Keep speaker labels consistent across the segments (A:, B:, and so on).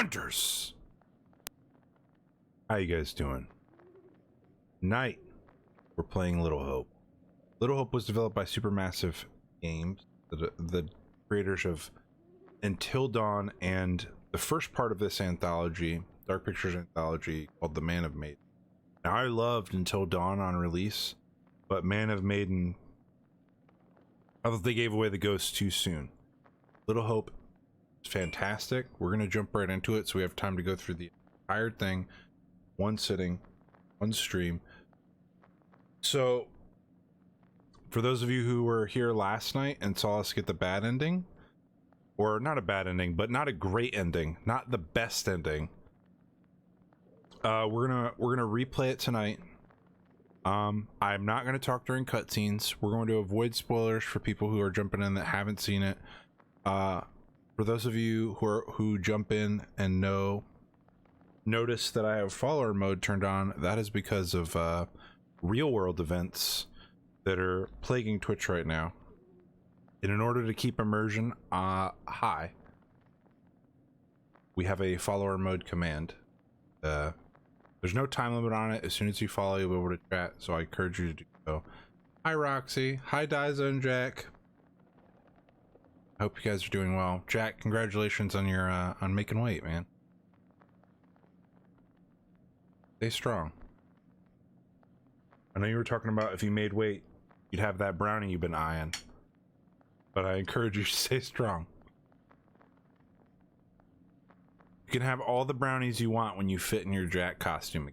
A: Hunters! How you guys doing? Tonight, we're playing Little Hope. Little Hope was developed by Supermassive Games, the creators of Until Dawn, and the first part of this anthology, Dark Pictures Anthology, called the Man of Medan. Now, I loved Until Dawn on release, but Man of Medan, I thought they gave away the ghost too soon. Little Hope is fantastic. We're going to jump right into it so we have time to go through the entire thing, one sitting, one stream. So, for those of you who were here last night and saw us get the bad ending, or not a bad ending, but not a great ending, not the best ending, we're gonna replay it tonight. I'm not gonna talk during cutscenes. We're going to avoid spoilers for people who are jumping in that haven't seen it. For those of you who jump in and notice that I have follower mode turned on, that is because of real world events that are plaguing Twitch right now. And in order to keep immersion high, we have a follower mode command. There's no time limit on it. As soon as you follow, you'll be able to chat, so I encourage you to do so. Hi Roxy. Hi Dyzone Jack. I hope you guys are doing well. Jack, congratulations on your on making weight, man. Stay strong. I know you were talking about if you made weight, you'd have that brownie you've been eyeing. But I encourage you to stay strong. You can have all the brownies you want when you fit in your Jack costume.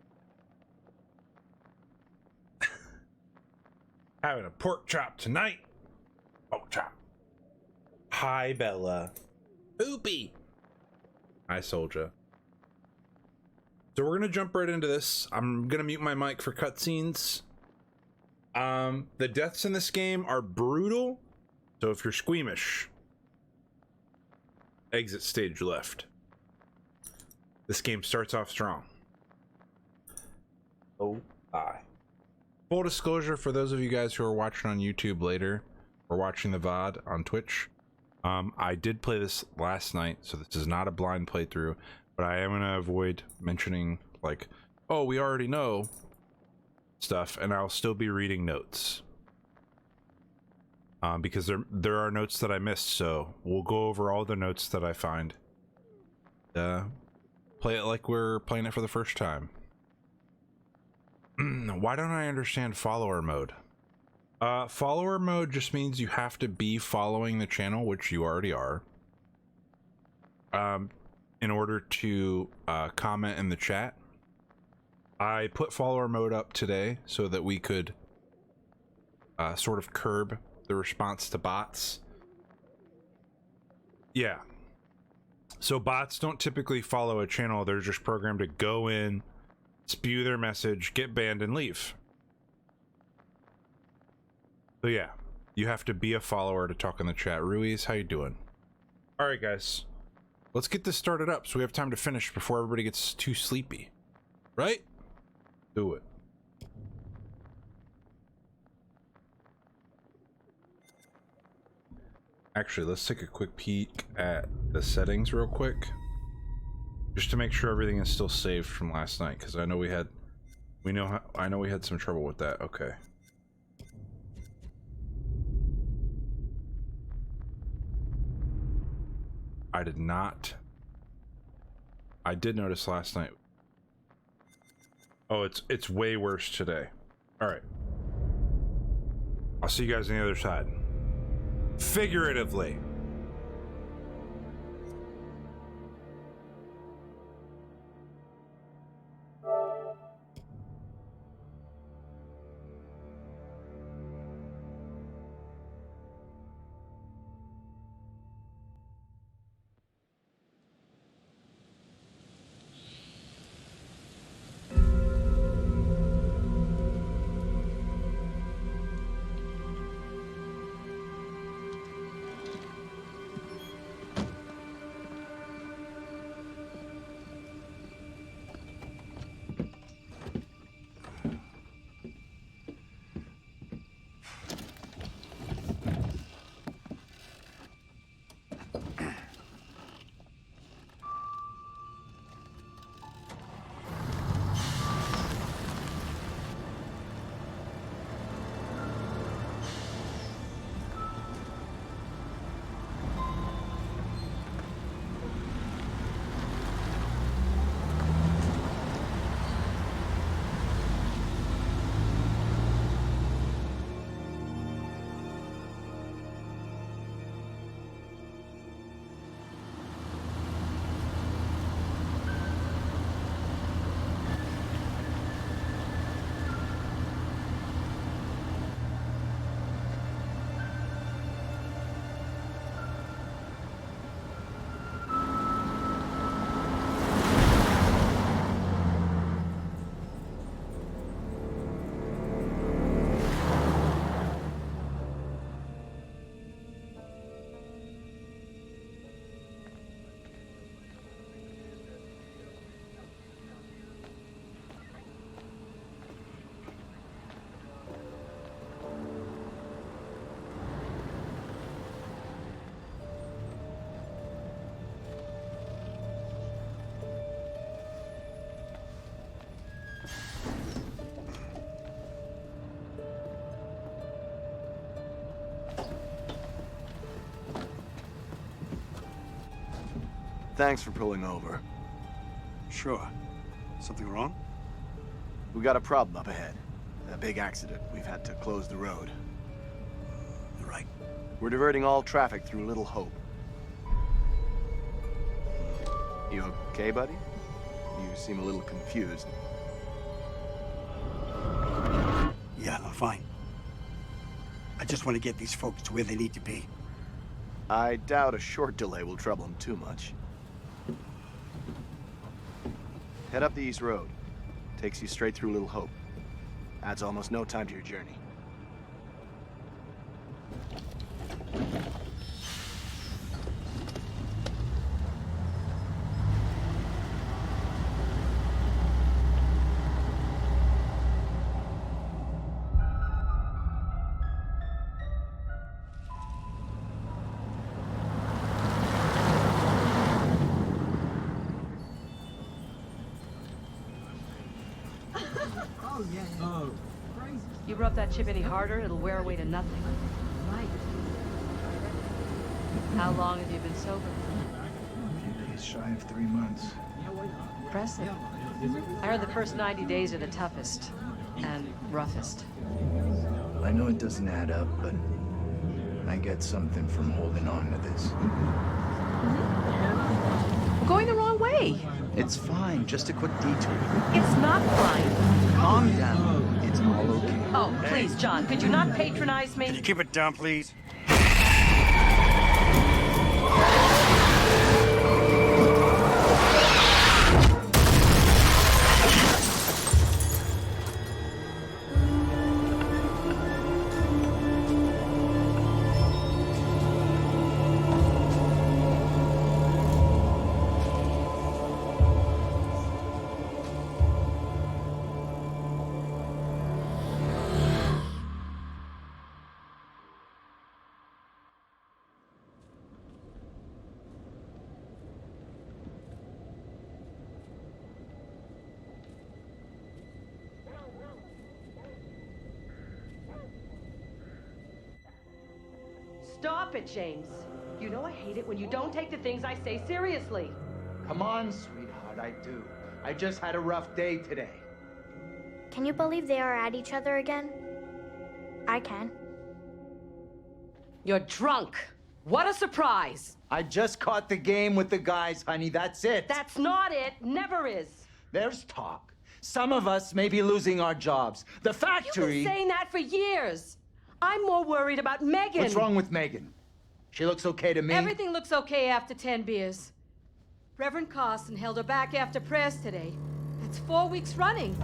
A: Having a pork chop tonight. Pork chop. Hi, Bella. Oopie. Hi, Soldier. So we're gonna jump right into this. I'm gonna mute my mic for cutscenes. The deaths in this game are brutal, so if you're squeamish, exit stage left. This game starts off strong. Oh, hi. Full disclosure for those of you guys who are watching on YouTube later or watching the VOD on Twitch, I did play this last night, so this is not a blind playthrough, but I am going to avoid mentioning, like, oh, we already know stuff, and I'll still be reading notes. Because there are notes that I missed, so we'll go over all the notes that I find. Play it like we're playing it for the first time. Why don't I understand follower mode? Follower mode just means you have to be following the channel, which you already are, in order to comment in the chat. I put follower mode up today so that we could sort of curb the response to bots. Yeah. So bots don't typically follow a channel. They're just programmed to go in, spew their message, get banned, and leave. So yeah, you have to be a follower to talk in the chat. Ruiz, how you doing? All right, guys, let's get this started up so we have time to finish before everybody gets too sleepy. Right? Do it. Actually, let's take a quick peek at the settings real quick, just to make sure everything is still saved from last night, because I know we had some trouble with that. Okay. I did notice last night. Oh, it's way worse today. All right. I'll see you guys on the other side. Figuratively.
B: Thanks for pulling over.
C: Sure. Something wrong?
B: We got a problem up ahead. A big accident. We've had to close the road.
C: You're right.
B: We're diverting all traffic through Little Hope. You okay, buddy? You seem a little confused.
C: Yeah, I'm fine. I just want to get these folks to where they need to be.
B: I doubt a short delay will trouble them too much. Head up the East Road. Takes you straight through Little Hope. Adds almost no time to your journey.
D: You rub that chip any harder, it'll wear away to nothing. Right. How long have you been sober?
E: A few days shy of 3 months.
D: Impressive. I heard the first 90 days are the toughest and roughest.
E: I know it doesn't add up, but I get something from holding on to this.
D: We're going the wrong way.
E: It's fine, just a quick detour.
D: It's not fine.
E: Calm down. It's all okay.
D: Oh, please, John, could you not patronize
C: Can you
D: me?
C: keep it down, please?
D: Stop it, James. You know I hate it when you don't take the things I say seriously.
E: Come on, sweetheart, I do. I just had a rough day today.
F: Can you believe they are at each other again? I can.
D: You're drunk. What a surprise.
E: I just caught the game with the guys, honey, that's it.
D: That's not it. Never is.
E: There's talk. Some of us may be losing our jobs. The
D: You've
E: factory...
D: been saying that for years. I'm more worried about Megan.
E: What's wrong with Megan? She looks okay to me.
D: Everything looks okay after 10 beers. Reverend Carson held her back after prayers today. That's 4 weeks running.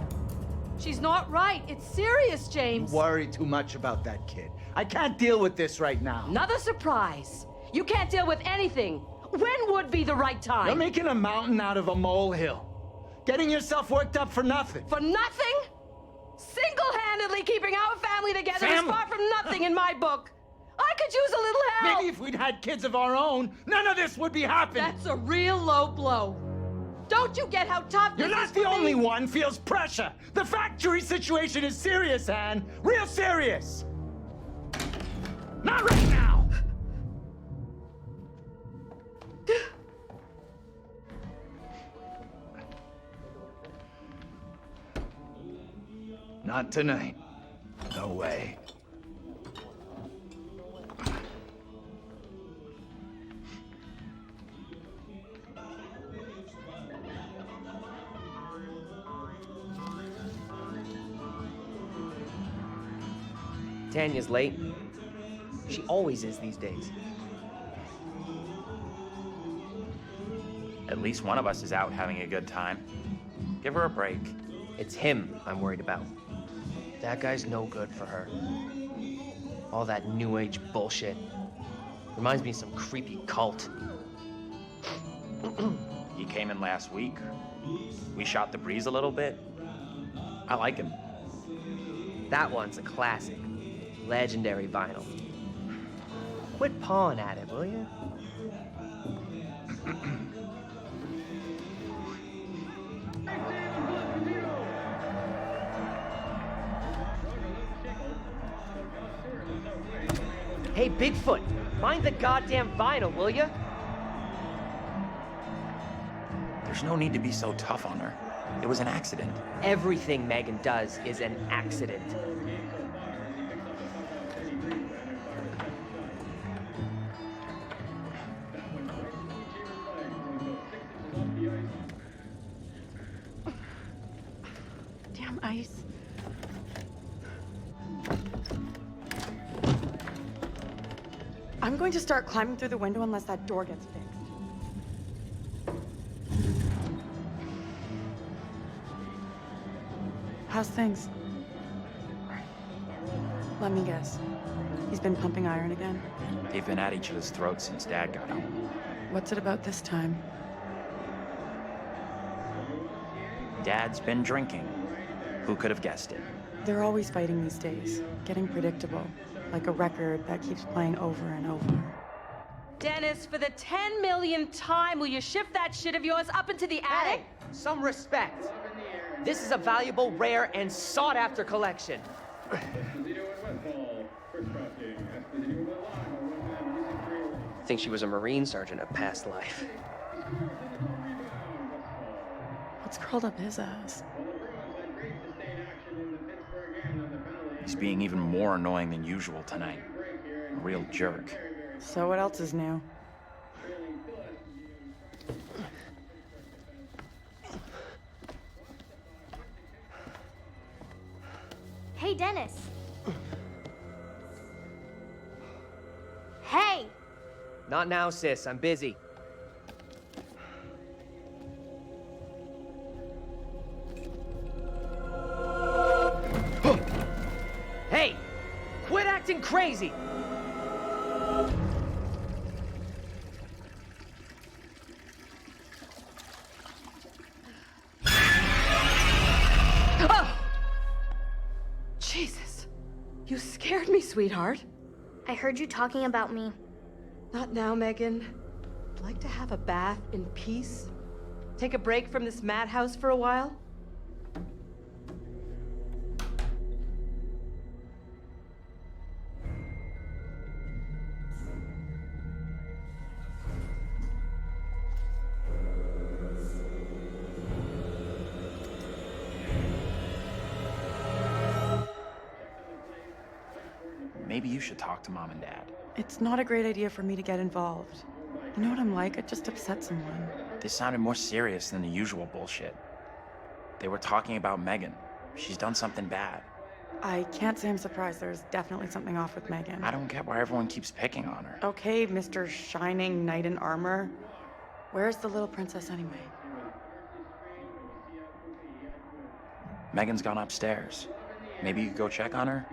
D: She's not right. It's serious, James.
E: You worry too much about that kid. I can't deal with this right now.
D: Another surprise. You can't deal with anything. When would be the right time?
E: You're making a mountain out of a molehill. Getting yourself worked up for nothing.
D: For nothing? Single-handedly keeping our family together
E: Family?
D: is far from nothing in my book. I could use a little help.
E: Maybe if we'd had kids of our own, none of this would be happening.
D: That's a real low blow. Don't you get how tough
E: You're
D: this
E: not
D: is
E: the
D: for
E: only
D: me?
E: one feels pressure. The factory situation is serious, Anne. Real serious. Not right now. Not tonight. No way.
G: Tanya's late. She always is these days.
H: At least one of us is out having a good time. Give her a break.
G: It's him I'm worried about. That guy's no good for her. All that new age bullshit. Reminds me of some creepy cult.
H: He came in last week. We shot the breeze a little bit. I like him.
G: That one's a classic. Legendary vinyl. Quit pawing at it, will you? Hey, Bigfoot, mind the goddamn vinyl, will you?
H: There's no need to be so tough on her. It was an accident.
G: Everything Megan does is an accident.
I: Damn ice. I'm going to start climbing through the window unless that door gets fixed. How's things? Let me guess. He's been pumping iron again?
H: They've been at each other's throats since Dad got home.
I: What's it about this time?
H: Dad's been drinking. Who could have guessed it?
I: They're always fighting these days. Getting predictable. Like a record that keeps playing over and over.
D: Dennis, for the 10 millionth time, will you shift that shit of yours up into the attic?
G: Hey, some respect. This is a valuable, rare, and sought-after collection. Think she was a Marine sergeant at past life.
I: What's curled up his ass?
H: He's being even more annoying than usual tonight. A real jerk.
I: So what else is new?
F: Hey, Dennis. Hey!
G: Not now, sis. I'm busy. Hey! Quit acting crazy!
D: Oh! Jesus. You scared me, sweetheart.
F: I heard you talking about me.
D: Not now, Megan. I'd like to have a bath in peace. Take a break from this madhouse for a while.
H: Maybe you should talk to Mom and Dad.
I: It's not a great idea for me to get involved. You know what I'm like? I just upset someone.
H: This sounded more serious than the usual bullshit. They were talking about Megan. She's done something bad.
I: I can't say I'm surprised. There's definitely something off with Megan.
H: I don't get why everyone keeps picking on her.
I: Okay, Mr. Shining Knight in Armor. Where's the little princess anyway?
H: Megan's gone upstairs. Maybe you could go check on her,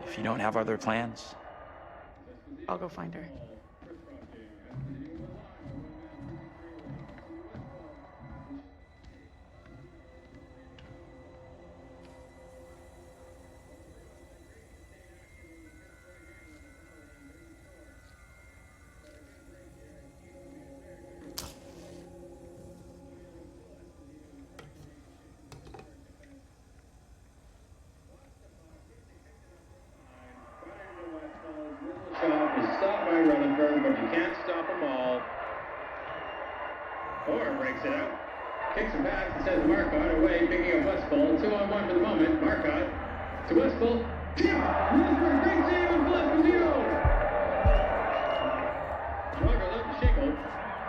H: if you don't have other plans.
I: I'll go find her.
J: Stopped by Rutherford, but you can't stop them all. Or breaks it out. Kicks a pass and sends Marcotte away, picking up Westfall. 2-on-1 for the moment. Marcotte to Westfall. Rutherford, great save on Pelesposito. Schwager left to Schickel.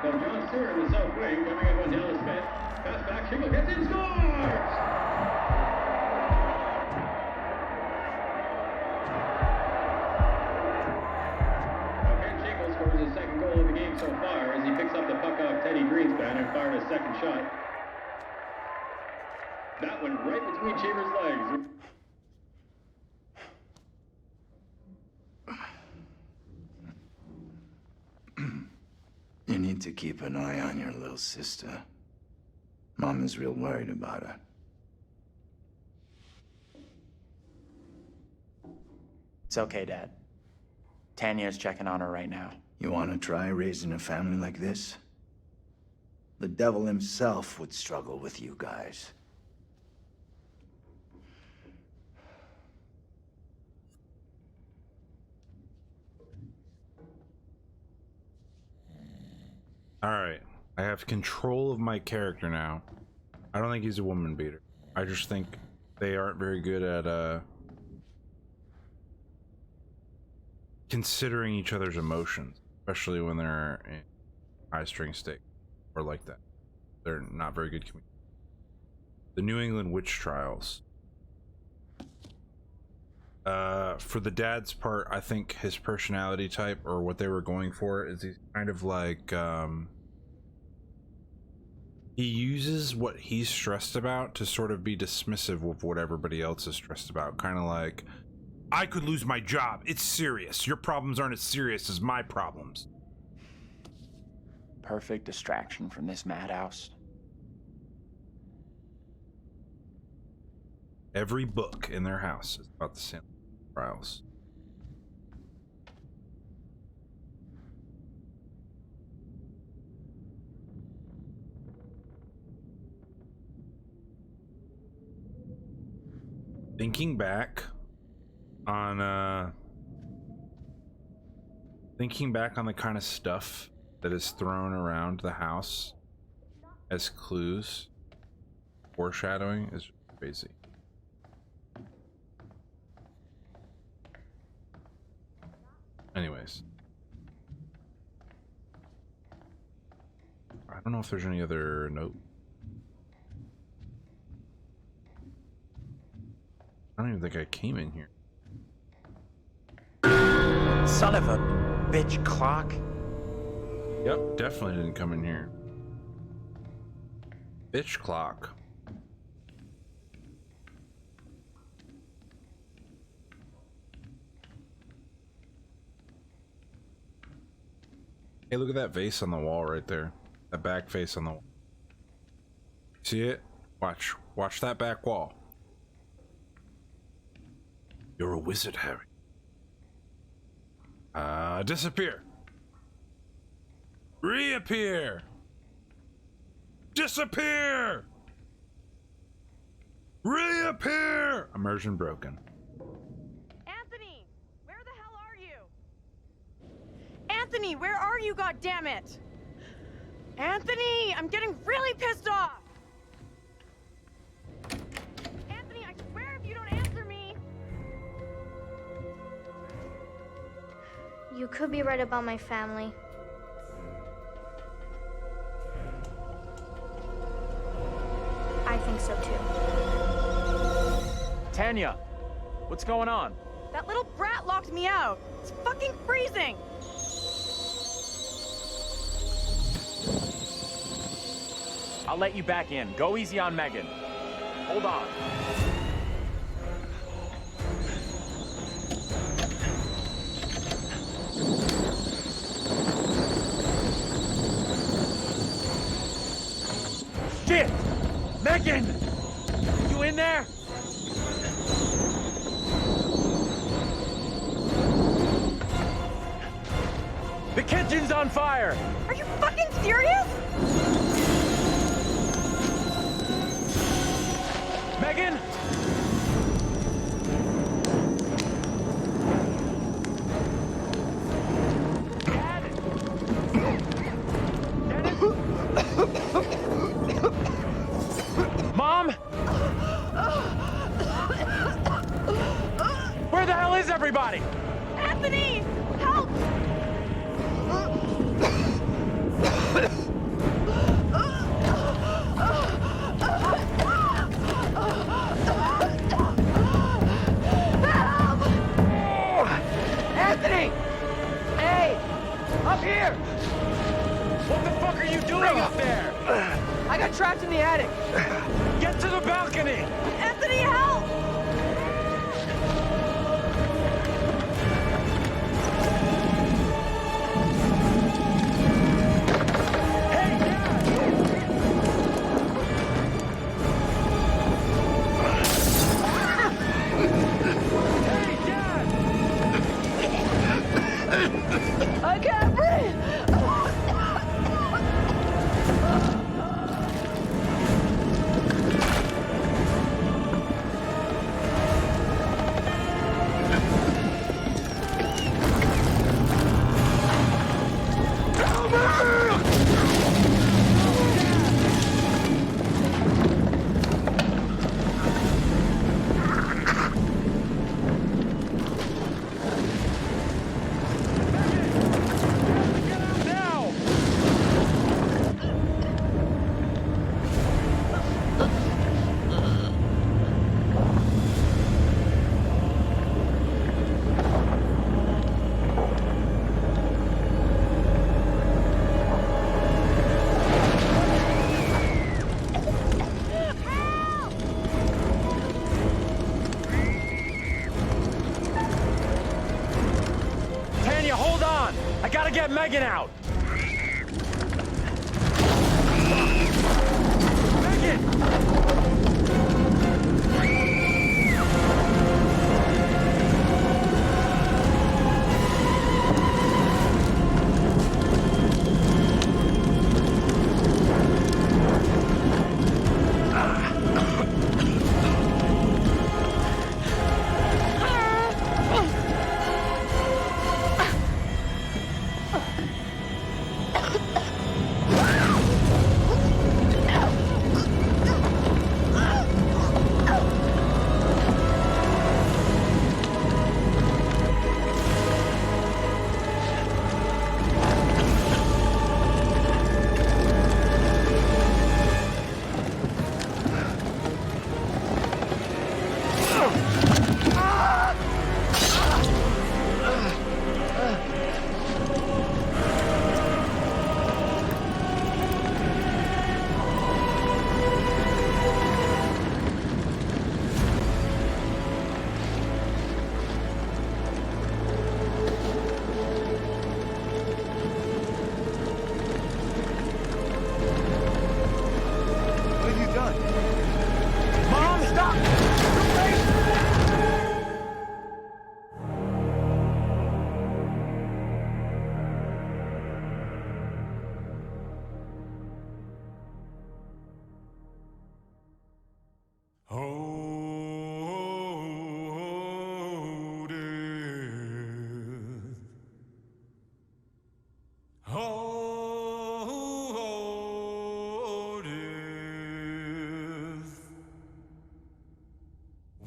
J: So John Stewart in the south wing, coming up on Dallas Smith. Pass back, Schickel gets in, scores! Scores his second goal of the game so far as he picks up the puck off Teddy Greenspan and fired a second shot. That went right between Cheever's legs.
K: You need to keep an eye on your little sister. Mom is real worried about her.
H: It's okay, Dad. Tanya's checking on her right now.
K: You want to try raising a family like this? The devil himself would struggle with you guys.
A: All right. I have control of my character now. I don't think he's a woman beater. I just think they aren't very good at considering each other's emotions, especially when they're in high string state or like that. They're not very good communicators. The New England witch trials. For the dad's part, I think his personality type, or what they were going for, is he's kind of like he uses what he's stressed about to sort of be dismissive of what everybody else is stressed about. Kind of like, I could lose my job. It's serious. Your problems aren't as serious as my problems.
H: Perfect distraction from this madhouse.
A: Every book in their house is about the same trials. Thinking back on the kind of stuff that is thrown around the house as clues, foreshadowing is crazy. Anyways, I don't know if there's any other note. I don't even think I came in here.
H: Son of a bitch clock.
A: Yep, definitely didn't come in here. Bitch clock. Hey, look at that vase on the wall right there. That back face on the wall. See it? Watch that back wall. You're a wizard, Harry. Disappear. Reappear. Disappear. Reappear. Immersion broken.
I: Anthony, where the hell are you? Anthony, where are you, goddammit? Anthony, I'm getting really pissed off. Anthony, I swear if you don't answer me.
F: You could be right about my family. I think so too.
E: Tanya, what's going on?
I: That little brat locked me out. It's fucking freezing.
E: I'll let you back in. Go easy on Megan. Hold on. Shit! Megan! You in there? The kitchen's on fire!
I: Are you fucking serious?
E: Megan! Dad? Dennis? Mom? Where the hell is everybody?
I: Anthony! Help!
E: Anthony! Hey! Up here! What the fuck are you doing up there?
I: I got trapped in the attic.
E: Get to the balcony!
I: Anthony, help!
E: Hey, Dad! Hey, Dad!
I: I can't breathe!
E: get Megan out!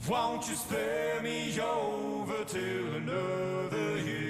L: Won't you spare me over till another year?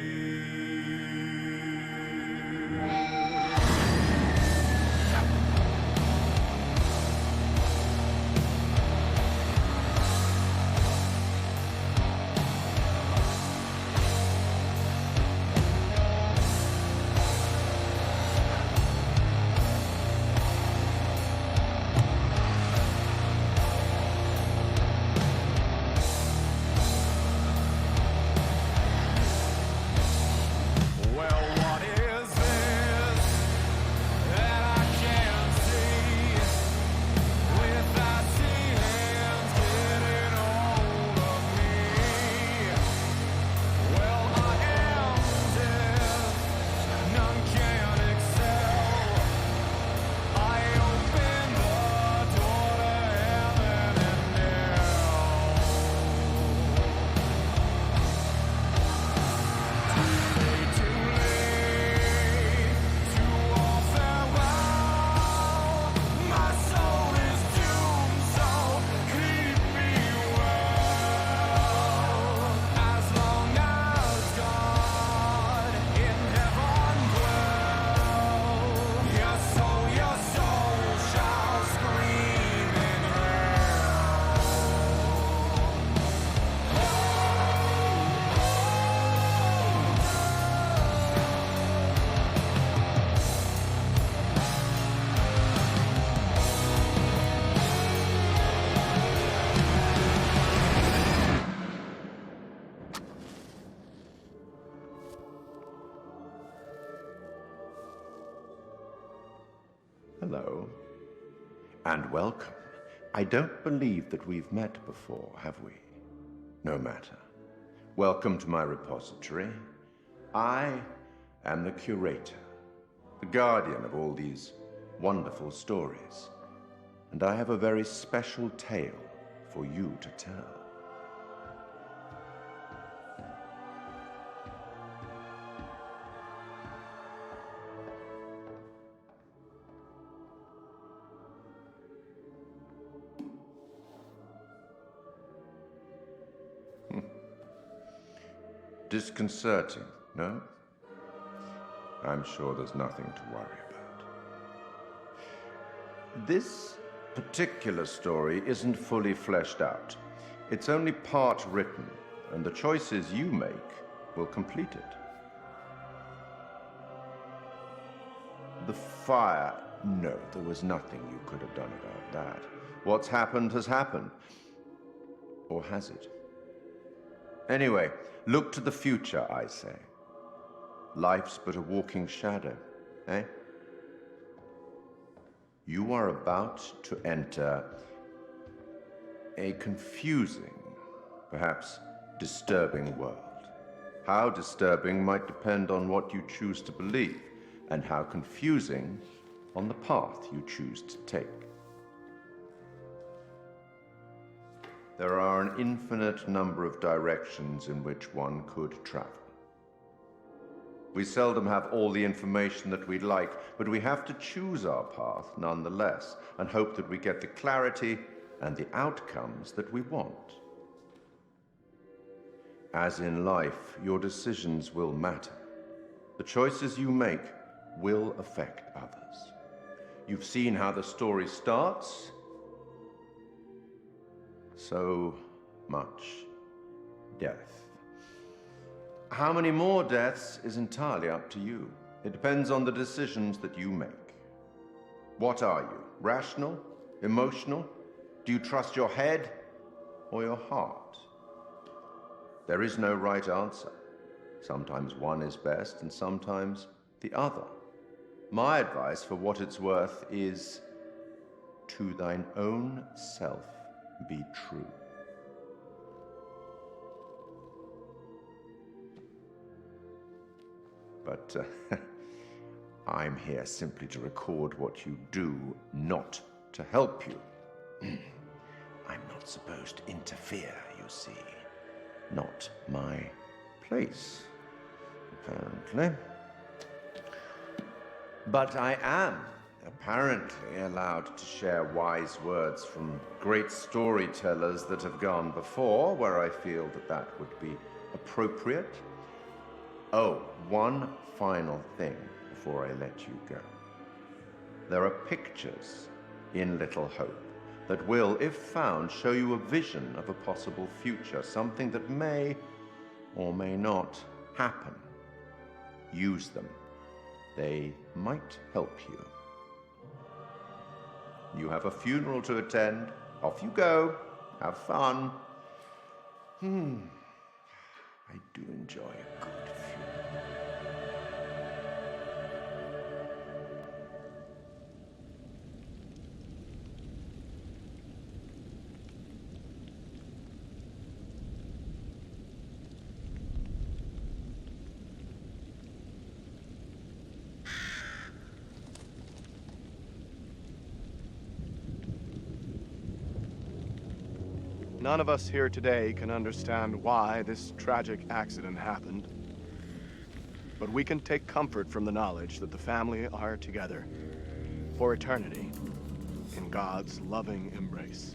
K: Hello. And welcome. I don't believe that we've met before, have we? No matter. Welcome to my repository. I am the Curator, the guardian of all these wonderful stories. And I have a very special tale for you to tell. Disconcerting, no? I'm sure there's nothing to worry about. This particular story isn't fully fleshed out. It's only part written, and the choices you make will complete it. The fire, no, there was nothing you could have done about that. What's happened has happened. Or has it? Anyway, look to the future, I say. Life's but a walking shadow, eh? You are about to enter a confusing, perhaps disturbing world. How disturbing might depend on what you choose to believe, and how confusing on the path you choose to take. There are an infinite number of directions in which one could travel. We seldom have all the information that we'd like, but we have to choose our path nonetheless, and hope that we get the clarity and the outcomes that we want. As in life, your decisions will matter. The choices you make will affect others. You've seen how the story starts. So much death. How many more deaths is entirely up to you. It depends on the decisions that you make. What are you? Rational? Emotional? Do you trust your head or your heart? There is no right answer. Sometimes one is best and sometimes the other. My advice, for what it's worth, is to thine own self be true. But I'm here simply to record what you do, not to help you. I'm not supposed to interfere, you see. Not my place, apparently. But I am apparently allowed to share wise words from great storytellers that have gone before, where I feel that that would be appropriate. Oh, one final thing before I let you go. There are pictures in Little Hope that will, if found, show you a vision of a possible future, something that may or may not happen. Use them. They might help you. You have a funeral to attend. Off you go. Have fun. I do enjoy a good funeral.
B: None of us here today can understand why this tragic accident happened. But we can take comfort from the knowledge that the family are together for eternity in God's loving embrace.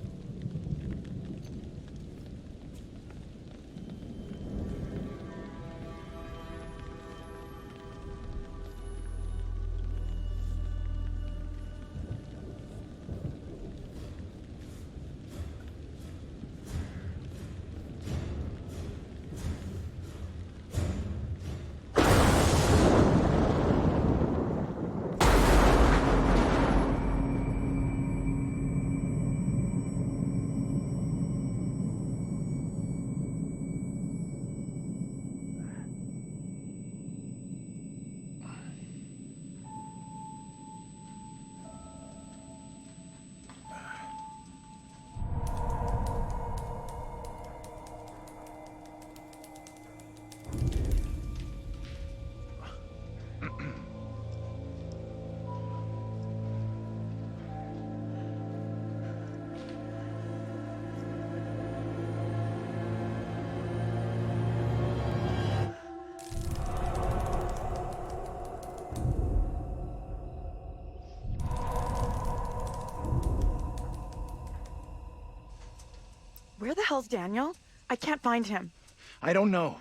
I: Where the hell's Daniel? I can't find him.
E: I don't know.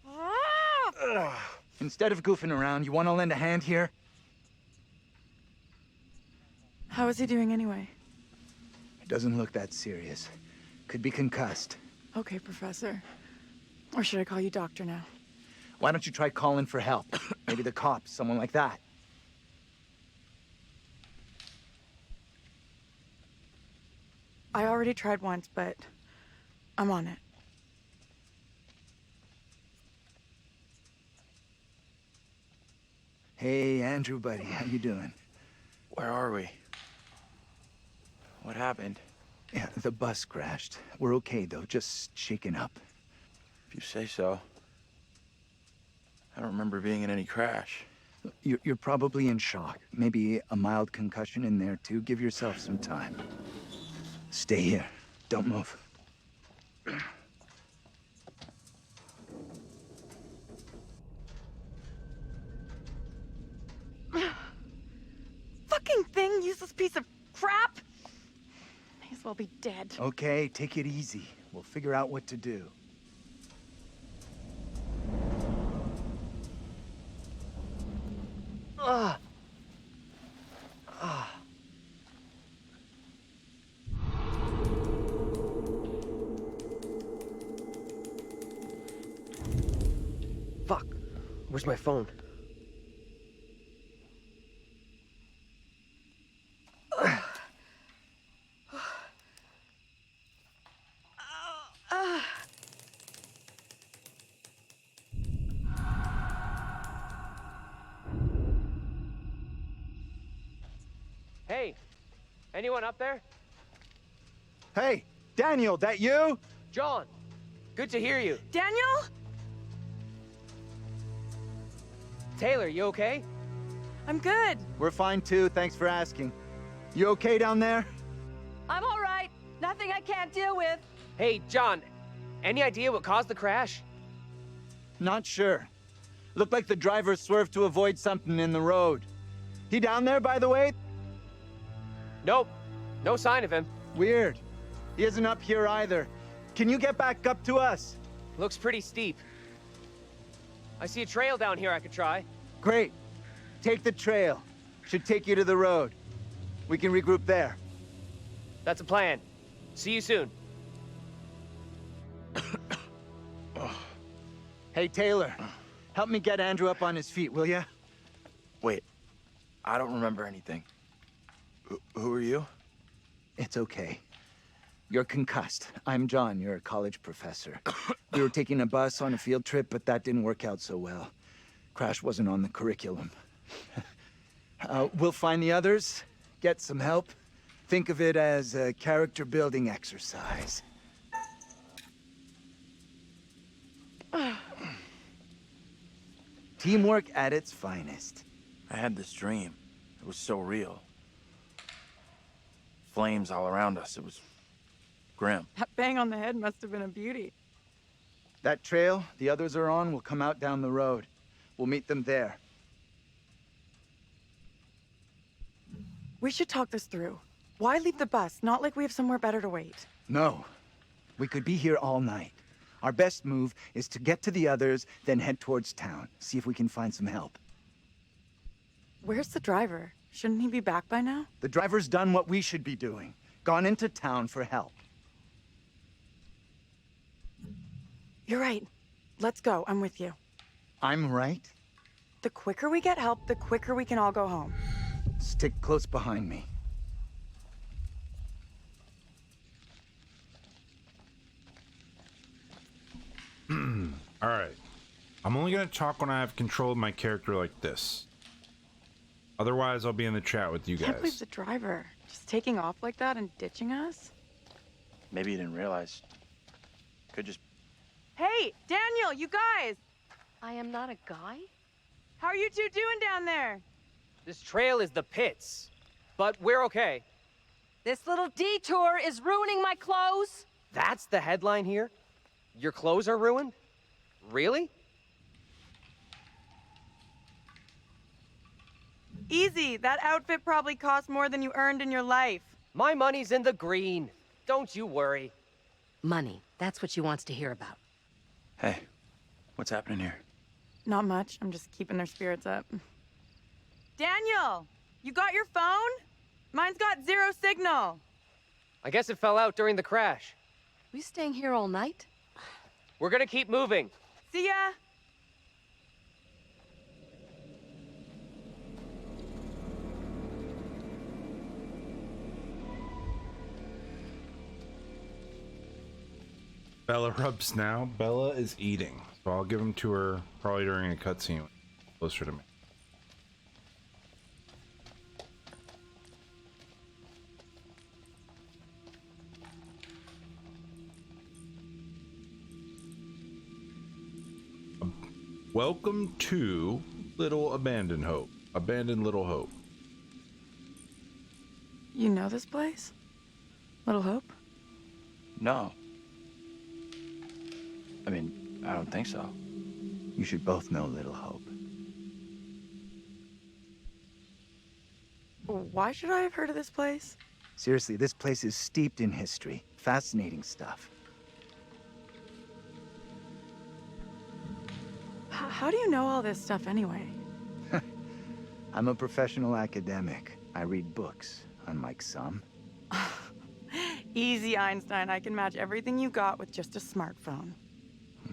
I: Ah!
E: Instead of goofing around, you want to lend a hand here?
I: How is he doing anyway?
E: It doesn't look that serious. Could be concussed.
I: Okay, Professor. Or should I call you Doctor now?
E: Why don't you try calling for help? Maybe the cops, someone like that.
I: I already tried once, but I'm on it.
M: Hey, Andrew, buddy, how you doing?
H: Where are we? What happened?
M: Yeah, the bus crashed. We're okay, though, just shaken up.
H: If you say so. I don't remember being in any crash.
M: You're probably in shock. Maybe a mild concussion in there, too. Give yourself some time. Stay here. Don't move.
I: Fucking thing, useless piece of crap! May as well be dead.
M: Okay, take it easy. We'll figure out what to do.
G: Fuck. Where's my phone? Hey, anyone up there?
M: Hey, Daniel, that you?
G: John, good to hear you.
I: Daniel?
G: Taylor, you okay?
I: I'm good.
M: We're fine, too. Thanks for asking. You okay down there?
D: I'm all right. Nothing I can't deal with.
G: Hey, John, any idea what caused the crash?
M: Not sure. Looked like the driver swerved to avoid something in the road. He down there, by the way?
G: Nope. No sign of him.
M: Weird. He isn't up here either. Can you get back up to us?
G: Looks pretty steep. I see a trail down here I could try.
M: Great. Take the trail. Should take you to the road. We can regroup there.
G: That's a plan. See you soon.
M: Hey, Taylor. Help me get Andrew up on his feet, will ya?
H: Wait, I don't remember anything. Who are you?
M: It's okay. You're concussed. I'm John. You're a college professor. We were taking a bus on a field trip, but that didn't work out so well. Crash wasn't on the curriculum. We'll find the others, get some help. Think of it as a character-building exercise. Teamwork at its finest.
H: I had this dream. It was so real. Flames all around us. It was grim.
I: That bang on the head must have been a beauty.
M: That trail the others are on will come out down the road. We'll meet them there.
I: We should talk this through. Why leave the bus? Not like we have somewhere better to wait.
M: No. We could be here all night. Our best move is to get to the others, then head towards town. See if we can find some help.
I: Where's the driver? Shouldn't he be back by now?
M: The driver's done what we should be doing. Gone into town for help.
I: You're right. Let's go. I'm with you.
M: I'm right.
I: The quicker we get help, the quicker we can all go home.
M: Stick close behind me.
A: All right. I'm only going to talk when I have control of my character like this. Otherwise, I'll be in the chat with you
I: I can't believe
A: guys.
I: the driver. Just taking off like that and ditching us?
H: Maybe you didn't realize. Could just...
I: Hey, Daniel, you guys!
D: I am not a guy?
I: How are you two doing down there?
G: This trail is the pits, but we're okay.
D: This little detour is ruining my clothes.
G: That's the headline here? Your clothes are ruined? Really?
I: Easy. That outfit probably cost more than you earned in your life.
G: My money's in the green. Don't you worry.
N: Money. That's what she wants to hear about.
H: Hey, what's happening here?
I: Not much. I'm just keeping their spirits up. Daniel! You got your phone? Mine's got 0 signal.
G: I guess it fell out during the crash.
D: We staying here all night?
G: We're gonna keep moving.
I: See ya!
A: Bella rubs now. Bella is eating, so I'll give him to her probably during a cutscene closer to me. Welcome to Little Abandoned Hope. Abandoned Little Hope.
I: You know this place? Little Hope?
H: No. I mean, I don't think so.
M: You should both know Little Hope.
I: Why should I have heard of this place?
M: Seriously, this place is steeped in history. Fascinating stuff.
I: How do you know all this stuff anyway?
M: I'm a professional academic. I read books, unlike some.
I: Easy, Einstein. I can match everything you got with just a smartphone.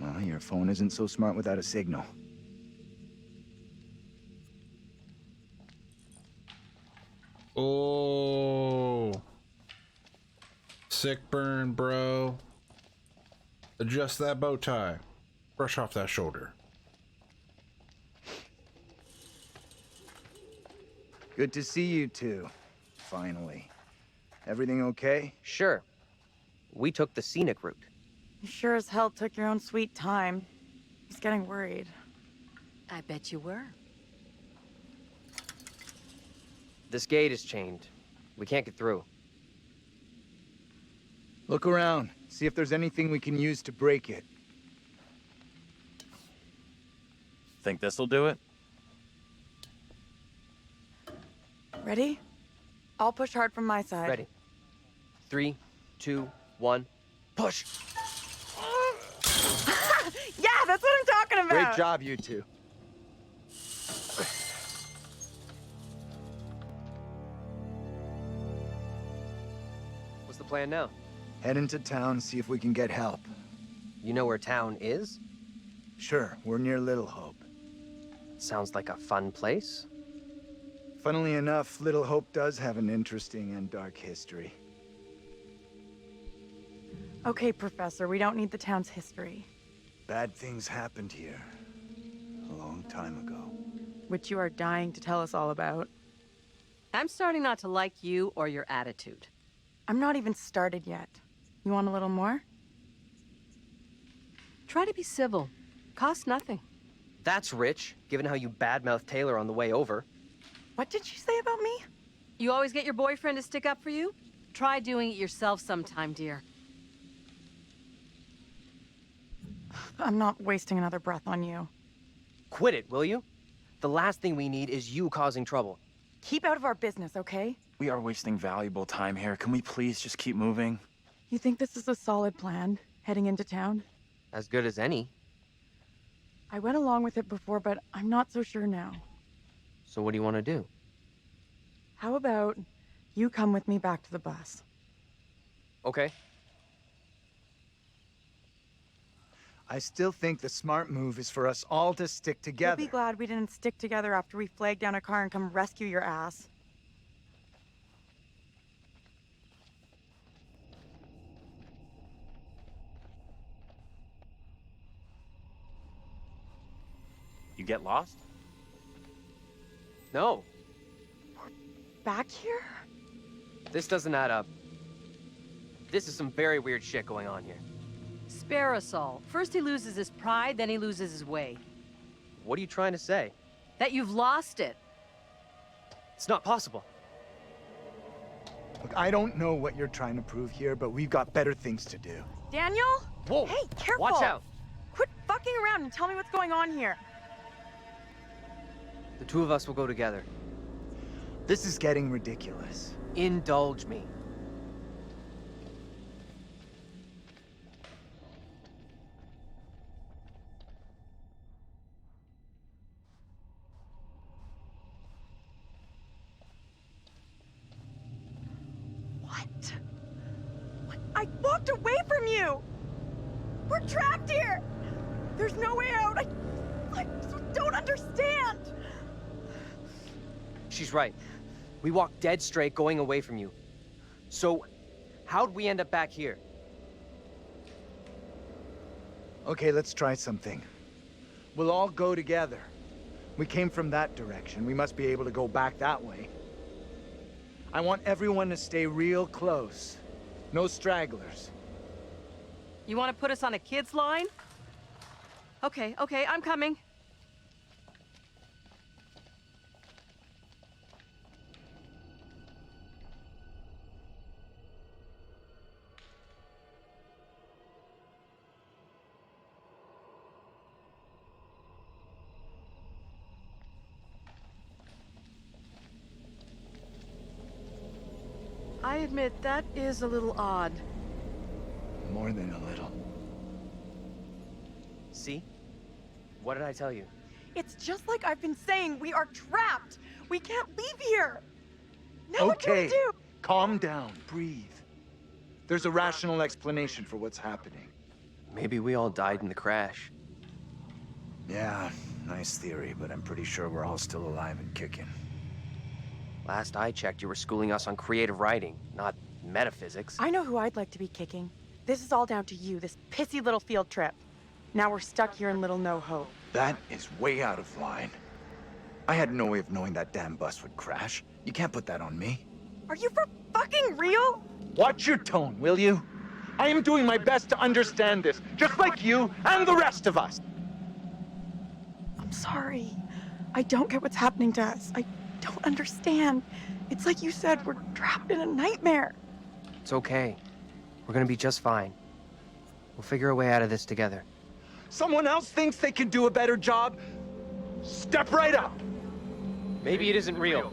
M: Well, your phone isn't so smart without a signal.
A: Oh. Sick burn, bro. Adjust that bow tie. Brush off that shoulder.
M: Good to see you two. Finally. Everything okay?
G: Sure. We took the scenic route.
I: You sure as hell took your own sweet time. He's getting worried.
N: I bet you were.
G: This gate is chained. We can't get through.
M: Look around. See if there's anything we can use to break it.
H: Think this'll do it?
I: Ready? I'll push hard from my side.
G: Ready. 3, 2, 1, push!
I: Yeah, that's what I'm talking about!
M: Great job, you two.
G: What's the plan now?
M: Head into town, see if we can get help.
G: You know where town is?
M: Sure, we're near Little Hope.
G: Sounds like a fun place.
M: Funnily enough, Little Hope does have an interesting and dark history.
I: Okay, Professor, we don't need the town's history.
M: Bad things happened here a long time ago.
I: Which you are dying to tell us all about.
N: I'm starting not to like you or your attitude.
I: I'm not even started yet. You want a little more?
N: Try to be civil. Costs nothing.
G: That's rich, given how you badmouthed Taylor on the way over.
I: What did you say about me?
N: You always get your boyfriend to stick up for you? Try doing it yourself sometime, dear.
I: I'm not wasting another breath on you.
G: Quit it, will you? The last thing we need is you causing trouble.
I: Keep out of our business, okay?
H: We are wasting valuable time here. Can we please just keep moving?
I: You think this is a solid plan, heading into town?
G: As good as any.
I: I went along with it before, but I'm not so sure now.
G: So what do you want to do?
I: How about you come with me back to the bus?
G: Okay.
M: I still think the smart move is for us all to stick together.
I: You'll be glad we didn't stick together after we flagged down a car and come rescue your ass.
H: You get lost?
G: No.
I: Back here?
G: This doesn't add up. This is some very weird shit going on here.
N: Spare us all. First he loses his pride, then he loses his way.
G: What are you trying to say?
N: That you've lost it.
G: It's not possible.
M: Look, I don't know what you're trying to prove here, but we've got better things to do.
I: Daniel?
G: Whoa!
I: Hey, careful!
G: Watch out!
I: Quit fucking around and tell me what's going on here.
G: The two of us will go together.
M: This is getting ridiculous.
G: Indulge me.
I: I walked away from you! We're trapped here! There's no way out! I don't understand!
G: She's right. We walked dead straight going away from you. So, how'd we end up back here?
M: Okay, let's try something. We'll all go together. We came from that direction. We must be able to go back that way. I want everyone to stay real close. No stragglers.
N: You want to put us on a kid's line? Okay, I'm coming.
I: I admit that is a little odd.
M: More than a little.
G: See? What did I tell you?
I: It's just like I've been saying, we are trapped! We can't leave here! Now what do we
M: Okay,
I: do?
M: calm down, breathe. There's a rational explanation for what's happening.
G: Maybe we all died in the crash.
M: Yeah, nice theory, but I'm pretty sure we're all still alive and kicking.
G: Last I checked, you were schooling us on creative writing, not metaphysics.
I: I know who I'd like to be kicking. This is all down to you, this pissy little field trip. Now we're stuck here in Little No Hope.
M: That is way out of line. I had no way of knowing that damn bus would crash. You can't put that on me.
I: Are you for fucking real?
M: Watch your tone, will you? I am doing my best to understand this, just like you and the rest of us.
I: I'm sorry. I don't get what's happening to us. I don't understand. It's like you said, we're trapped in a nightmare.
G: It's okay. We're gonna be just fine. We'll figure a way out of this together.
M: Someone else thinks they can do a better job? Step right up.
G: Maybe it isn't real.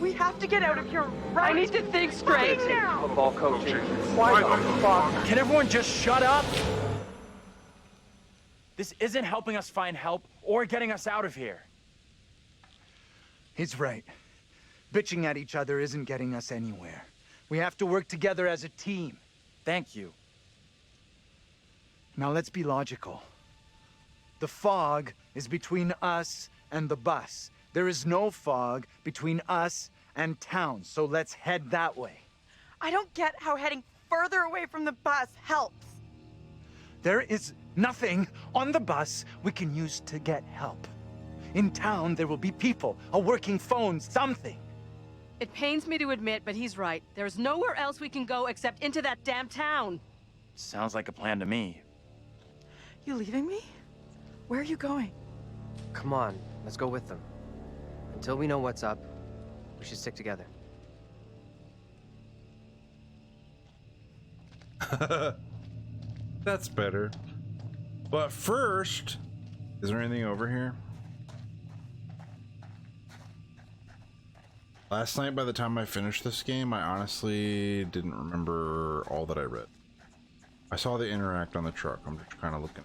I: We have to get out of here right
N: I need to think straight.
I: now.
G: Football coaching.
E: Why the fuck? Can everyone just shut up? This isn't helping us find help or getting us out of here.
M: He's right. Bitching at each other isn't getting us anywhere. We have to work together as a team.
E: Thank you.
M: Now let's be logical. The fog is between us and the bus. There is no fog between us and town, so let's head that way.
I: I don't get how heading further away from the bus helps.
M: There is nothing on the bus we can use to get help. In town, there will be people, a working phone, something.
N: It pains me to admit, but he's right. There's nowhere else we can go except into that damn town.
H: Sounds like a plan to me.
I: You leaving me? Where are you going?
G: Come on, let's go with them. Until we know what's up, we should stick together.
A: That's better. But first, is there anything over here? Last night, by the time I finished this game, I honestly didn't remember all that I read. I saw the interact on the truck. I'm just kind of looking.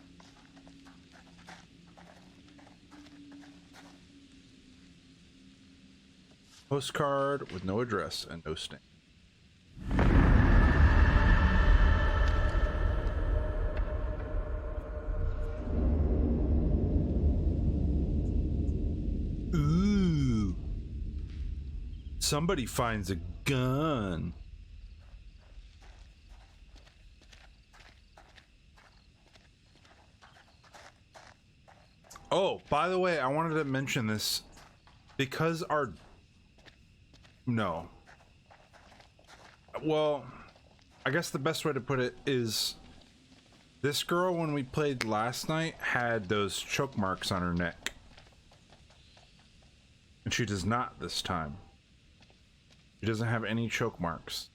A: Postcard with no address and no stamp. Ooh. Somebody finds a gun. Oh, by the way, I wanted to mention this because our... No. Well, I guess the best way to put it is this girl, when we played last night, had those choke marks on her neck. And she does not this time. She doesn't have any choke marks.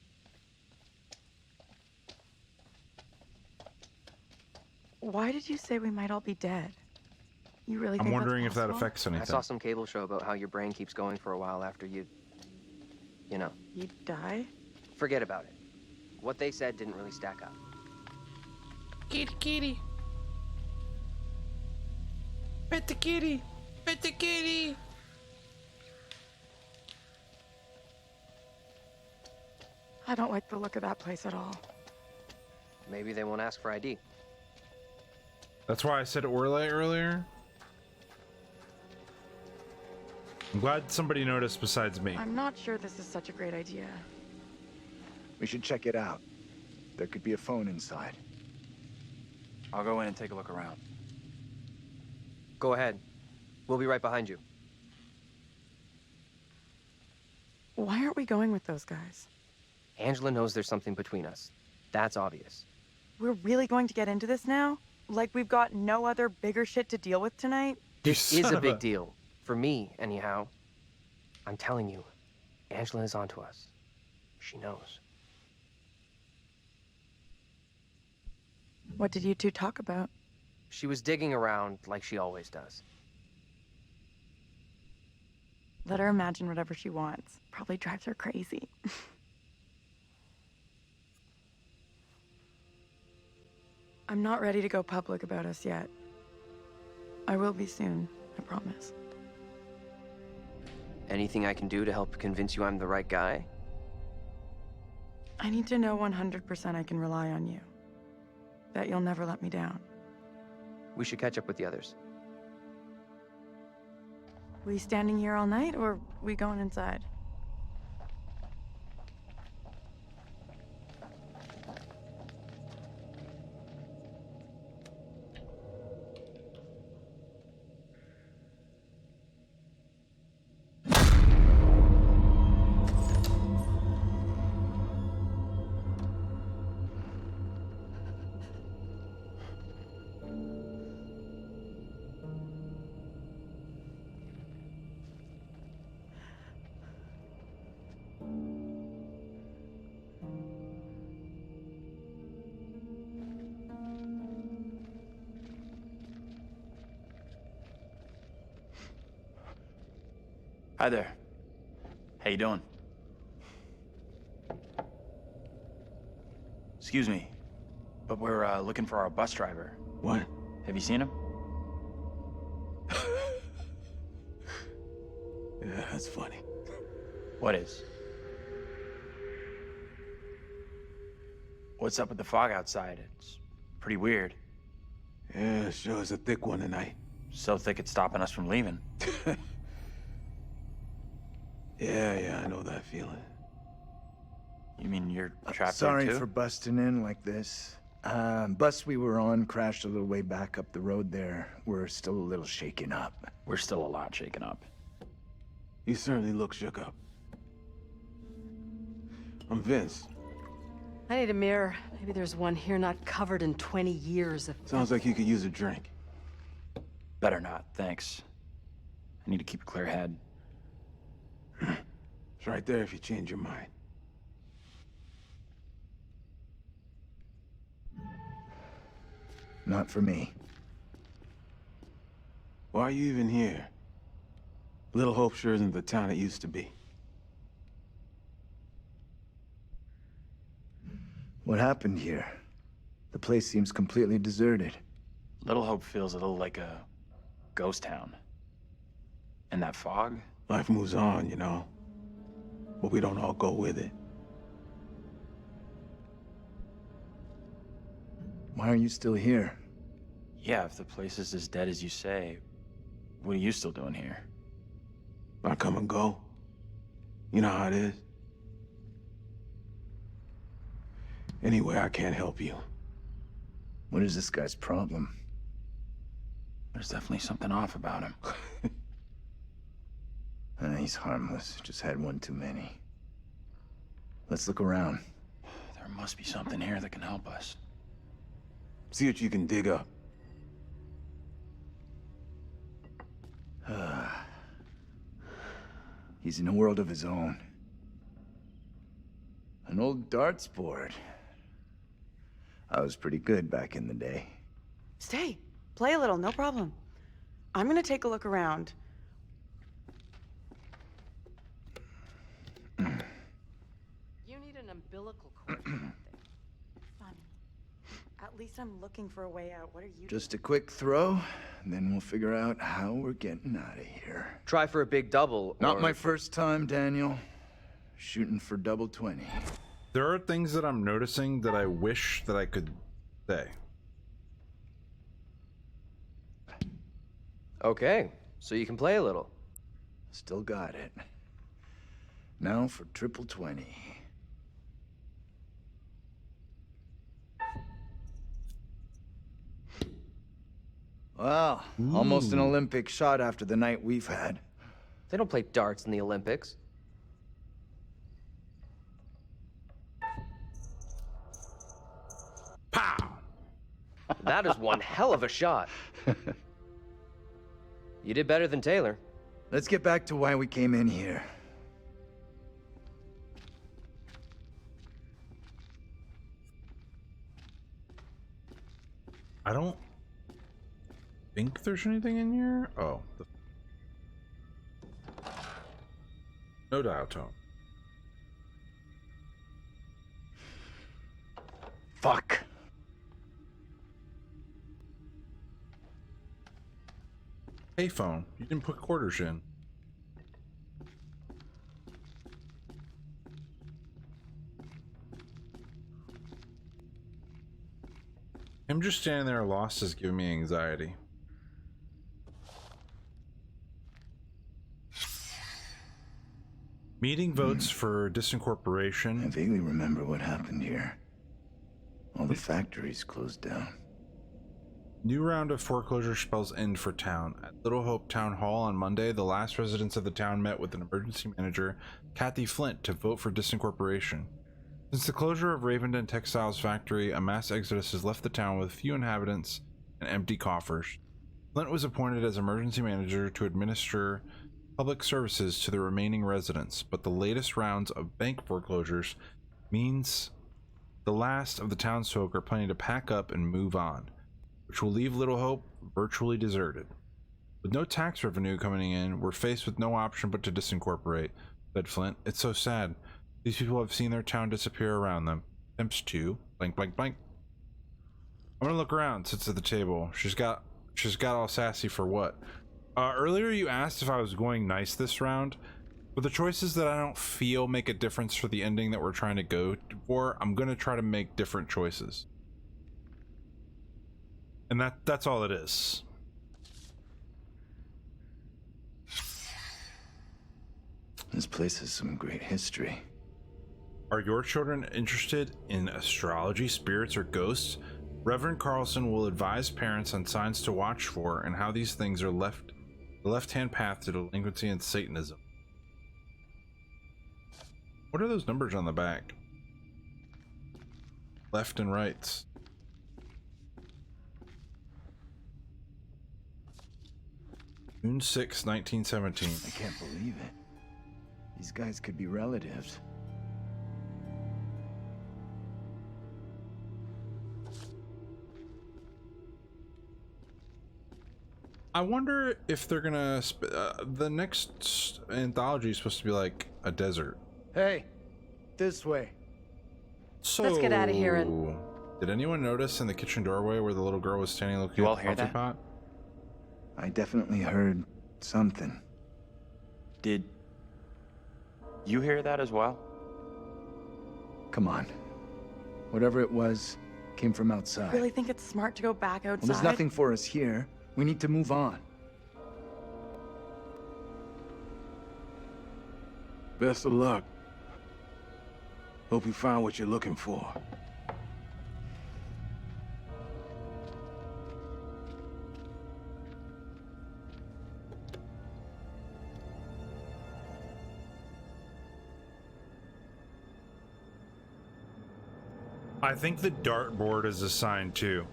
I: Why did you say we might all be dead? You really think
A: I'm wondering
I: that's
A: if that
I: possible?
A: affects anything.
G: I saw some cable show about how your brain keeps going for a while after you know.
I: You die?
G: Forget about it. What they said didn't really stack up.
O: Kitty, kitty. Pet the kitty. Pet the kitty.
I: I don't like the look of that place at all.
G: Maybe they won't ask for ID.
A: That's why I said Orlay earlier. I'm glad somebody noticed besides me.
I: I'm not sure this is such a great idea.
M: We should check it out. There could be a phone inside.
H: I'll go in and take a look around.
G: Go ahead. We'll be right behind you.
I: Why aren't we going with those guys?
G: Angela knows there's something between us. That's obvious.
I: We're really going to get into this now? Like we've got no other bigger shit to deal with tonight?
G: This is a big deal. For me, anyhow. I'm telling you, Angela is onto us. She knows.
I: What did you two talk about?
G: She was digging around like she always does.
I: Let her imagine whatever she wants. Probably drives her crazy. I'm not ready to go public about us yet. I will be soon, I promise.
G: Anything I can do to help convince you I'm the right guy?
I: I need to know 100% I can rely on you. That you'll never let me down.
G: We should catch up with the others.
I: We standing here all night, or we going inside?
H: Hi there. How you doing? Excuse me, but we're looking for our bus driver.
L: What?
H: Have you seen him?
L: Yeah, that's funny.
H: What is? What's up with the fog outside? It's pretty weird.
L: Yeah, sure is a thick one tonight.
H: So thick it's stopping us from leaving.
L: Yeah, I know that feeling.
H: You mean you're trapped
M: Sorry
H: here too?
M: for busting in like this. Bus we were on crashed a little way back up the road there. We're still a little shaken up.
H: We're still a lot shaken up.
L: You certainly look shook up. I'm Vince.
N: I need a mirror. Maybe there's one here not covered in 20 years of...
L: Sounds like you could use a drink.
H: Better not, thanks. I need to keep a clear head.
L: It's right there if you change your mind.
M: Not for me.
L: Why are you even here? Little Hope sure isn't the town it used to be.
M: What happened here? The place seems completely deserted.
H: Little Hope feels a little like a ghost town. And that fog?
L: Life moves on, you know. But we don't all go with it.
M: Why are you still here?
H: Yeah, if the place is as dead as you say, what are you still doing here?
L: I come and go. You know how it is. Anyway, I can't help you.
M: What is this guy's problem?
H: There's definitely something off about him.
M: He's harmless. Just had one too many. Let's look around.
H: There must be something here that can help us.
L: See what you can dig up.
M: He's in a world of his own. An old darts board. I was pretty good back in the day.
I: Stay. Play a little, no problem. I'm gonna take a look around.
N: You need an umbilical cord for that thing.
I: Fun. At least I'm looking for a way out. What are you
M: Just a quick throw, and then we'll figure out how we're getting out of here.
G: Try for a big double.
M: Not my first time, Daniel. Shooting for double 20.
A: There are things that I'm noticing that I wish that I could say.
G: Okay, so you can play a little.
M: Still got it. Now for triple 20. Well, almost an Olympic shot after the night we've had.
G: They don't play darts in the Olympics.
A: Pow!
G: That is one hell of a shot. You did better than Taylor.
M: Let's get back to why we came in here.
A: I don't think there's anything in here. Oh. No dial tone.
M: Fuck.
A: Payphone. You didn't put quarters in. Him just standing there lost is giving me anxiety. Meeting votes for disincorporation.
M: I vaguely remember what happened here. All the factories closed down.
A: New round of foreclosure spells end for town. At Little Hope Town Hall on Monday, the last residents of the town met with an emergency manager, Kathy Flint, to vote for disincorporation. Since the closure of Ravenden Textiles factory, a mass exodus has left the town with few inhabitants and empty coffers. Flint was appointed as emergency manager to administer public services to the remaining residents, but the latest rounds of bank foreclosures means the last of the townsfolk are planning to pack up and move on, which will leave Little Hope virtually deserted. With no tax revenue coming in, we're faced with no option but to disincorporate, said Flint. It's so sad. These people have seen their town disappear around them. Temps 2, blank, blank, blank. I'm gonna look around, sits at the table. She's got all sassy for what? Earlier you asked if I was going nice this round. With the choices that I don't feel make a difference for the ending that we're trying to go for, I'm gonna try to make different choices. And that's all it is.
M: This place has some great history.
A: Are your children interested in astrology, spirits, or ghosts? Reverend Carlson will advise parents on signs to watch for and how these things are the left-hand path to delinquency and Satanism. What are those numbers on the back? Left and rights. June 6, 1917.
M: I can't believe it. These guys could be relatives.
A: I wonder if they're gonna the next anthology is supposed to be like a desert.
M: Hey, this way.
A: So
N: Let's get out of here and...
A: Did anyone notice in the kitchen doorway where the little girl was standing looking at the coffee pot?
M: I definitely heard something.
H: Did you hear that as well?
M: Come on. Whatever it was came from outside.
I: Really think it's smart to go back outside?
M: Well, there's nothing for us here. We need to move on.
L: Best of luck. Hope you find what you're looking for.
A: I think the dartboard is assigned too.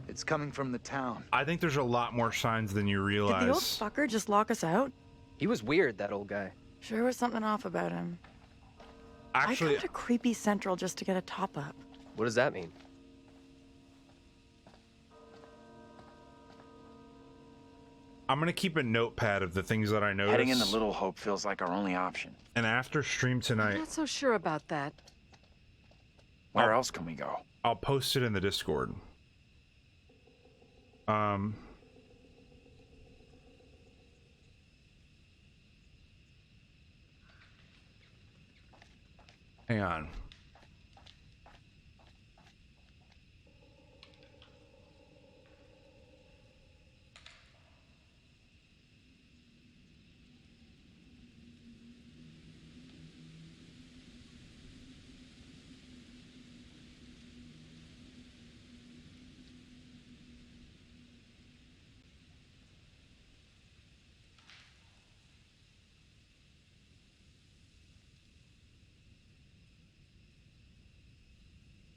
M: It's coming from the town.
A: I think there's a lot more signs than you realize.
I: Did the old fucker just lock us out?
G: He was weird, that old guy.
I: Sure was something off about him.
A: Actually,
I: I come to Creepy Central just to get a top-up.
G: What does that mean?
A: I'm gonna keep a notepad of the things that I noticed.
H: Heading into Little Hope feels like our only option.
A: And after stream tonight,
N: I'm not so sure about that.
H: Where else can we go?
A: I'll post it in the Discord. Hang on.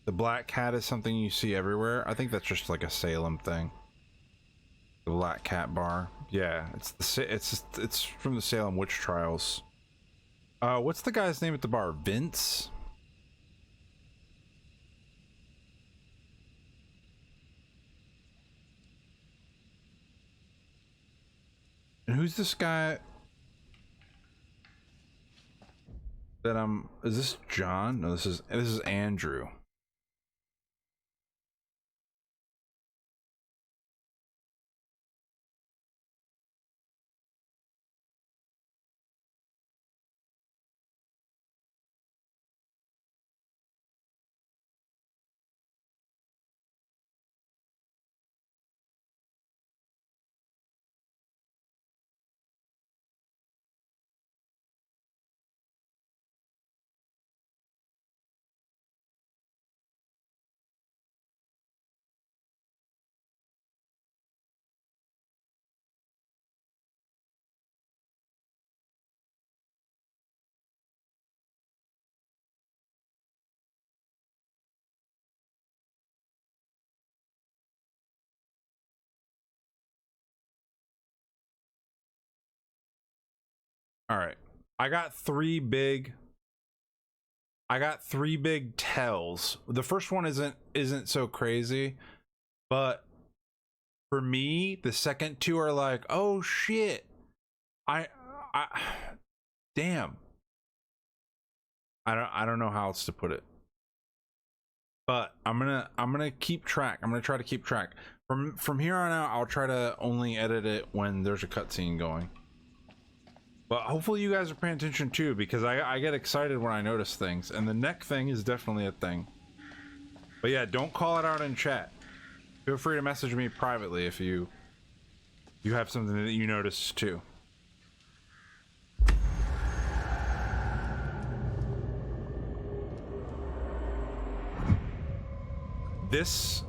A: The black cat is something you see everywhere. I think that's just like a Salem thing. The black cat bar. Yeah, it's from the Salem witch trials. What's the guy's name at the bar? Vince? And who's this guy that is this John? No, this is Andrew. All right. I got three big tells. The first one isn't so crazy, but for me, the second two are like, oh shit. Damn. I don't know how else to put it. But I'm gonna keep track. I'm gonna try to keep track. From here on out, I'll try to only edit it when there's a cutscene going. But hopefully you guys are paying attention too, because I get excited when I notice things, and the neck thing is definitely a thing. But yeah, don't call it out in chat. Feel free to message me privately if you have something that you notice too. These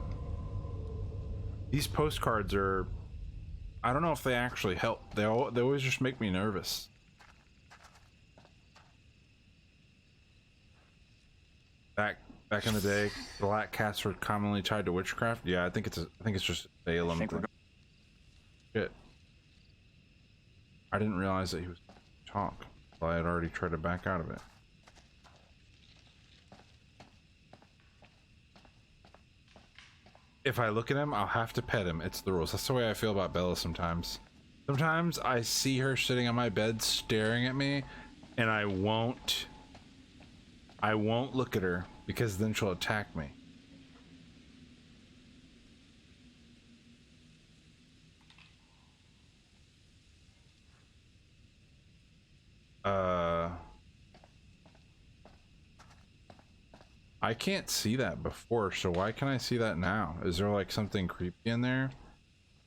A: postcards are, I don't know if they actually help. They always just make me nervous. Back in the day, black cats were commonly tied to witchcraft. Yeah, I think it's just Salem. Shit. I didn't realize that he was talk. Well, I had already tried to back out of it. If I look at him, I'll have to pet him. It's the rules. That's the way I feel about Bella sometimes. Sometimes I see her sitting on my bed staring at me, and I won't look at her because then she'll attack me. I can't see that before, so why can I see that now? Is there like something creepy in there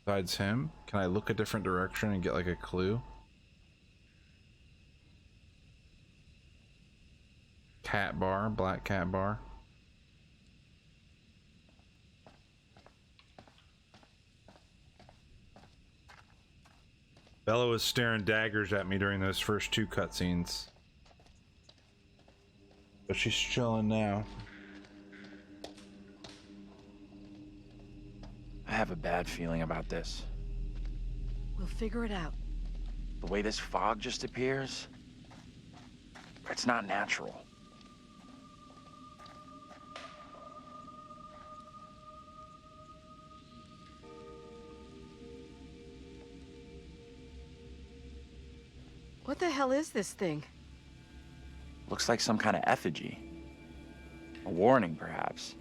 A: besides him? Can I look a different direction and get like a clue? Cat bar, black cat bar. Bella was staring daggers at me during those first two cutscenes. But she's chilling now.
H: I have a bad feeling about this.
N: We'll figure it out.
H: The way this fog just appears, it's not natural.
N: What the hell is this thing?
H: Looks like some kind of effigy. A warning, perhaps.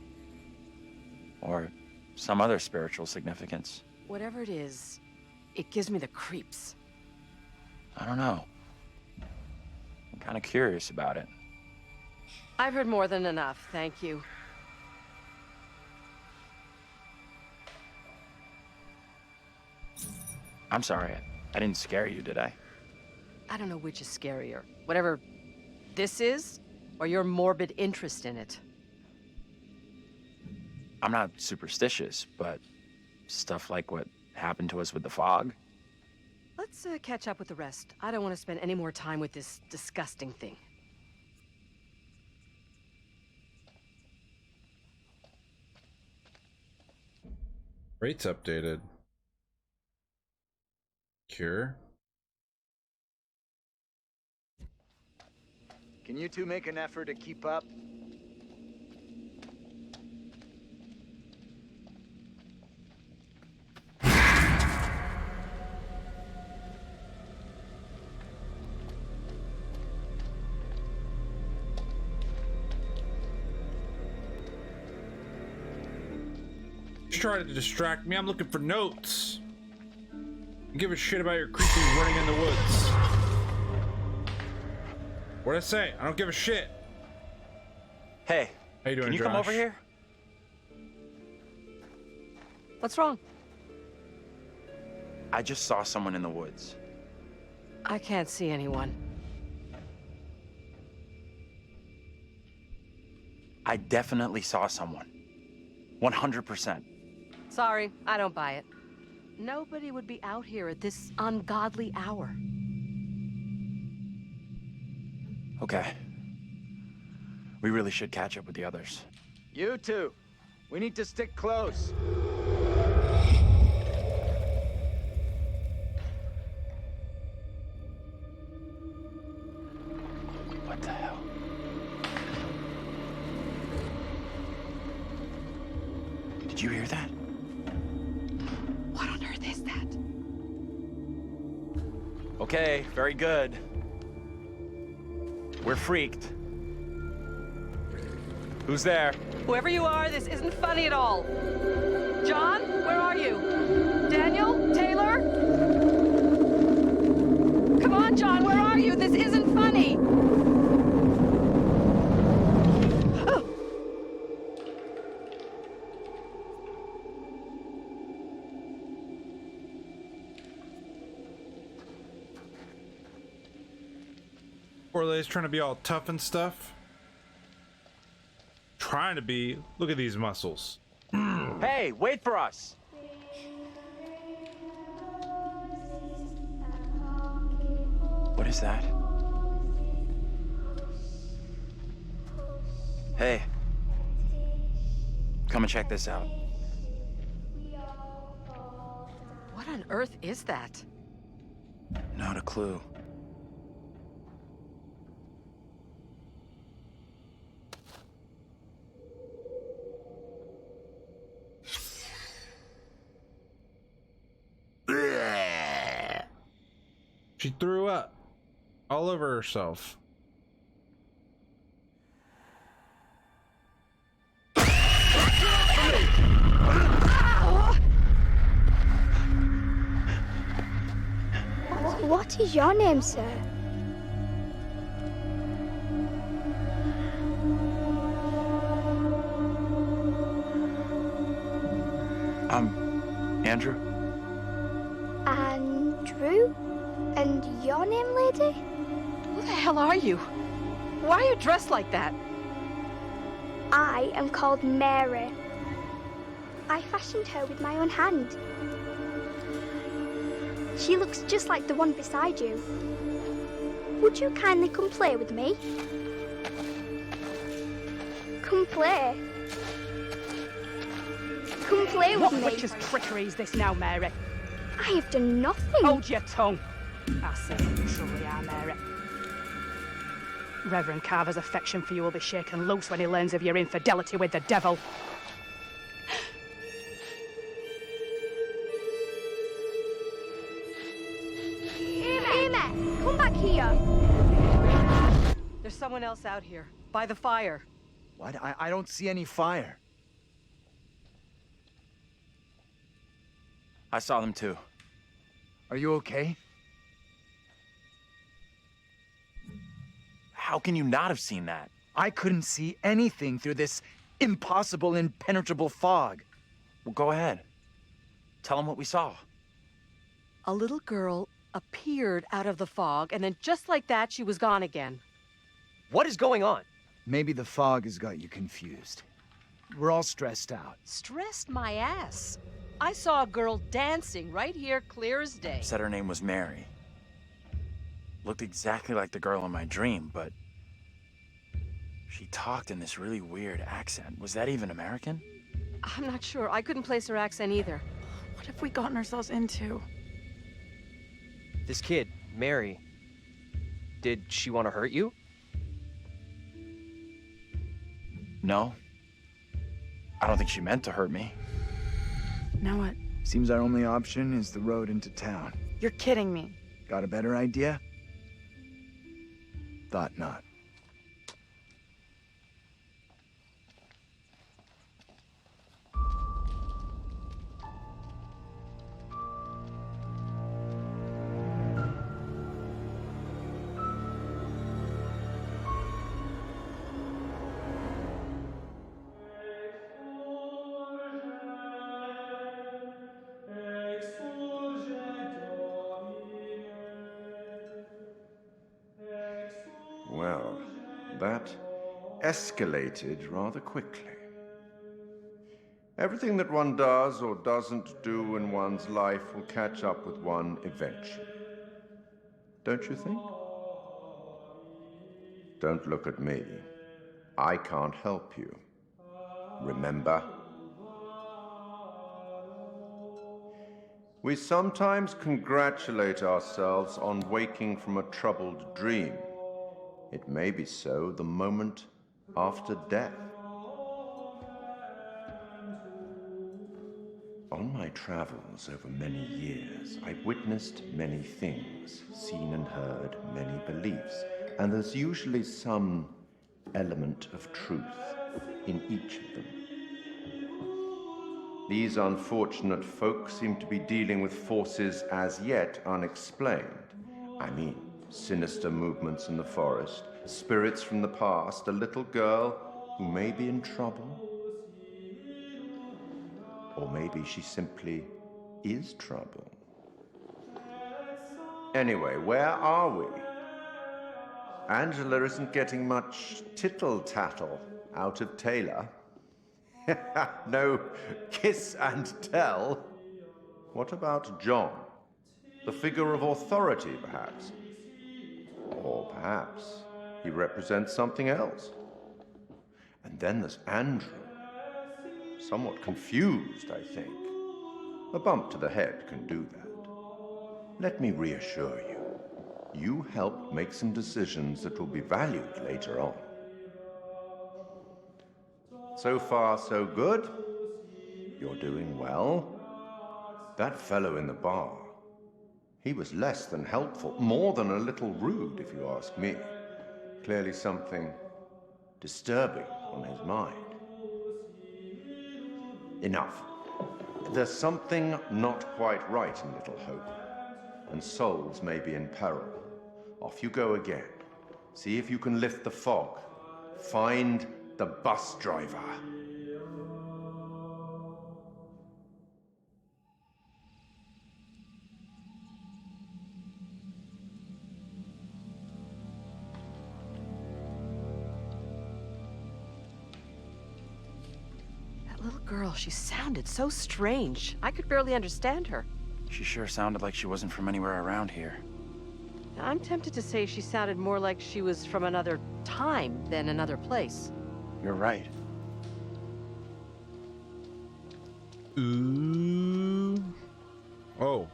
H: Or some other spiritual significance.
N: Whatever it is, it gives me the creeps.
H: I don't know. I'm kind of curious about it.
N: I've heard more than enough, thank you.
H: I'm sorry, I didn't scare you, did I?
N: I don't know which is scarier. Whatever this is, or your morbid interest in it.
H: I'm not superstitious, but stuff like what happened to us with the fog.
N: Let's catch up with the rest. I don't want to spend any more time with this disgusting thing.
A: Rates updated. Cure.
M: Can you two make an effort to keep up?
A: She's trying to distract me. I'm looking for notes. I give a shit about your creatures running in the woods. What'd I say? I don't give a shit.
H: Hey,
A: how you doing,
H: can you
A: Josh?
H: come over here?
N: What's wrong?
H: I just saw someone in the woods.
N: I can't see anyone.
H: I definitely saw someone. 100%.
N: Sorry, I don't buy it. Nobody would be out here at this ungodly hour.
H: Okay. We really should catch up with the others.
M: You two, we need to stick close.
H: the hell? Did you hear that?
N: What on earth is that?
H: Okay, very good. We're freaked. Who's there?
N: Whoever you are, this isn't funny at all. John, where are you? Daniel? Taylor? Come on, John, where are you? This isn't funny. Oh.
A: Orlay's trying to be all tough and stuff. Trying to be. Look at these muscles.
H: Hey, wait for us. What is that? Hey. Come and check this out.
N: What on earth is that?
H: Not a clue.
A: She threw up all over herself.
F: What is your name, sir?
H: Andrew?
F: Andrew? And your name, lady?
N: Who the hell are you? Why are you dressed like that?
F: I am called Mary. I fashioned her with my own hand. She looks just like the one beside you. Would you kindly come play with me? Come play. Come play with me.
P: What witch's trickery is this now, Mary?
F: I have done nothing.
P: Hold your tongue. I see what you truly are, Mary. Reverend Carver's affection for you will be shaken loose when he learns of your infidelity with the devil.
F: Amy, come back here.
N: There's someone else out here, by the fire.
M: What? I don't see any fire.
H: I saw them too.
M: Are you okay?
H: How can you not have seen that?
M: I couldn't see anything through this impossible, impenetrable fog.
H: Well, go ahead. Tell them what we saw.
N: A little girl appeared out of the fog, and then just like that, she was gone again.
G: What is going on?
M: Maybe the fog has got you confused. We're all stressed out.
N: Stressed my ass. I saw a girl dancing right here, clear as day.
H: Said her name was Mary. Looked exactly like the girl in my dream, but she talked in this really weird accent. Was that even American?
N: I'm not sure. I couldn't place her accent either.
I: What have we gotten ourselves into?
G: This kid, Mary, did she want to hurt you?
H: No. I don't think she meant to hurt me.
I: Now what?
M: Seems our only option is the road into town.
I: You're kidding me.
M: Got a better idea? Thought not.
K: Well, that escalated rather quickly. Everything that one does or doesn't do in one's life will catch up with one eventually. Don't you think? Don't look at me. I can't help you. Remember? We sometimes congratulate ourselves on waking from a troubled dream. It may be so the moment after death. On my travels over many years, I've witnessed many things, seen and heard many beliefs, and there's usually some element of truth in each of them. These unfortunate folk seem to be dealing with forces as yet unexplained. I mean, sinister movements in the forest, spirits from the past, a little girl who may be in trouble. Or maybe she simply is trouble. Anyway, where are we? Angela isn't getting much tittle-tattle out of Taylor. No kiss and tell. What about John? The figure of authority, perhaps? Or perhaps he represents something else. And then there's Andrew. Somewhat confused, I think. A bump to the head can do that. Let me reassure you. You helped make some decisions that will be valued later on. So far, so good. You're doing well. That fellow in the bar, he was less than helpful, more than a little rude, if you ask me. Clearly something disturbing on his mind. Enough. There's something not quite right in Little Hope, and souls may be in peril. Off you go again. See if you can lift the fog. Find the bus driver.
N: Little girl, she sounded so strange. I could barely understand her.
H: She sure sounded like she wasn't from anywhere around here.
N: I'm tempted to say she sounded more like she was from another time than another place.
H: You're right.
A: Ooh. Oh.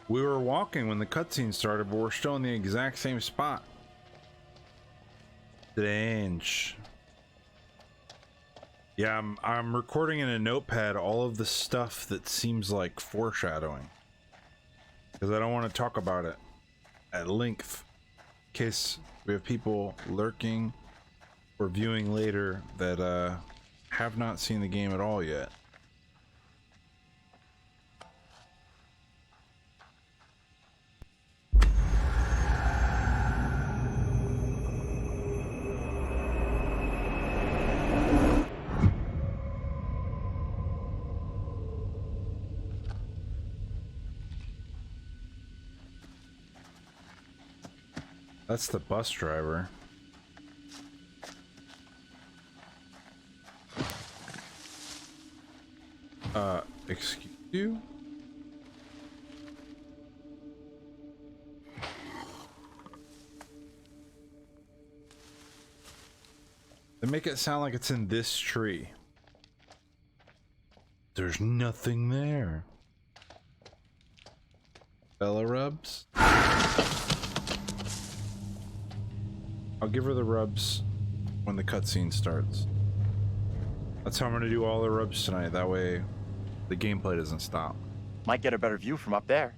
A: We were walking when the cutscene started, but we're still in the exact same spot. Strange. Yeah, I'm recording in a notepad all of the stuff that seems like foreshadowing. Because I don't want to talk about it at length. In case we have people lurking or viewing later that have not seen the game at all yet. That's the bus driver. Excuse you? They make it sound like it's in this tree. There's nothing there. Bella rubs? I'll give her the rubs when the cutscene starts. That's how I'm gonna do all the rubs tonight. That way the gameplay doesn't stop.
H: Might get a better view from up there.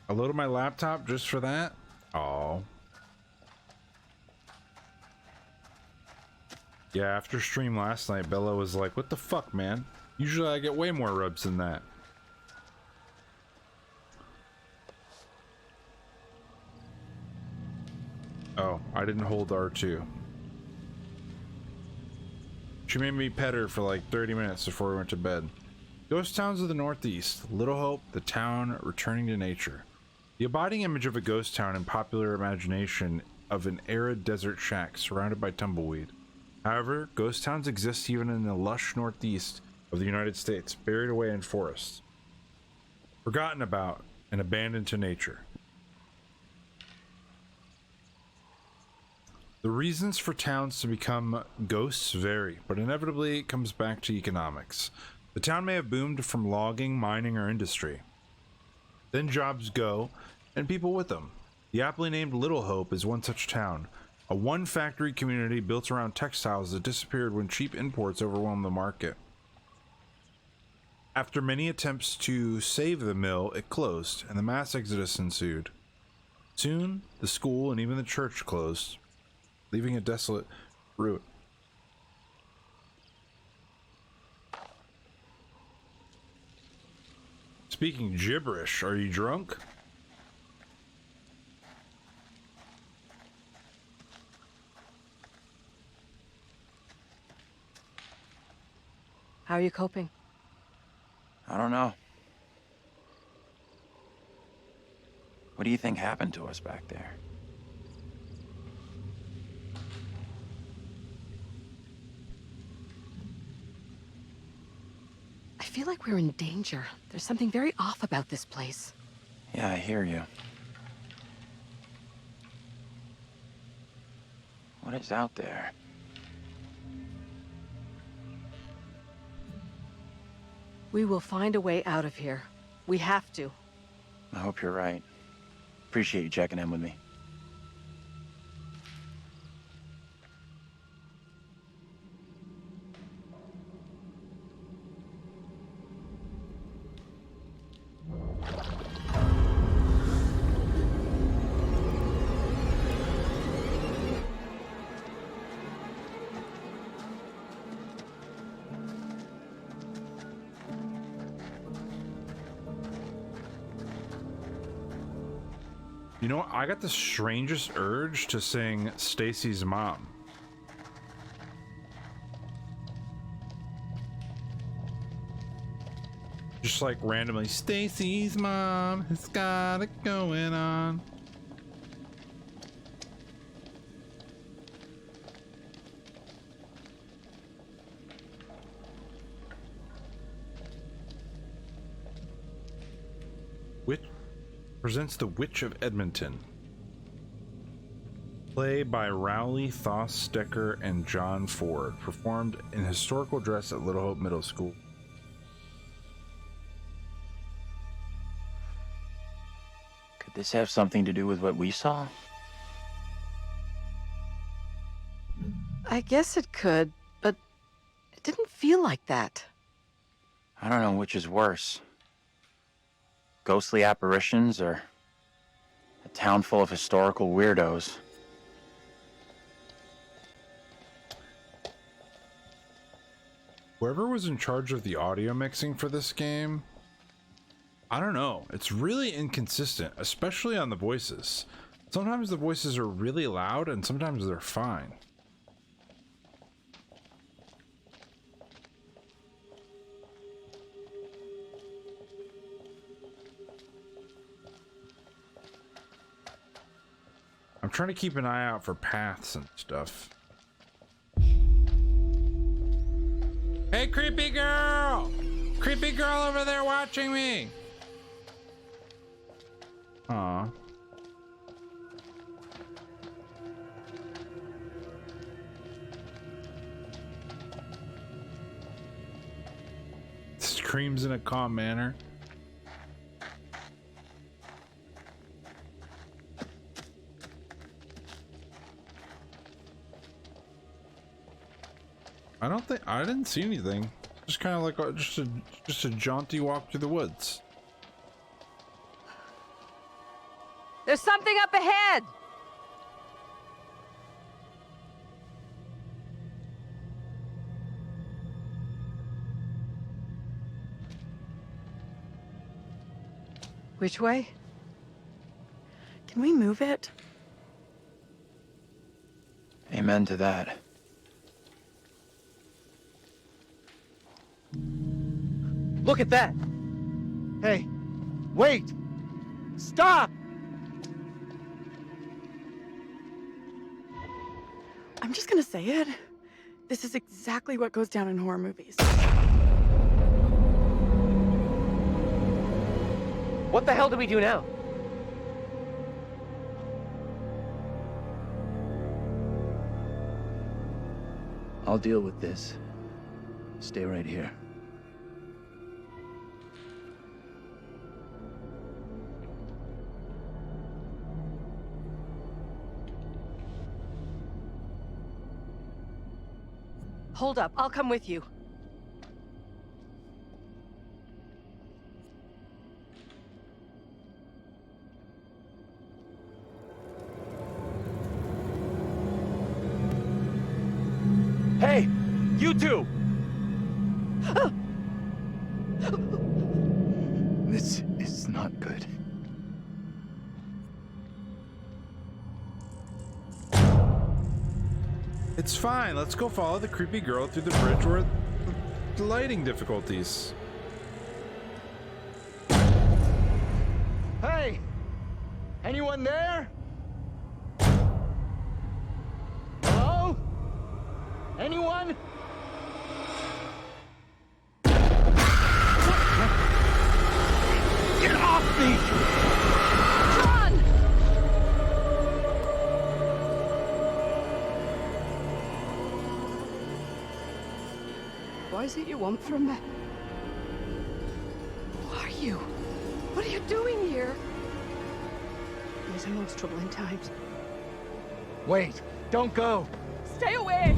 A: I loaded my laptop just for that. Oh. Yeah, after stream last night, Bella was like, "What the fuck, man? Usually I get way more rubs than that." Oh, I didn't hold R2. She made me pet her for like 30 minutes before we went to bed. Ghost towns of the Northeast. Little Hope, the town returning to nature. The abiding image of a ghost town in popular imagination of an arid desert shack surrounded by tumbleweed. However, ghost towns exist even in the lush Northeast of the United States, buried away in forests. Forgotten about and abandoned to nature. The reasons for towns to become ghosts vary, but inevitably it comes back to economics. The town may have boomed from logging, mining, or industry. Then jobs go, and people with them. The aptly named Little Hope is one such town, a one-factory community built around textiles that disappeared when cheap imports overwhelmed the market. After many attempts to save the mill, it closed, and the mass exodus ensued. Soon, the school and even the church closed, leaving a desolate ruin. Speaking gibberish, are you drunk?
N: How are you coping?
H: I don't know. What do you think happened to us back there?
N: I feel like we're in danger. There's something very off about this place.
H: Yeah, I hear you. What is out there?
N: We will find a way out of here. We have to.
H: I hope you're right. Appreciate you checking in with me.
A: You know what? I got the strangest urge to sing Stacy's Mom. Just like randomly, Stacy's mom has got it going on. Which presents The Witch of Edmonton. Play by Rowley Thosstecker and John Ford, performed in historical dress at Little Hope Middle School.
H: Could this have something to do with what we saw?
N: I guess it could, but it didn't feel like that.
H: I don't know which is worse. Ghostly apparitions or a town full of historical weirdos.
A: Whoever was in charge of the audio mixing for this game, I don't know. It's really inconsistent, especially on the voices. Sometimes the voices are really loud and sometimes they're fine. I'm trying to keep an eye out for paths and stuff. Hey, creepy girl! Creepy girl over there watching me! Aw. Screams in a calm manner. I didn't see anything. Just kind of like just a jaunty walk through the woods.
N: There's something up ahead! Which way?
I: Can we move it?
H: Amen to that.
E: Look at that! Hey, wait! Stop!
I: I'm just gonna say it. This is exactly what goes down in horror movies.
G: What the hell do we do now?
M: I'll deal with this. Stay right here.
N: Hold up, I'll come with you.
E: Hey, you two!
M: This is not good.
A: It's fine. Let's go follow the creepy girl through the bridge where the lighting difficulties.
E: Hey! Anyone there? Hello? Anyone? Get off me!
N: John!
P: What is it you want from me?
N: Who are you? What are you doing here?
P: These are most troubling times.
E: Wait, don't go!
P: Stay away!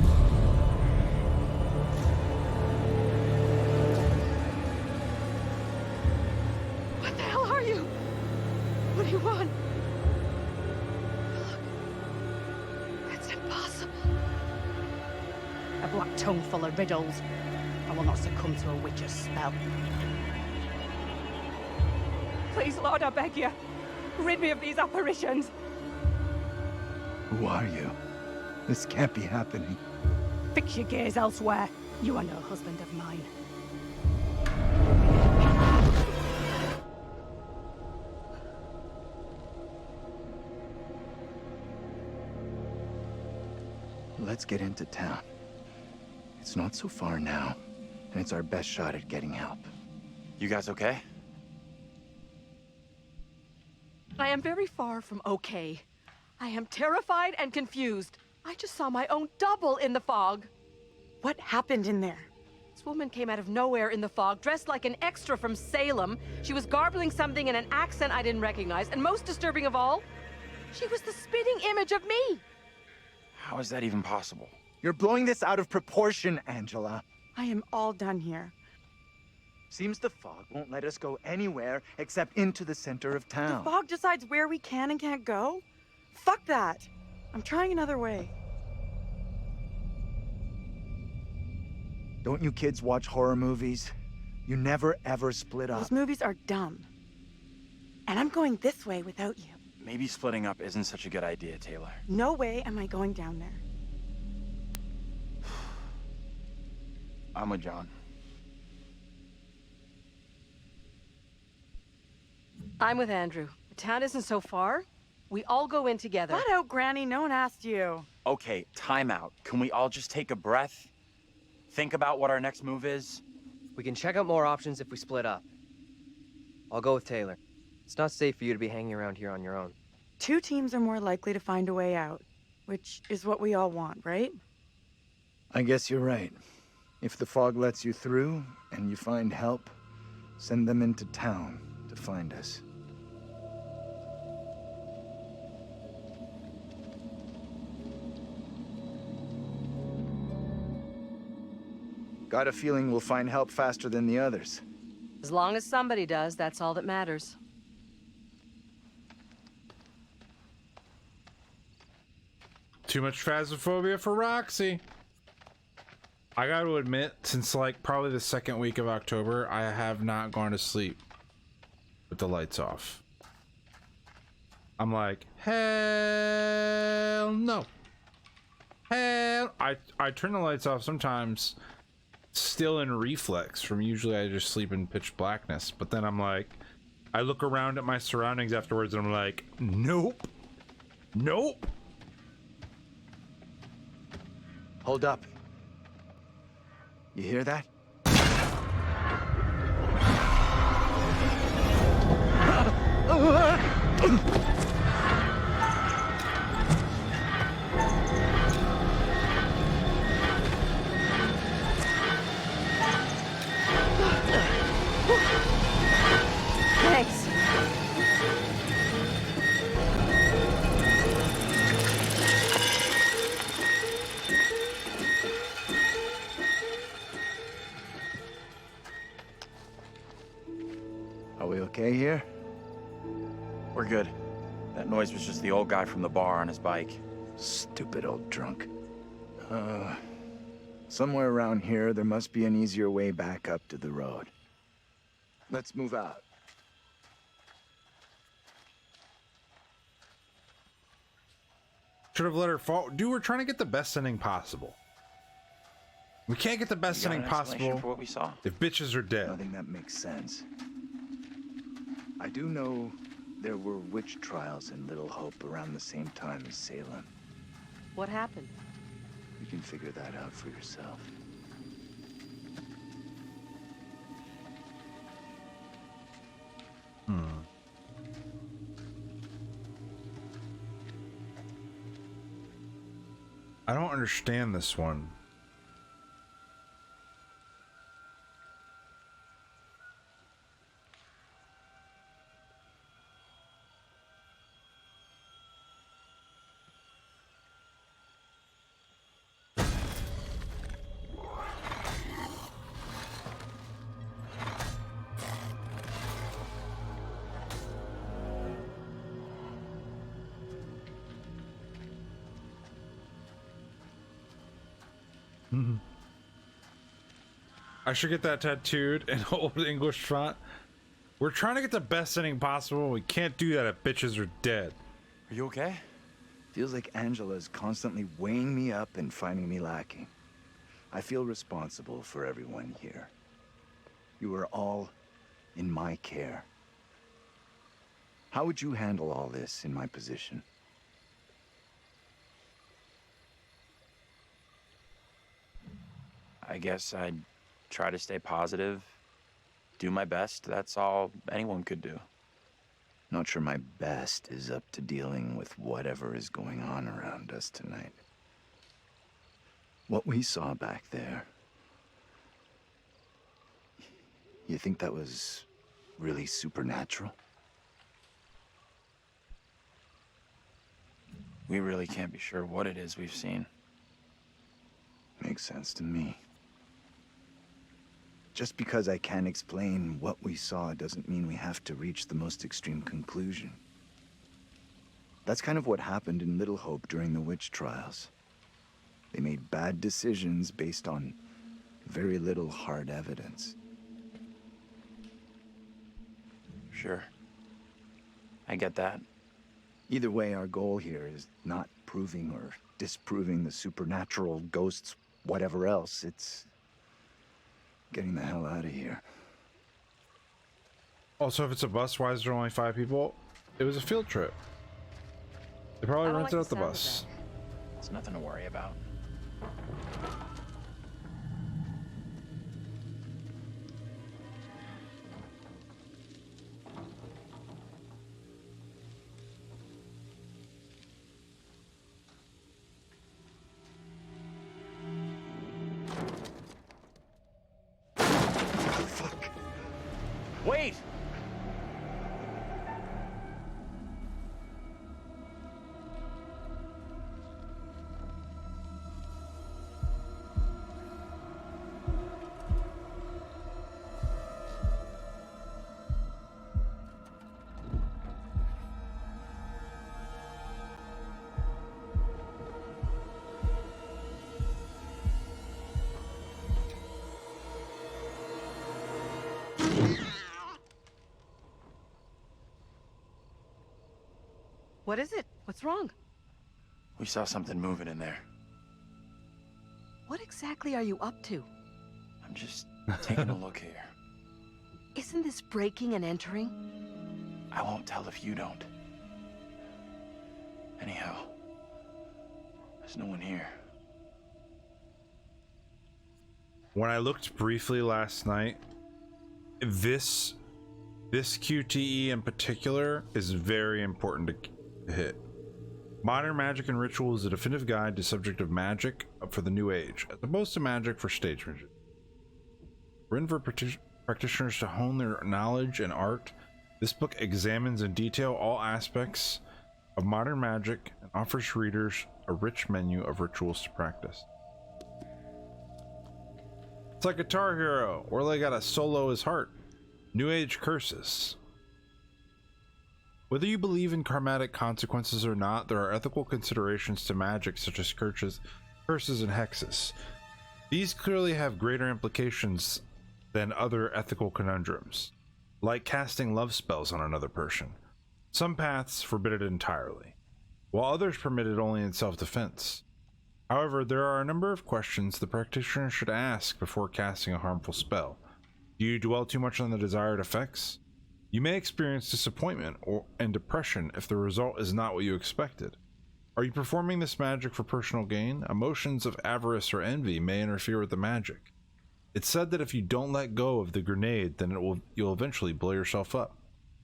N: What the hell are you? What do you want? Look, it's impossible.
P: A black tongue full of riddles. I will not succumb to a witch's spell. Please, Lord, I beg you. Rid me of these apparitions.
M: Who are you? This can't be happening.
P: Fix your gaze elsewhere. You are no husband of mine.
M: Let's get into town. It's not so far now, and it's our best shot at getting help.
H: You guys okay?
N: I am very far from okay. I am terrified and confused. I just saw my own double in the fog.
I: What happened in there?
N: This woman came out of nowhere in the fog, dressed like an extra from Salem. She was garbling something in an accent I didn't recognize, and most disturbing of all, she was the spitting image of me.
H: How is that even possible?
M: You're blowing this out of proportion, Angela.
I: I am all done here.
M: Seems the fog won't let us go anywhere except into the center of town.
I: The fog decides where we can and can't go? Fuck that. I'm trying another way.
M: Don't you kids watch horror movies? You never ever split up.
I: Those movies are dumb. And I'm going this way without you.
H: Maybe splitting up isn't such a good idea, Taylor.
I: No way am I going down there.
H: I'm with John.
N: I'm with Andrew. The town isn't so far. We all go in together.
I: Flat out, Granny. No one asked you.
H: Okay, time out. Can we all just take a breath? Think about what our next move is?
G: We can check out more options if we split up. I'll go with Taylor. It's not safe for you to be hanging around here on your own.
I: 2 teams are more likely to find a way out, which is what we all want, right?
M: I guess you're right. If the fog lets you through and you find help, send them into town to find us. Got a feeling we'll find help faster than the others.
N: As long as somebody does, that's all that matters.
A: Too much phasmophobia for Roxy. I gotta admit, since like probably the second week of October, I have not gone to sleep with the lights off. I'm like, hell no. Hell, I turn the lights off sometimes, still in reflex from usually I just sleep in pitch blackness. But then I'm like, I look around at my surroundings afterwards and I'm like, nope, nope.
M: Hold up. You hear that?
N: Thanks.
H: We're good. That noise was just the old guy from the bar on his bike.
M: Stupid old drunk. Somewhere around here, there must be an easier way back up to the road. Let's move out.
A: Should have let her fall. Dude, we're trying to get the best ending possible. We can't get the best ending possible
H: for what we saw?
A: if bitches are dead.
M: Nothing that makes sense. I do know there were witch trials in Little Hope around the same time as Salem.
N: What happened?
M: You can figure that out for yourself.
A: I don't understand this one. I should get that tattooed in old English font. We're trying to get the best ending possible. We can't do that if bitches are dead.
H: Are you okay?
M: Feels like Angela's constantly weighing me up and finding me lacking. I feel responsible for everyone here. You are all in my care. How would you handle all this in my position?
H: I guess I'd try to stay positive, do my best. That's all anyone could do.
M: Not sure my best is up to dealing with whatever is going on around us tonight. What we saw back there, you think that was really supernatural?
H: We really can't be sure what it is we've seen.
M: Makes sense to me. Just because I can't explain what we saw doesn't mean we have to reach the most extreme conclusion. That's kind of what happened in Little Hope during the witch trials. They made bad decisions based on very little hard evidence.
H: Sure. I get that.
M: Either way, our goal here is not proving or disproving the supernatural, ghosts, whatever else. It's getting the hell out of here.
A: Also, if it's a bus, why is there only 5 people? It was a field trip. They probably rented out the bus.
H: It's nothing to worry about. Wait!
N: What is it? What's wrong?
H: We saw something moving in there.
N: What exactly are you up to?
H: I'm just taking a look here.
N: Isn't this breaking and entering?
H: I won't tell if you don't. Anyhow, there's no one here.
A: When I looked briefly last night, this QTE in particular is very important to hit. Modern magic and ritual is a definitive guide to subject of magic for the new age, as opposed to magic for stage magic. Written for practitioners to hone their knowledge and art, this book examines in detail all aspects of modern magic and offers readers a rich menu of rituals to practice. It's like Guitar Hero, where they gotta solo his heart. New Age curses. Whether you believe in karmatic consequences or not, there are ethical considerations to magic such as curses and hexes. These clearly have greater implications than other ethical conundrums, like casting love spells on another person. Some paths forbid it entirely, while others permit it only in self-defense. However, there are a number of questions the practitioner should ask before casting a harmful spell. Do you dwell too much on the desired effects? You may experience disappointment and depression if the result is not what you expected. Are you performing this magic for personal gain? Emotions of avarice or envy may interfere with the magic. It's said that if you don't let go of the grenade, then you'll eventually blow yourself up.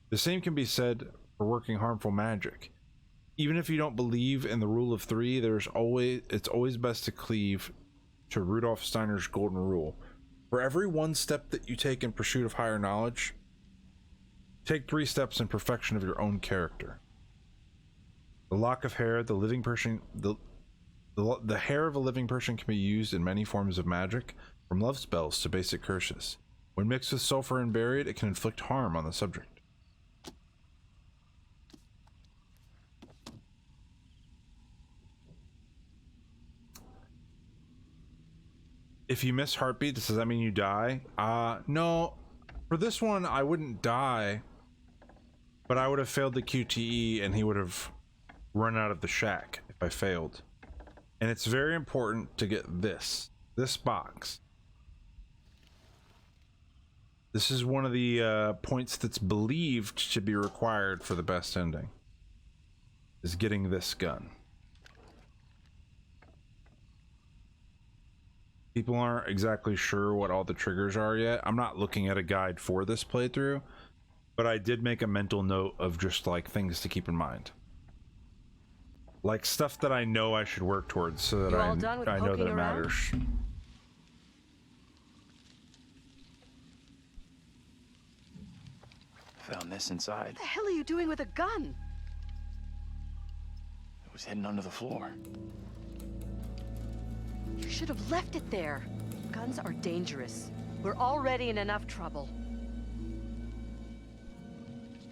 A: The same can be said for working harmful magic. Even if you don't believe in the rule of three, it's always best to cleave to Rudolf Steiner's golden rule. For every one step that you take in pursuit of higher knowledge, take 3 steps in perfection of your own character. The lock of hair, the living person, the hair of a living person can be used in many forms of magic, from love spells to basic curses. When mixed with sulfur and buried, it can inflict harm on the subject. If you miss heartbeat, does that mean you die? No. For this one, I wouldn't die, but I would have failed the QTE and he would have run out of the shack if I failed. And it's very important to get this box. This is one of the points that's believed to be required for the best ending, is getting this gun. People aren't exactly sure what all the triggers are yet. I'm not looking at a guide for this playthrough, but I did make a mental note of just like things to keep in mind. Like stuff that I know I should work towards so that I know that it matters.
H: Found this inside.
N: What the hell are you doing with a gun?
H: It was hidden under the floor.
N: You should have left it there. Guns are dangerous. We're already in enough trouble.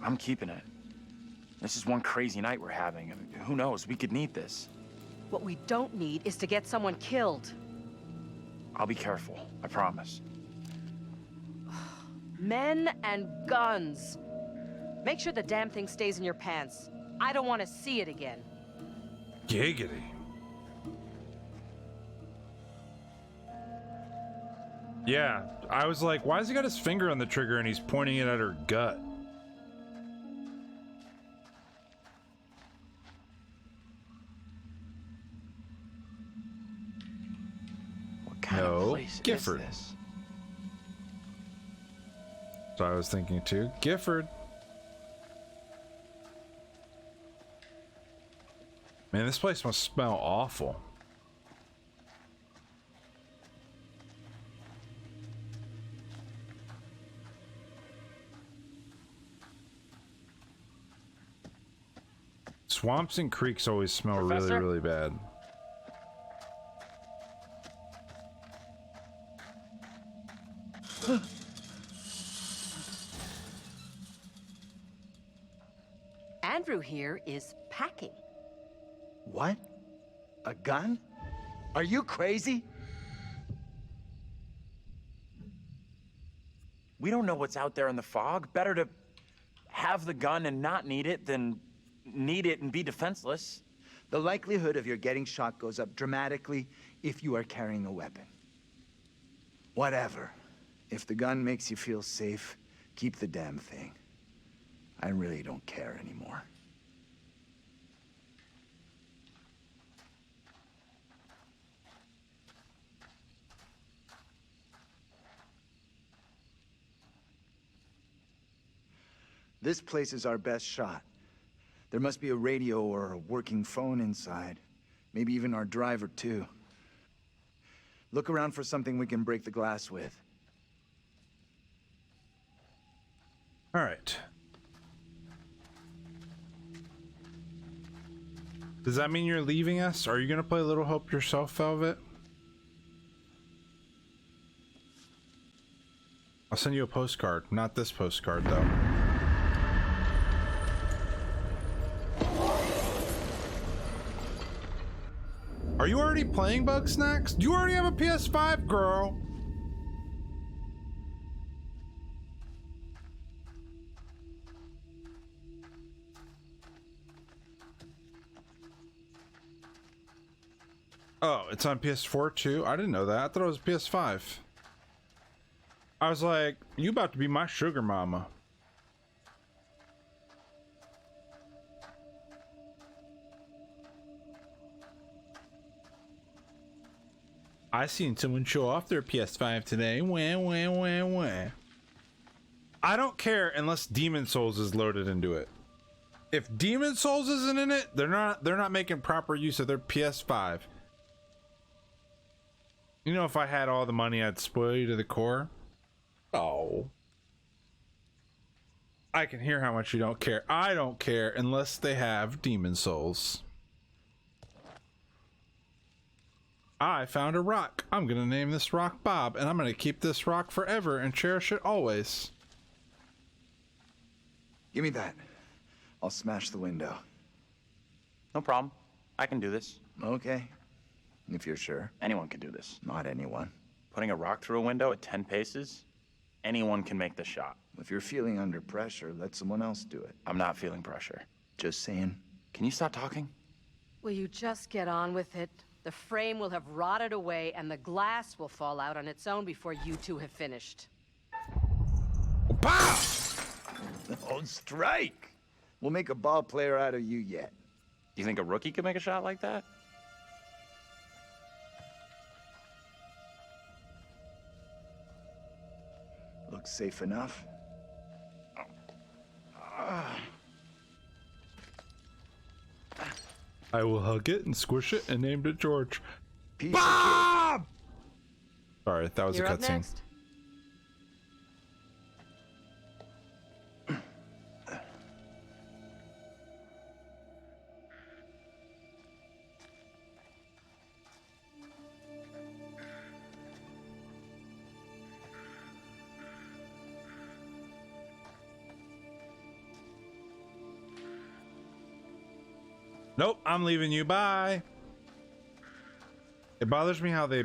H: I'm keeping it. This is one crazy night we're having. I mean, who knows? We could need this.
N: What we don't need is to get someone killed.
H: I'll be careful. I promise.
N: Men and guns. Make sure the damn thing stays in your pants. I don't want to see it again.
A: Giggity. Yeah, I was like, why has he got his finger on the trigger and he's pointing it at her gut?
H: What kind of place
A: Gifford.
H: is this?
A: So I was thinking too. Gifford. Man, this place must smell awful. Swamps and creeks always smell really, really bad.
N: Andrew here is packing.
M: What? A gun? Are you crazy?
H: We don't know what's out there in the fog. Better to have the gun and not need it than need it and be defenseless.
M: The likelihood of your getting shot goes up dramatically if you are carrying a weapon. Whatever. If the gun makes you feel safe, keep the damn thing. I really don't care anymore. This place is our best shot. There must be a radio or a working phone inside. Maybe even our driver, too. Look around for something we can break the glass with.
A: All right. Does that mean you're leaving us? Are you going to play Little Hope yourself, Velvet? I'll send you a postcard. Not this postcard, though. Are you already playing Bug Snacks? Do you already have a PS5, girl? Oh, it's on PS4 too? I didn't know that. I thought it was PS5. I was like, you about to be my sugar mama. I seen someone show off their PS5 today. Wah, wah, wah, wah. I don't care unless Demon Souls is loaded into it. If Demon Souls isn't in it, they're not making proper use of their PS5. You know, if I had all the money, I'd spoil you to the core. Oh. I can hear how much you don't care. I don't care unless they have Demon Souls. I found a rock. I'm gonna name this rock Bob, and I'm gonna keep this rock forever and cherish it always.
M: Give me that. I'll smash the window.
H: No problem. I can do this.
M: Okay. If you're sure.
H: Anyone can do this.
M: Not anyone.
H: Putting a rock through a window at 10 paces? Anyone can make the shot.
M: If you're feeling under pressure, let someone else do it.
H: I'm not feeling pressure.
M: Just saying.
H: Can you stop talking?
N: Will you just get on with it? The frame will have rotted away and the glass will fall out on its own before you two have finished.
M: Pow! Oh, strike! We'll make a ball player out of you yet.
H: Do you think a rookie could make a shot like that?
M: Looks safe enough.
A: I will hug it and squish it and named it George.
M: Bob!
A: Sorry, that was
N: You're
A: a
N: up
A: cutscene.
N: next.
A: Nope, I'm leaving you. Bye. It bothers me how they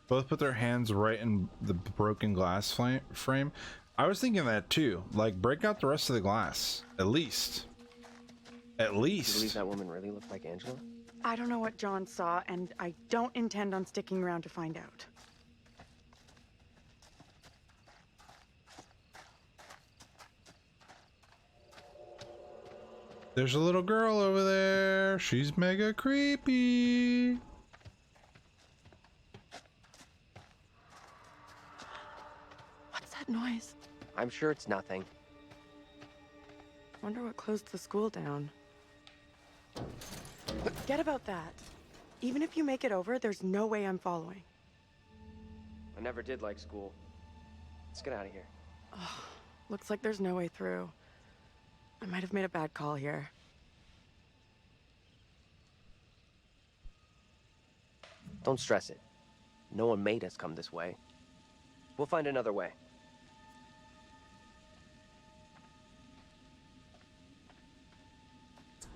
A: both put their hands right in the broken glass frame. I was thinking that too. Like, break out the rest of the glass. At least. At least.
G: Do you believe that woman really looked like Angela?
I: I don't know what John saw, and I don't intend on sticking around to find out.
A: There's a little girl over there. She's mega creepy.
I: What's that noise?
G: I'm sure it's nothing.
I: Wonder what closed the school down. Forget about that. Even if you make it over, there's no way I'm following.
G: I never did like school. Let's get out of here.
I: Oh, looks like there's no way through. I might have made a bad call here.
G: Don't stress it. No one made us come this way. We'll find another way.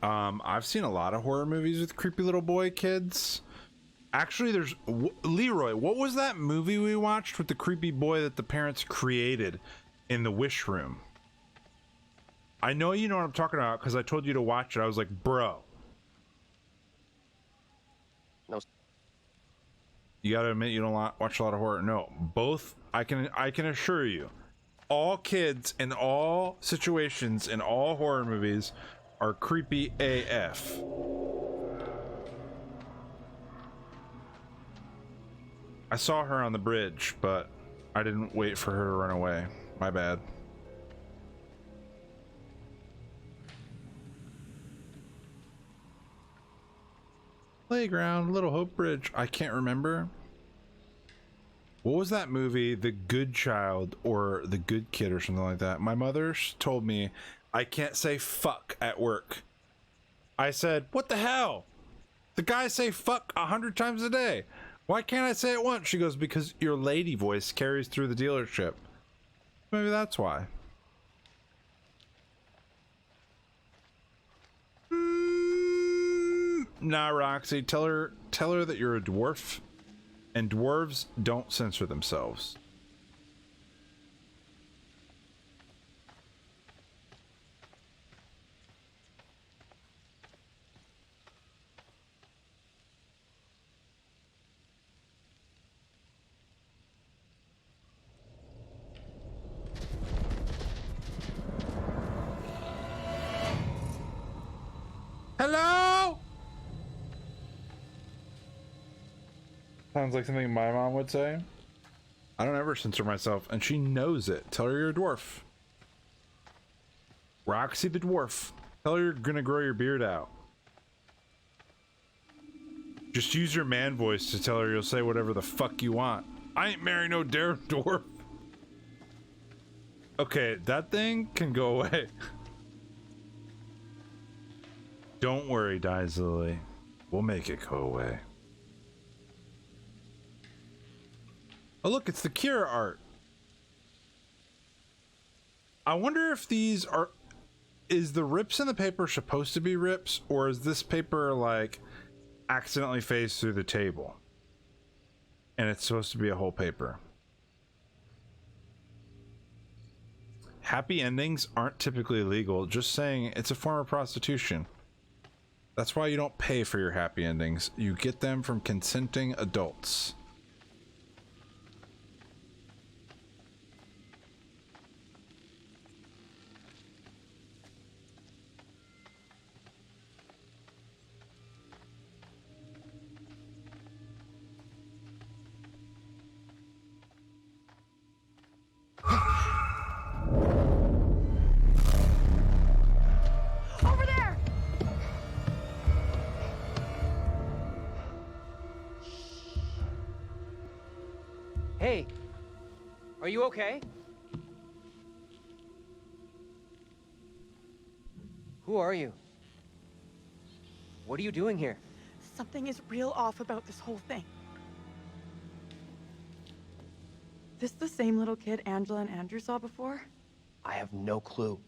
A: I've seen a lot of horror movies with creepy little boy kids. Actually, there's Leroy. What was that movie we watched with the creepy boy that the parents created in the wish room? I know you know what I'm talking about because I told you to watch it. I was like, bro.
G: No.
A: You gotta admit you don't watch a lot of horror. No, both. I can assure you, all kids in all situations in all horror movies are creepy AF. I saw her on the bridge, but I didn't wait for her to run away. My bad. Playground, Little Hope Bridge. I can't remember. What was that movie? The Good Child or The Good Kid or something like that. My mother told me I can't say fuck at work. I said, what the hell? The guys say fuck 100 times a day. Why can't I say it once? She goes, because your lady voice carries through the dealership. Maybe that's why. Nah, Roxy, tell her that you're a dwarf, and dwarves don't censor themselves.
O: Hello?
A: Sounds like something my mom would say. I don't ever censor myself, and she knows it. Tell her you're a dwarf. Roxy the dwarf. Tell her you're gonna grow your beard out. Just use your man voice to tell her you'll say whatever the fuck you want. I ain't marrying no dwarf. Okay, that thing can go away. Don't worry, Dies Lily. We'll make it go away. Oh look, it's the Curator art. I wonder if these are... Is the rips in the paper supposed to be rips, or is this paper like accidentally phased through the table and it's supposed to be a whole paper? Happy endings aren't typically legal, just saying it's a form of prostitution. That's why you don't pay for your happy endings. You get them from consenting adults.
I: Over there!
G: Hey, are you okay? Who are you? What are you doing here?
I: Something is real off about this whole thing. This the same little kid Angela and Andrew saw before?
G: I have no clue.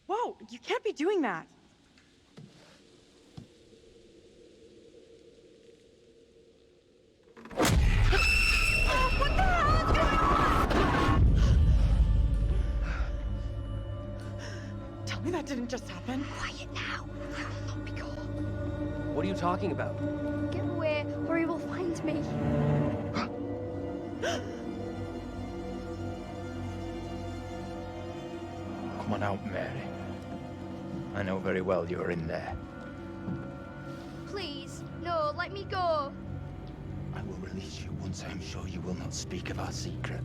I: Whoa, you can't be doing that. What the hell is going on? Tell me that didn't just happen.
F: Quiet now. I will not be caught.
G: What are you talking about?
F: Get away, or he will find me.
M: Come on out, Mary. I know very well you're in there.
F: Please, no, let me go.
M: I will release you once I am sure you will not speak of our secret.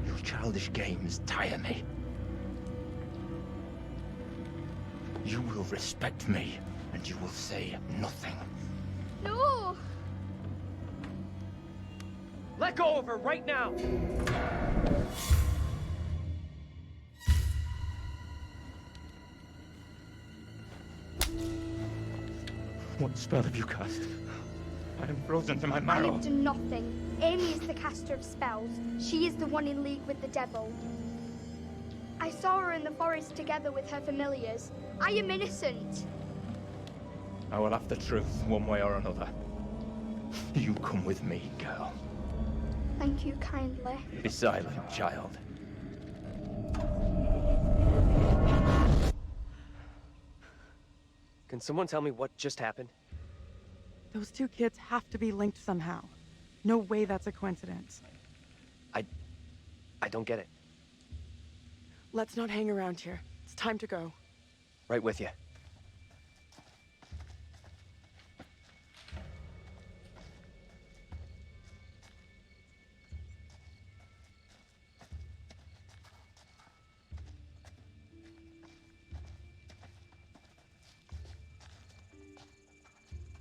M: Your childish games tire me. You will respect me, and you will say nothing.
F: No!
G: Let go of her right now!
M: What spell have you cast? I am frozen to my
F: I
M: marrow.
F: have done nothing. Amy is the caster of spells. She is the one in league with the devil. I saw her in the forest together with her familiars. I am innocent.
M: I will have the truth, one way or another. You come with me, girl.
F: Thank you kindly.
M: Be silent, child.
G: Can someone tell me what just happened?
I: Those two kids have to be linked somehow. No way that's a coincidence.
G: I don't get it.
I: Let's not hang around here. It's time to go.
G: Right with you.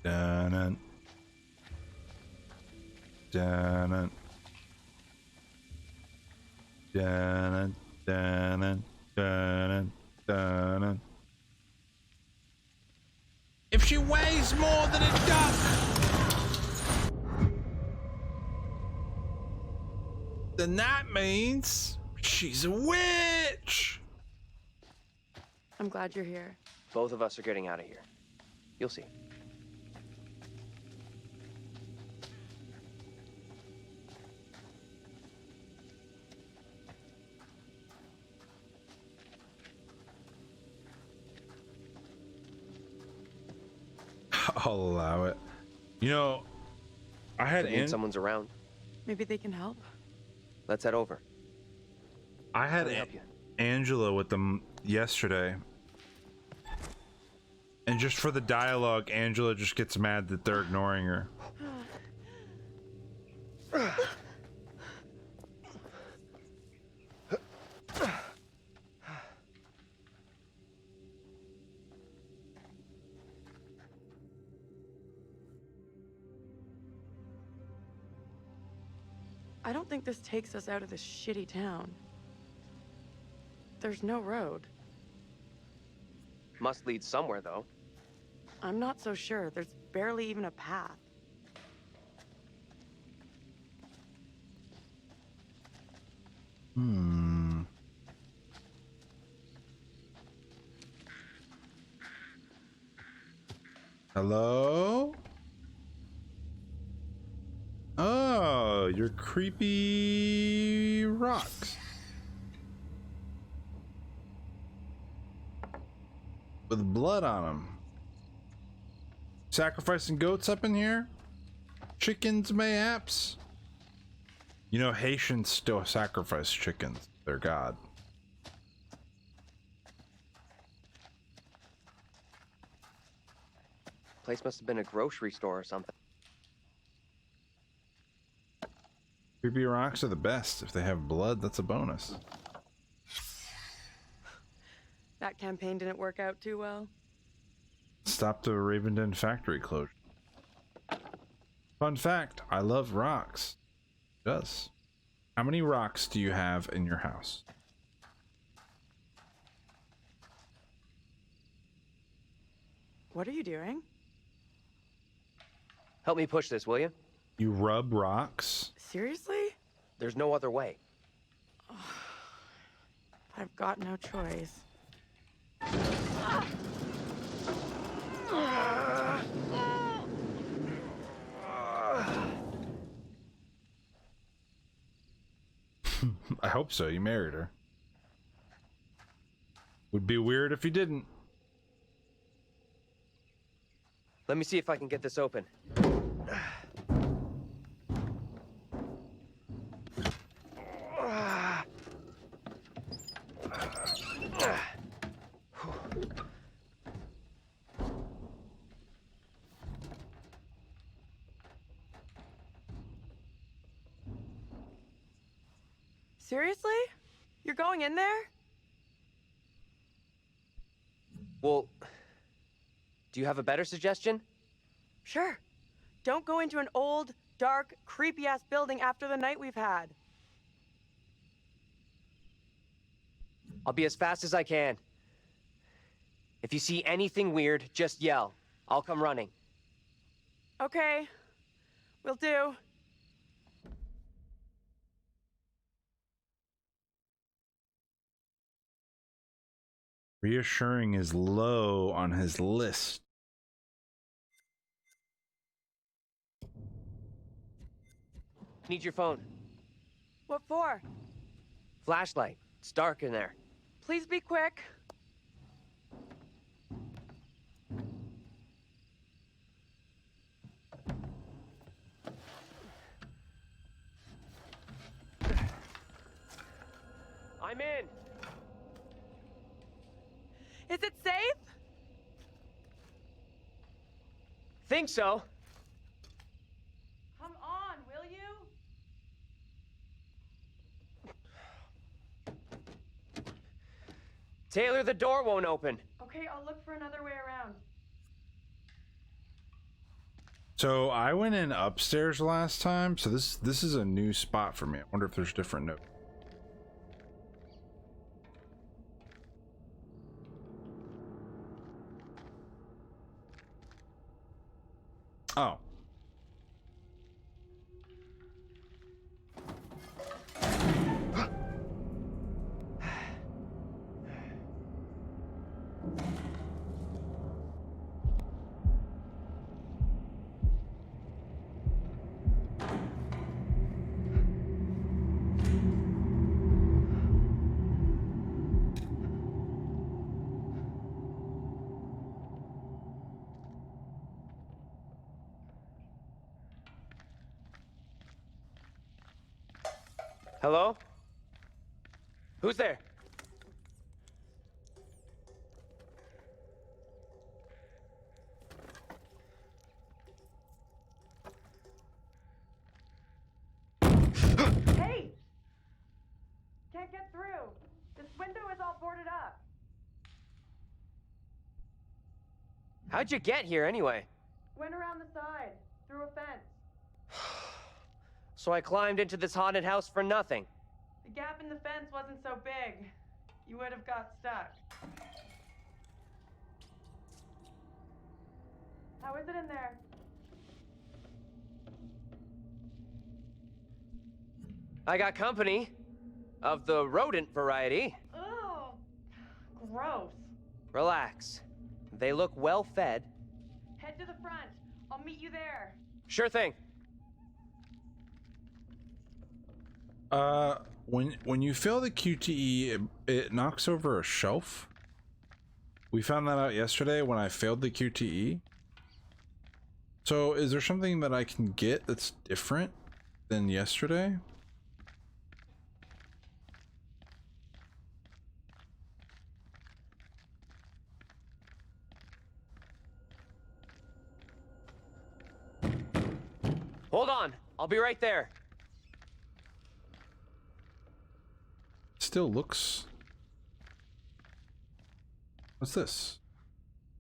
A: Dun-dun. Dun-dun. Dun-dun. Dun-dun. Dun-dun. Dun-dun. If she weighs more than a duck, then that means she's a witch.
I: I'm glad you're here.
G: Both of us are getting out of here. You'll see.
A: I'll allow it. You know, I had
G: Someone's around.
I: Maybe they can help.
G: Let's head over.
A: I had
G: Let me help you.
A: Angela with them yesterday. And just for the dialogue, Angela just gets mad that they're ignoring her.
I: I don't think this takes us out of this shitty town. There's no road.
G: Must lead somewhere, though.
I: I'm not so sure. There's barely even a path.
A: Hello? Oh, you're creepy rocks. With blood on them. Sacrificing goats up in here? Chickens, mayhaps? You know, Haitians still sacrifice chickens. Their god.
G: Place must have been a grocery store or something.
A: Creepy rocks are the best. If they have blood, that's a bonus.
I: That campaign didn't work out too well.
A: Stop the Ravenden factory closure. Fun fact, I love rocks. It does. How many rocks do you have in your house?
I: What are you doing?
G: Help me push this, will you?
A: You rub rocks?
I: Seriously?
G: There's no other way.
I: I've got no choice.
A: I hope so. You married her. Would be weird if you didn't.
G: Let me see if I can get this open.
I: Seriously? You're going in there?
G: Well, do you have a better suggestion?
I: Sure. Don't go into an old, dark, creepy-ass building after the night we've had.
G: I'll be as fast as I can. If you see anything weird, just yell. I'll come running.
I: Okay. Will do.
A: Reassuring is low on his list.
G: Need your phone.
I: What for?
G: Flashlight. It's dark in there.
I: Please be quick.
G: I'm in.
I: Is it safe?
G: Think so.
I: Come on, will you?
G: Taylor, the door won't open.
I: Okay, I'll look for another way around.
A: So I went in upstairs last time, so this is a new spot for me. I wonder if there's different notes. Oh.
Q: Hello? Who's there?
I: Hey! Can't get through. This window is all boarded up.
Q: How'd you get here anyway?
I: Went around the side, through a fence.
Q: So I climbed into this haunted house for nothing.
I: The gap in the fence wasn't so big. You would have got stuck. How is it in there?
Q: I got company. Of the rodent variety.
I: Ugh, gross.
Q: Relax. They look well fed.
I: Head to the front. I'll meet you there.
Q: Sure thing.
A: When you fail the QTE, it knocks over a shelf. We found that out yesterday when I failed the QTE. So is there something that I can get that's different than yesterday?
Q: Hold on. I'll be right there.
A: Still looks... What's this?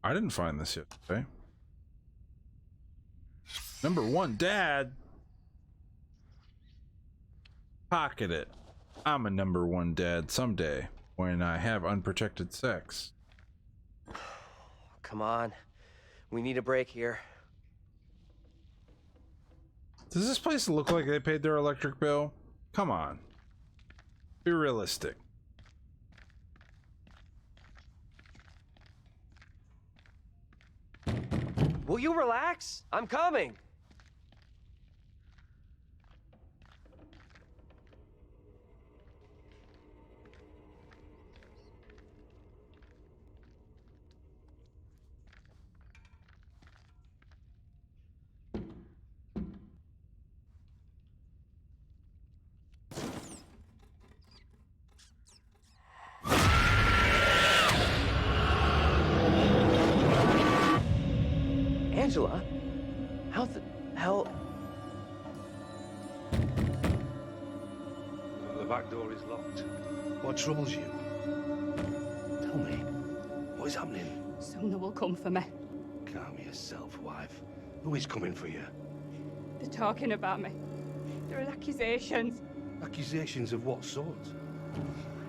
A: I didn't find this yesterday. Number 1, Dad. Pocket it. I'm a number 1 dad someday when I have unprotected sex.
Q: Come on. We need a break here.
A: Does this place look like they paid their electric bill? Come on. Be realistic.
Q: Will you relax? I'm coming. Angela? How the hell?
R: The back door is locked. What troubles you? Tell me, what is happening?
P: Sooner will come for me.
R: Calm yourself, wife. Who is coming for you?
P: They're talking about me. There are accusations.
R: Accusations of what sort?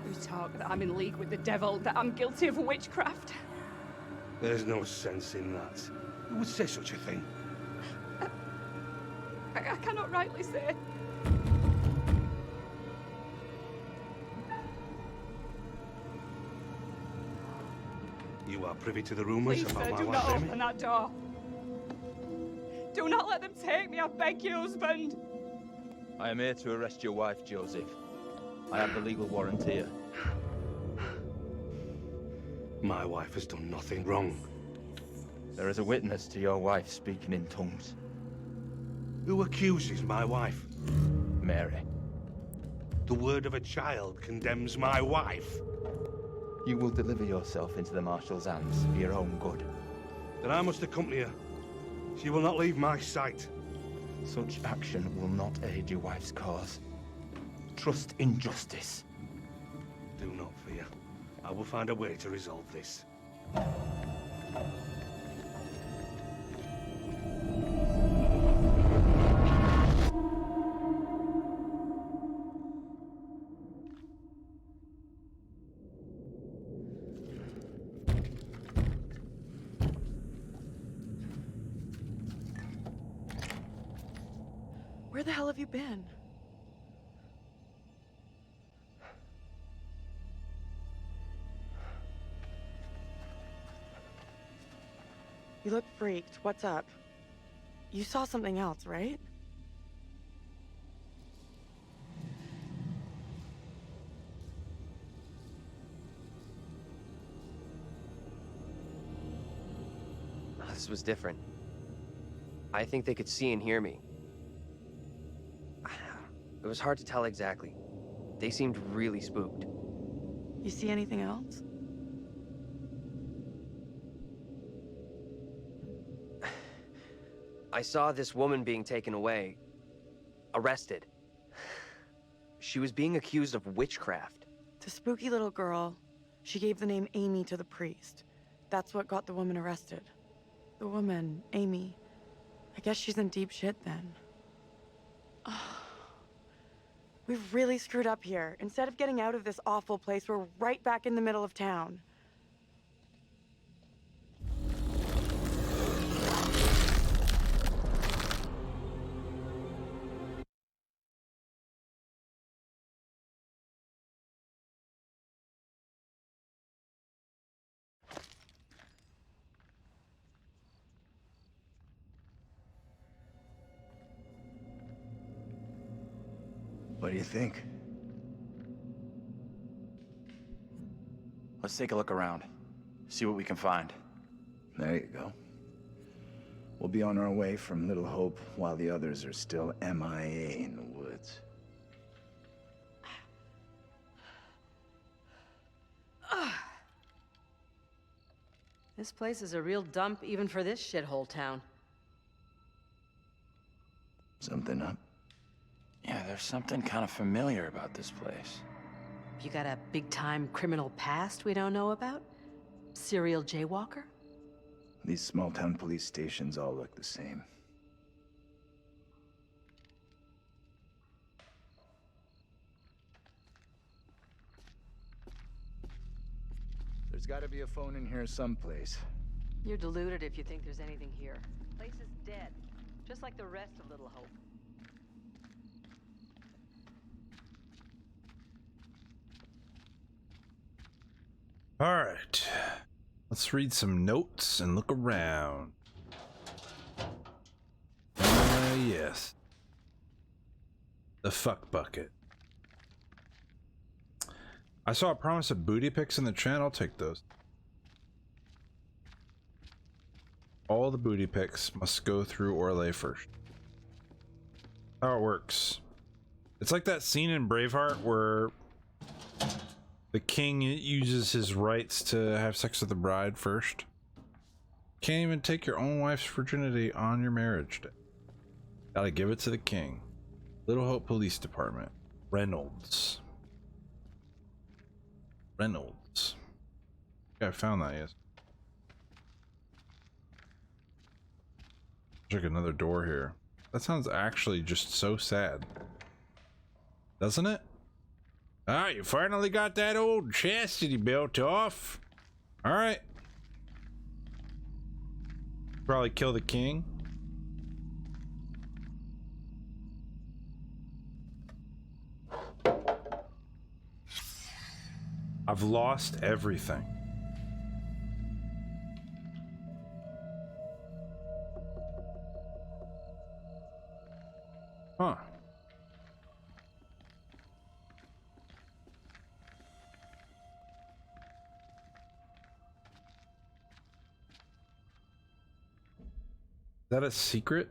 P: They talk that I'm in league with the devil, that I'm guilty of witchcraft.
R: There's no sense in that. Who would say such a thing?
P: I cannot rightly say.
R: You are privy to the rumours
P: Please,
R: about
P: sir,
R: my
P: do
R: wife,
P: not
R: Amy?
P: open that door. Do not let them take me, I beg you, husband.
S: I am here to arrest your wife, Joseph. I have the legal warrant here.
R: My wife has done nothing wrong.
S: There is a witness to your wife speaking in tongues.
R: Who accuses my wife?
S: Mary.
R: The word of a child condemns my wife.
S: You will deliver yourself into the marshal's hands for your own good.
R: Then I must accompany her. She will not leave my sight.
S: Such action will not aid your wife's cause. Trust in justice.
R: Do not fear. I will find a way to resolve this.
I: Where the hell have you been? You look freaked. What's up? You saw something else, right?
Q: This was different. I think they could see and hear me. It was hard to tell exactly. They seemed really spooked.
I: You see anything else?
Q: I saw this woman being taken away. Arrested. She was being accused of witchcraft.
I: The spooky little girl. She gave the name Amy to the priest. That's what got the woman arrested. The woman, Amy. I guess she's in deep shit then. We've really screwed up here. Instead of getting out of this awful place, we're right back in the middle of town.
M: What do you think?
H: Let's take a look around. See what we can find.
M: There you go. We'll be on our way from Little Hope while the others are still MIA in the woods.
N: This place is a real dump even for this shithole town.
M: Something up?
H: Yeah, there's something kind of familiar about this place.
N: You got a big-time criminal past we don't know about? Serial jaywalker?
M: These small-town police stations all look the same. There's gotta be a phone in here someplace.
N: You're deluded if you think there's anything here. Place is dead, just like the rest of Little Hope.
A: All right, let's read some notes and look around. Yes. The fuck bucket. I saw a promise of booty pics in the chat. I'll take those. All the booty pics must go through Orlais first. How it works. It's like that scene in Braveheart where the king uses his rights to have sex with the bride first. Can't even take your own wife's virginity on your marriage day. Gotta give it to the king. Little Hope Police Department. Reynolds. Reynolds. I found that, yes. There's like another door here. That sounds actually just so sad. Doesn't it? Ah, you finally got that old chastity belt off. All right. Probably kill the king. I've lost everything. Huh. Is that a secret?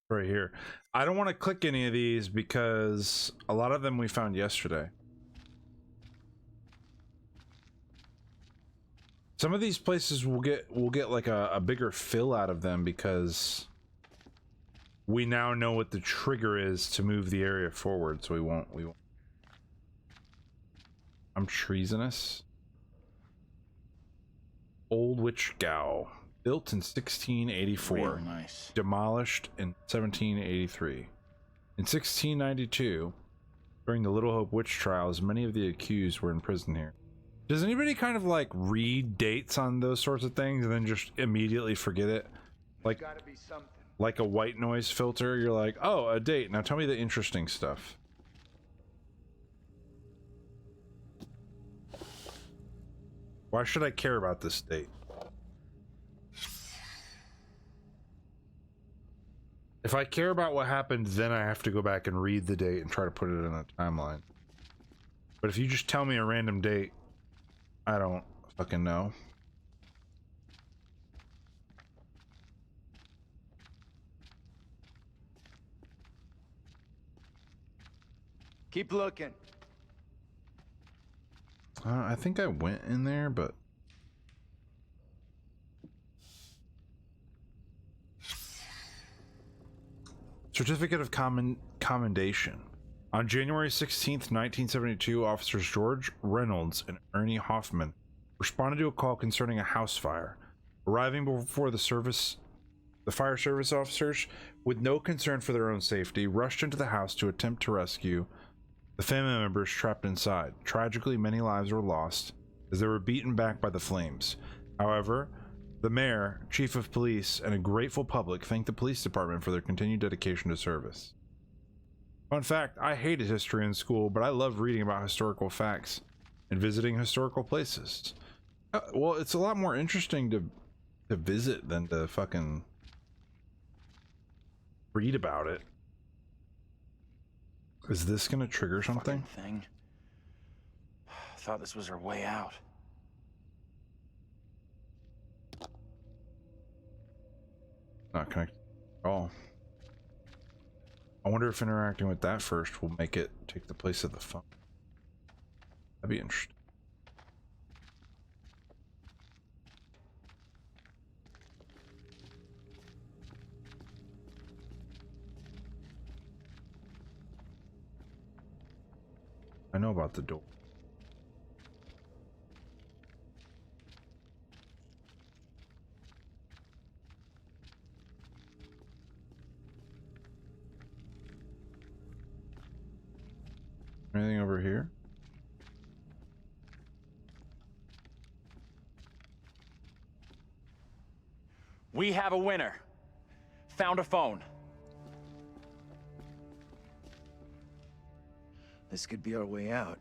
A: Right here. I don't want to click any of these because a lot of them we found yesterday. Some of these places we'll get like a bigger fill out of them because we now know what the trigger is to move the area forward, so we won't. I'm treasonous. Old Witch Gow. Built in 1684.
H: Real nice.
A: Demolished in 1783. In 1692, during the Little Hope witch trials, many of the accused were in prison here. Does anybody kind of like read dates on those sorts of things and then just immediately forget it? Like a white noise filter, you're like, oh, a date. Now tell me the interesting stuff. Why should I care about this date? If I care about what happened, then I have to go back and read the date and try to put it in a timeline. But if you just tell me a random date, I don't fucking know.
M: Keep looking.
A: I think I went in there, but... Certificate of Commendation. On January 16th, 1972, officers George Reynolds and Ernie Hoffman responded to a call concerning a house fire. Arriving before the fire service officers, with no concern for their own safety, rushed into the house to attempt to rescue the family members trapped inside. Tragically, many lives were lost as they were beaten back by the flames. However, the mayor, chief of police, and a grateful public thanked the police department for their continued dedication to service. Fun fact, I hated history in school, but I love reading about historical facts and visiting historical places. Well, it's a lot more interesting to visit than to fucking read about it. Is this gonna trigger something?
H: Thing. I thought this was our way out.
A: Not connected at all. I wonder if interacting with that first will make it take the place of the phone. That'd be interesting. I know about the door. Anything over here?
H: We have a winner. Found a phone.
M: This could be our way out.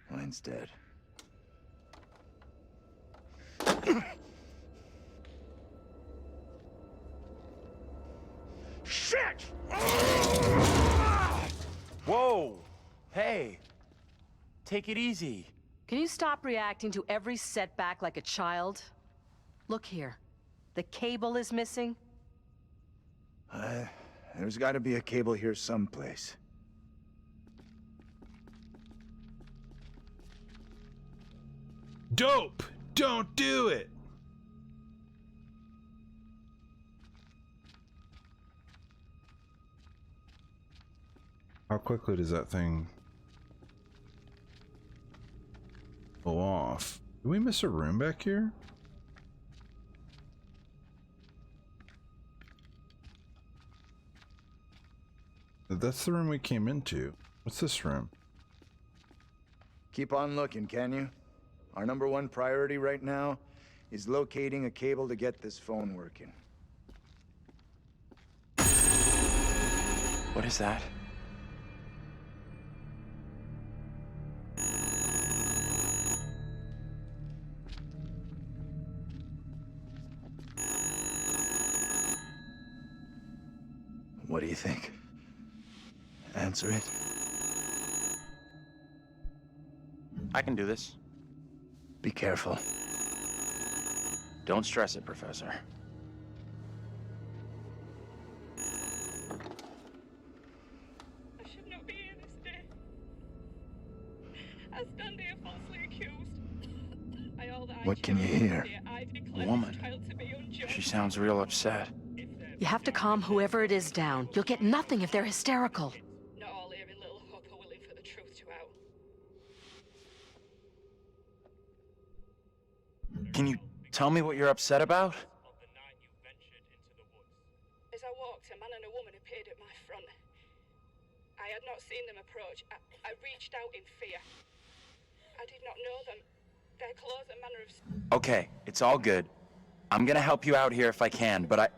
M: Mine's dead.
H: Shit! Whoa! Hey! Take it easy.
N: Can you stop reacting to every setback like a child? Look here. The cable is missing.
M: There's got to be a cable here someplace.
A: Dope! Don't do it! How quickly does that thing go off? Did we miss a room back here? That's the room we came into. What's this room?
M: Keep on looking, can you? Our #1 priority right now is locating a cable to get this phone working.
H: What is that?
M: What do you think? Answer it.
H: I can do this.
M: Be careful.
H: Don't stress it, Professor.
I: I should not be here this day. I stand here falsely accused. By all that
M: What can you hear?
H: A woman. She sounds real upset.
N: You have to calm whoever it is down. You'll get nothing if they're hysterical.
I: Not all here in Little Hope are willing for the truth to out.
H: Can you tell me what you're upset about?
I: As I walked, a man and a woman appeared at my front. I had not seen them approach. I reached out in fear. I did not know them. Their clothes and manner of...
H: Okay, it's all good. I'm gonna help you out here if I can, but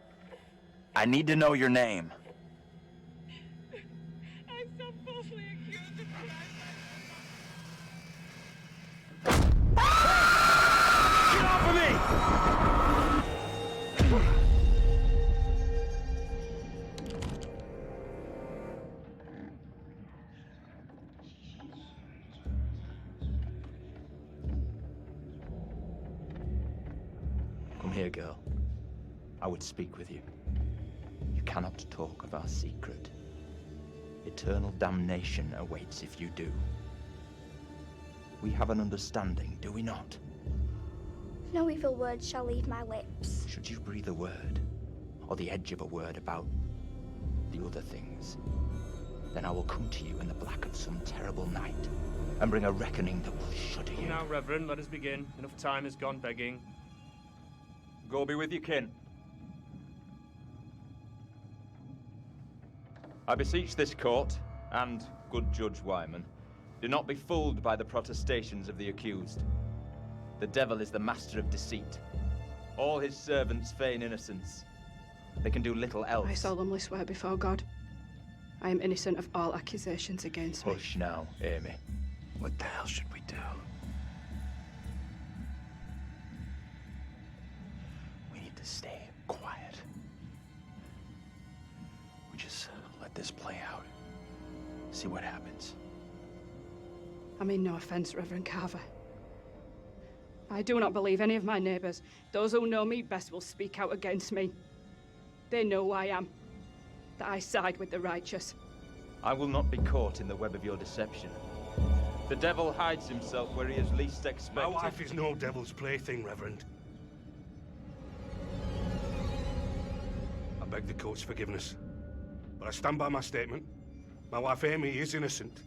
H: I need to know your name.
I: I'm so falsely accused of crime.
H: Get off of me!
S: Come here, girl. I would speak with you. You cannot talk of our secret. Eternal damnation awaits if you do. We have an understanding, do we not?
F: No evil word shall leave my lips.
S: Should you breathe a word, or the edge of a word about the other things, then I will come to you in the black of some terrible night, and bring a reckoning that will shudder you.
T: Now, Reverend, let us begin. Enough time has gone begging.
S: Go be with your kin. I beseech this court, and good Judge Wyman, do not be fooled by the protestations of the accused. The devil is the master of deceit. All his servants feign innocence. They can do little else.
U: I solemnly swear before God, I am innocent of all accusations against me.
S: Hush now, Amy.
M: What the hell should we do?
S: We need to stay quiet. We just let this play out. See what happens.
U: I mean no offense, Reverend Carver. I do not believe any of my neighbors. Those who know me best will speak out against me. They know who I am, that I side with the righteous.
S: I will not be caught in the web of your deception. The devil hides himself where he is least expected.
R: My wife is no devil's plaything, Reverend. I beg the court's forgiveness, but I stand by my statement. My wife Amy is innocent.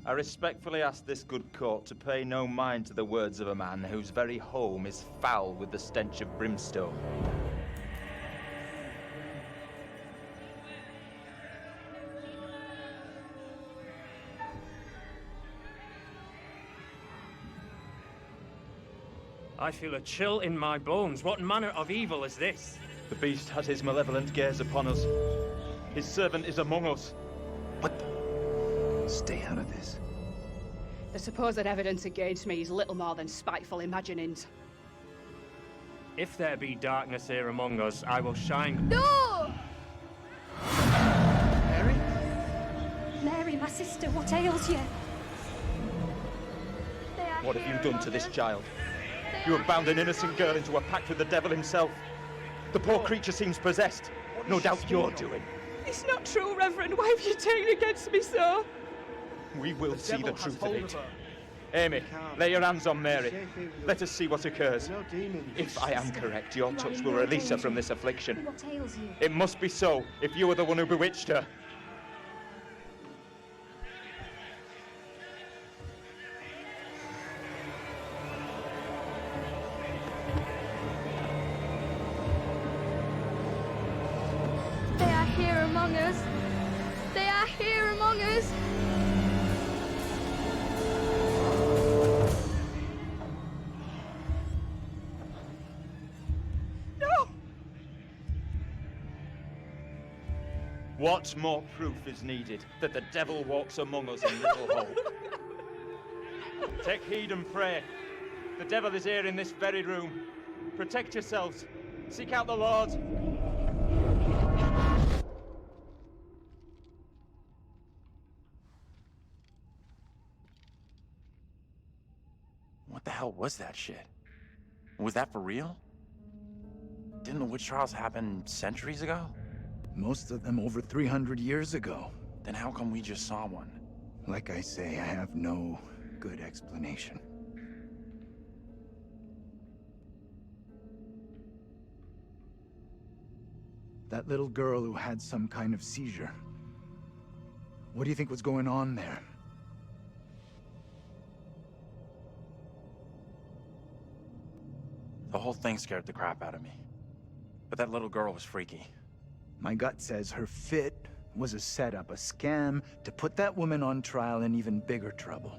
S: I respectfully ask this good court to pay no mind to the words of a man whose very home is foul with the stench of brimstone.
T: I feel a chill in my bones. What manner of evil is this?
S: The beast has his malevolent gaze upon us. His servant is among us.
M: Stay out of this.
U: The supposed evidence against me is little more than spiteful imaginings.
T: If there be darkness here among us, I will shine.
F: No!
U: Mary?
F: Mary, my sister, what ails you?
S: What have you done to this child? You have bound an innocent girl into a pact with the devil himself. The poor creature seems possessed. No doubt you're doing.
U: It's not true, Reverend. Why have you taken against me so?
S: We will see the truth of it. Amy, lay your hands on Mary. Let us see what occurs. If I am correct, your touch will release her from this affliction.
F: What ails you?
S: It must be so, if you are the one who bewitched her.
F: They are here among us. They are here among us.
U: No!
S: What more proof is needed that the devil walks among us in Little Hope? Take heed and pray. The devil is here in this very room. Protect yourselves. Seek out the Lord.
H: What the hell was that shit? Was that for real? Didn't the witch trials happen centuries ago?
M: Most of them over 300 years ago.
H: Then how come we just saw one?
M: Like I say, I have no good explanation. That little girl who had some kind of seizure. What do you think was going on there?
H: The whole thing scared the crap out of me. But that little girl was freaky.
M: My gut says her fit was a setup, a scam to put that woman on trial in even bigger trouble.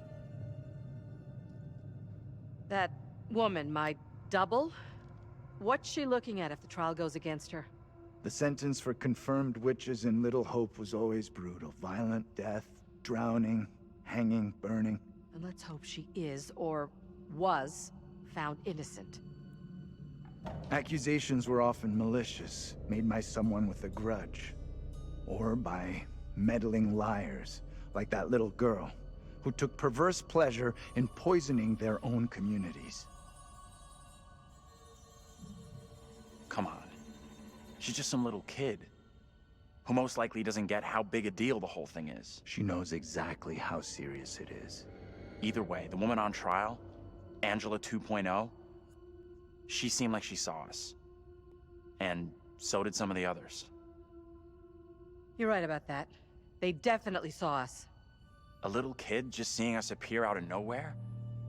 N: That woman, my double? What's she looking at if the trial goes against her?
M: The sentence for confirmed witches in Little Hope was always brutal. Violent death, drowning, hanging, burning.
N: And let's hope she is, or was, found innocent.
M: Accusations were often malicious, made by someone with a grudge. Or by meddling liars, like that little girl, who took perverse pleasure in poisoning their own communities.
H: Come on. She's just some little kid. who most likely doesn't get how big a deal the whole thing is.
M: She knows exactly how serious it is.
H: Either way, the woman on trial, Angela 2.0, she seemed like she saw us. And so did some of the others.
N: You're right about that. They definitely saw us.
H: A little kid just seeing us appear out of nowhere?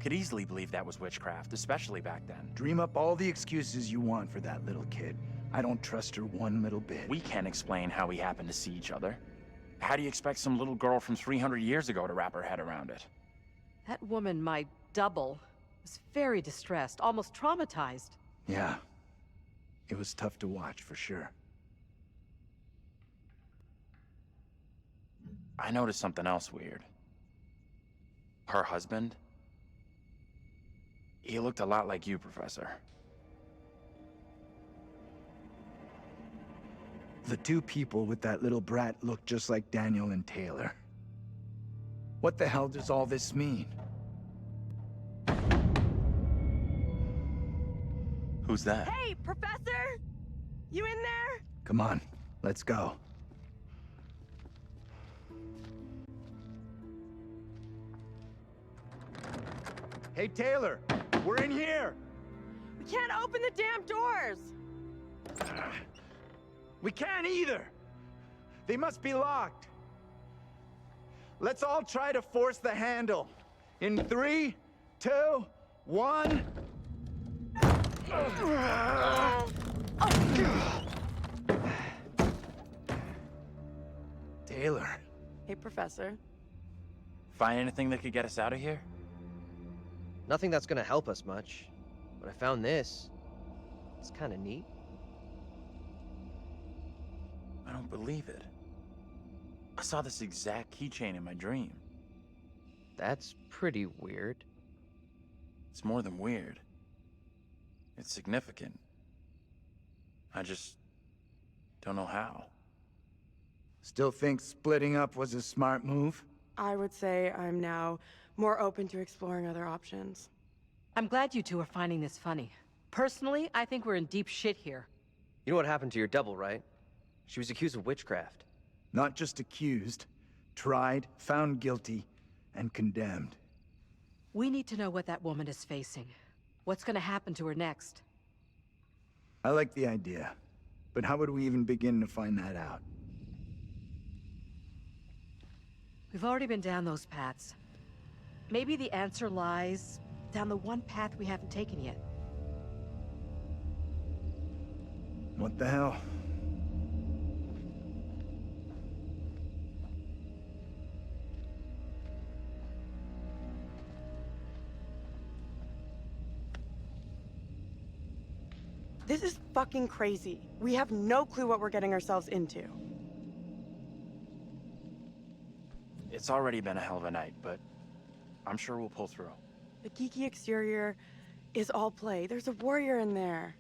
H: Could easily believe that was witchcraft, especially back then.
M: Dream up all the excuses you want for that little kid. I don't trust her one little bit.
H: We can't explain how we happened to see each other. How do you expect some little girl from 300 years ago to wrap her head around it?
N: That woman, my double, was very distressed, almost traumatized.
M: Yeah. It was tough to watch, for sure.
H: I noticed something else weird. Her husband? He looked a lot like you, Professor.
M: The two people with that little brat look just like Daniel and Taylor. What the hell does all this mean?
H: Who's that?
N: Hey, Professor! You in there?
M: Come on, let's go. Hey, Taylor, we're in here!
N: We can't open the damn doors!
M: We can't either! They must be locked. Let's all try to force the handle. In 3, 2, 1... Taylor.
N: Hey, Professor.
H: Find anything that could get us out of here?
Q: Nothing that's gonna help us much. But I found this. It's kinda neat.
H: I don't believe it. I saw this exact keychain in my dream.
Q: That's pretty weird.
H: It's more than weird. It's significant. I just don't know how.
M: Still think splitting up was a smart move?
C: I would say I'm now more open to exploring other options.
N: I'm glad you two are finding this funny. Personally, I think we're in deep shit here.
Q: You know what happened to your double, right? She was accused of witchcraft.
M: Not just accused, tried, found guilty, and condemned.
N: We need to know what that woman is facing. What's gonna happen to her next?
M: I like the idea, but how would we even begin to find that out?
N: We've already been down those paths. Maybe the answer lies down the one path we haven't taken yet.
M: What the hell?
C: This is fucking crazy. We have no clue what we're getting ourselves into.
H: It's already been a hell of a night, but I'm sure we'll pull through.
C: The geeky exterior is all play. There's a warrior in there.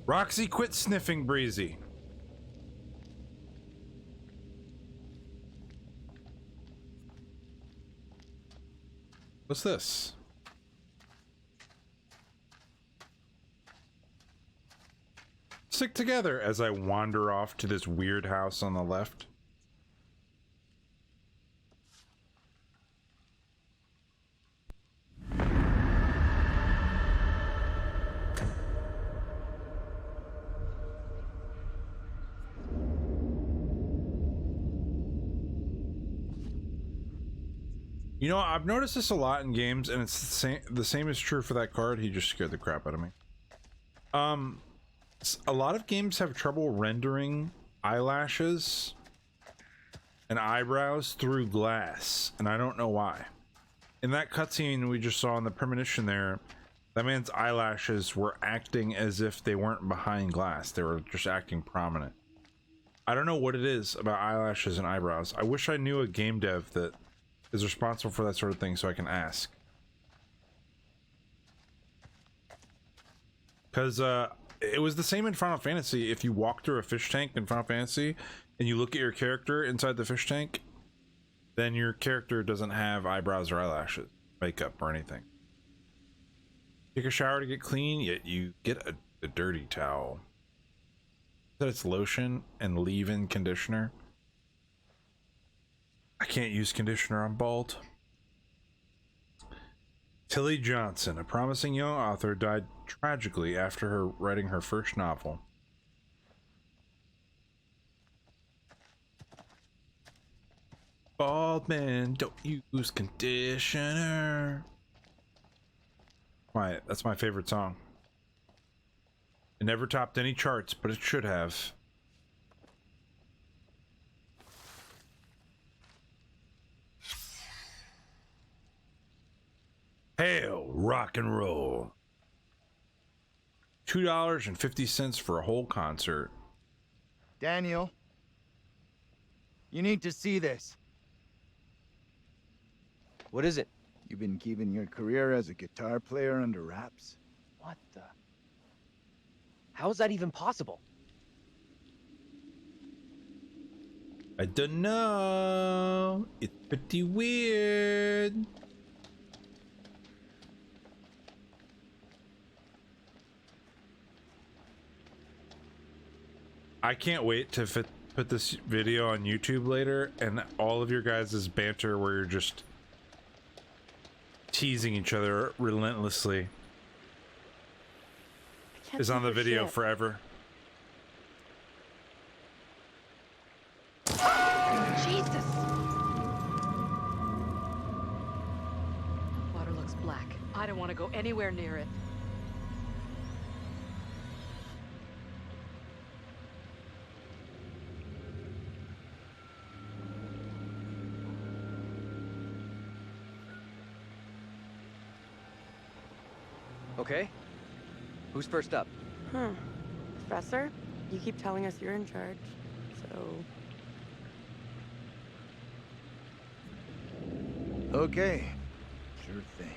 A: Roxy, quit sniffing Breezy. What's this? Stick together as I wander off to this weird house on the left. You know, I've noticed this a lot in games, and it's the same is true for that card. He just scared the crap out of me. A lot of games have trouble rendering eyelashes and eyebrows through glass, and I don't know why. In that cutscene we just saw in the premonition there, that man's eyelashes were acting as if they weren't behind glass. They were just acting prominent. I don't know what it is about eyelashes and eyebrows. I wish I knew a game dev that is responsible for that sort of thing so I can ask. Because it was the same in Final Fantasy. If you walk through a fish tank in Final Fantasy, and you look at your character inside the fish tank, then your character doesn't have eyebrows or eyelashes, makeup, or anything. Take a shower to get clean, yet you get a dirty towel. That it's lotion and leave-in conditioner. I can't use conditioner, I'm bald. Tilly Johnson, a promising young author, died tragically after her writing her first novel. Bald men don't use conditioner. That's my favorite song. It never topped any charts, but it should have. Hail, rock and roll. $2.50 for a whole concert.
M: Daniel, you need to see this.
Q: What is it?
M: You've been keeping your career as a guitar player under wraps?
Q: What the? How is that even possible?
A: I don't know. It's pretty weird. I can't wait to put this video on YouTube later, and all of your guys' banter where you're just teasing each other relentlessly is on the video forever.
N: Jesus! Water looks black. I don't want to go anywhere near it.
Q: Okay. Who's first up?
C: Professor, you keep telling us you're in charge, so...
M: Okay. Sure thing.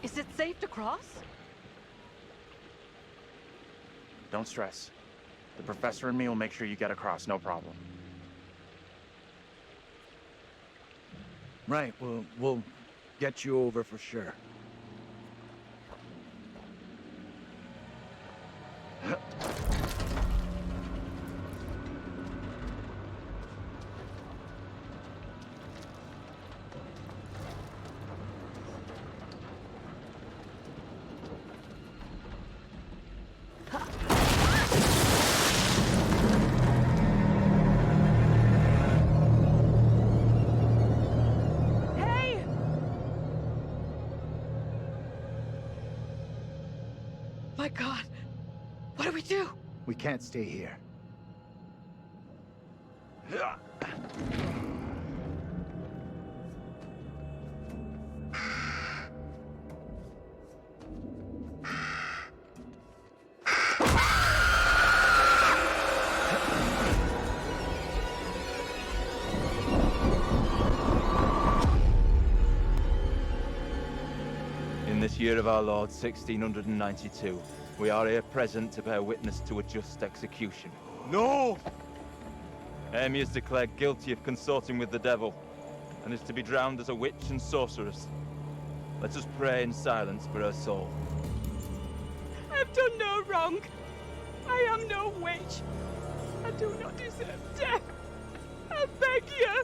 N: Is it safe to cross?
H: Don't stress. The professor and me will make sure you get across, no problem.
M: Right, we'll get you over for sure.
N: My God, what do we do?
M: We can't stay here.
S: In this year of our Lord, 1692, we are here present to bear witness to a just execution.
M: No!
S: Amy is declared guilty of consorting with the devil, and is to be drowned as a witch and sorceress. Let us pray in silence for her soul.
U: I've done no wrong. I am no witch. I do not deserve death. I beg you.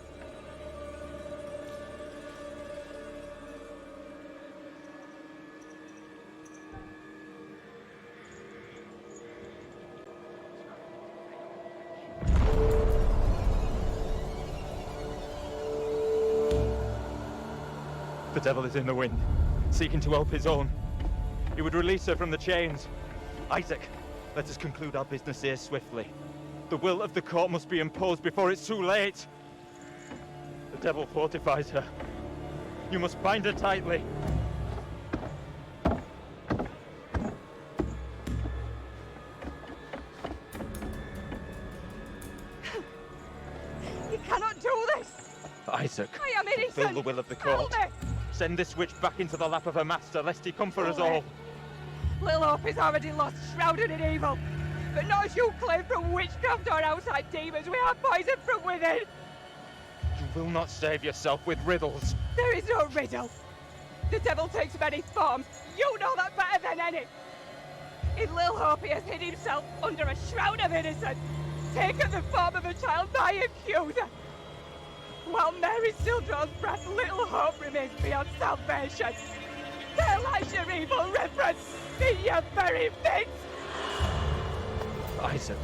S: The devil is in the wind, seeking to help his own. He would release her from the chains. Isaac, let us conclude our business here swiftly. The will of the court must be imposed before it's too late. The devil fortifies her. You must bind her tightly.
U: You cannot do this.
S: Isaac,
U: I am innocent.
S: fulfill the will of the court.
U: Help me.
S: Send this witch back into the lap of her master, lest he come for us all.
U: Little Hope is already lost, shrouded in evil. but not as you claim from witchcraft or outside demons. We are poisoned from within.
S: You will not save yourself with riddles.
U: There is no riddle. The devil takes many forms. You know that better than any. In Lil Hope, he has hid himself under a shroud of innocence, taken the form of a child by accuser. While Mary still draws breath, little hope remains beyond salvation. Realize your evil reverence in your very midst.
S: Isaac.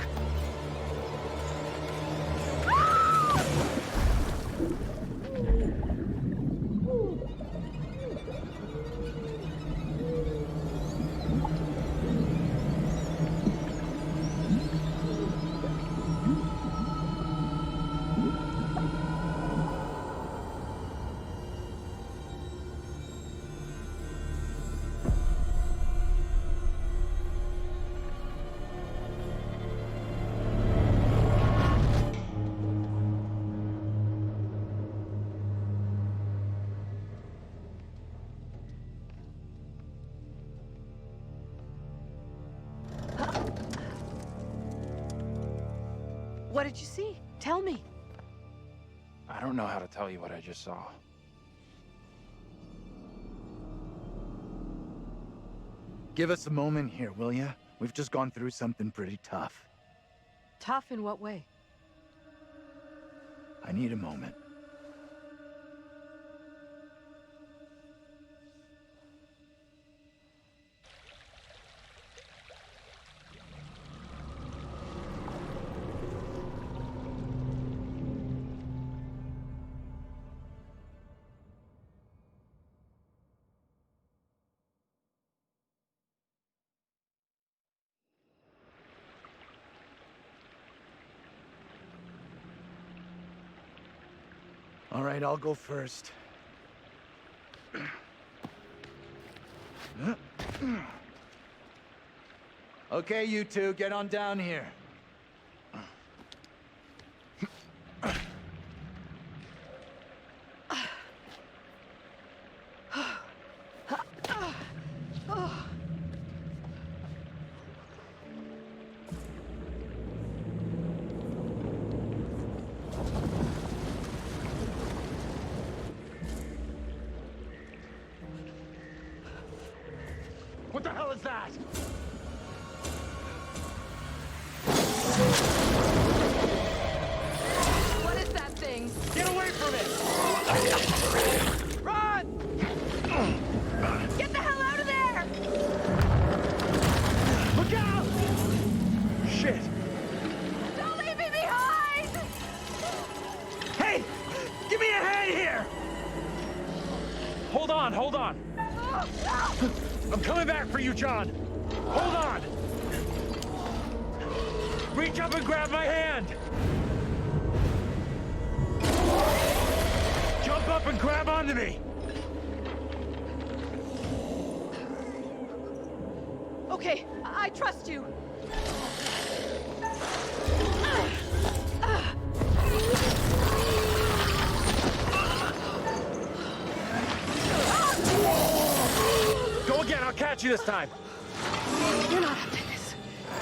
N: What did you see? Tell me.
H: I don't know how to tell you what I just saw.
M: Give us a moment here, will ya? We've just gone through something pretty tough.
N: Tough in what way?
M: I need a moment. All right, I'll go first. Okay, you two, get on down here.
E: What the hell is that?
N: What is that thing?
E: Get away from it!
N: Run! Get the hell out of there!
E: Look out! Shit!
N: Don't leave me behind!
E: Hey! Give me a hand here!
S: Hold on, hold on.
N: Oh, no!
E: I'm coming back for you, John! Hold on! Reach up and grab my hand! Jump up and grab onto me!
N: Okay, I trust you.
E: Go again, I'll catch you this time!
N: You're not up to this.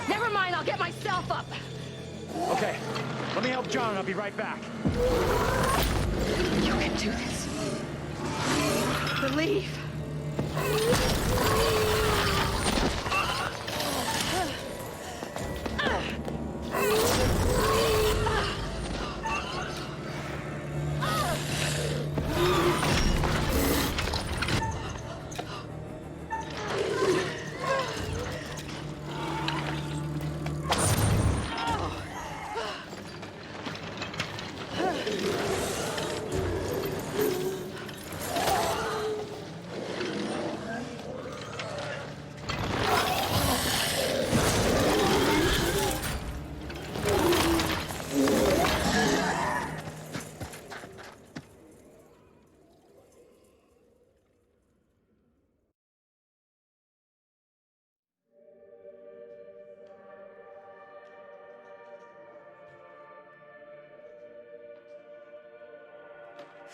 N: Never mind, I'll get myself up.
E: Okay, let me help John and I'll be right back.
N: You can do this. Believe.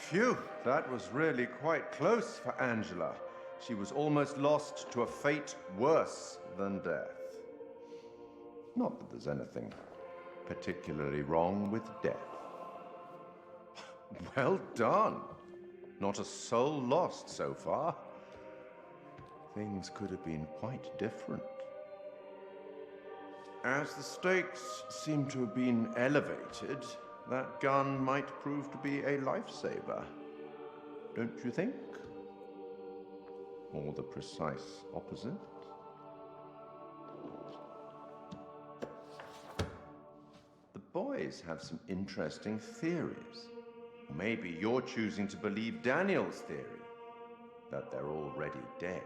K: Phew, that was really quite close for Angela. She was almost lost to a fate worse than death. Not that there's anything particularly wrong with death. Well done. Not a soul lost so far. Things could have been quite different. As the stakes seem to have been elevated, that gun might prove to be a lifesaver. Don't you think? Or the precise opposite? The boys have some interesting theories. Maybe you're choosing to believe Daniel's theory, that they're already dead.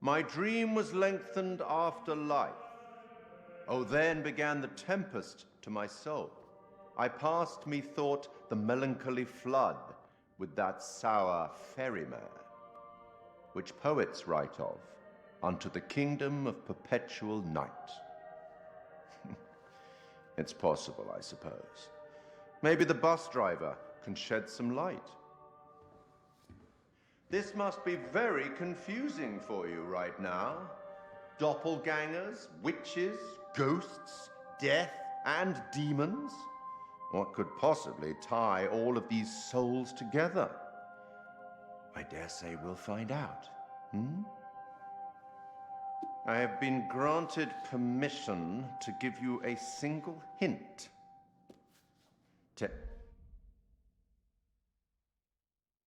K: My dream was lengthened after life. Oh, then began the tempest to my soul. I passed, methought, the melancholy flood with that sour ferryman, which poets write of, unto the kingdom of perpetual night. It's possible, I suppose. Maybe the bus driver can shed some light. This must be very confusing for you right now. Doppelgangers, witches, ghosts, death, and demons. What could possibly tie all of these souls together? I dare say we'll find out. I have been granted permission to give you a single hint.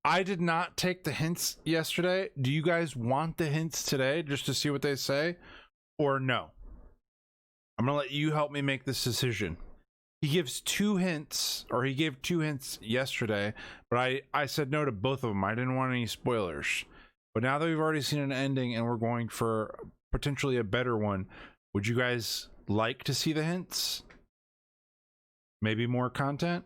A: I did not take the hints yesterday. Do you guys want the hints today just to see what they say? Or no? I'm gonna let you help me make this decision. He gives 2 hints, or he gave 2 hints yesterday, but I said no to both of them. I didn't want any spoilers. But now that we've already seen an ending and we're going for potentially a better one, would you guys like to see the hints? Maybe more content?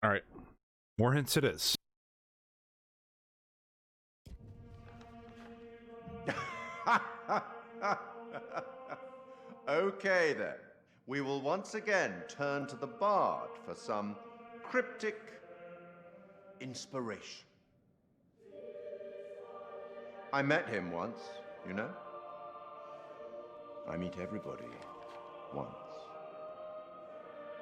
A: All right, more hints it is.
K: Okay then, we will once again turn to the bard for some cryptic inspiration. I met him once, you know. I meet everybody once.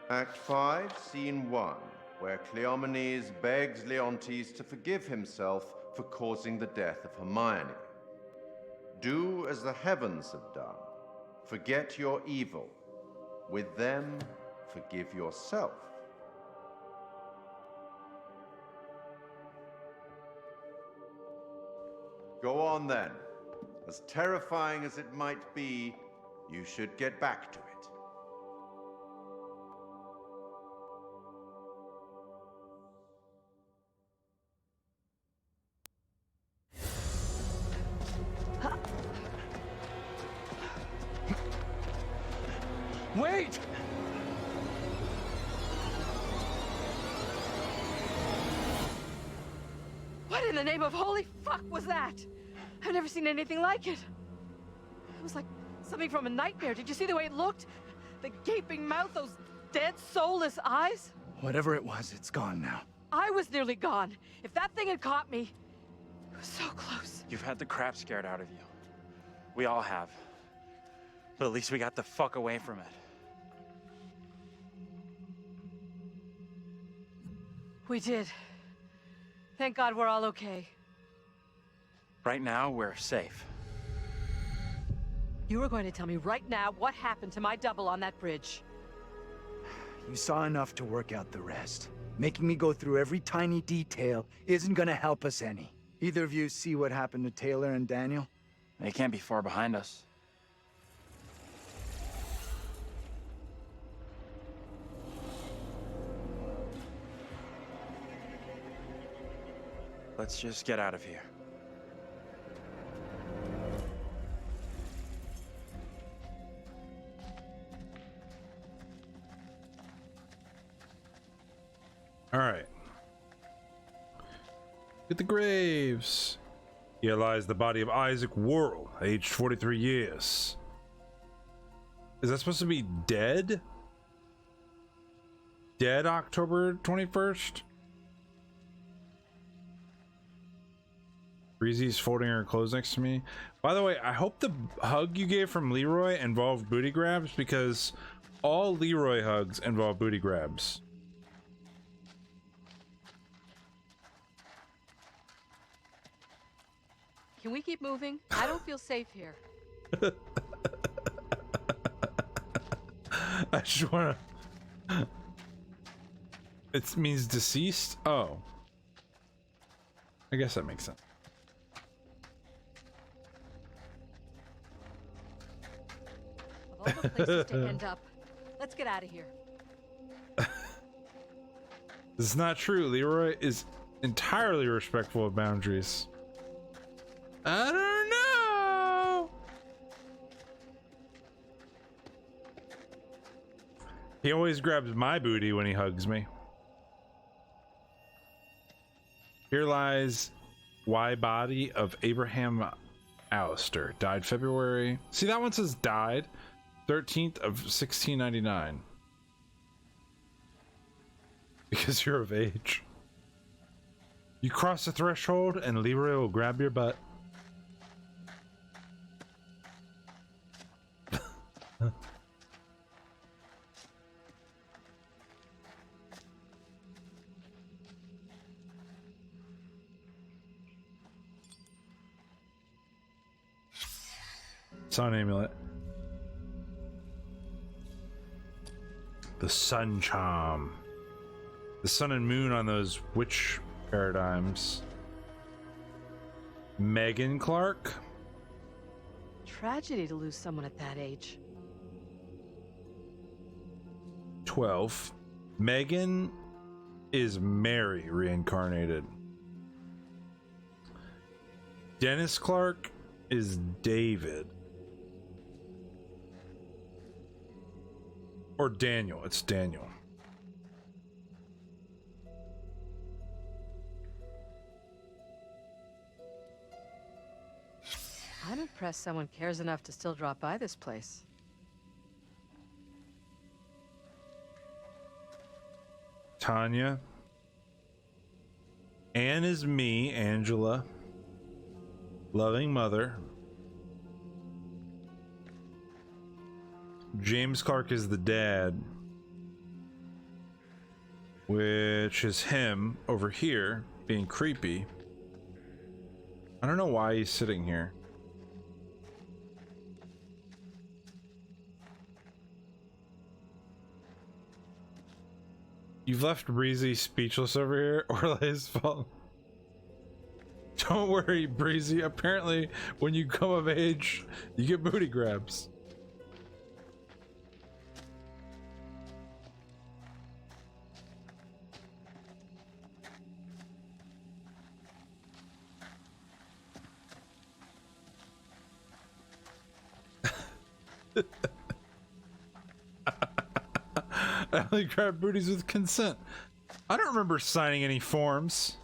K: Act 5, Scene 1, where Cleomenes begs Leontes to forgive himself for causing the death of Hermione. Do as the heavens have done. Forget your evil. With them, forgive yourself. Go on then. As terrifying as it might be, you should get back to it.
E: Wait!
N: What in the name of holy fuck was that? I've never seen anything like it. It was like something from a nightmare. Did you see the way it looked? The gaping mouth, those dead, soulless eyes?
M: Whatever it was, it's gone now.
N: I was nearly gone. If that thing had caught me, it was so close.
H: You've had the crap scared out of you. We all have. But at least we got the fuck away from it.
N: We did. Thank God we're all okay.
H: Right now, we're safe.
N: You were going to tell me right now what happened to my double on that bridge.
M: You saw enough to work out the rest. Making me go through every tiny detail isn't gonna help us any. Either of you see what happened to Taylor and Daniel?
H: They can't be far behind us. Let's just get out of here.
A: All right. At the graves. Here lies the body of Isaac Worrell, aged 43 years. Is that supposed to be dead? dead October 21st. Breezy's folding her clothes next to me. By the way, I hope the hug you gave from Leroy involved booty grabs, because all Leroy hugs involve booty grabs.
N: Can we keep moving? I don't feel safe here.
A: I just wanna... It means deceased? Oh. I guess that makes sense.
N: Of all the places to end up, let's get out of here.
A: This is not true. Leroy is entirely respectful of boundaries. I don't know. He always grabs my booty when he hugs me. Here lies why body of Abraham Alistair. Died February. See, that one says died 13th of 1699. Because you're of age. You cross the threshold and Leroy will grab your butt. Sun amulet. The sun charm. The sun and moon on those witch paradigms. Megan Clark.
N: Tragedy to lose someone at that age.
A: 12. Megan is Mary reincarnated. Dennis Clark is David. Or Daniel. It's Daniel.
N: I'm impressed someone cares enough to still drop by this place.
A: Tanya. Anne is me, Angela. Loving mother. James Clark is the dad, which is him over here being creepy. I don't know why he's sitting here. You've left Breezy speechless over here. Orlay's fault. Don't worry, Breezy. Apparently, when you come of age, you get booty grabs. I only grab booties with consent. I don't remember signing any forms.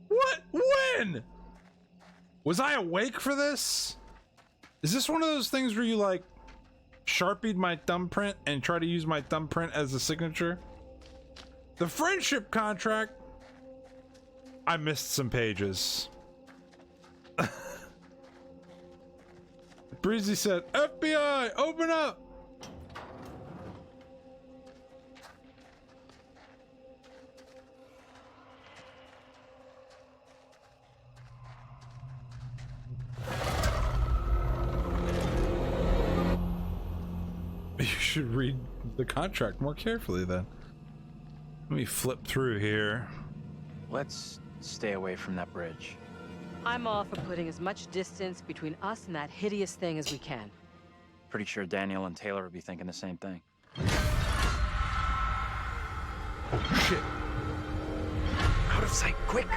A: What? When? Was I awake for this? Is this one of those things where you like Sharpied my thumbprint and try to use my thumbprint as a signature? The friendship contract, I missed some pages. Breezy said, FBI, open up! You should read the contract more carefully then. Let me flip through here.
H: Let's stay away from that bridge.
N: I'm all for putting as much distance between us and that hideous thing as we can.
H: Pretty sure Daniel and Taylor would be thinking the same thing.
A: Oh, shit.
Q: Out of sight, quick!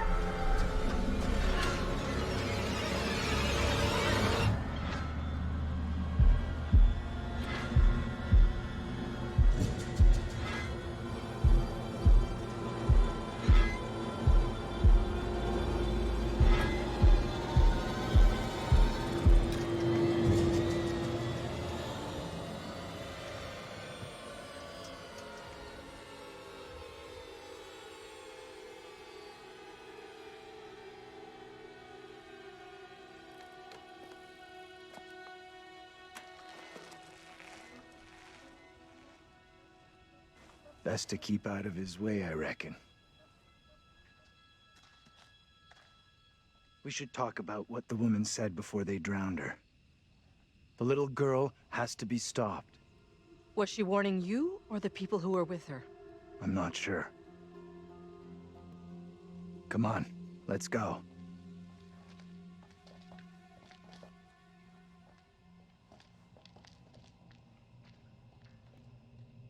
M: Best to keep out of his way, I reckon. We should talk about what the woman said before they drowned her. The little girl has to be stopped.
N: Was she warning you or the people who were with her?
M: I'm not sure. Come on, let's go.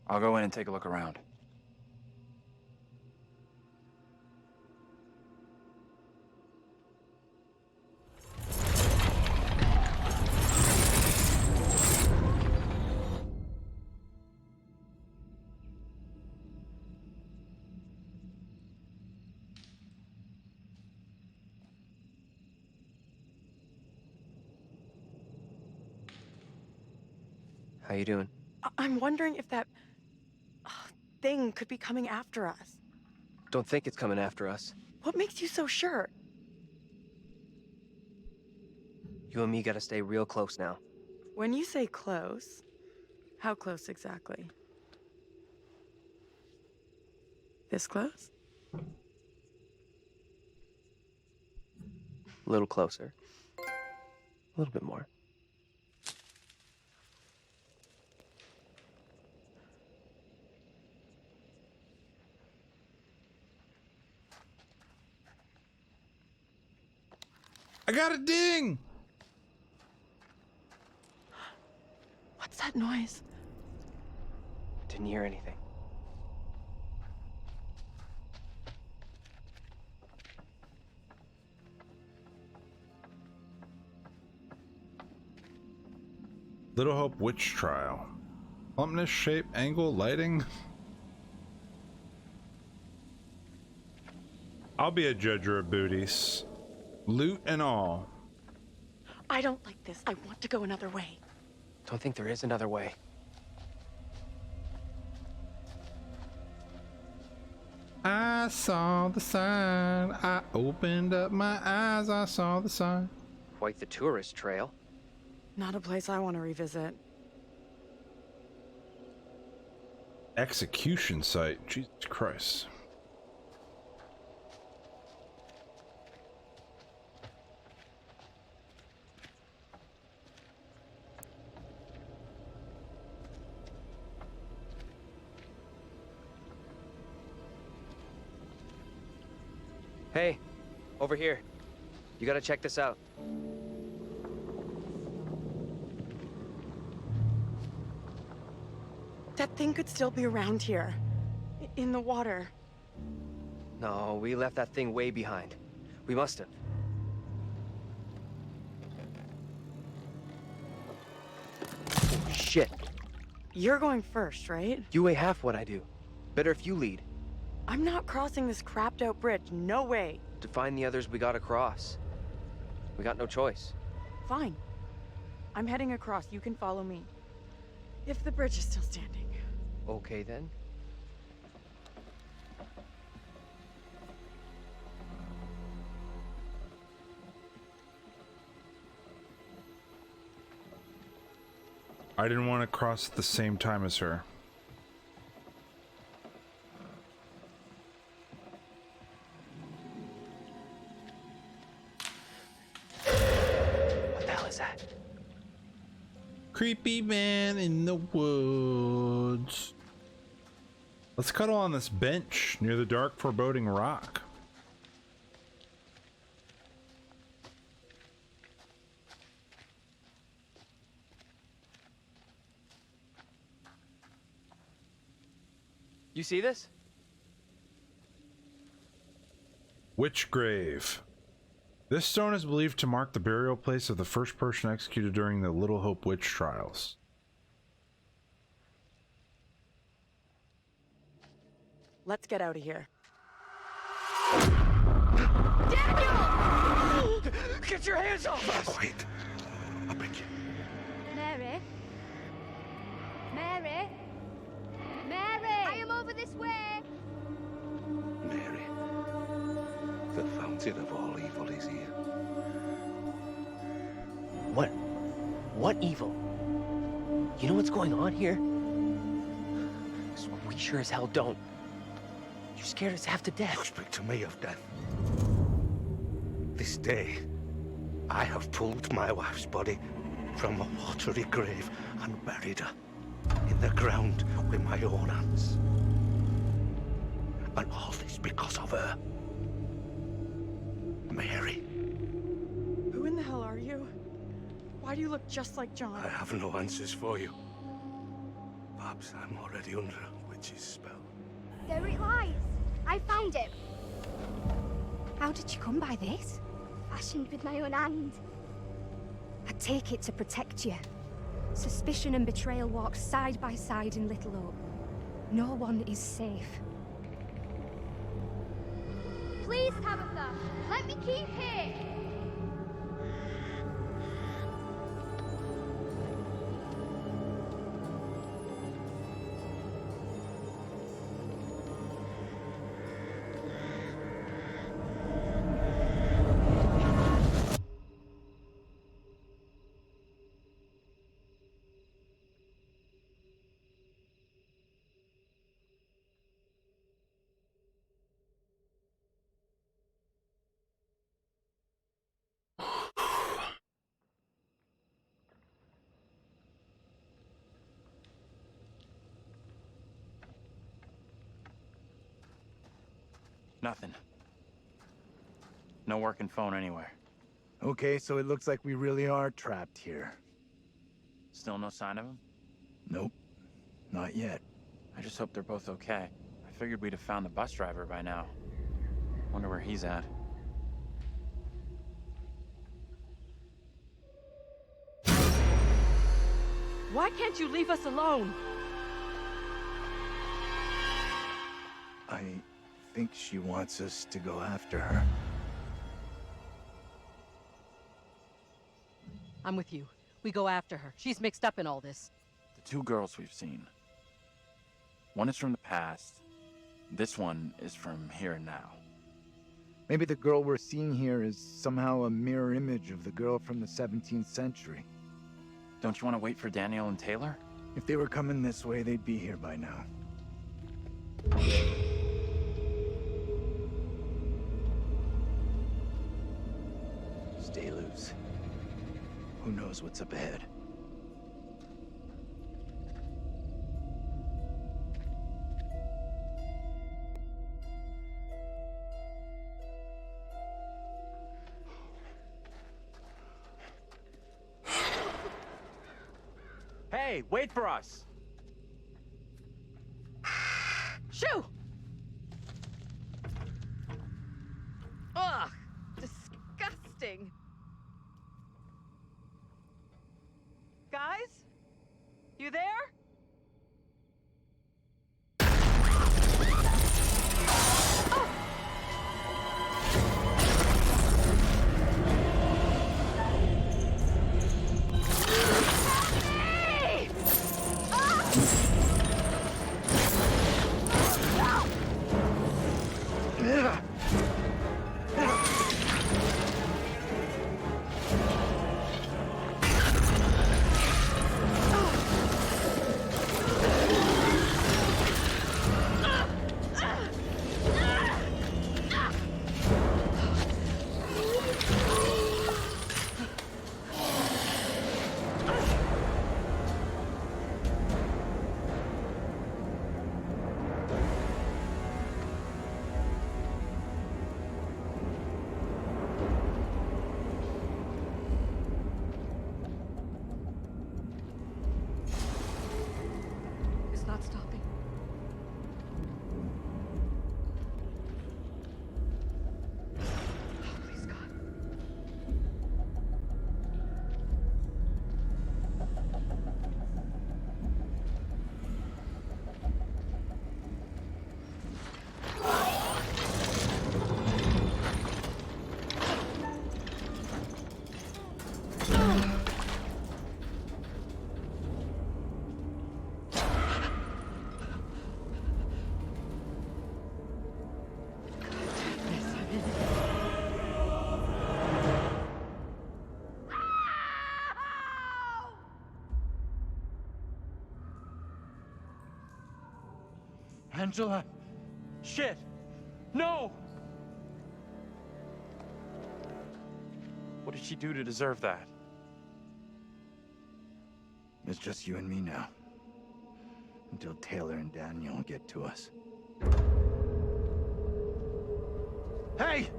H: I'll go in and take a look around.
Q: How you doing?
C: I'm wondering if that thing could be coming after us.
Q: Don't think it's coming after us.
C: What makes you so sure?
Q: You and me gotta stay real close now.
C: When you say close, how close exactly? This close?
Q: A little closer. A little bit more.
A: I got a ding!
C: What's that noise?
Q: Didn't hear anything.
A: Little Hope Witch Trial. Lumpness, shape, angle, lighting. I'll be a judger of booties. Loot and all.
C: I don't like this. I want to go another way.
Q: Don't think there is another way.
A: I saw the sign. I opened up my eyes. I saw the sign.
Q: Quite the tourist trail.
C: Not a place I want to revisit.
A: Execution site. Jesus Christ.
Q: Hey, over here. You gotta check this out.
C: That thing could still be around here. In the water.
Q: No, we left that thing way behind. We must have. Oh, shit.
C: You're going first, right?
Q: You weigh half what I do. Better if you lead.
C: I'm not crossing this crapped out bridge. No way.
Q: To find the others, we gotta cross. We got no choice.
C: Fine. I'm heading across. You can follow me. If the bridge is still standing.
Q: Okay, then.
A: I didn't want to cross at the same time as her.
Q: What the hell is that?
A: Creepy man in the woods. Let's cuddle on this bench near the dark foreboding rock.
Q: You see this?
A: Witch grave. This stone is believed to mark the burial place of the first person executed during the Little Hope witch trials.
C: Let's get out of here.
E: Daniel! Get your hands off us!
R: Quiet. I'll beg you.
F: Mary? Mary? Mary! I am over this way!
R: Mary, the fountain of all evil is here.
Q: What? What evil? You know what's going on here? We sure as hell don't. You scared us half to death.
R: You speak to me of death. This day, I have pulled my wife's body from a watery grave and buried her in the ground with my own hands. And all this because of her. Mary.
C: Who in the hell are you? Why do you look just like John?
R: I have no answers for you. Perhaps I'm already under a witch's spell.
F: There it lies. I found it.
J: How did you come by this?
F: Fashioned with my own hand.
J: I take it to protect you. Suspicion and betrayal walk side by side in Little Hope. No one is safe.
F: Please, Tabitha, let me keep here.
H: Nothing. No working phone anywhere.
M: Okay, so it looks like we really are trapped here.
H: Still no sign of him?
M: Nope. Not yet.
H: I just hope they're both okay. I figured we'd have found the bus driver by now. Wonder where he's at.
N: Why can't you leave us alone?
M: I think she wants us to go after her.
N: I'm with you. We go after her. She's mixed up in all this.
H: The two girls we've seen. One is from the past. This one is from here and now.
M: Maybe the girl we're seeing here is somehow a mirror image of the girl from the 17th century.
H: Don't you want to wait for Daniel and Taylor?
M: If they were coming this way, they'd be here by now. Stay loose. Who knows what's up ahead?
S: Hey, wait for us!
N: Shoo! Ugh! Disgusting! Guys? You there? Not stopping. Oh, please, God.
S: Angela! Shit! No! What did she do to deserve that?
M: It's just you and me now. Until Taylor and Daniel get to us. Hey!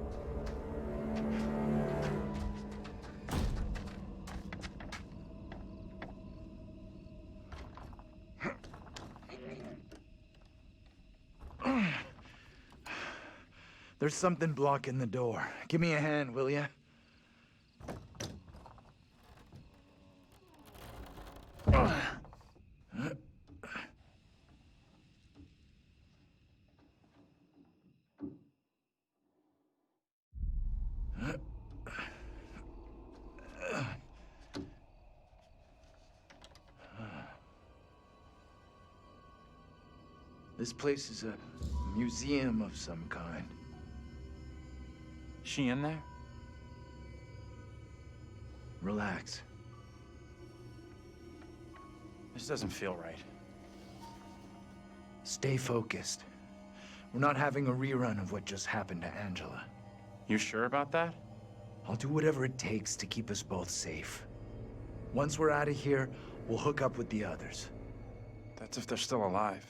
M: There's something blocking the door. Give me a hand, will ya? This place is a museum of some kind.
H: She in there?
M: Relax.
H: This doesn't feel right.
M: Stay focused. We're not having a rerun of what just happened to Angela.
H: You sure about that?
M: I'll do whatever it takes to keep us both safe. Once we're out of here, we'll hook up with the others.
H: That's if they're still alive.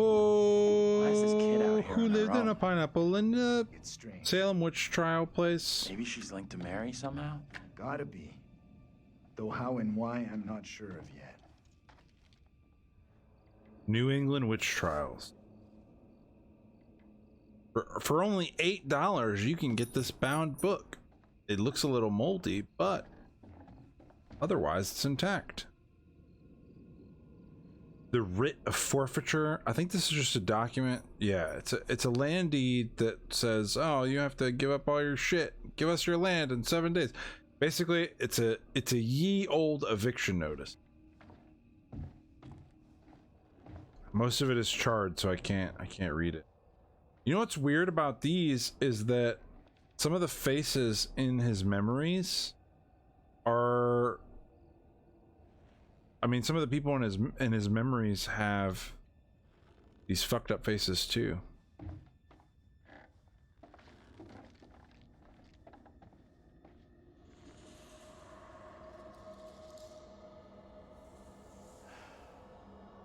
A: Oh,
H: Why is this kid out here
A: who
H: on her
A: lived in
H: own?
A: a pineapple in the Salem witch trial place?
H: Maybe she's linked to Mary somehow?
M: Gotta be. Though how and why, I'm not sure of yet.
A: New England witch trials. For only $8, you can get this bound book. It looks a little moldy, but otherwise it's intact. The writ of forfeiture. I think this is just a document. Yeah, it's a land deed that says, oh, you have to give up all your shit. Give us your land in 7 days. Basically, it's a ye old eviction notice. Most of it is charred, so I can't read it. You know what's weird about these is that some of the faces in his memories are, I mean, some of the people in his memories have these fucked up faces too.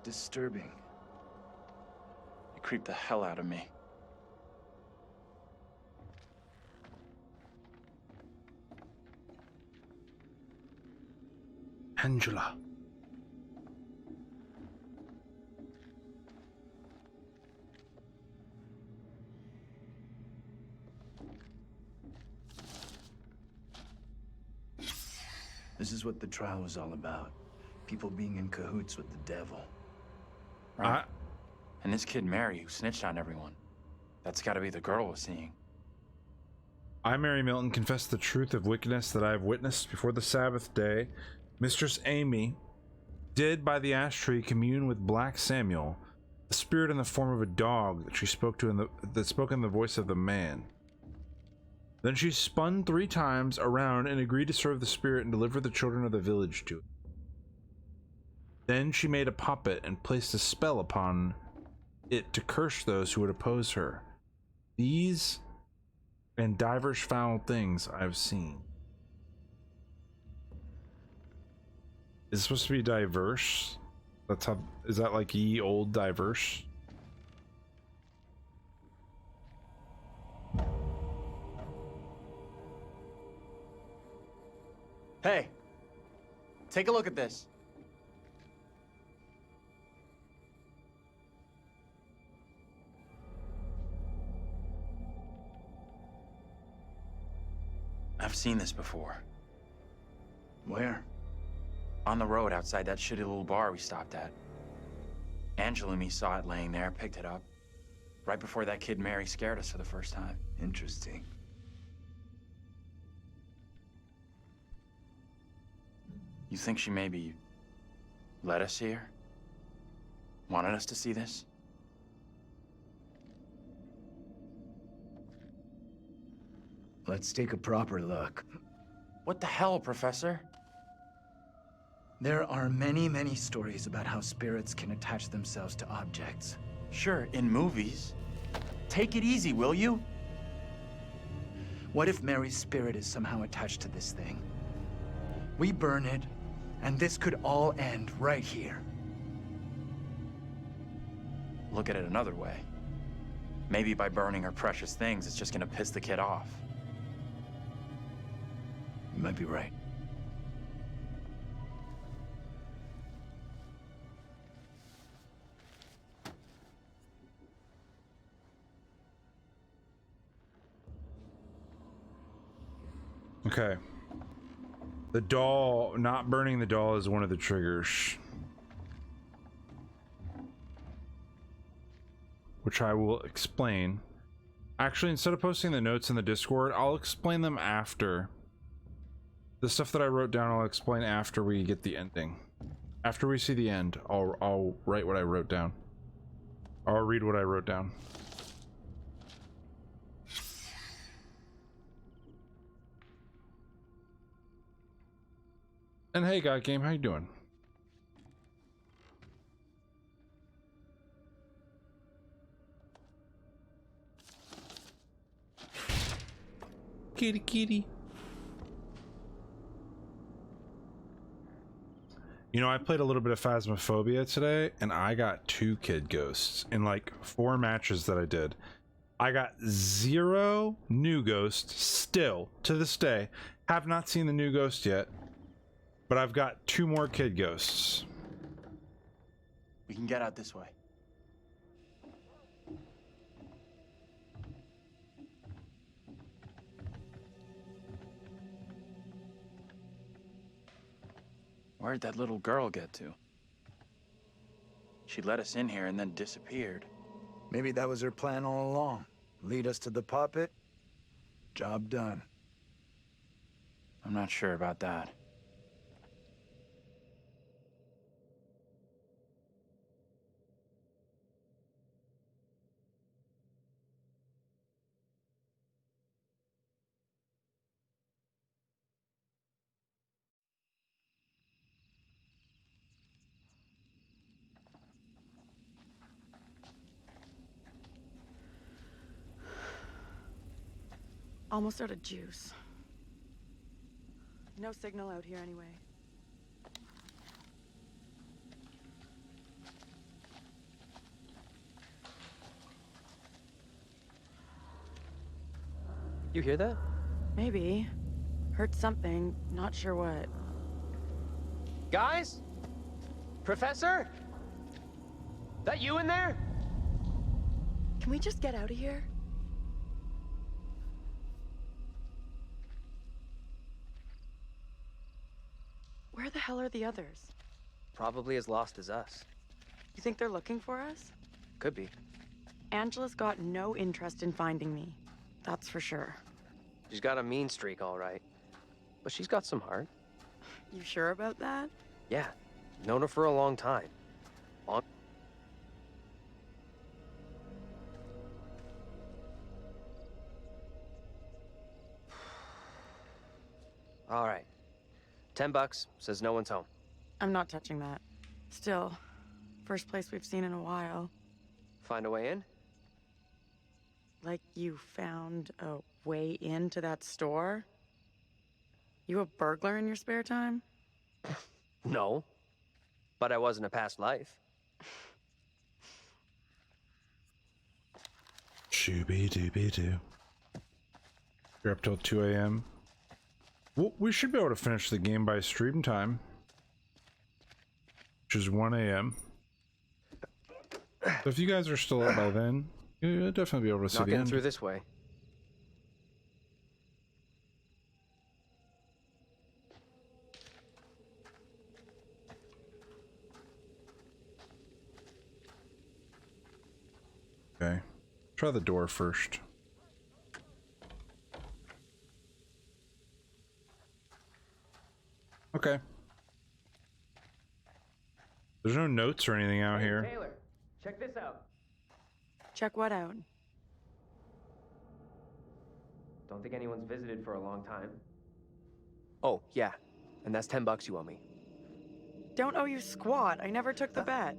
M: Disturbing.
H: You creep the hell out of me.
A: Angela.
M: This is what the trial was all about. People being in cahoots with the devil.
H: Right. And this kid Mary who snitched on everyone. That's gotta be the girl we're seeing.
A: I, Mary Milton, confess the truth of wickedness that I have witnessed before the Sabbath day. Mistress Amy did by the ash tree commune with Black Samuel, a spirit in the form of a dog that she spoke to that spoke in the voice of the man. Then she spun 3 times around and agreed to serve the spirit and deliver the children of the village to it. Then she made a puppet and placed a spell upon it to curse those who would oppose her. These and divers foul things I have seen. Is it supposed to be diverse? That's how, is that like ye old diverse?
S: Hey, take a look at this.
H: I've seen this before.
M: Where?
H: On the road outside that shitty little bar we stopped at. Angela and me saw it laying there, picked it up. Right before that kid Mary scared us for the first time.
M: Interesting.
H: You think she maybe let us see her? Wanted us to see this?
M: Let's take a proper look.
H: What the hell, Professor?
M: There are many, many stories about how spirits can attach themselves to objects.
B: Sure, in movies. Take it easy, will you?
M: What if Mary's spirit is somehow attached to this thing? We burn it, and this could all end right here.
B: Look at it another way. Maybe by burning her precious things, it's just gonna piss the kid off.
M: You might be right.
A: Okay. The doll, not burning the doll is one of the triggers. Which I will explain. Actually, instead of posting the notes in the Discord, I'll explain them after. The stuff that I wrote down, I'll explain after we get the ending. After we see the end, I'll write what I wrote down. I'll read what I wrote down. And hey, God Game, how you doing? Kitty, kitty. You know, I played a little bit of Phasmophobia today, and I got 2 kid ghosts in like 4 matches that I did. I got 0 new ghosts still to this day. Have not seen the new ghost yet. But I've got 2 more kid ghosts.
B: We can get out this way. Where'd that little girl get to? She let us in here and then disappeared.
M: Maybe that was her plan all along. Lead us to the puppet. Job done.
B: I'm not sure about that.
C: Almost out of juice. No signal out here anyway.
Q: You hear that?
C: Maybe. Heard something, not sure what.
Q: Guys? Professor? That you in there?
C: Can we just get out of here? Where the hell are the others?
Q: Probably as lost as us.
C: You think they're looking for us?
Q: Could be.
C: Angela's got no interest in finding me. That's for sure.
Q: She's got a mean streak, all right. But she's got some heart.
C: You sure about that?
Q: Yeah. Known her for a long time. All right. $10, says no one's home.
C: I'm not touching that. Still, first place we've seen in a while.
Q: Find a way in?
C: Like you found a way into that store? You a burglar in your spare time?
Q: No. But I was in a past life.
A: Shooby-dooby-doo. You're up till 2 a.m. Well, we should be able to finish the game by stream time, which is 1 a.m. So if you guys are still up by then, you'll definitely be able to see
Q: Not
A: the
Q: getting
A: end.
Q: through this way.
A: Okay. Try the door first. Okay. There's no notes or anything out here.
Q: Taylor, check this out.
C: Check what out?
Q: Don't think anyone's visited for a long time. Oh, yeah. And that's $10 you owe me.
C: don't owe you squat. I never took the bet.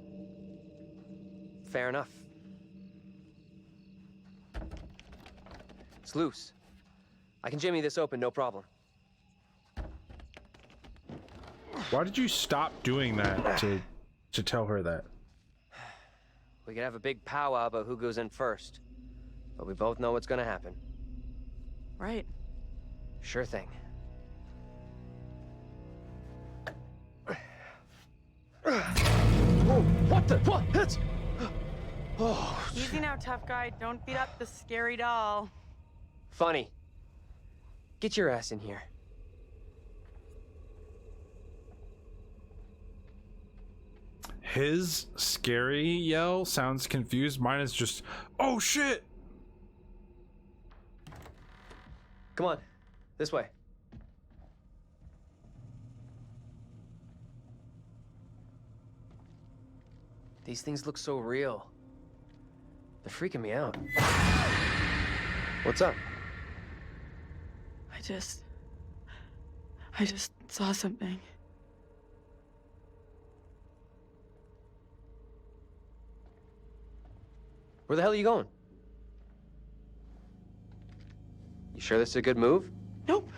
Q: Fair enough. It's loose. I can jimmy this open, no problem.
A: Why did you stop doing that to tell her that?
Q: We could have a big powwow about who goes in first. But we both know what's gonna happen.
C: Right.
Q: Sure thing.
G: Whoa, what the? What? That's... Oh.
C: Easy now, tough guy. Don't beat up the scary doll.
Q: Funny. Get your ass in here.
A: His scary yell sounds confused. Mine is just, oh shit!
Q: Come on, this way. These things look so real. They're freaking me out. What's up?
C: I just saw something.
Q: Where the hell are you going? You sure this is a good move?
C: Nope.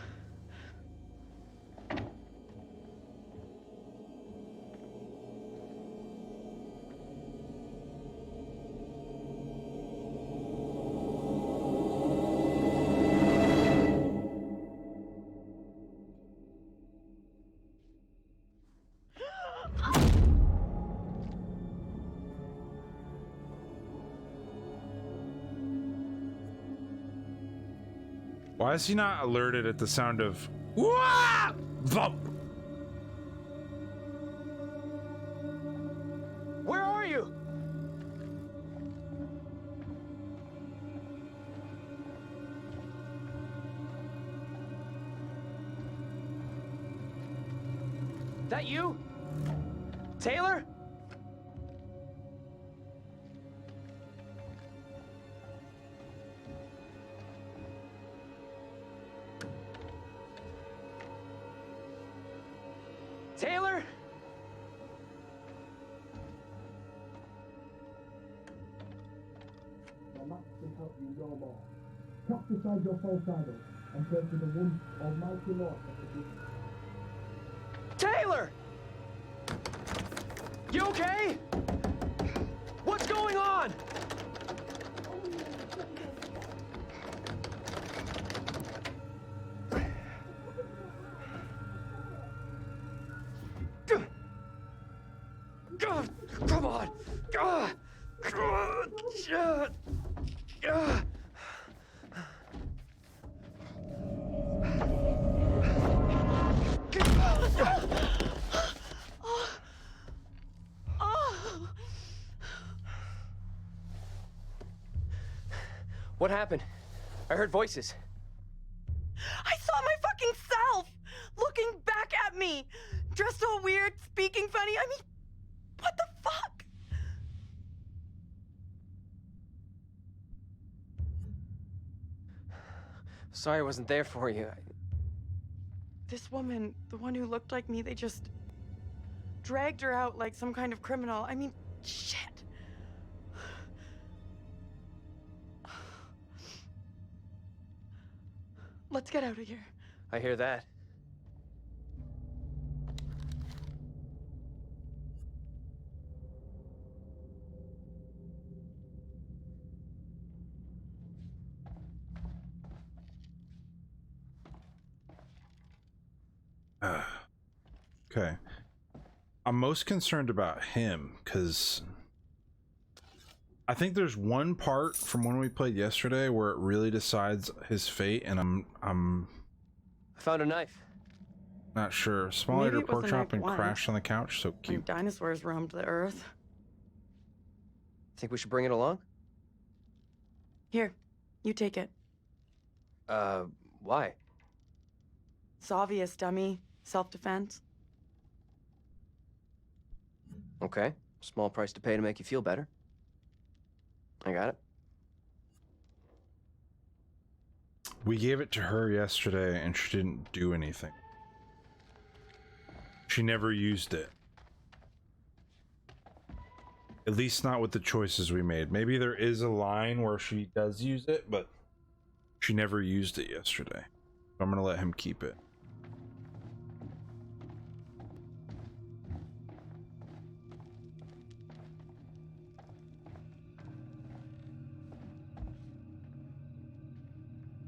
A: Why is he not alerted at the sound of wah! Thump?
E: Where are you?
Q: That you? Taylor? Taylor?
D: My map can help you no more. Cast aside your foreshadow and turn to the one almighty Lord of the deep.
Q: Taylor! You okay? What's going on? Come on! What happened? I heard voices.
C: I saw my fucking self looking back at me, dressed all weird, speaking funny. I mean, what the fuck?
Q: Sorry I wasn't there for you.
C: This woman, the one who looked like me, they just dragged her out like some kind of criminal. I mean, shit. Let's get out of here.
Q: I hear that.
A: Okay. I'm most concerned about him because I think there's one part from when we played yesterday where it really decides his fate, and I'm
Q: I found a knife.
A: not sure. Small
C: Maybe
A: eater
C: it was
A: pork
C: the
A: chop
C: knife
A: and
C: once.
A: crashed on the couch. So
C: When
A: cute.
C: dinosaurs roamed the earth.
Q: Think we should bring it along?
C: Here, you take it.
Q: Why?
C: It's obvious, dummy. Self-defense.
Q: Okay. Small price to pay to make you feel better. I got it.
A: We gave it to her yesterday and she didn't do anything. She never used it. At least not with the choices we made. Maybe there is a line where she does use it, but she never used it yesterday. So I'm gonna let him keep it.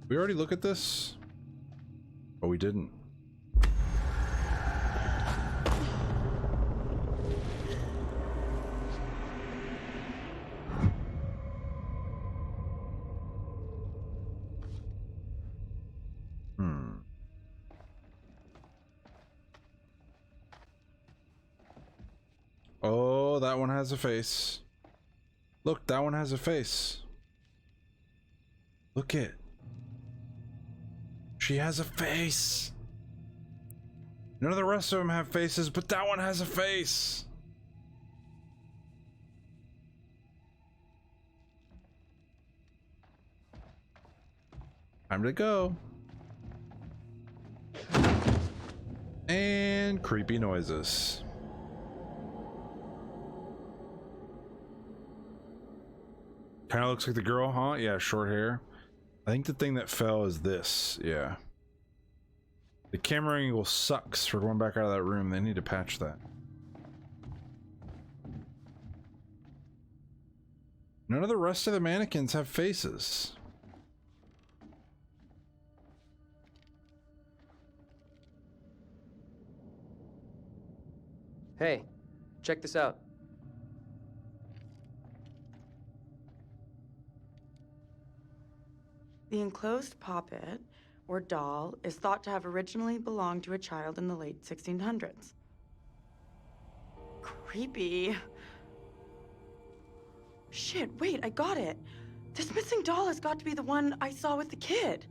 A: We already look at this? Oh, we didn't. Oh, that one has a face. Look, that one has a face. Look it. She has a face. None of the rest of them have faces, but that one has a face. Time to go. And creepy noises. Kind of looks like the girl, huh? Yeah, short hair. I think the thing that fell is this. Yeah. The camera angle sucks for going back out of that room. They need to patch that. None of the rest of the mannequins have faces.
Q: Hey, check this out.
C: The enclosed poppet, or doll, is thought to have originally belonged to a child in the late 1600s. Creepy. Shit, wait, I got it. This missing doll has got to be the one I saw with the kid.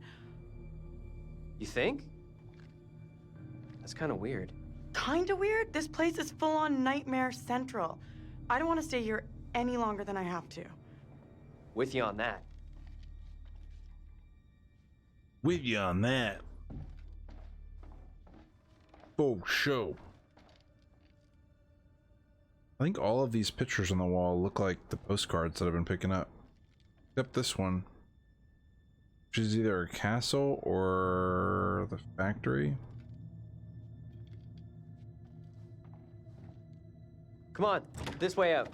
Q: You think? That's kind of weird.
C: Kinda weird? This place is full-on Nightmare Central. I don't want to stay here any longer than I have to.
Q: With you on that.
A: With you on that. Oh, show. I think all of these pictures on the wall look like the postcards that I've been picking up. Except this one. Which is either a castle or the factory.
Q: Come on, this way out.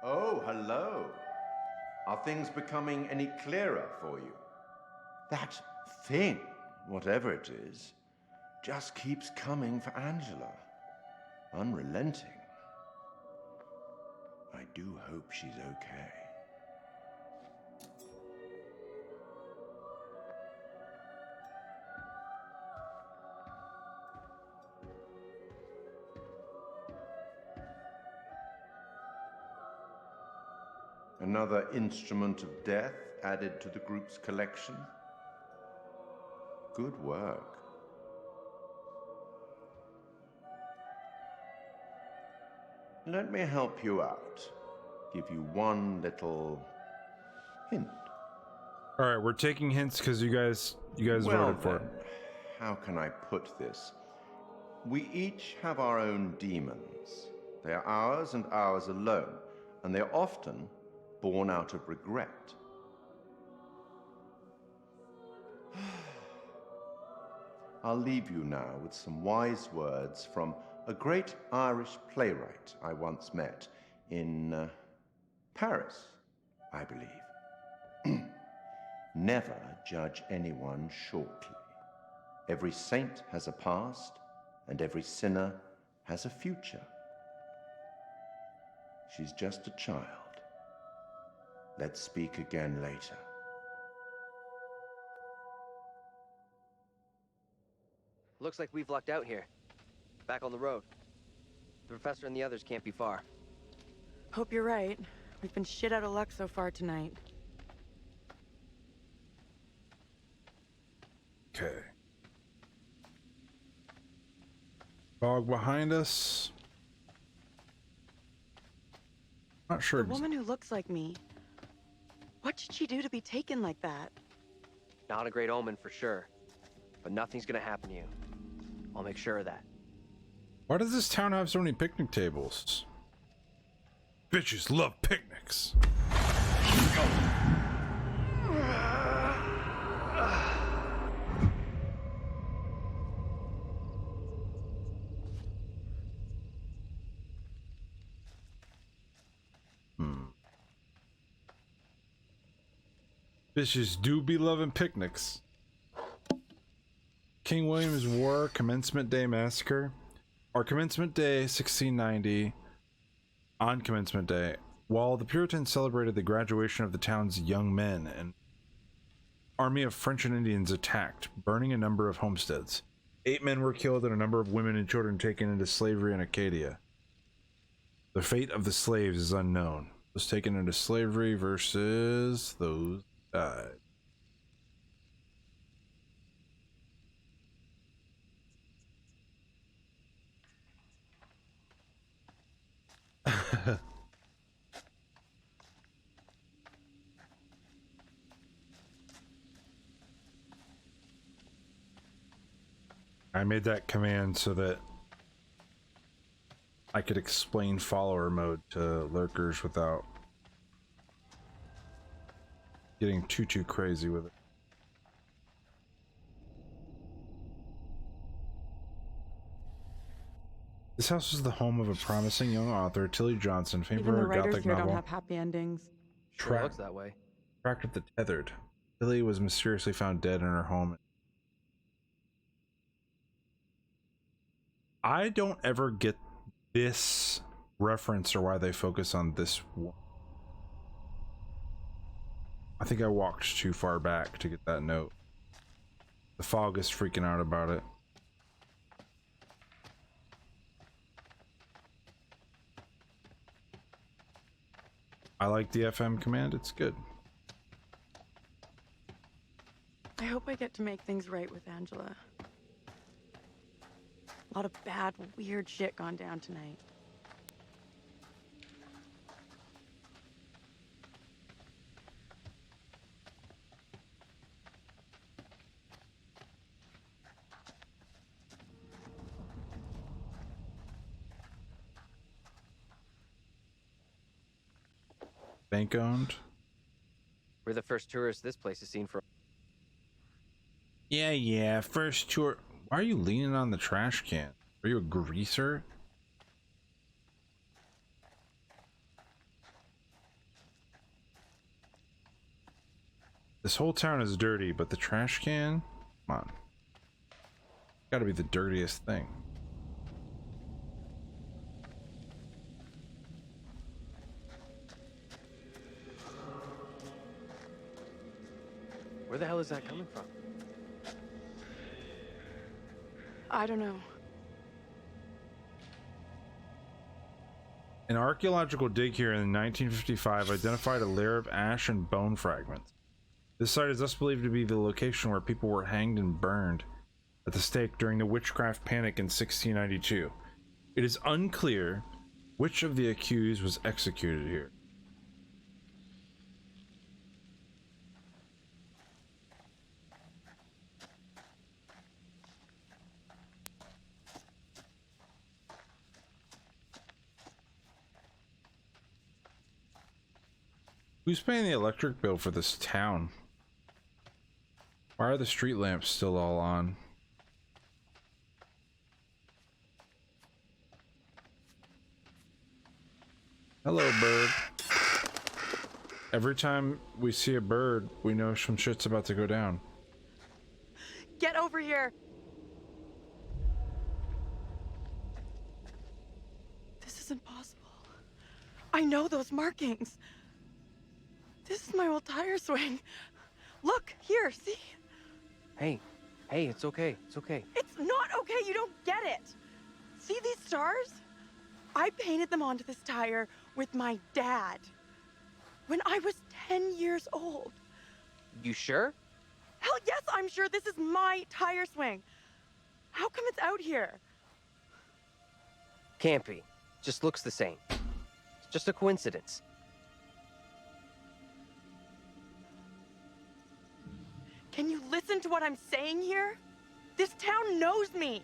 K: Oh, hello. Are things becoming any clearer for you? That thing, whatever it is, just keeps coming for Angela. Unrelenting. I do hope she's okay. Another instrument of death added to the group's collection. Good work. Let me help you out. Give you one little hint.
A: All right, we're taking hints because you guys voted for it.
K: How can I put this? We each have our own demons. They are ours and ours alone, and they're often born out of regret. I'll leave you now with some wise words from a great Irish playwright I once met in Paris, I believe. Never judge anyone shortly. Every saint has a past, and every sinner has a future. She's just a child. Let's speak again later.
Q: Looks like we've lucked out here. Back on the road. The professor and the others can't be far.
C: Hope you're right. We've been shit out of luck so far tonight.
A: Okay. Fog behind us. Not sure.
C: The woman who looks like me. What did she do to be taken like that?
Q: Not a great omen for sure. But nothing's gonna happen to you. I'll make sure of that.
A: Why does this town have so many picnic tables? Bitches love picnics. Bitches do be loving picnics. King William's War, Commencement Day Massacre. Or Commencement Day, 1690. On Commencement Day, while the Puritans celebrated the graduation of the town's young men, an army of French and Indians attacked, burning a number of homesteads. 8 men were killed and a number of women and children taken into slavery in Acadia. The fate of the slaves is unknown. Those taken into slavery versus those died. I made that command so that I could explain follower mode to lurkers without getting too crazy with it. This house is the home of a promising young author, Tilly Johnson, famed
C: Even
A: for
C: the
A: her
C: writers
A: gothic
C: here
A: novel.
C: don't have happy endings.
Q: Sure looks that way.
A: Tracked of the Tethered. Tilly was mysteriously found dead in her home. I don't ever get this reference or why they focus on this one. I think I walked too far back to get that note. The fog is freaking out about it. I like the FM command, it's good.
C: I hope I get to make things right with Angela. A lot of bad, weird shit gone down tonight.
A: Bank owned.
Q: We're the first tourists this place has seen for.
A: Yeah, first tour. Why are you leaning on the trash can? Are you a greaser? This whole town is dirty, but the trash can? Come on. Gotta be the dirtiest thing.
Q: Where the hell is that coming from?
C: I don't know.
A: An archaeological dig here in 1955 identified a layer of ash and bone fragments. This site is thus believed to be the location where people were hanged and burned at the stake during the witchcraft panic in 1692. It is unclear which of the accused was executed here. Who's paying the electric bill for this town? Why are the street lamps still all on? Hello, bird. Every time we see a bird, we know some shit's about to go down.
C: Get over here! This isn't possible. I know those markings. This is my old tire swing. Look, here, see?
Q: Hey, it's okay. It's okay.
C: It's not okay, you don't get it. See these stars? I painted them onto this tire with my dad when I was 10 years old.
Q: You sure?
C: Hell yes, I'm sure this is my tire swing. How come it's out here?
Q: Can't be. Just looks the same. It's just a coincidence.
C: Can you listen to what I'm saying here? This town knows me.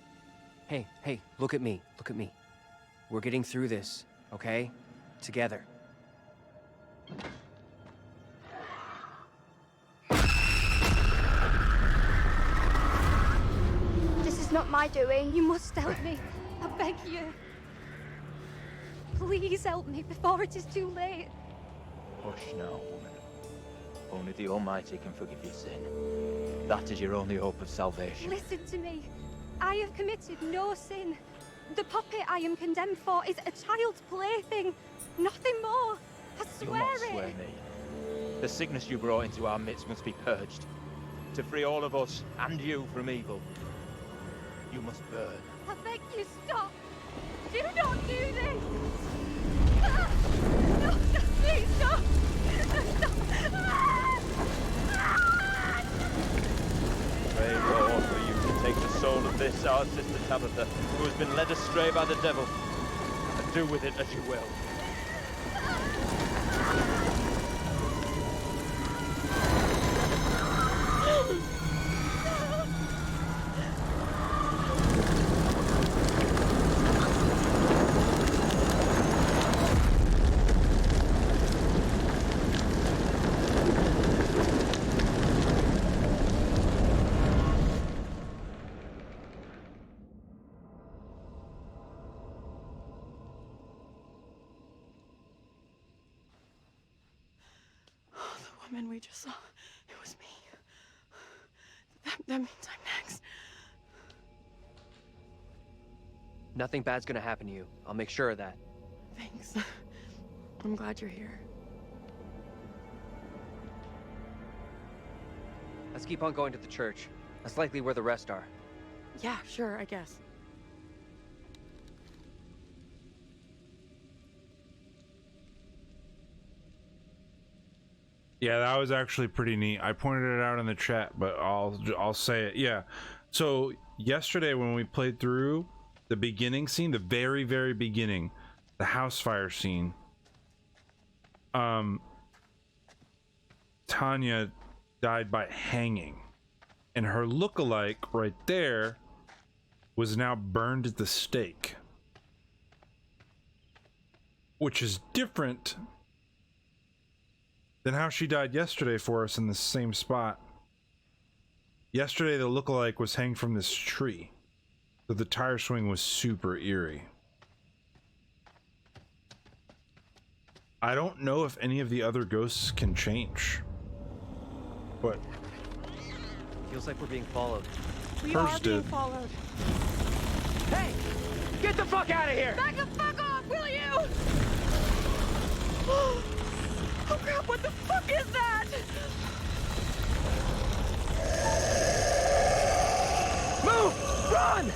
Q: Hey, look at me. Look at me. We're getting through this, okay? Together.
F: This is not my doing.
J: You must help me. I beg you. Please help me before it is too late.
H: Hush now, woman. Only the Almighty can forgive your sin. That is your only hope of salvation.
J: Listen to me. I have committed no sin. The puppet I am condemned for is a child's plaything. Nothing more. I
H: You'll
J: swear
H: not swear
J: it.
H: me. The sickness you brought into our midst must be purged. To free all of us and you from evil, you must burn.
J: I beg you, stop. Do not do this. No, please, stop.
H: Pray, Lord, for you to take the soul of this, our sister Tabitha, who has been led astray by the devil, and do with it as you will.
C: Woman we just saw, it was me. That means I'm next.
Q: Nothing bad's gonna happen to you. I'll make sure of that.
C: Thanks. I'm glad you're here.
Q: Let's keep on going to the church. That's likely where the rest are.
C: Yeah, sure, I guess.
A: Yeah, that was actually pretty neat. I pointed it out in the chat, but I'll say it. Yeah. So yesterday when we played through the beginning scene, the very, very beginning, the house fire scene, Tanya died by hanging, and her lookalike right there was now burned at the stake, which is different than how she died yesterday for us in the same spot. Yesterday, the lookalike was hanged from this tree, so the tire swing was super eerie. I don't know if any of the other ghosts can change, but
Q: feels like we're being followed.
C: We
A: hers
C: are being
A: did.
C: followed.
E: Hey! Get the fuck out of here!
C: Back the fuck off, will you? Oh crap, what the fuck is that?
E: Move! Run!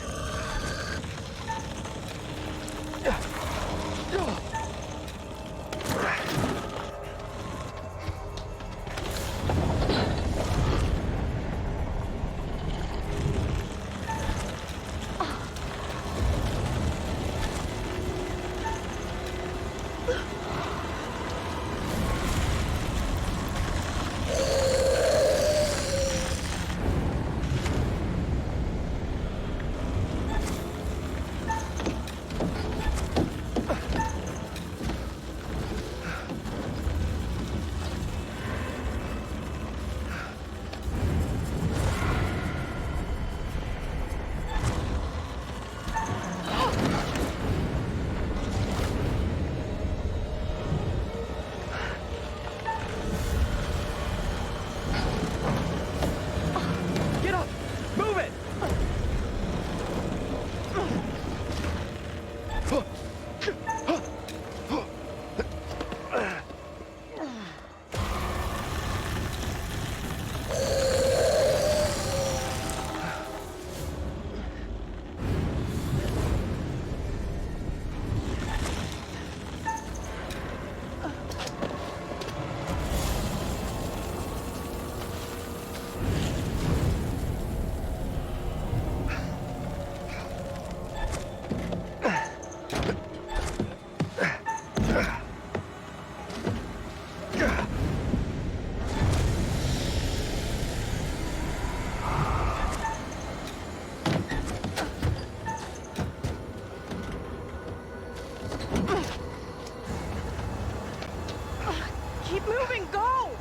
N: Go!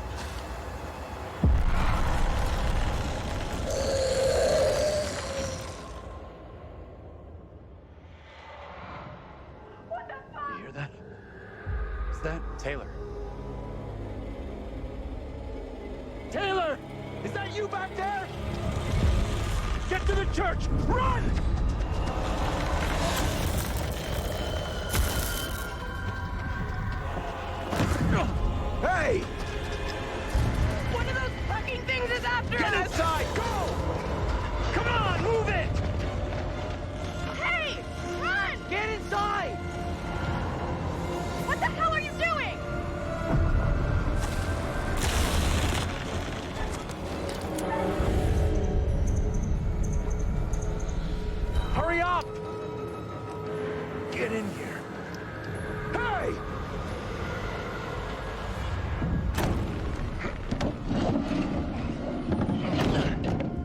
B: You hear that? Is that Taylor?
E: Taylor! Is that you back there? Get to the church! Run! Hey!
N: One of those fucking things is after us!
E: Get inside! Go! Come on, move it!
N: Hey! Run!
E: Get inside!
N: What the hell are you doing?
E: Hurry up! Get in here. Hey!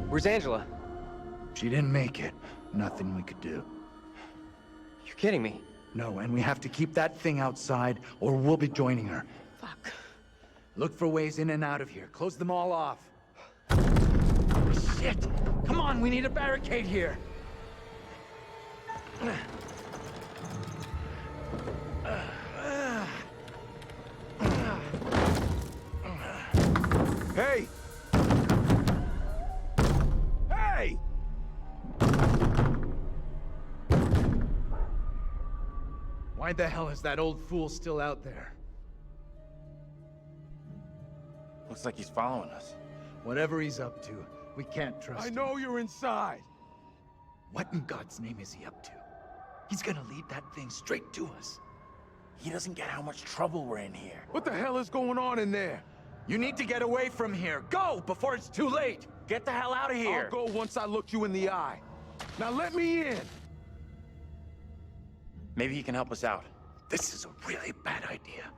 Q: Where's Angela?
M: She didn't make it. Nothing we could do.
Q: You're kidding me.
M: No, and we have to keep that thing outside, or we'll be joining her.
N: Fuck.
M: Look for ways in and out of here. Close them all off.
E: Shit! Come on, we need a barricade here. Hey! Hey!
M: Why the hell is that old fool still out there?
B: Looks like he's following us.
M: Whatever he's up to, we can't trust
E: I
M: him.
E: know you're inside.
M: What in God's name is he up to? He's gonna lead that thing straight to us.
B: He doesn't get how much trouble we're in here.
E: What the hell is going on in there?
M: You need to get away from here. Go before it's too late.
B: Get the hell out of here!
E: I'll go once I look you in the eye. Now let me in.
B: Maybe he can help us out.
M: This is a really bad idea.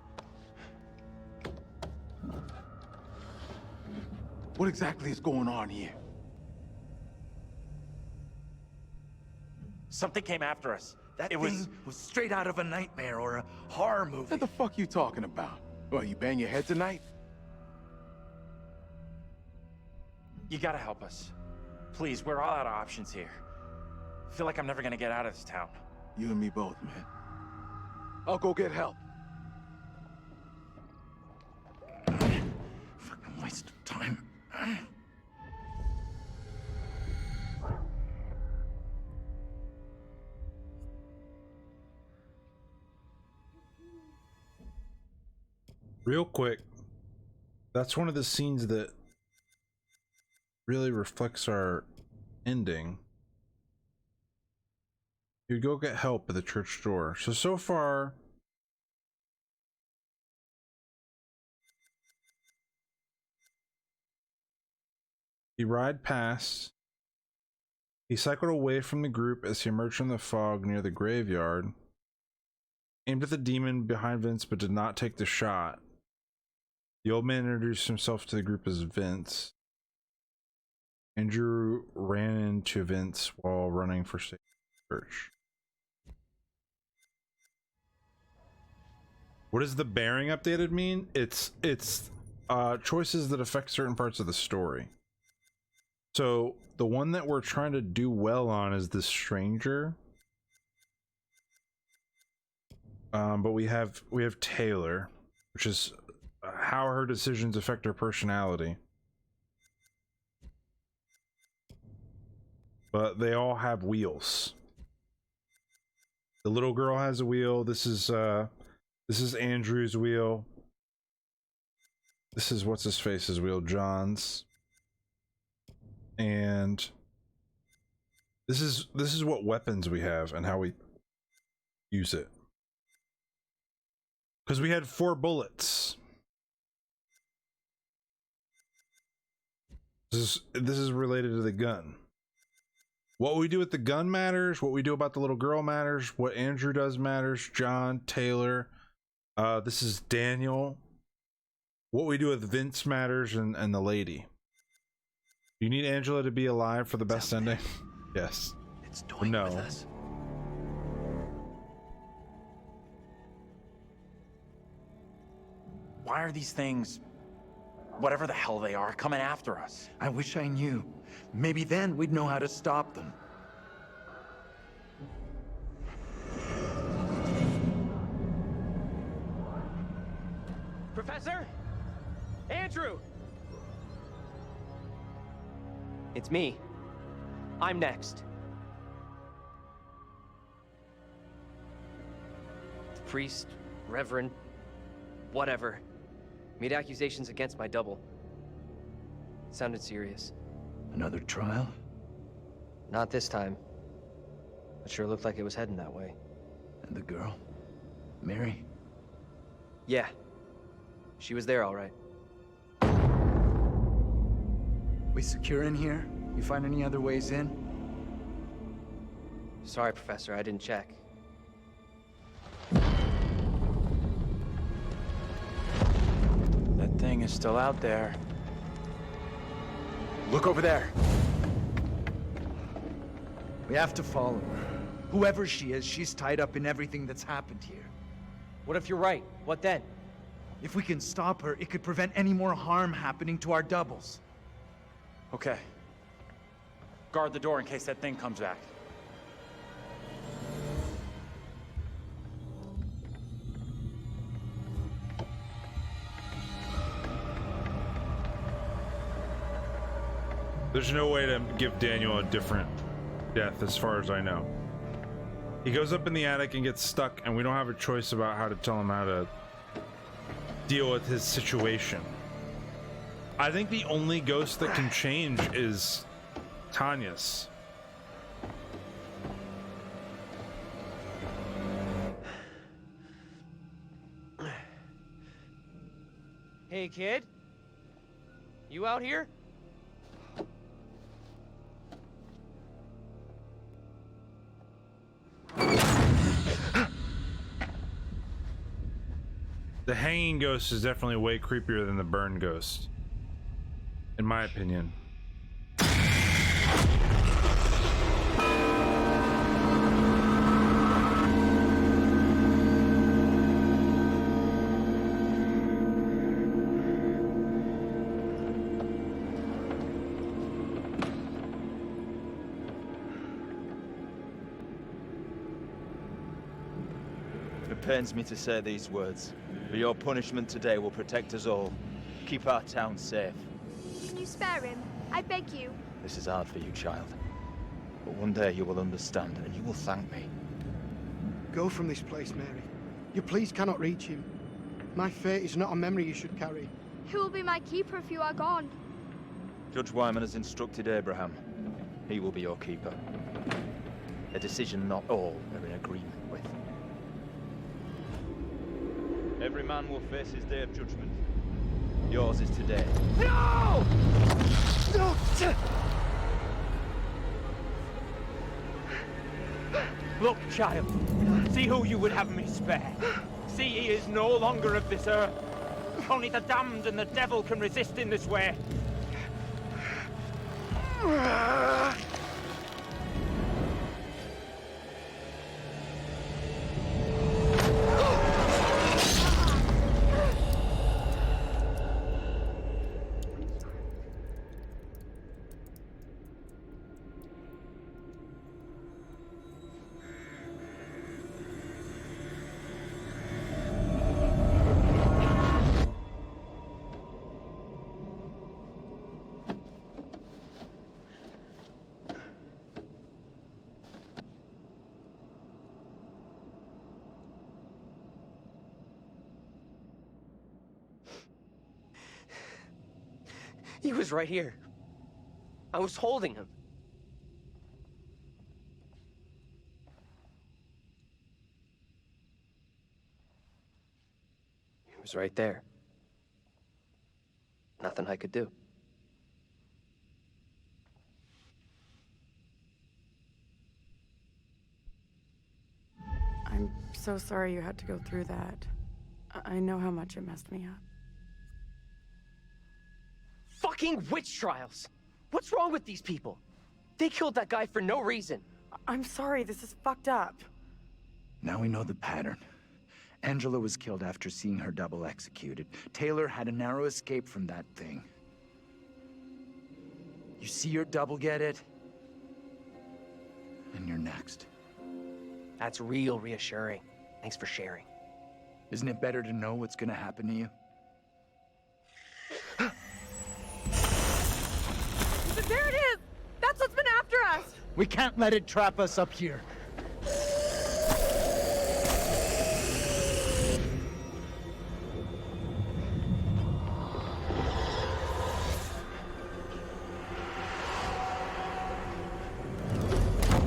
E: What exactly is going on here?
B: Something came after us.
M: That thing was straight out of a nightmare or a horror movie.
E: What the fuck you talking about? Well, you bang your head tonight?
B: You gotta help us. Please, we're all out of options here. I feel like I'm never gonna get out of this town.
E: You and me both, man. I'll go get help.
M: Fucking waste of time.
A: Real quick, that's one of the scenes that really reflects our ending. You go get help at the church door. So far, he ride past. He cycled away from the group as he emerged from the fog near the graveyard. Aimed at the demon behind Vince, but did not take the shot. The old man introduced himself to the group as Vince. Andrew ran into Vince while running for safety church. What does the bearing updated mean? It's choices that affect certain parts of the story. So the one that we're trying to do well on is this stranger. But we have Taylor, which is how her decisions affect her personality. But they all have wheels. The little girl has a wheel. This is Andrew's wheel. This is what's his face's wheel, John's. And this is what weapons we have and how we use it. Because we had 4 bullets. This is related to the gun. What we do with the gun matters. What we do about the little girl matters. What Andrew does matters. John, Taylor. This is Daniel. What we do with Vince matters, and the lady. You need Angela to be alive for the best ending? Yes.
M: It's toying with us.
B: Why are these things whatever the hell they are, coming after us.
M: I wish I knew. Maybe then we'd know how to stop them.
Q: Professor? Andrew! It's me. I'm next. The priest, reverend, whatever, made accusations against my double. It sounded serious.
M: Another trial?
Q: Not this time. It sure looked like it was heading that way.
M: And the girl? Mary?
Q: Yeah. She was there all right.
M: We secure in here? You find any other ways in?
Q: Sorry, Professor, I didn't check.
B: That thing is still out there. Look over there.
M: We have to follow her. Whoever she is, she's tied up in everything that's happened here.
Q: What if you're right? What then?
M: If we can stop her, it could prevent any more harm happening to our doubles.
B: Okay. Guard the door in case that thing comes back.
A: There's no way to give Daniel a different death as far as I know. He goes up in the attic and gets stuck, and we don't have a choice about how to tell him how to deal with his situation. I think the only ghost that can change is Tanya's.
Q: Hey, kid? You out here?
A: The hanging ghost is definitely way creepier than the burn ghost, in my opinion.
S: It pains me to say these words, but your punishment today will protect us all. Keep our town safe.
F: Can you spare him? I beg you.
S: This is hard for you, child. But one day you will understand, and you will thank me.
L: Go from this place, Mary. Your pleas cannot reach him. My fate is not a memory you should carry.
F: Who will be my keeper if you are gone?
S: Judge Wyman has instructed Abraham. He will be your keeper. A decision not all are in agreement with. Every man will face his day of judgment. Yours is today.
E: No! No!
T: Look, child, see who you would have me spare. See, he is no longer of this earth. Only the damned and the devil can resist in this way.
Q: He was right here. I was holding him. He was right there. Nothing I could do.
C: I'm so sorry you had to go through that. I know how much it messed me up.
Q: Fucking witch trials! What's wrong with these people? They killed that guy for no reason.
C: I'm sorry, this is fucked up.
M: Now we know the pattern. Angela was killed after seeing her double executed. Taylor had a narrow escape from that thing. You see your double get it, and you're next.
Q: That's real reassuring. Thanks for sharing.
M: Isn't it better to know what's gonna happen to you?
N: There it is! That's what's been after us!
L: We can't let it trap us up here.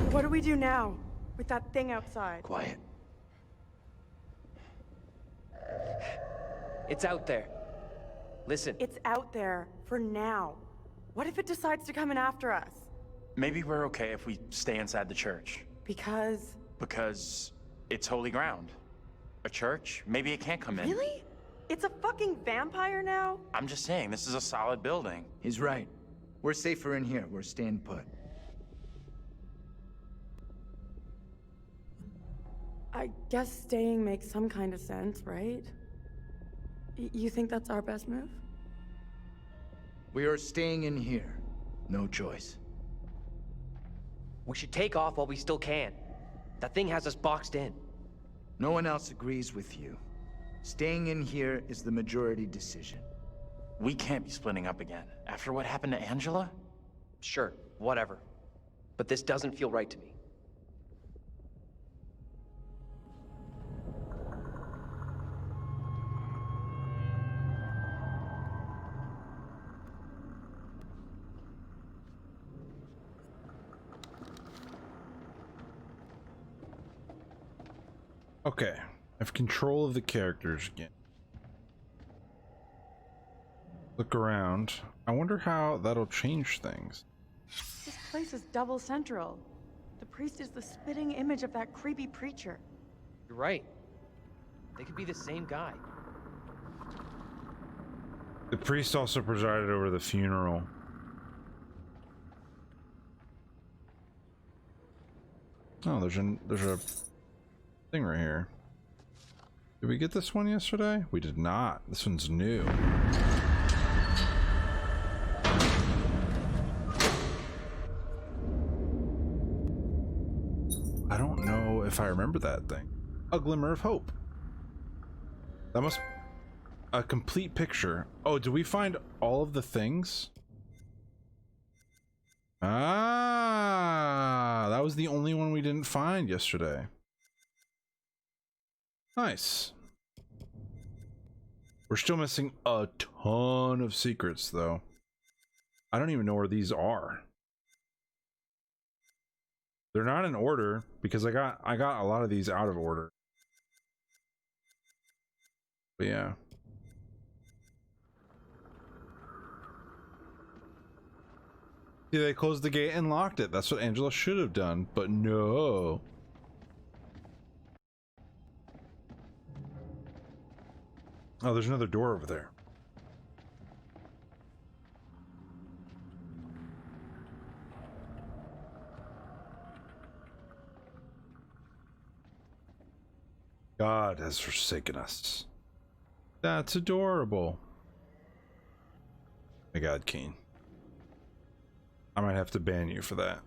C: What do we do now with that thing outside?
M: Quiet.
Q: It's out there. Listen.
C: It's out there for now. What if it decides to come in after us?
B: Maybe we're okay if we stay inside the church.
C: Because
B: it's holy ground. A church? Maybe it can't come in.
C: Really? It's a fucking vampire now?
B: I'm just saying, this is a solid building.
M: He's right. We're safer in here. We're staying put.
C: I guess staying makes some kind of sense, right? You think that's our best move?
M: We are staying in here. No choice.
Q: We should take off while we still can. That thing has us boxed in.
M: No one else agrees with you. Staying in here is the majority decision.
B: We can't be splitting up again. After what happened to Angela?
Q: Sure, whatever. But this doesn't feel right to me.
A: Okay, I have control of the characters again. Look around. I wonder how that'll change things.
C: This place is double central. The priest is the spitting image of that creepy preacher.
Q: You're right. They could be the same guy.
A: The priest also presided over the funeral. Oh, there's a thing right here. Did we get this one yesterday? We did not. This one's new. I don't know if I remember that thing. A Glimmer of Hope. That must... A complete picture. Oh, did we find all of the things? Ah, that was the only one we didn't find yesterday. Nice. We're still missing a ton of secrets, though. I don't even know where these are. They're not in order because I got a lot of these out of order. But yeah. See, they closed the gate and locked it. That's what Angela should have done, but no. Oh, there's another door over there. God has forsaken us. That's adorable. My God, Keen. I might have to ban you for that.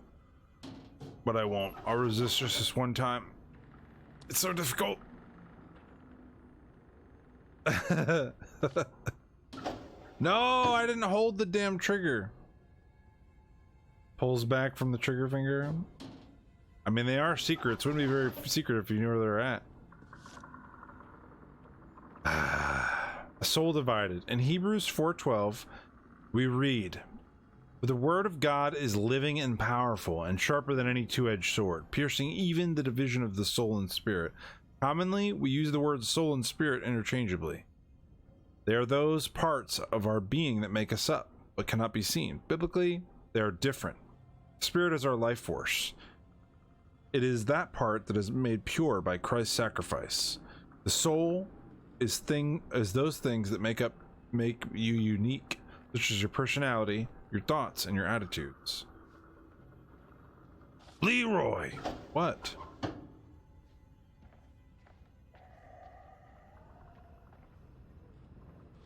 A: But I won't. I'll resist just this one time. It's so difficult. No, I didn't hold the damn trigger. Pulls back from the trigger finger. I mean, they are secrets. Wouldn't be very secret if you knew where they're at. A soul divided. In Hebrews 4:12, we read, "For the word of God is living and powerful and sharper than any two-edged sword, piercing even the division of the soul and spirit." Commonly, we use the words soul and spirit interchangeably. They are those parts of our being that make us up, but cannot be seen. Biblically, they are different. Spirit is our life force. It is that part that is made pure by Christ's sacrifice. The soul is those things that make you unique, such as your personality, your thoughts, and your attitudes. Leroy! What?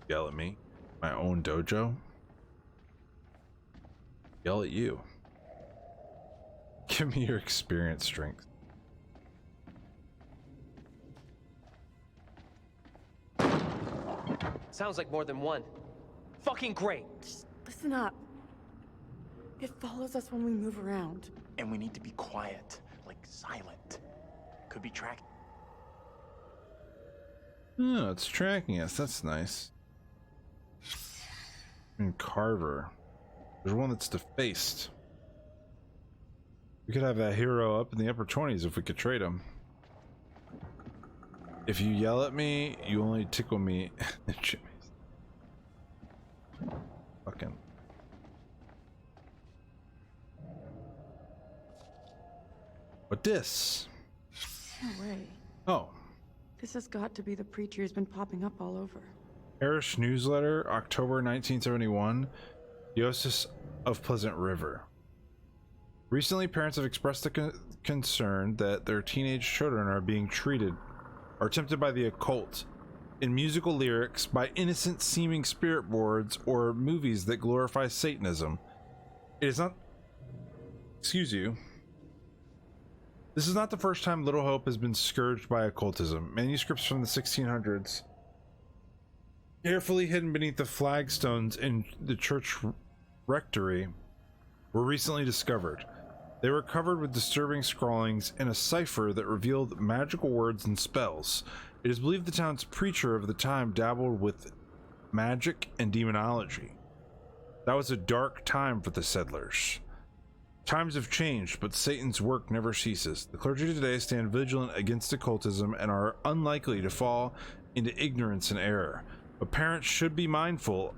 A: Yell at me. My own dojo. Yell at you. Give me your experience strength.
Q: Sounds like more than one. Fucking great.
C: Just listen up. It follows us when we move around.
B: And we need to be quiet, like silent. Could be tracked.
A: Oh, it's tracking us. That's nice. And Carver. There's one that's defaced. We could have that hero up in the upper 20s if we could trade him. If you yell at me, you only tickle me. Fucking. What this?
C: No way.
A: Oh.
C: This has got to be the preacher who's been popping up all over.
A: Parish Newsletter, October 1971. Diocese of Pleasant River. Recently, parents have expressed a concern that their teenage children are being treated or tempted by the occult in musical lyrics by innocent seeming spirit boards or movies that glorify Satanism. It is not... Excuse you. This is not the first time Little Hope has been scourged by occultism. Manuscripts from the 1600s, carefully hidden beneath the flagstones in the church rectory, were recently discovered. They were covered with disturbing scrawlings and a cipher that revealed magical words and spells. It is believed the town's preacher of the time dabbled with magic and demonology. That was a dark time for the settlers. Times have changed, but Satan's work never ceases. The clergy today stand vigilant against occultism and are unlikely to fall into ignorance and error. But parents should be mindful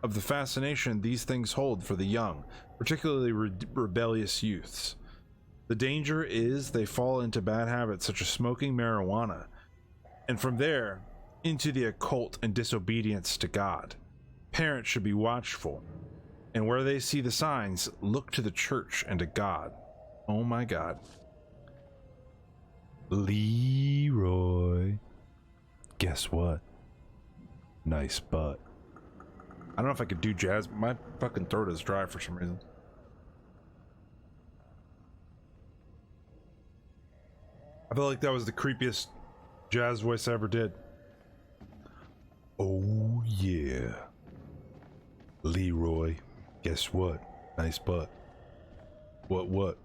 A: of the fascination these things hold for the young, particularly rebellious youths. The danger is they fall into bad habits such as smoking marijuana, and from there into the occult and disobedience to God. Parents should be watchful, and where they see the signs, look to the church and to God. Oh my God. Leroy. Guess what? Nice butt. I don't know if I could do jazz. My fucking throat is dry for some reason. I felt like that was the creepiest jazz voice I ever did. Oh yeah. Leroy. Guess what? Nice butt. What?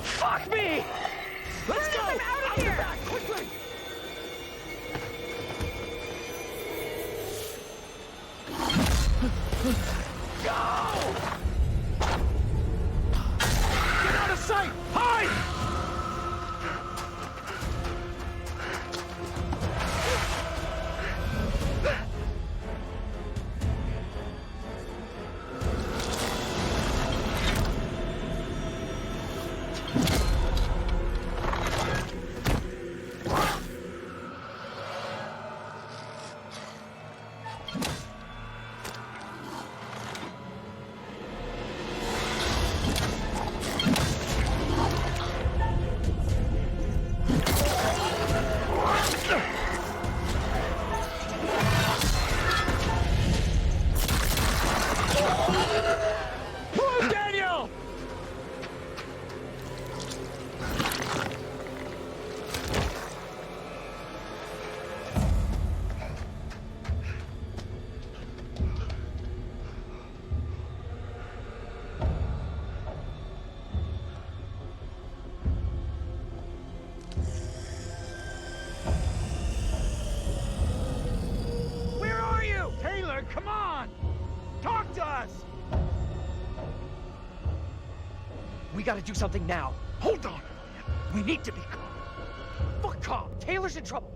E: Fuck me! Let's go! I'm out of here! Back, quickly! Go! Get out of sight! Hide! Come on! Talk to us!
Q: We gotta do something now.
E: Hold on! We need to be calm.
Q: Fuck calm! Taylor's in trouble!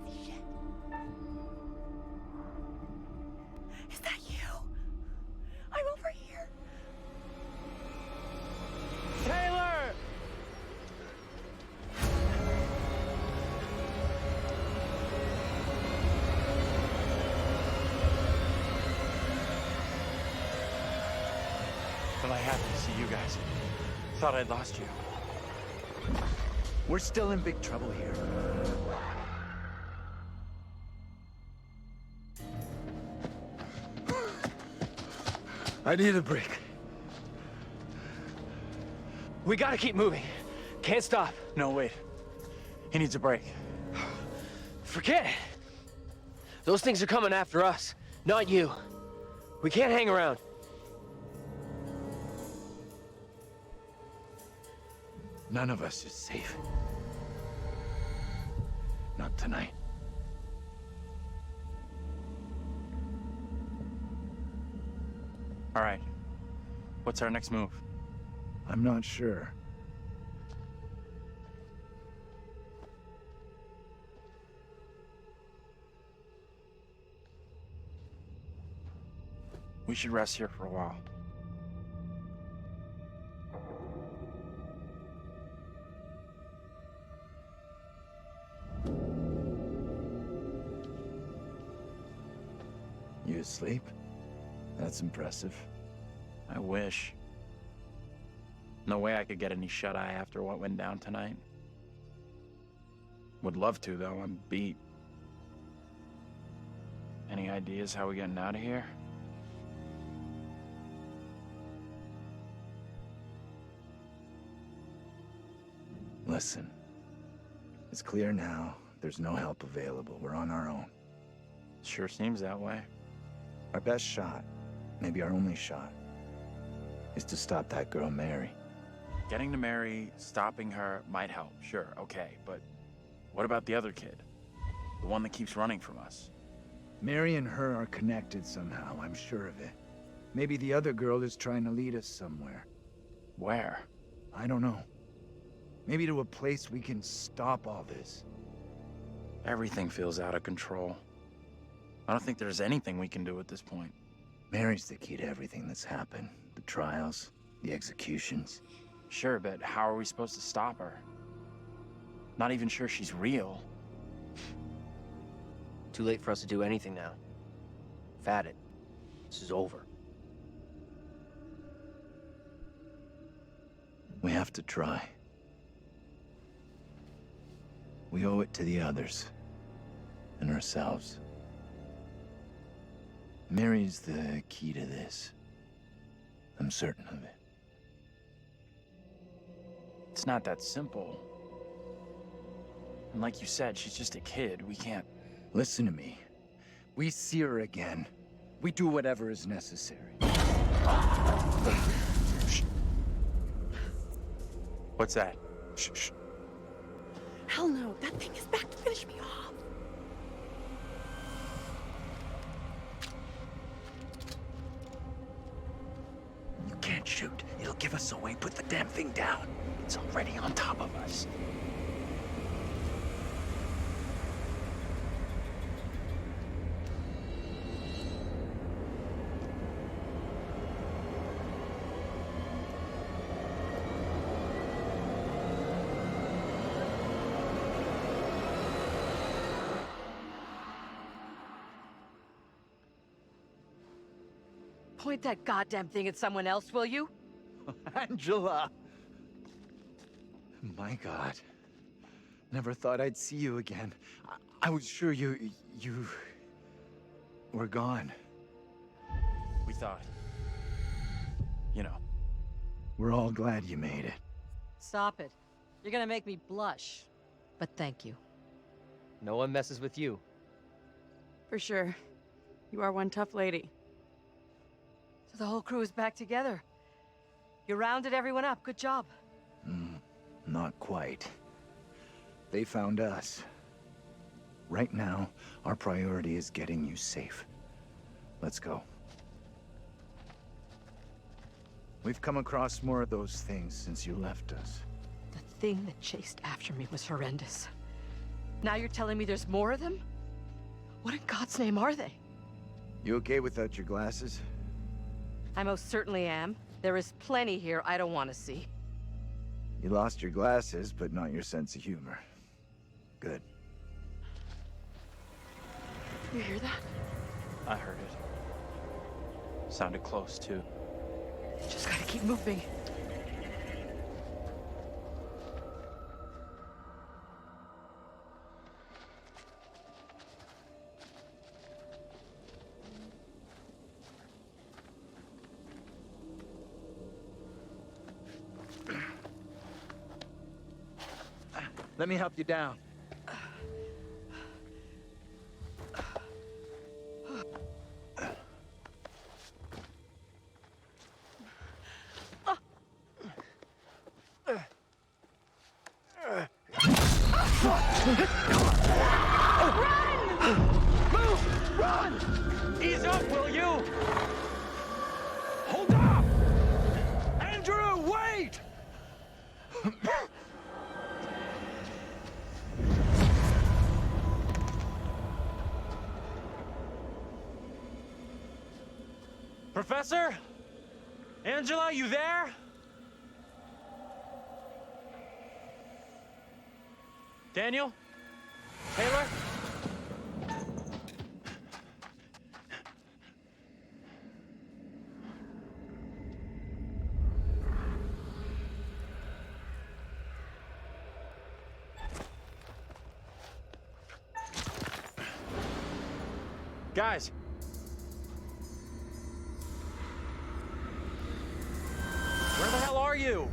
C: can't see shit. Is that you? I'm over here.
B: Taylor! Well, I happy to see you guys. Thought I'd lost you.
M: We're still in big trouble here. I need a break.
Q: We gotta keep moving. Can't stop.
B: No, wait. He needs a break.
Q: Forget it. Those things are coming after us, not you. We can't hang around.
M: None of us is safe. Not tonight.
B: All right. What's our next move?
M: I'm not sure.
B: We should rest here for a while.
M: You asleep? That's impressive.
B: I wish. No way I could get any shut-eye after what went down tonight. Would love to, though. I'm beat. Any ideas how we getting out of here?
M: Listen. It's clear now. There's no help available. We're on our own.
B: Sure seems that way.
M: Our best shot, maybe our only shot, is to stop that girl, Mary.
B: Getting to Mary, stopping her might help, sure, okay, but what about the other kid? The one that keeps running from us?
M: Mary and her are connected somehow, I'm sure of it. Maybe the other girl is trying to lead us somewhere.
B: Where?
M: I don't know. Maybe to a place we can stop all this.
B: Everything feels out of control. I don't think there's anything we can do at this point.
M: Mary's the key to everything that's happened. The trials, the executions.
B: Sure, but how are we supposed to stop her? Not even sure she's real.
Q: Too late for us to do anything now. We've had it. This is over.
M: We have to try. We owe it to the others. And ourselves. Mary's the key to this. I'm certain of it.
B: It's not that simple. And like you said, she's just a kid. We can't...
M: Listen to me. We see her again. We do whatever is necessary.
B: What's that?
M: Shh.
C: Hell no, that thing is back to finish me off.
M: You can't shoot. It'll give us away. Put the damn thing down. It's already on top of us.
P: Point that goddamn thing at someone else, will you?
M: Angela! My God. Never thought I'd see you again. I was sure you were gone.
B: We thought. You know.
M: We're all glad you made it.
P: Stop it. You're gonna make me blush. But thank you.
Q: No one messes with you.
C: For sure. You are one tough lady.
P: So the whole crew is back together. You rounded everyone up. Good job.
M: Not quite. They found us. Right now, our priority is getting you safe. Let's go. We've come across more of those things since you left us.
P: The thing that chased after me was horrendous.
N: Now you're telling me there's more of them? What in God's name are they?
M: You okay without your glasses?
N: I most certainly am. There is plenty here I don't want to see.
M: You lost your glasses, but not your sense of humor. Good.
N: You hear that?
B: I heard it. Sounded close, too.
N: Just gotta keep moving.
M: Let me help you down.
T: Move! Run! Ease up, will you? Hold up! Andrew, wait! Professor? Angela, you there? Daniel? Taylor? Guys! Where the hell are you?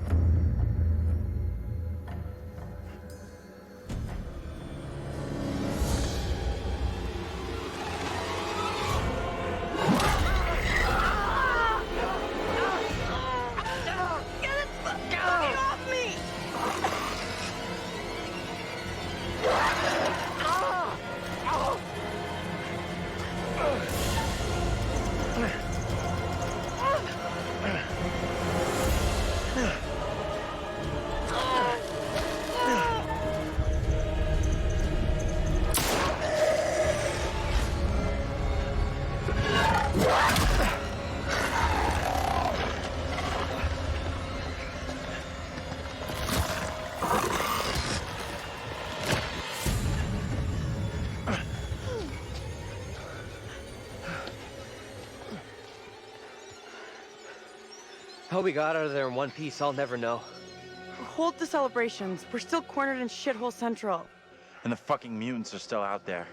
Q: How we got out of there in one piece, I'll never know.
C: Hold the celebrations. We're still cornered in Shithole Central.
B: And the fucking mutants are still out there.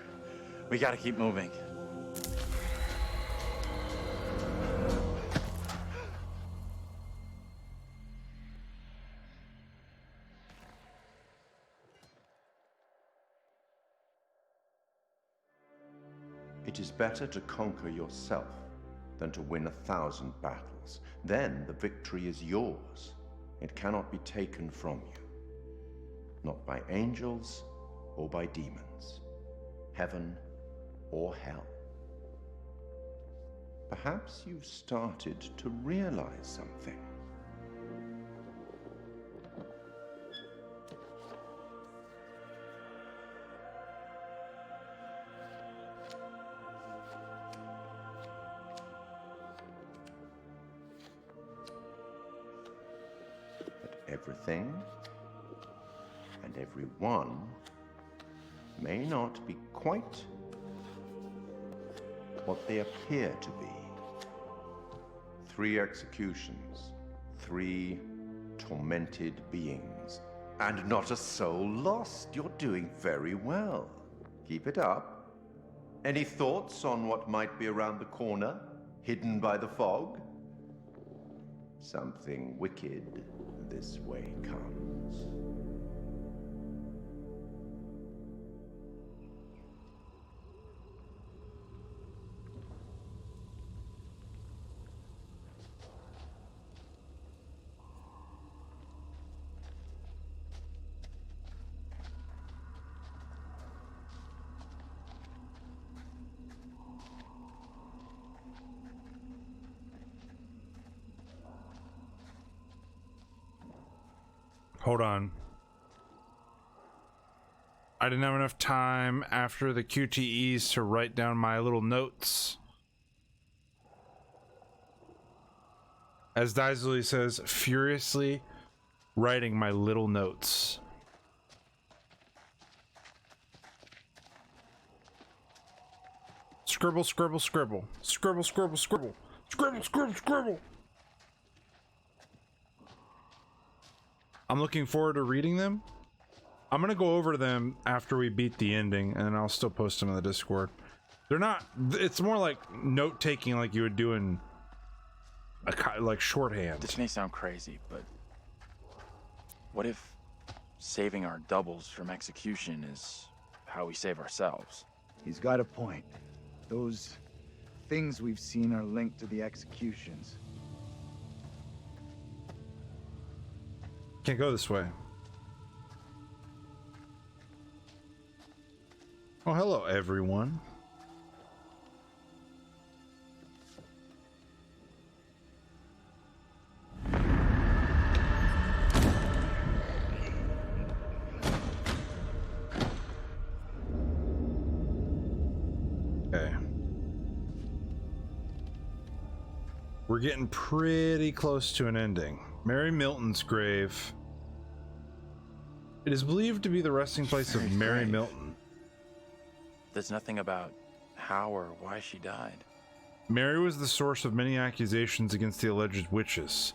B: We gotta keep moving.
K: It is better to conquer yourself than to win 1,000 battles. Then the victory is yours. It cannot be taken from you. Not by angels or by demons, heaven or hell. Perhaps you've started to realize something. Everything and everyone may not be quite what they appear to be. 3 executions, 3 tormented beings, and not a soul lost. You're doing very well. Keep it up. Any thoughts on what might be around the corner, hidden by the fog? Something wicked this way comes.
A: Hold on. I didn't have enough time after the QTEs to write down my little notes. As Daisley says, furiously writing my little notes. Scribble, scribble, scribble. Scribble, scribble, scribble. Scribble, scribble, scribble. I'm looking forward to reading them. I'm gonna go over them after we beat the ending, and I'll still post them in the Discord. They're not, it's more like note-taking like you would do in like shorthand.
B: This may sound crazy, but what if saving our doubles from execution is how we save ourselves?
M: He's got a point. Those things we've seen are linked to the executions.
A: Can't go this way. Oh, hello, everyone. Okay. We're getting pretty close to an ending. Mary Milton's grave. It is believed to be the resting place of Mary Milton.
B: There's nothing about how or why she died.
A: Mary was the source of many accusations against the alleged witches.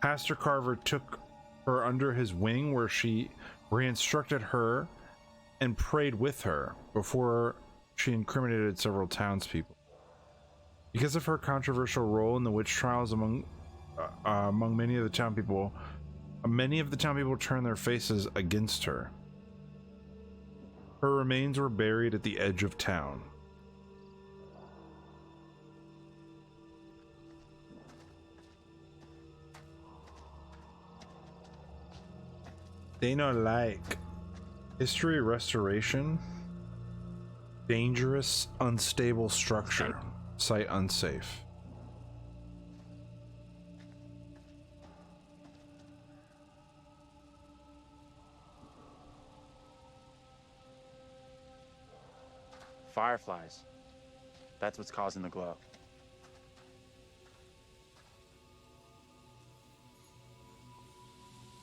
A: Pastor Carver took her under his wing where he instructed her and prayed with her before she incriminated several townspeople. Because of her controversial role in the witch trials among many of the town people turned their faces against her. Her remains were buried at the edge of town. Dana like history restoration. Dangerous, unstable structure. Site unsafe.
B: Fireflies. That's what's causing the glow.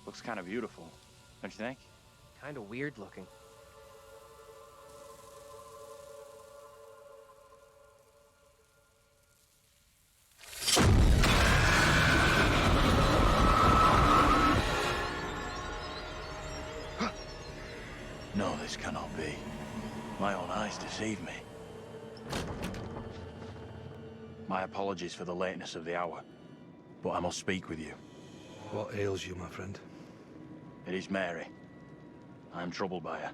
B: Looks kind of beautiful, don't you think?
G: Kind of weird looking.
B: No, this cannot be. My own eyes deceive me. My apologies for the lateness of the hour, but I must speak with you.
R: What ails you, my friend?
B: It is Mary. I am troubled by her,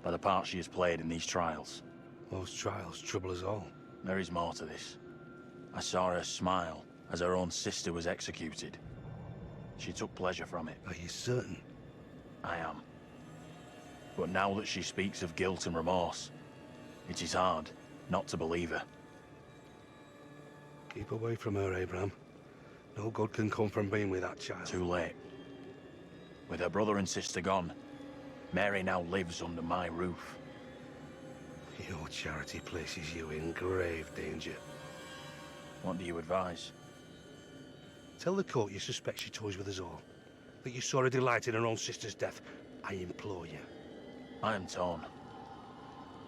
B: by the part she has played in these trials.
R: Most trials trouble us all.
B: There is more to this. I saw her smile as her own sister was executed. She took pleasure from it.
R: Are you certain?
B: I am. But now that she speaks of guilt and remorse, it is hard not to believe her.
R: Keep away from her, Abraham. No good can come from being with that child.
B: Too late. With her brother and sister gone, Mary now lives under my roof.
R: Your charity places you in grave danger.
B: What do you advise?
R: Tell the court you suspect she toys with us all. That you saw her delight in her own sister's death. I implore you.
B: I am torn.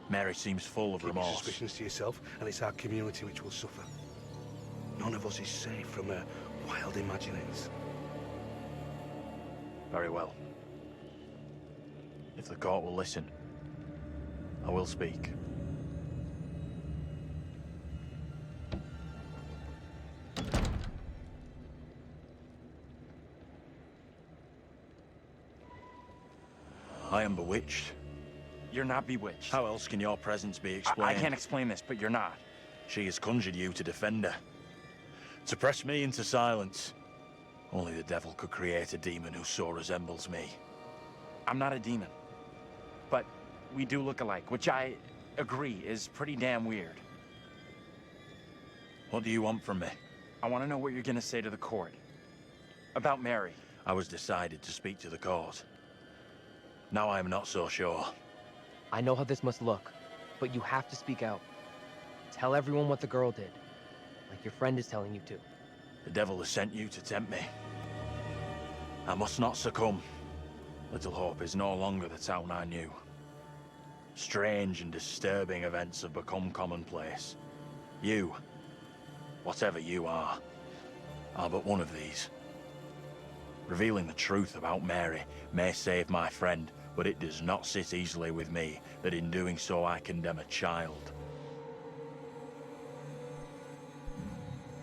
B: Mary seems full of
R: Keep
B: remorse.
R: your suspicions to yourself, and it's our community which will suffer. None of us is safe from her wild imaginings.
B: Very well. If the court will listen, I will speak. I am bewitched. You're not bewitched. How else can your presence be explained? I can't explain this, but you're not. She has conjured you to defend her. To press me into silence. Only the devil could create a demon who so resembles me. I'm not a demon. But we do look alike, which I agree is pretty damn weird. What do you want from me? I want to know what you're going to say to the court. About Mary. I was decided to speak to the court. Now I am not so sure.
Q: I know how this must look, but you have to speak out. Tell everyone what the girl did, like your friend is telling you to.
B: The devil has sent you to tempt me. I must not succumb. Little Hope is no longer the town I knew. Strange and disturbing events have become commonplace. You, whatever you are but one of these. Revealing the truth about Mary may save my friend, but it does not sit easily with me that in doing so I condemn a child.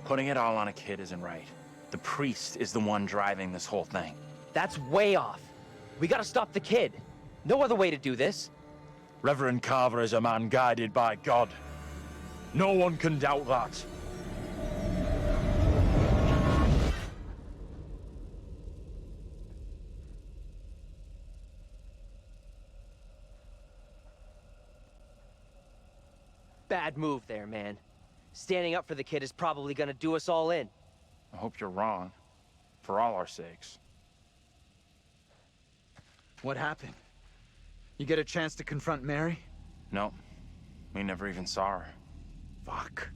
H: Putting it all on a kid isn't right. The priest is the one driving this whole thing.
Q: That's way off. We gotta stop the kid. No other way to do this.
B: Reverend Carver is a man guided by God. No one can doubt that.
Q: Bad move there, man. Standing up for the kid is probably gonna do us all in.
H: I hope you're wrong. For all our sakes.
M: What happened? You get a chance to confront Mary?
H: No. We never even saw her.
M: Fuck.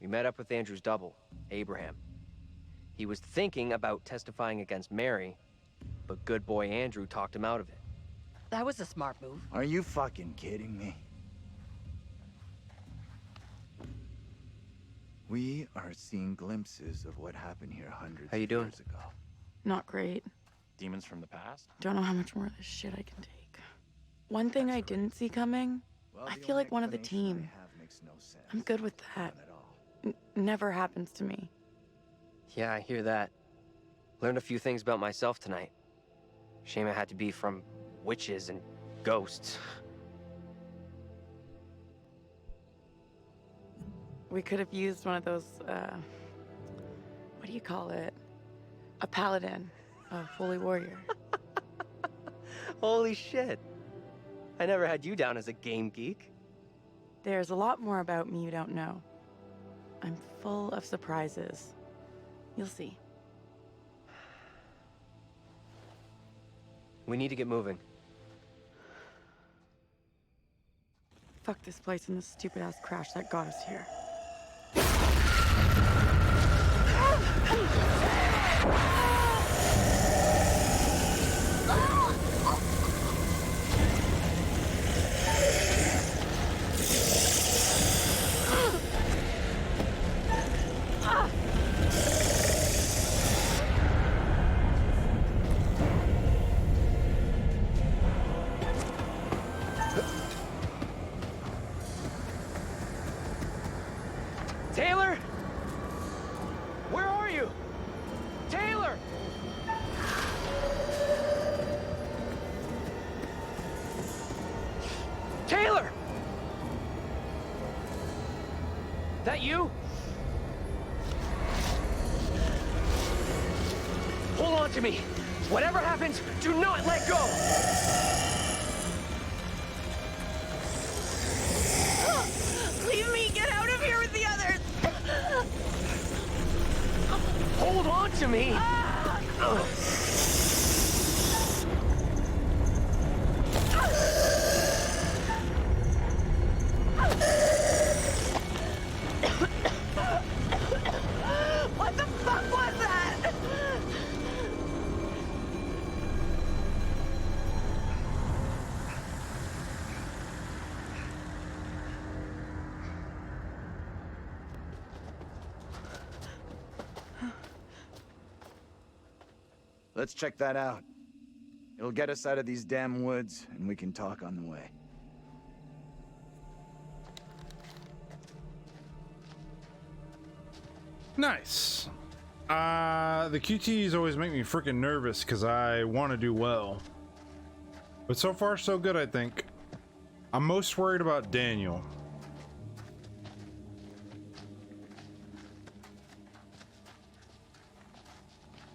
Q: We met up with Andrew's double, Abraham. He was thinking about testifying against Mary, but good boy Andrew talked him out of it.
P: That was a smart move.
M: Are you fucking kidding me? We are seeing glimpses of what happened here hundreds of years ago.
C: Not great.
H: Demons from the past?
C: Don't know how much more of this shit I can take. One thing I didn't see coming, I feel like one of the team. I'm good with that. Never happens to me.
Q: Yeah, I hear that. Learned a few things about myself tonight. Shame it had to be from witches and ghosts.
C: We could have used one of those, what do you call it? A paladin, a holy warrior.
Q: Holy shit. I never had you down as a game geek.
C: There's a lot more about me you don't know. I'm full of surprises. You'll see.
Q: We need to get moving.
C: Fuck this place and the stupid-ass crash that got us here.
Q: Taylor? Where are you? Taylor! Taylor! That you? Hold on to me. Whatever happens, do not let go!
C: Leave me! Get out of here with the others!
Q: Hold on to me!
C: What the fuck was that?
M: Let's check that out. It'll get us out of these damn woods, and we can talk on the way.
A: Nice. The QTs always make me freaking nervous because I want to do well. But so far, so good, I think. I'm most worried about Daniel.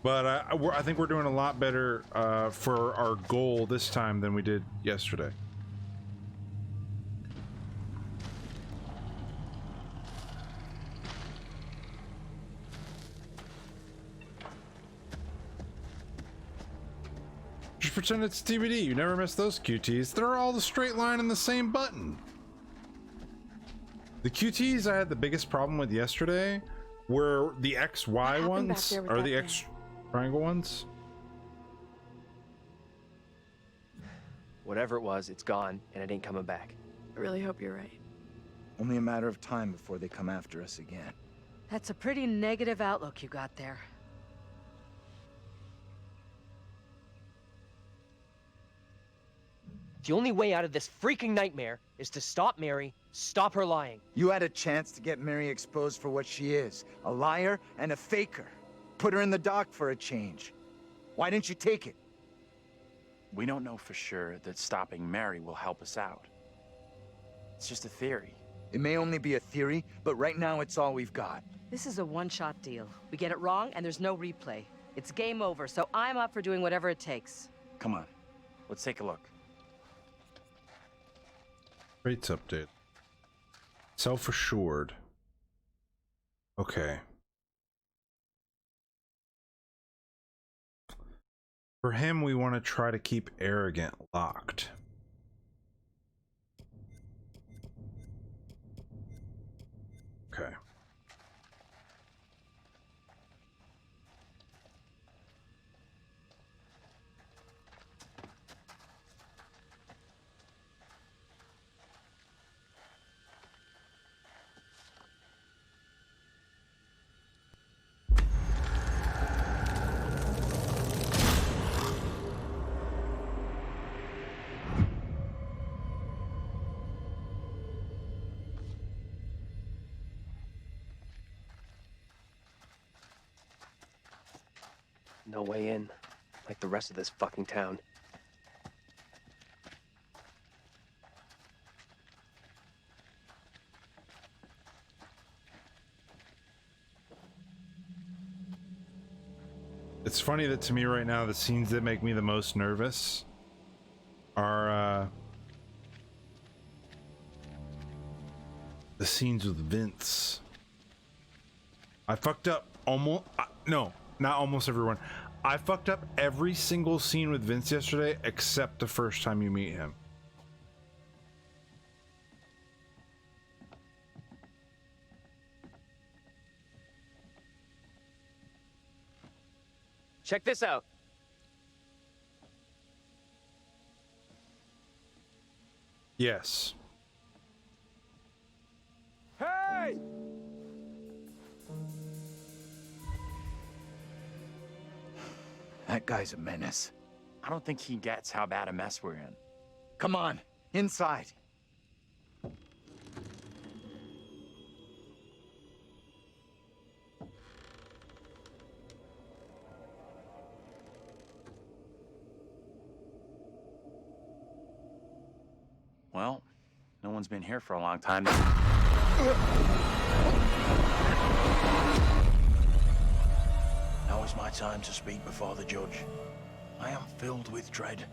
A: But I think we're doing a lot better for our goal this time than we did yesterday. pretend it's TBD. You never miss those QTs. They're all the straight line and the same button. The QTs I had the biggest problem with yesterday were the XY ones, or the X triangle ones.
G: Whatever it was, it's gone, and it ain't coming back.
C: I really hope you're right.
M: Only a matter of time before they come after us again.
P: That's a pretty negative outlook you got there.
Q: The only way out of this freaking nightmare is to stop Mary, stop her lying.
M: You had a chance to get Mary exposed for what she is, a liar and a faker. Put her in the dock for a change. Why didn't you take it?
B: We don't know for sure that stopping Mary will help us out. It's just a theory.
M: It may only be a theory, but right now it's all we've got.
P: This is a one-shot deal. We get it wrong, and there's no replay. It's game over, so I'm up for doing whatever it takes.
B: Come on, let's take a look.
A: Rates update. Self-assured. Okay. For him, we want to try to keep arrogant locked. Okay.
Q: No way in, like the rest of this fucking town.
A: It's funny that to me right now, the scenes that make me the most nervous are the scenes with Vince. I fucked up almost, no, not almost everyone. I fucked up every single scene with Vince yesterday except the first time you meet him.
Q: Check this out.
A: Yes.
M: Hey! That guy's a menace.
B: I don't think he gets how bad a mess we're in.
M: Come on, inside.
B: Well, no one's been here for a long time. Now is my time to speak before the judge. I am filled with dread.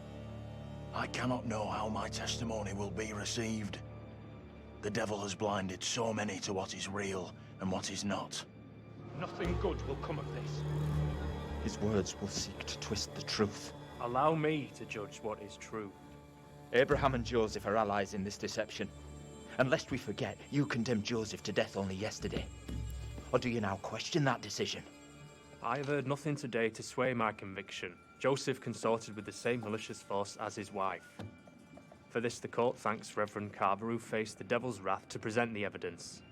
B: I cannot know how my testimony will be received. The devil has blinded so many to what is real and what is not.
T: Nothing good will come of this.
S: His words will seek to twist the truth.
T: Allow me to judge what is true.
S: Abraham and Joseph are allies in this deception. And lest we forget, you condemned Joseph to death only yesterday. Or do you now question that decision?
T: I have heard nothing today to sway my conviction. Joseph consorted with the same malicious force as his wife. For this, the court thanks Reverend Carver, who faced the devil's wrath to present the evidence.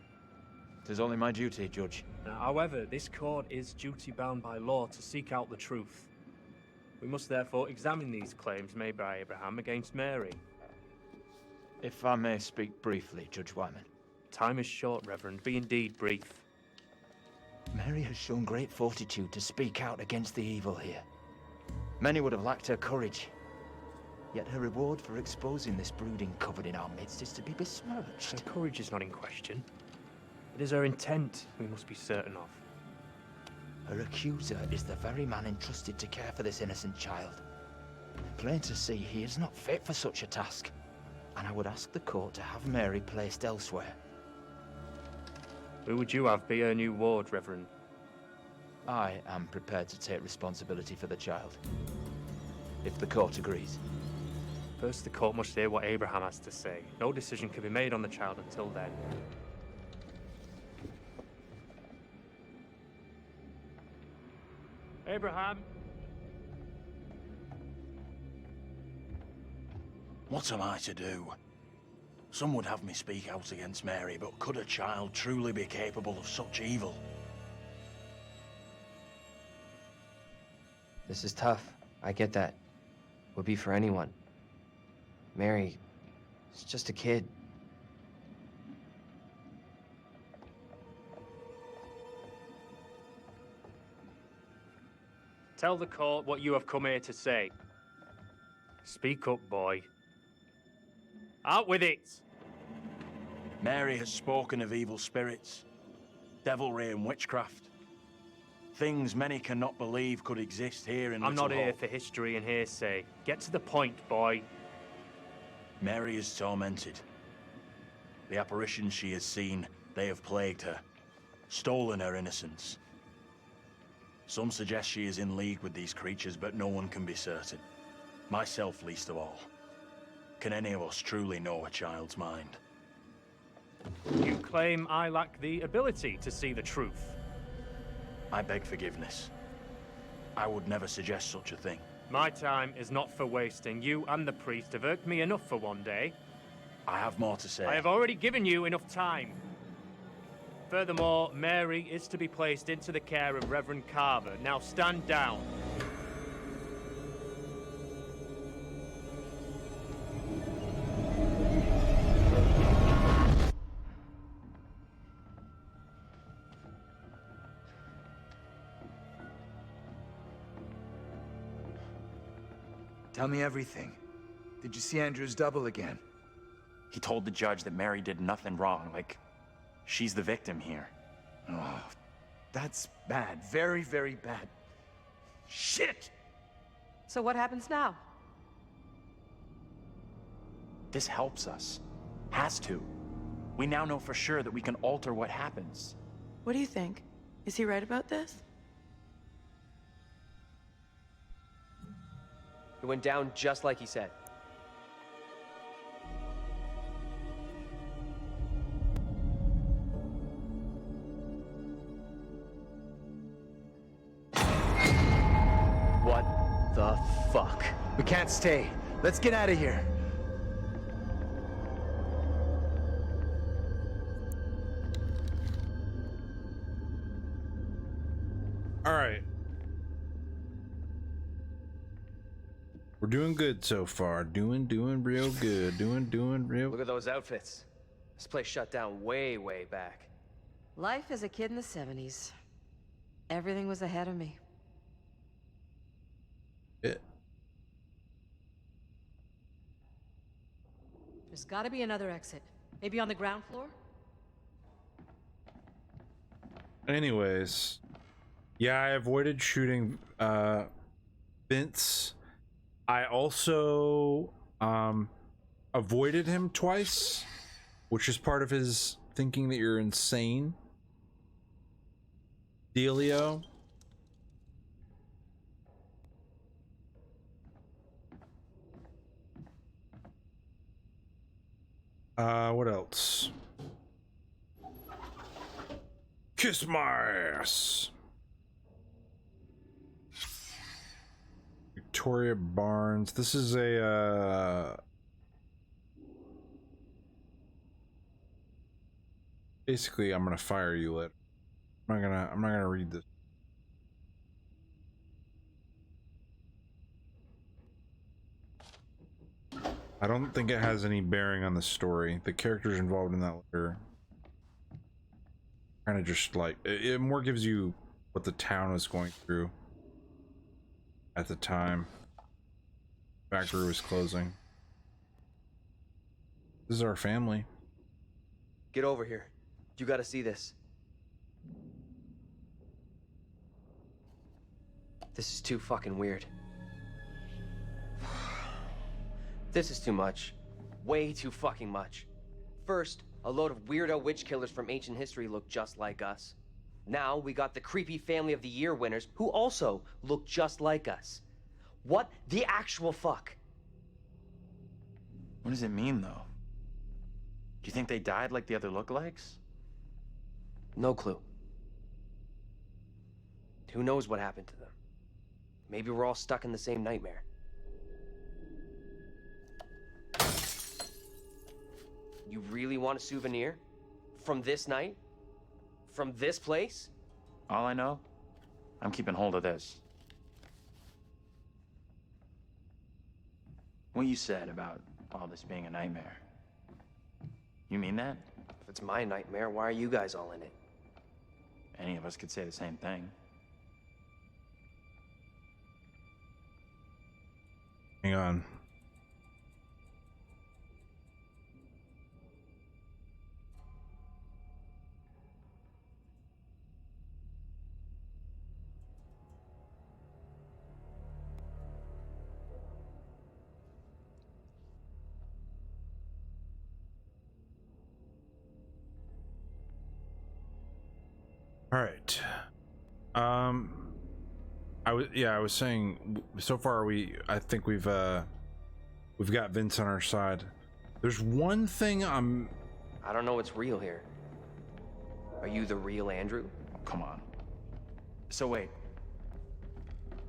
S: 'Tis only my duty, Judge.
T: However, this court is duty-bound by law to seek out the truth. We must therefore examine these claims made by Abraham against Mary.
S: If I may speak briefly, Judge Wyman.
T: Time is short, Reverend. Be indeed brief.
S: Mary has shown great fortitude to speak out against the evil here. Many would have lacked her courage. Yet her reward for exposing this brooding covered in our midst is to be besmirched.
T: Her courage is not in question. It is her intent we must be certain of.
S: Her accuser is the very man entrusted to care for this innocent child. Plain to see, he is not fit for such a task. And I would ask the court to have Mary placed elsewhere.
T: Who would you have be her new ward, Reverend?
S: I am prepared to take responsibility for the child.
M: if the court agrees.
T: First, the court must hear what Abraham has to say. No decision can be made on the child until then. Abraham?
B: What am I to do? Some would have me speak out against Mary, but could a child truly be capable of such evil?
Q: This is tough. I get that. Would be for anyone. Mary is just a kid.
T: Tell the court what you have come here to say. Speak up, boy. Out with it!
B: Mary has spoken of evil spirits, devilry and witchcraft. Things many cannot believe could exist here in
T: I'm
B: Little
T: not here
B: Hope.
T: for history and hearsay. Get to the point, boy.
B: Mary is tormented. The apparitions she has seen, they have plagued her, stolen her innocence. Some suggest she is in league with these creatures, but no one can be certain. Myself least of all. Can any of us truly know a child's mind?
T: You claim I lack the ability to see the truth.
B: I beg forgiveness. I would never suggest such a thing.
T: My time is not for wasting. You and the priest have irked me enough for one day.
B: I have more to say.
T: I have already given you enough time. Furthermore, Mary is to be placed into the care of Reverend Carver. Now stand down.
M: Tell me everything. Did you see Andrew's double again?
H: He told the judge that Mary did nothing wrong, like she's the victim here.
M: Oh, that's bad. Very, very bad. Shit!
P: So what happens now?
H: This helps us. Has to. We now know for sure that we can alter what happens.
C: What do you think? Is he right about this?
Q: It went down just like he said.
M: What the fuck? We can't stay. Let's get out of here.
A: All right. We're doing good so far. Doing real good. Doing real.
Q: Look at those outfits. This place shut down way, way back.
P: Life as a kid in the 70s. Everything was ahead of me.
A: Yeah.
N: There's gotta be another exit. Maybe on the ground floor?
A: Anyways, yeah, I avoided shooting Vince. I also avoided him twice, which is part of his thinking that you're insane. Dealio. What else? Kiss my ass. Victoria Barnes. This is a basically I'm gonna fire you later. I'm not gonna read this. I don't think it has any bearing on the story. The characters involved in that letter kind of just like it more gives you what the town was going through at the time. Factory was closing. This is our family.
Q: Get over here. You gotta see this. This is too fucking weird. This is too much. Way too fucking much. First, a load of weirdo witch killers from ancient history look just like us. Now we got the creepy Family of the Year winners who also look just like us. What the actual fuck?
B: What does it mean, though? Do you think they died like the other lookalikes?
Q: No clue. Who knows what happened to them? Maybe we're all stuck in the same nightmare. You really want a souvenir? From this night? From this place?
B: All I know, I'm keeping hold of this. What you said about all this being a nightmare. You mean that?
Q: If it's my nightmare, why are you guys all in it?
B: Any of us could say the same thing.
A: Hang on. All right. I was saying, so far I think we've got Vince on our side. There's one thing
Q: I don't know what's real here. Are you the real Andrew?
B: Oh, come on. So wait,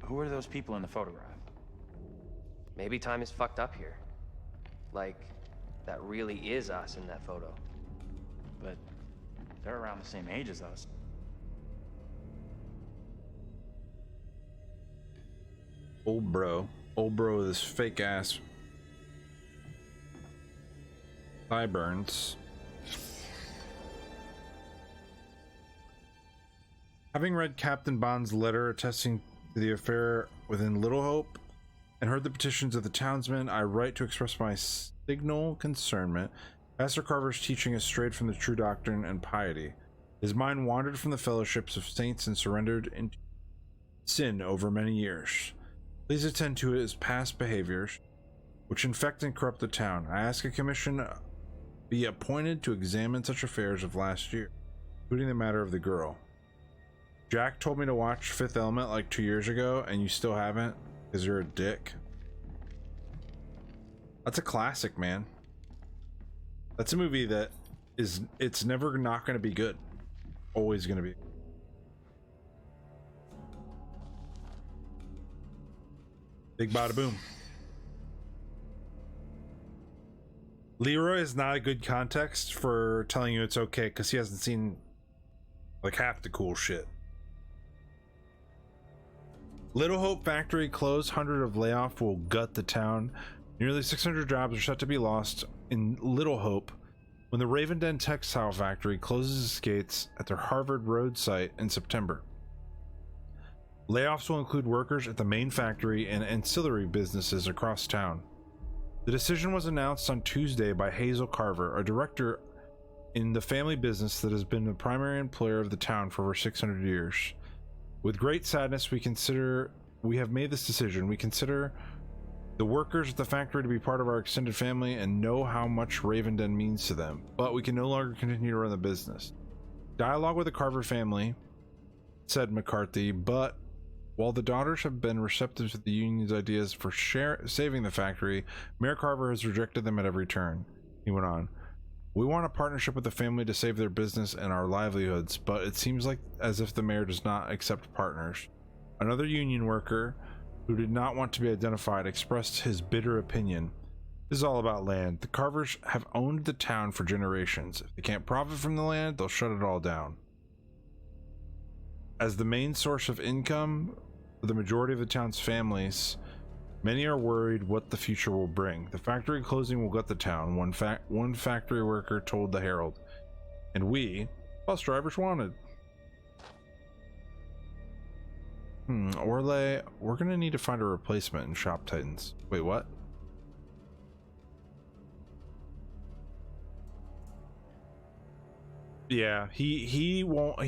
B: who are those people in the photograph?
Q: Maybe time is fucked up here. Like, that really is us in that photo.
B: But they're around the same age as us.
A: Old bro with his fake ass sideburns. Having read Captain Bond's letter attesting to the affair within Little Hope and heard the petitions of the townsmen, I write to express my signal concernment. Pastor Carver's teaching has strayed from the true doctrine and piety. His mind wandered from the fellowships of saints and surrendered into sin over many years. Please attend to his past behaviors, which infect and corrupt the town. I ask a commission be appointed to examine such affairs of last year, including the matter of the girl. Jack told me to watch Fifth Element like 2 years ago, and you still haven't because you're a dick. That's a classic, man. That's a movie that it's never not going to be good. Always going to be. Big bada boom. Leroy is not a good context for telling you it's okay because he hasn't seen like half the cool shit. Little Hope factory closed. 100 of layoff will gut the town. Nearly 600 jobs are set to be lost in Little Hope when the Raven Den textile factory closes its gates at their Harvard Road site in September. Layoffs will include workers at the main factory and ancillary businesses across town. The decision was announced on Tuesday by Hazel Carver, a director in the family business that has been the primary employer of the town for over 600 years. With great sadness, we have made this decision. We consider the workers at the factory to be part of our extended family and know how much Ravenden means to them, but we can no longer continue to run the business. Dialogue with the Carver family, said McCarthy, but while the daughters have been receptive to the union's ideas for saving the factory, Mayor Carver has rejected them at every turn. He went on, we want a partnership with the family to save their business and our livelihoods, but it seems like as if the mayor does not accept partners. Another union worker, who did not want to be identified, expressed his bitter opinion. This is all about land. The Carvers have owned the town for generations. If they can't profit from the land, they'll shut it all down. As the main source of income for the majority of the town's families, many are worried what the future will bring. The factory closing will gut the town, one factory worker told the Herald. And we, bus drivers, wanted. Orlay, we're gonna need to find a replacement in Shop Titans. Wait, what? Yeah, he won't.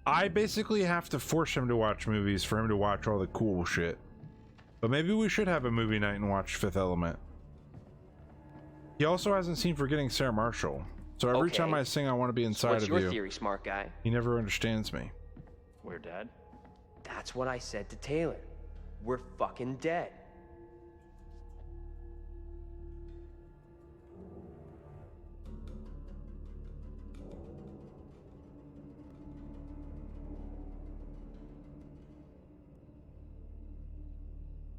A: I basically have to force him to watch movies for him to watch all the cool shit. But maybe we should have a movie night and watch Fifth Element. He also hasn't seen Forgetting Sarah Marshall. So every time I sing I Want to Be Inside
Q: What's
A: of
Q: your
A: You,
Q: theory, smart guy?
A: he never understands me.
B: We're dead?
Q: That's what I said to Taylor. we're fucking dead.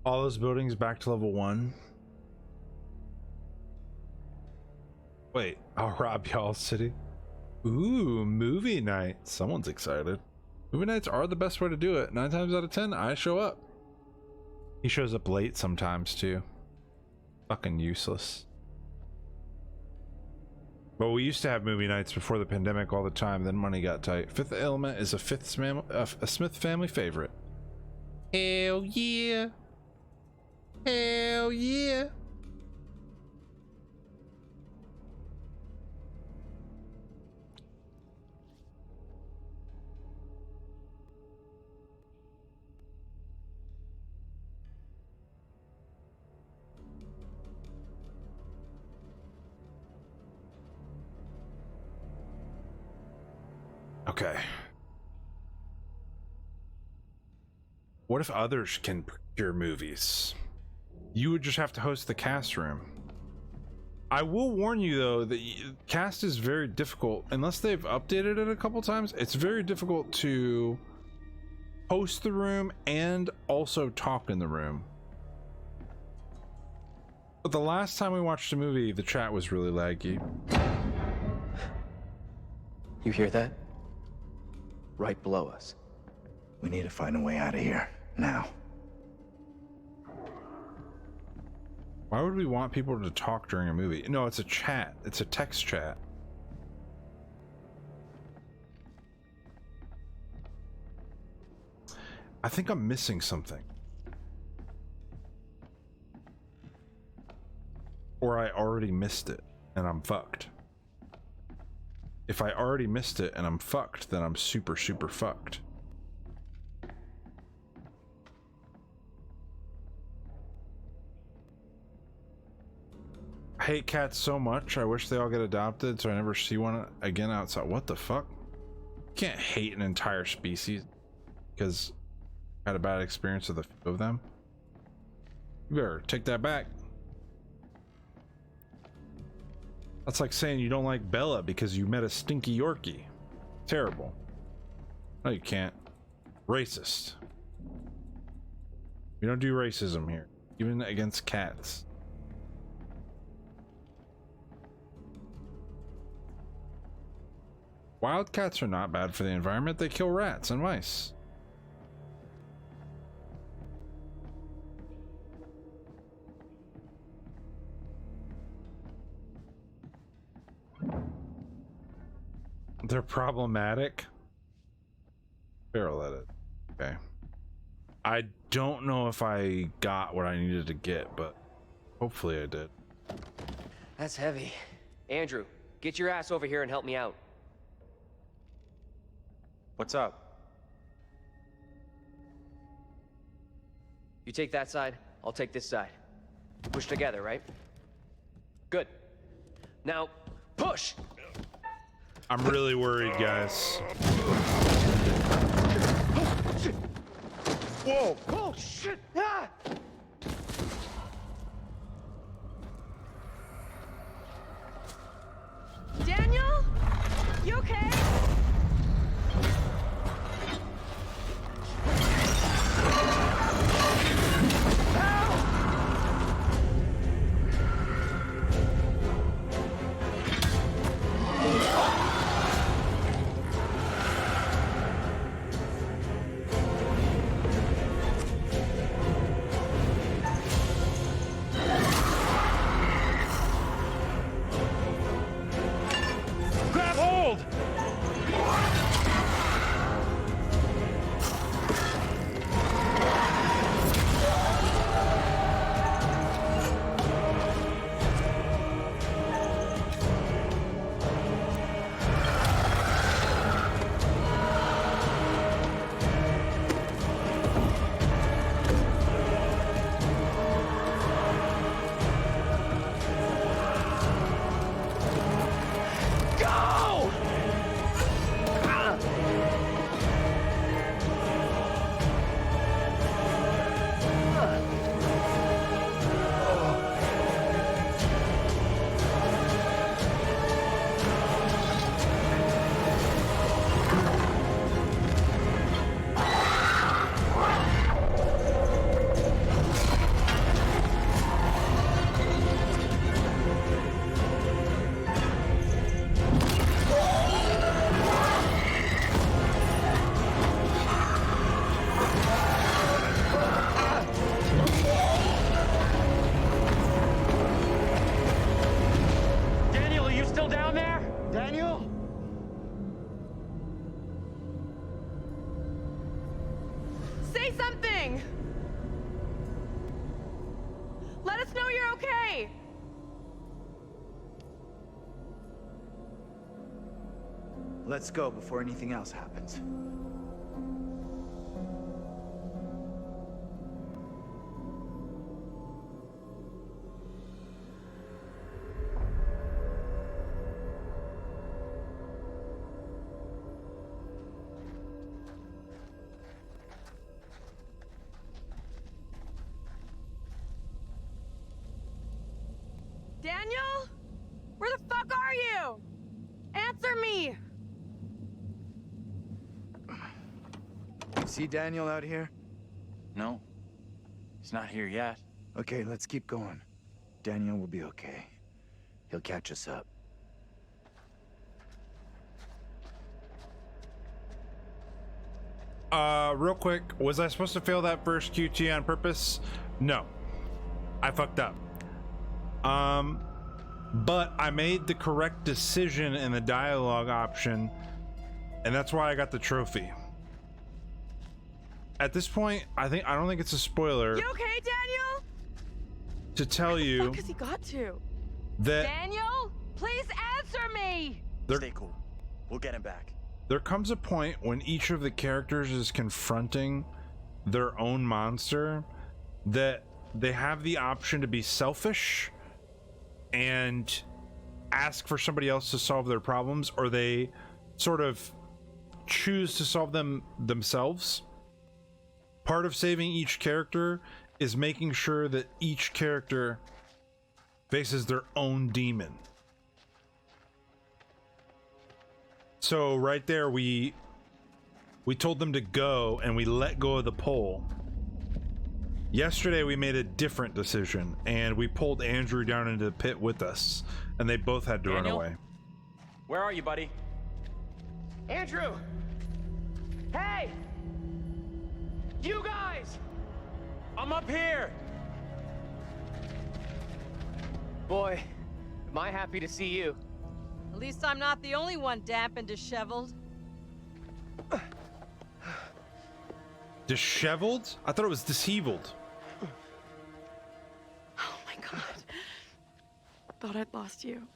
A: All those buildings back to level 1. Wait, I'll rob y'all city. Ooh, movie night. Someone's excited. Movie nights are the best way to do it. 9 times out of 10, I show up. He shows up late sometimes too. Fucking useless. But we used to have movie nights before the pandemic all the time. Then money got tight. Fifth Element is a Smith family favorite. Hell yeah. Hell yeah. Okay. What if others can procure movies? You would just have to host the cast room. I will warn you though that cast is very difficult. Unless they've updated it a couple times, it's very difficult to host the room and also talk in the room. But the last time we watched a movie, the chat was really laggy.
Q: You hear that? Right below us.
M: We need to find a way out of here, now.
A: Why would we want people to talk during a movie? No, it's a chat. It's a text chat. I think I'm missing something. Or I already missed it and I'm fucked. If I already missed it and I'm fucked, then I'm super, super fucked. I hate cats so much. I wish they all get adopted so I never see one again outside. What the fuck? You can't hate an entire species because I had a bad experience with a few of them. You better take that back. That's like saying you don't like Bella because you met a stinky Yorkie. Terrible. No, you can't. Racist. We don't do racism here, even against cats. Wildcats are not bad for the environment. They kill rats and mice. They're problematic. Barrel at it. Okay. I don't know if I got what I needed to get, but hopefully I did.
Q: That's heavy. Andrew, get your ass over here and help me out.
H: What's up?
Q: You take that side, I'll take this side. Push together, right? Good. Now, push!
A: I'm really worried, guys.
E: Whoa! Oh, shit! Ah!
N: Daniel? You okay?
M: Let's go before anything else happens.
C: Daniel? Where the fuck are you? Answer me!
M: See Daniel out here?
B: No. He's not here yet.
M: Okay, let's keep going. Daniel will be okay. He'll catch us up.
A: Real quick, was I supposed to fail that first QT on purpose? No. I fucked up. But I made the correct decision in the dialogue option, and that's why I got the trophy. At this point, I don't think it's a spoiler.
C: You okay, Daniel?
A: To tell you.
C: What has he got to?
A: That
N: Daniel, please answer me.
B: Stay cool. We'll get him back.
A: There comes a point when each of the characters is confronting their own monster that they have the option to be selfish and ask for somebody else to solve their problems, or they sort of choose to solve them themselves. Part of saving each character is making sure that each character faces their own demon. So right there, we told them to go and we let go of the pole. Yesterday we made a different decision and we pulled Andrew down into the pit with us, and they both had to run away.
S: Where are you, buddy?
N: Andrew! Hey! You guys!
S: I'm up here!
Q: Boy, am I happy to see you.
P: At least I'm not the only one damp and disheveled.
A: Disheveled? I thought it was disheveled.
C: Oh my god. Thought I'd lost you.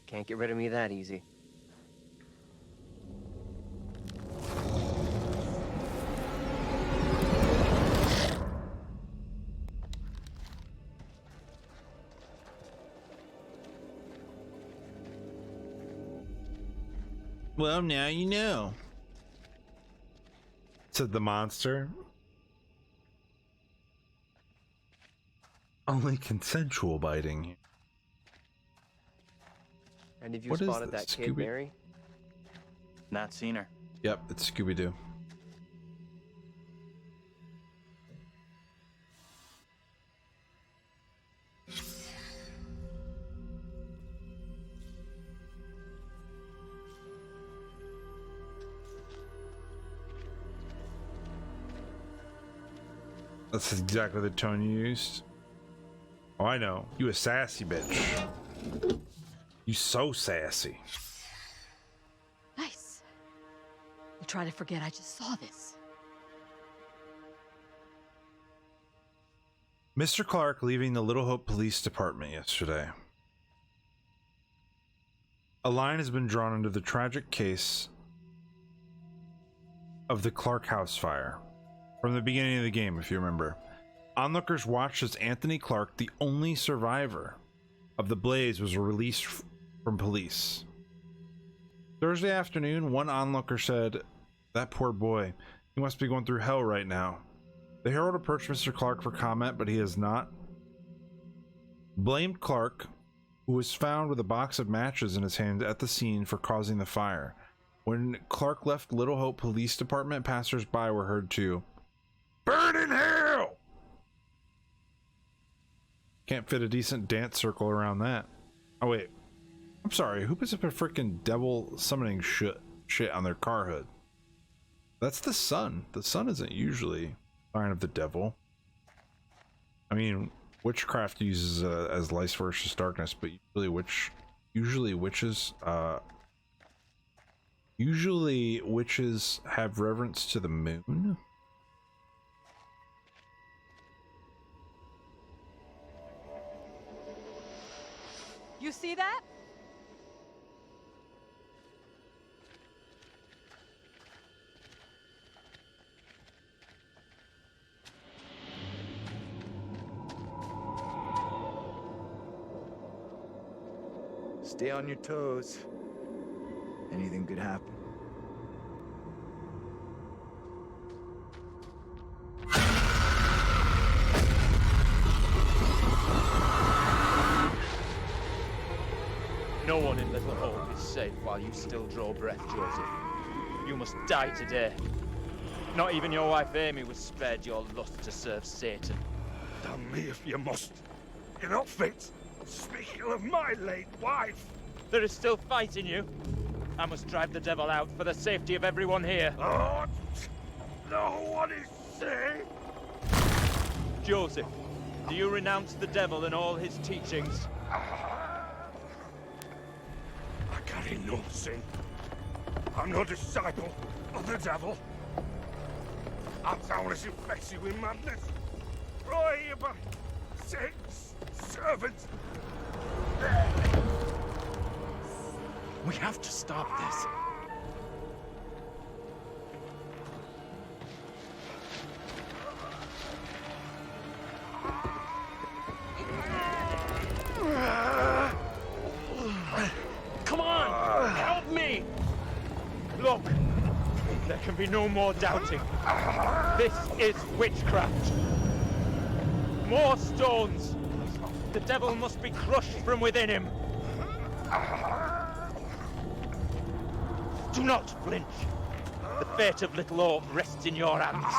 Q: Can't get rid of me that easy.
A: Well, now you know, said the monster. Only consensual biting.
Q: And have you
A: What is
Q: spotted
A: this,
Q: that kid,
A: Scooby?
Q: Mary?
B: Not seen her.
A: Yep, it's Scooby-Doo. That's exactly the tone you used. Oh, I know. You a sassy bitch. You so sassy.
P: Nice. I'll try to forget I just saw this.
A: Mr. Clark leaving the Little Hope Police Department yesterday. A line has been drawn into the tragic case of the Clark House fire. From the beginning of the game, if you remember. Onlookers watched as Anthony Clark, the only survivor of the blaze, was released from police. Thursday afternoon, one onlooker said, "That poor boy, he must be going through hell right now." The Herald approached Mr. Clark for comment, but he has not. Blamed Clark, who was found with a box of matches in his hand at the scene, for causing the fire. When Clark left Little Hope Police Department, passers-by were heard to burn in hell! Can't fit a decent dance circle around that. Oh wait, I'm sorry, who puts up a freaking devil summoning shit on their car hood? That's the sun. The sun isn't usually a sign of the devil. I mean, witchcraft uses as light versus darkness, but usually witches have reverence to the moon.
P: You see that?
M: Stay on your toes. Anything could happen.
S: No one in Little Hope is safe while you still draw breath, Joseph. You must die today. Not even your wife Amy was spared your lust to serve Satan.
R: Damn me if you must. You're not fit. Speaking of my late wife.
S: There is still fight in you. I must drive the devil out for the safety of everyone here.
R: Oh, no one is safe.
S: Joseph, do you renounce the devil and all his teachings?
R: I carry no sin. I'm no disciple of the devil. I'm soundless infected with madness. Brought here by Satan's servants.
B: We have to stop this.
S: Come on! Help me! Look, there can be no more doubting. This is witchcraft. More stones! The devil must be crushed from within him. Do not flinch. The fate of Little Hope rests in your hands.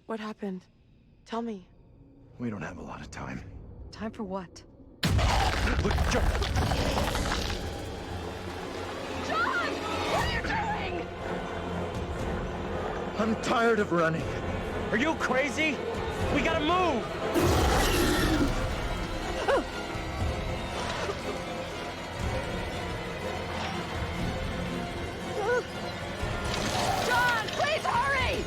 C: What happened? Tell me.
M: We don't have a lot of time.
P: Time for what?
N: John! What are you doing?
M: I'm tired of running.
S: Are you crazy? We gotta move!
N: John, please hurry!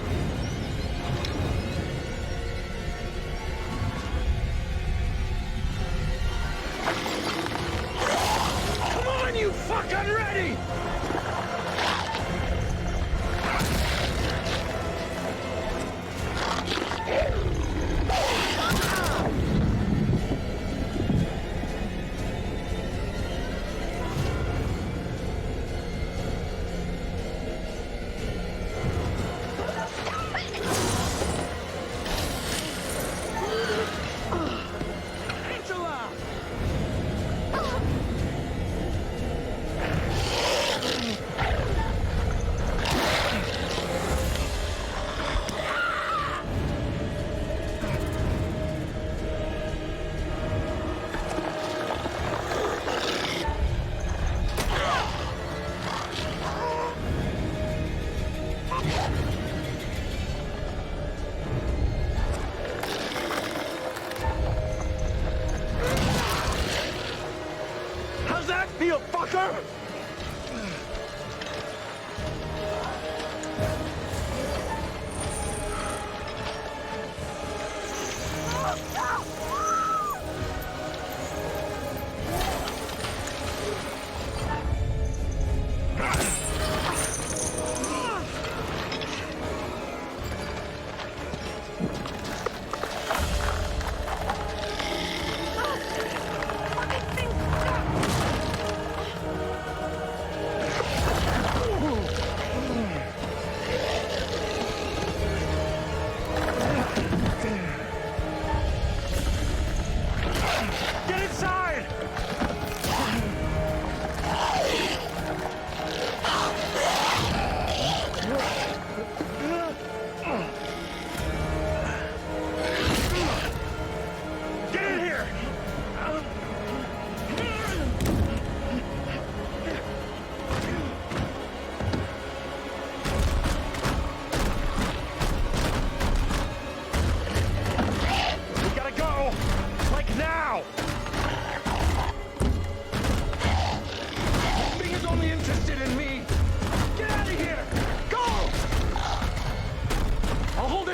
R: Come on, you fucking ready! How's that feel, fucker?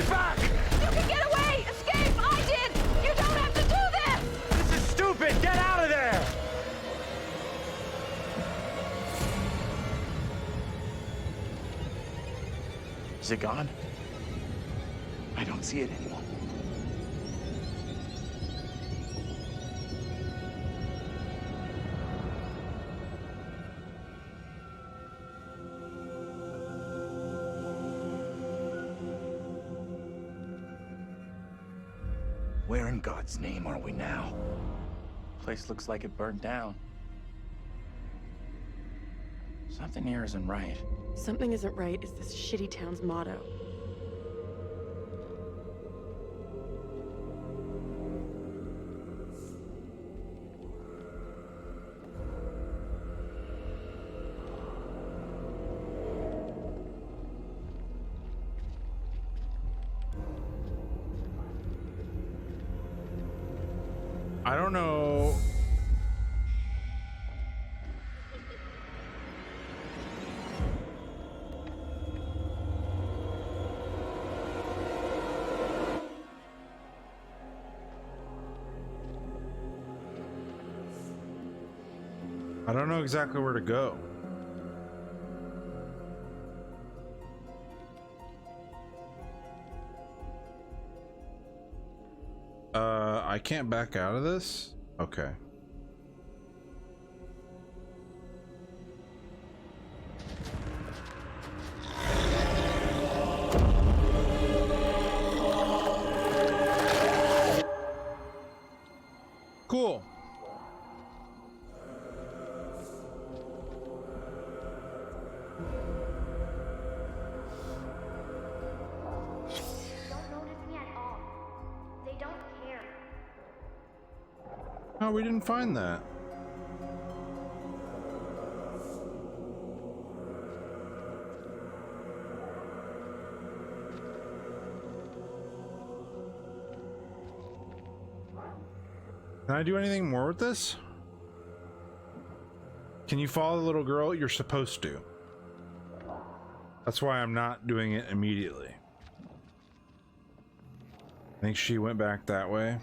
E: it back!
N: You can get away! Escape! I did! You don't have to do this!
E: This is stupid! Get out of there!
B: Is it gone? I don't see it anymore. Where in God's name are we now? Place looks like it burned down. Something here isn't right.
C: Something isn't right is this shitty town's motto.
A: I don't know. I don't know exactly where to go. I can't back out of this? Okay. Cool. Oh, we didn't find that. Can I do anything more with this? Can you follow the little girl? You're supposed to. That's why I'm not doing it immediately. I think she went back that way.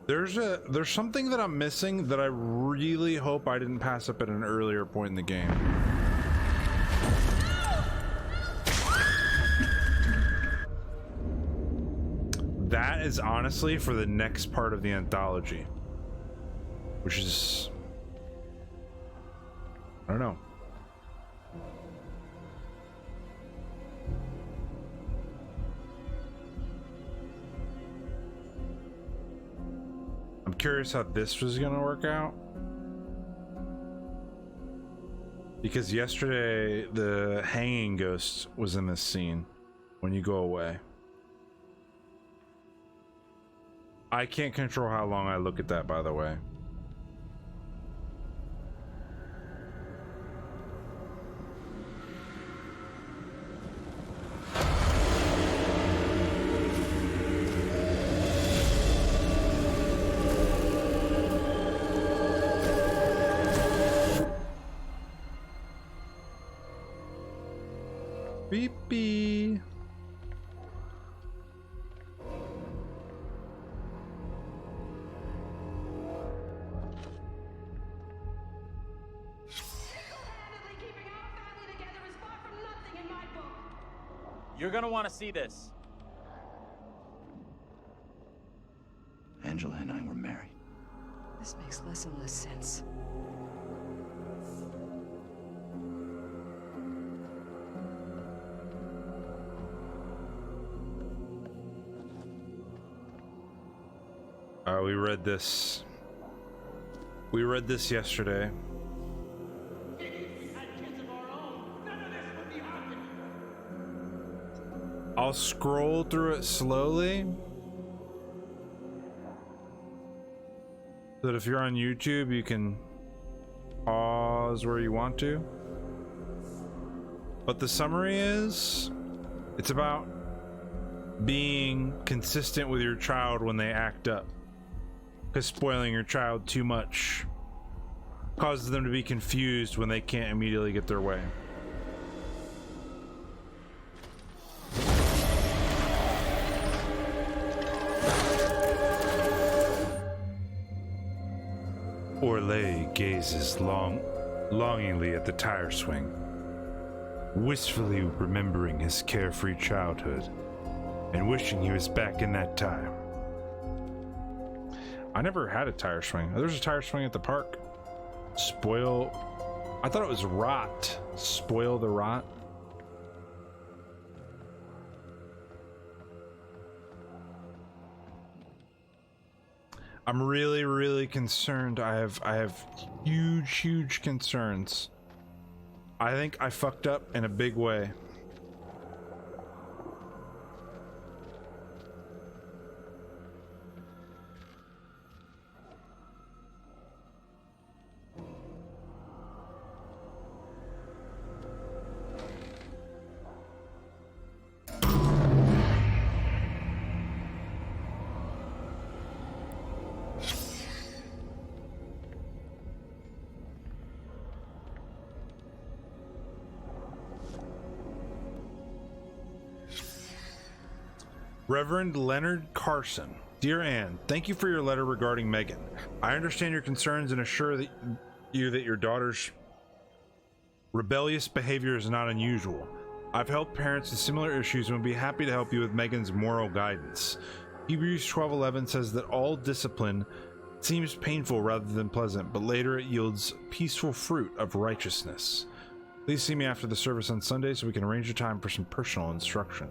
A: There's something that I'm missing that I really hope I didn't pass up at an earlier point in the game. That is honestly for the next part of the anthology, which is, I don't know. I'm curious how this was gonna work out, because yesterday the hanging ghost was in this scene when you go away. I can't control how long I look at that, by the way. Beepy.
S: You're gonna want to see this.
B: Angela and I were married.
P: This makes less and less sense.
A: We read this. We read this yesterday. I'll scroll through it slowly, so that if you're on YouTube, you can pause where you want to. But the summary is, it's about being consistent with your child when they act up, because spoiling your child too much causes them to be confused when they can't immediately get their way. Orlais gazes longingly at the tire swing, wistfully remembering his carefree childhood and wishing he was back in that time. I never had a tire swing. There's a tire swing at the park. I thought it was rot. Spoil the rot. I'm really, really concerned. I have huge concerns. I think I fucked up in a big way. Reverend Leonard Carson. Dear Anne, thank you for your letter regarding Megan. I understand your concerns and assure you that your daughter's rebellious behavior is not unusual. I've helped parents with similar issues and would be happy to help you with Megan's moral guidance. Hebrews 12:11 says that all discipline seems painful rather than pleasant, but later it yields peaceful fruit of righteousness. Please see me after the service on Sunday so we can arrange a time for some personal instruction.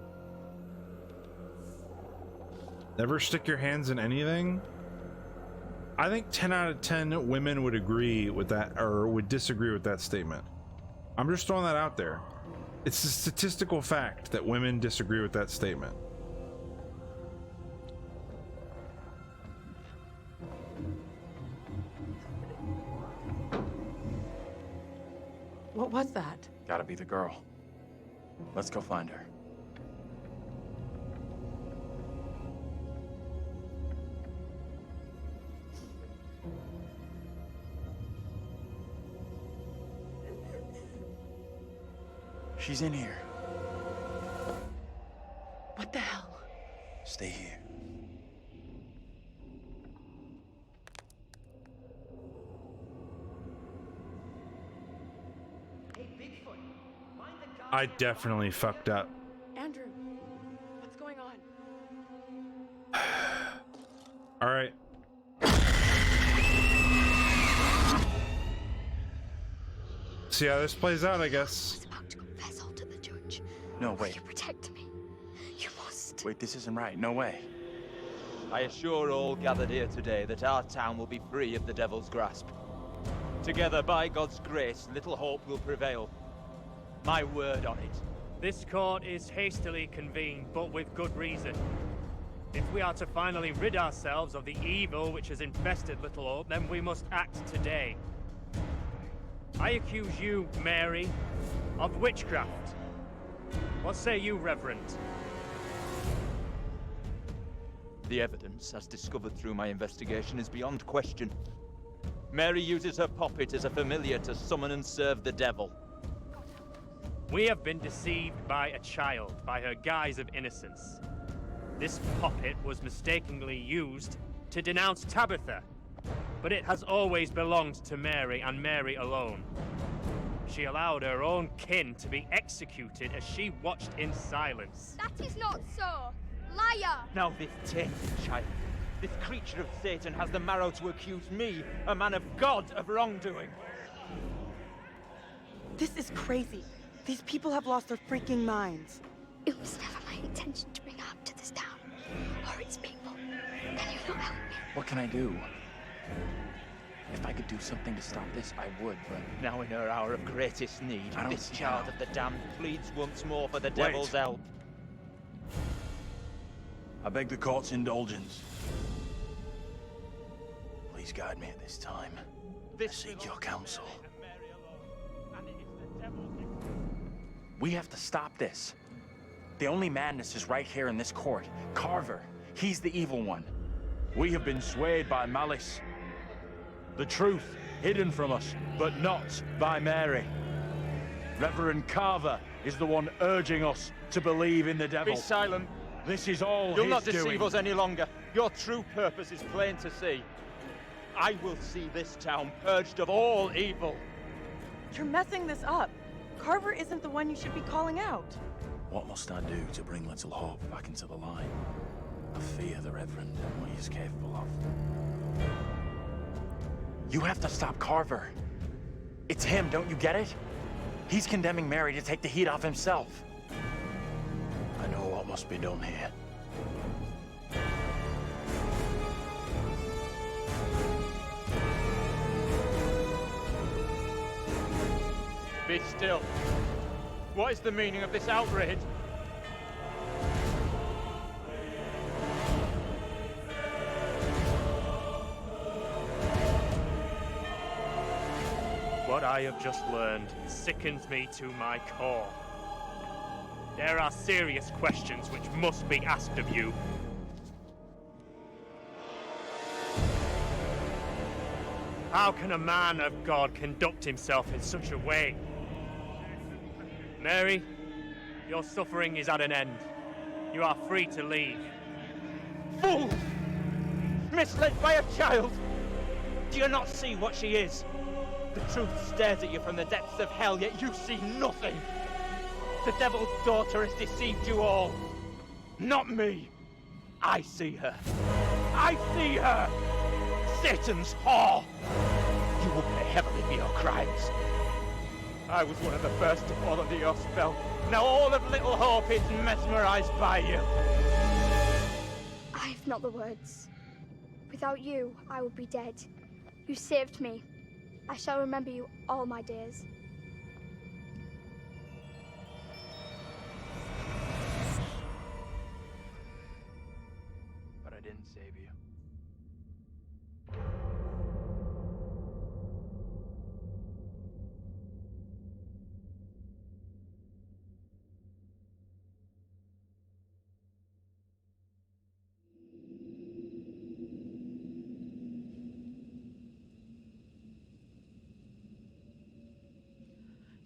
A: Never stick your hands in anything? I think 10 out of 10 women would agree with that, or would disagree with that statement. I'm just throwing that out there. It's a statistical fact that women disagree with that statement.
C: What was that?
B: Gotta be the girl. Let's go find her. She's in here.
C: What the hell?
B: Stay here.
A: I definitely fucked up.
C: Andrew, what's going on?
A: All right. See how this plays out, I guess.
B: No, wait.
F: Protect me. You must.
B: Wait, this isn't right. No way.
S: I assure all gathered here today that our town will be free of the devil's grasp. Together, by God's grace, little hope will prevail. My word on it.
T: This court is hastily convened, but with good reason. If we are to finally rid ourselves of the evil which has infested Little Hope, then we must act today. I accuse you, Mary, of witchcraft. What say you, Reverend?
S: The evidence, as discovered through my investigation, is beyond question. Mary uses her puppet as a familiar to summon and serve the devil.
T: We have been deceived by a child, by her guise of innocence. This puppet was mistakenly used to denounce Tabitha, but it has always belonged to Mary and Mary alone. She allowed her own kin to be executed as she watched in silence.
F: That is not so. Liar!
S: Now this tainted child, this creature of Satan, has the marrow to accuse me, a man of God, of wrongdoing.
C: This is crazy. These people have lost their freaking minds.
F: It was never my intention to bring harm to this town, or its people. Can you not help me?
B: What can I do? If I could do something to stop this, I would, but...
S: Now in her hour of greatest need, this child of the damned pleads once more for the devil's help.
B: I beg the court's indulgence. Please guide me at this time. I seek your counsel. We have to stop this. The only madness is right here in this court. Carver, he's the evil one. We have been swayed by malice. The truth hidden from us, but not by Mary. Reverend Carver is the one urging us to believe in the devil.
S: Be silent.
B: This is all
S: You'll
B: his
S: not deceive
B: doing.
S: us any longer. Your true purpose is plain to see. I will see this town purged of all evil.
C: You're messing this up. Carver isn't the one you should be calling out.
B: What must I do to bring Little Hope back into the line? I fear the Reverend and what he is capable of. You have to stop Carver. It's him, don't you get it? He's condemning Mary to take the heat off himself. I know what must be done here.
S: Be still. What is the meaning of this outrage?
T: What I have just learned sickens me to my core. There are serious questions which must be asked of you. How can a man of God conduct himself in such a way? Mary, your suffering is at an end. You are free to leave.
S: Fool! Misled by a child! Do you not see what she is? The truth stares at you from the depths of hell, yet you see nothing. The devil's daughter has deceived you all. Not me. I see her. I see her! Satan's whore! You will pay heavily for your crimes. I was one of the first to fall under your spell. Now all of Little Hope is mesmerized by you.
F: I've not the words. Without you, I would be dead. You saved me. I shall remember you all my days.
S: But I didn't save you.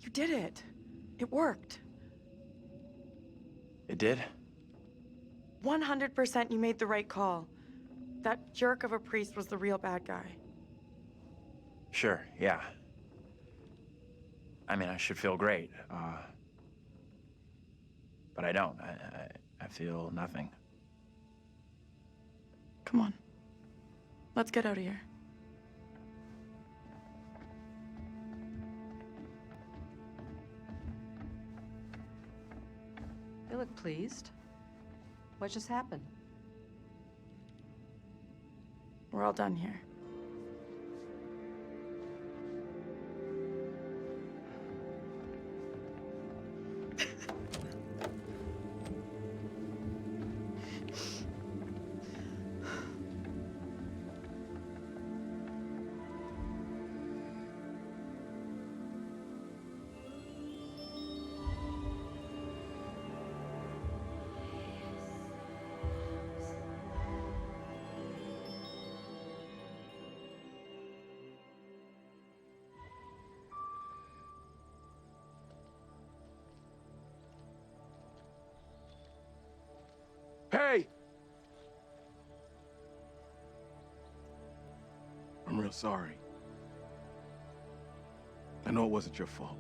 C: You did it. It worked.
B: It did?
C: 100% you made the right call. That jerk of a priest was the real bad guy.
B: Sure, yeah. I mean, I should feel great. But I don't. I feel nothing.
C: Come on. Let's get out of here.
P: You look pleased. What just happened?
C: We're all done here.
O: Hey! I'm real sorry. I know it wasn't your fault.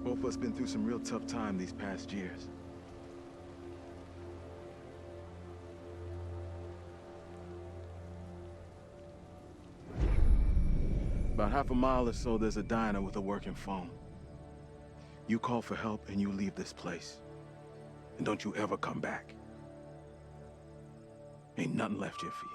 O: Both of us been through some real tough time these past years. About half a mile or so, there's a diner with a working phone. You call for help and you leave this place. And don't you ever come back. Ain't nothing left here for you.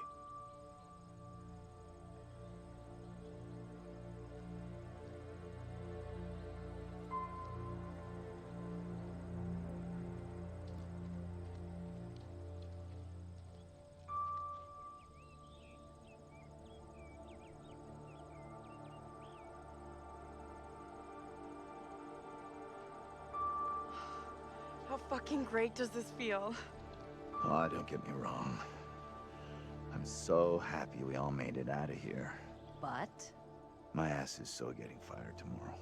C: How fucking great does this feel?
V: Oh, don't get me wrong. I'm so happy we all made it out of here.
P: But?
V: My ass is so getting fired tomorrow.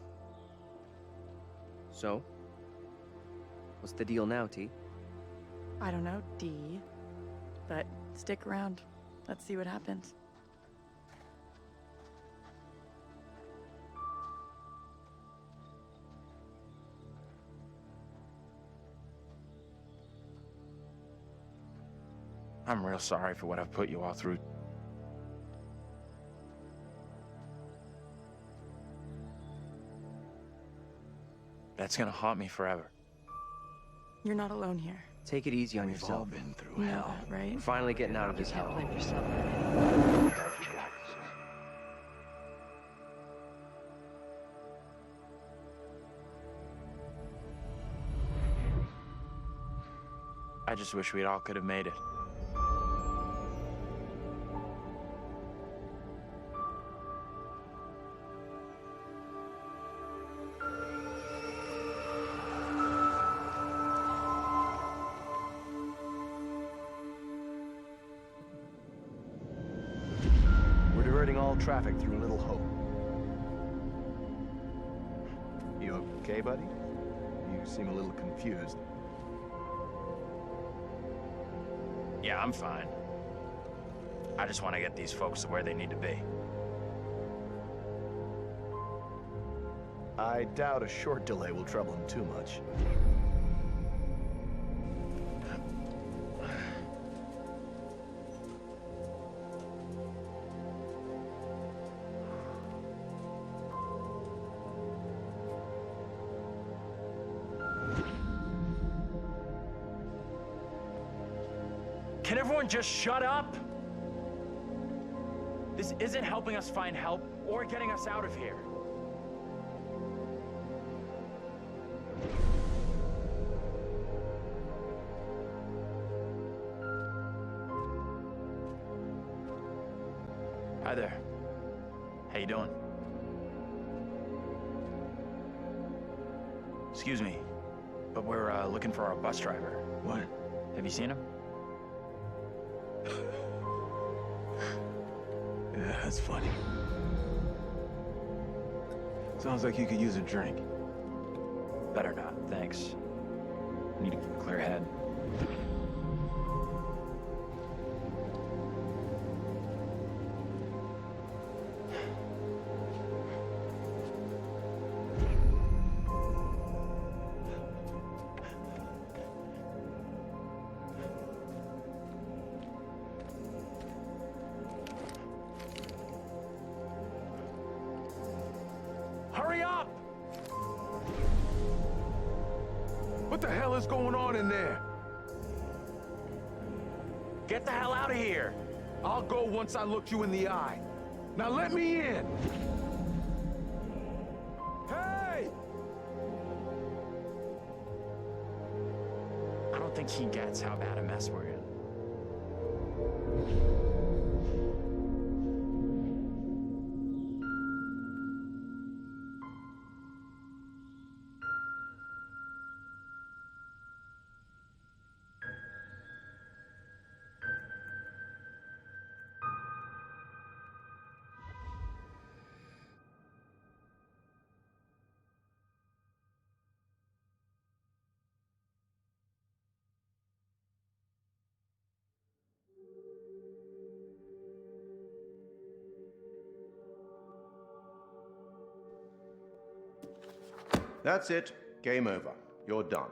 Q: So? What's the deal now, T?
C: I don't know, D. but stick around. Let's see what happens.
B: I'm real sorry for what I've put you all through. That's gonna haunt me forever.
C: You're not alone here.
Q: Take it easy on
V: We've
Q: yourself.
V: all been through
C: You know
V: hell.
C: that, right?
Q: We're finally getting out of this hell.
P: Blame yourself.
B: I just wish we all could have made it.
V: We're diverting all traffic through Little Hope. You okay, buddy? You seem a little confused.
B: Yeah, I'm fine. I just want to get these folks to where they need to be.
V: I doubt a short delay will trouble him too much.
B: Can everyone just shut up? This isn't helping us find help or getting us out of here. Hi there. How you doing? Excuse me, but we're looking for our bus driver.
V: What?
B: Have you seen him?
O: Yeah, that's funny. Sounds like you could use a drink.
B: Better not, thanks. Need a clear head. Hurry up!
O: What the hell is going on in there?
B: Get the hell out of here!
O: I'll go once I look you in the eye. Now let me in! Hey!
B: I don't think he gets how bad a mess we're in.
K: That's it. Game over. You're done.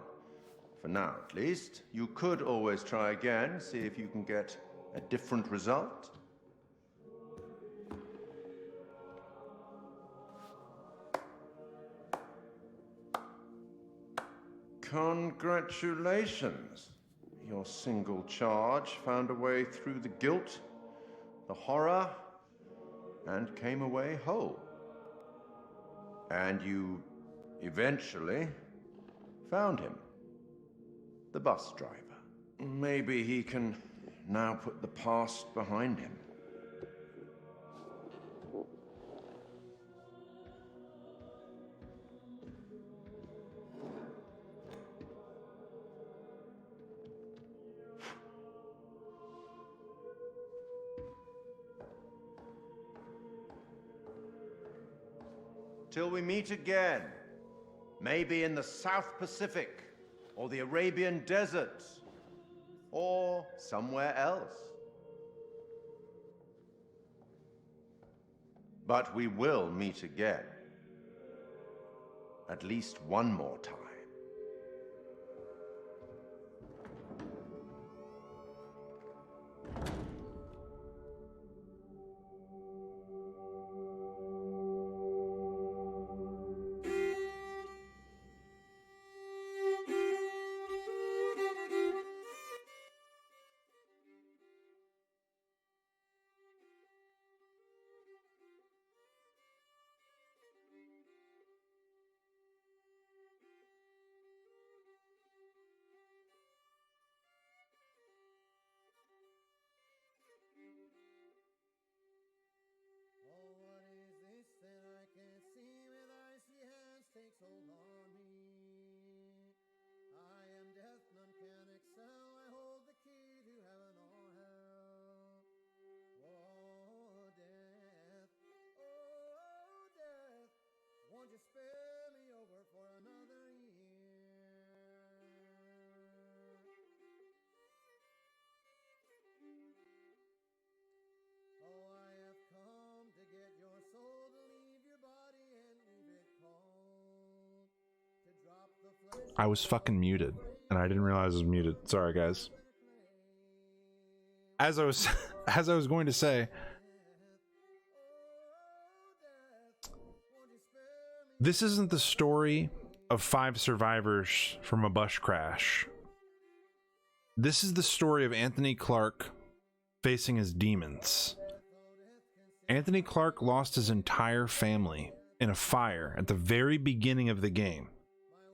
K: For now, at least. You could always try again, see if you can get a different result. Congratulations. Your single charge found a way through the guilt, the horror, and came away whole. And you eventually found him. The bus driver. Maybe he can now put the past behind him. Till we meet again. Maybe in the South Pacific or the Arabian deserts. or somewhere else. But we will meet again. At least one more time.
A: I was fucking muted, and I didn't realize I was muted. Sorry, guys. As I was going to say, this isn't the story of 5 survivors from a bus crash. This is the story of Anthony Clark facing his demons. Anthony Clark lost his entire family in a fire at the very beginning of the game.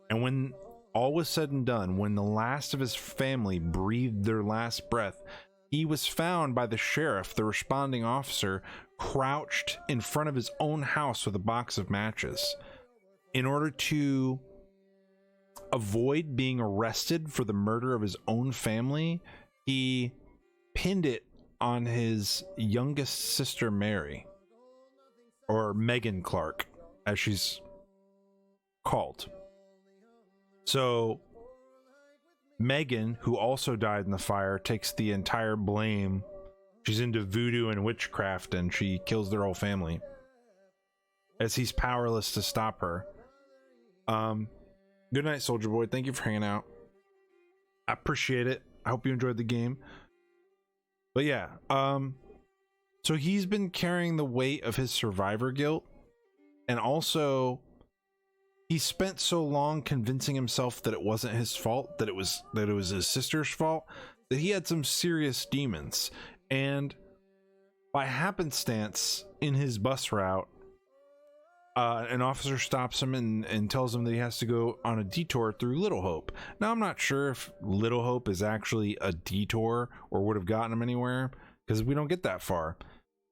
A: And when all was said and done, when the last of his family breathed their last breath, he was found by the sheriff, the responding officer, crouched in front of his own house with a box of matches. In order to avoid being arrested for the murder of his own family, he pinned it on his youngest sister, Mary, or Megan Clark, as she's called. So Megan, who also died in the fire, takes the entire blame. She's into voodoo and witchcraft, and she kills their whole family, as he's powerless to stop her. Good night, Soldier Boy. Thank you for hanging out. I appreciate it. I hope you enjoyed the game. But yeah, so he's been carrying the weight of his survivor guilt, and also he spent so long convincing himself that it wasn't his fault, that it was his sister's fault, that he had some serious demons. And by happenstance, in his bus route, an officer stops him and tells him that he has to go on a detour through Little Hope. Now, I'm not sure if Little Hope is actually a detour or would have gotten him anywhere, because we don't get that far.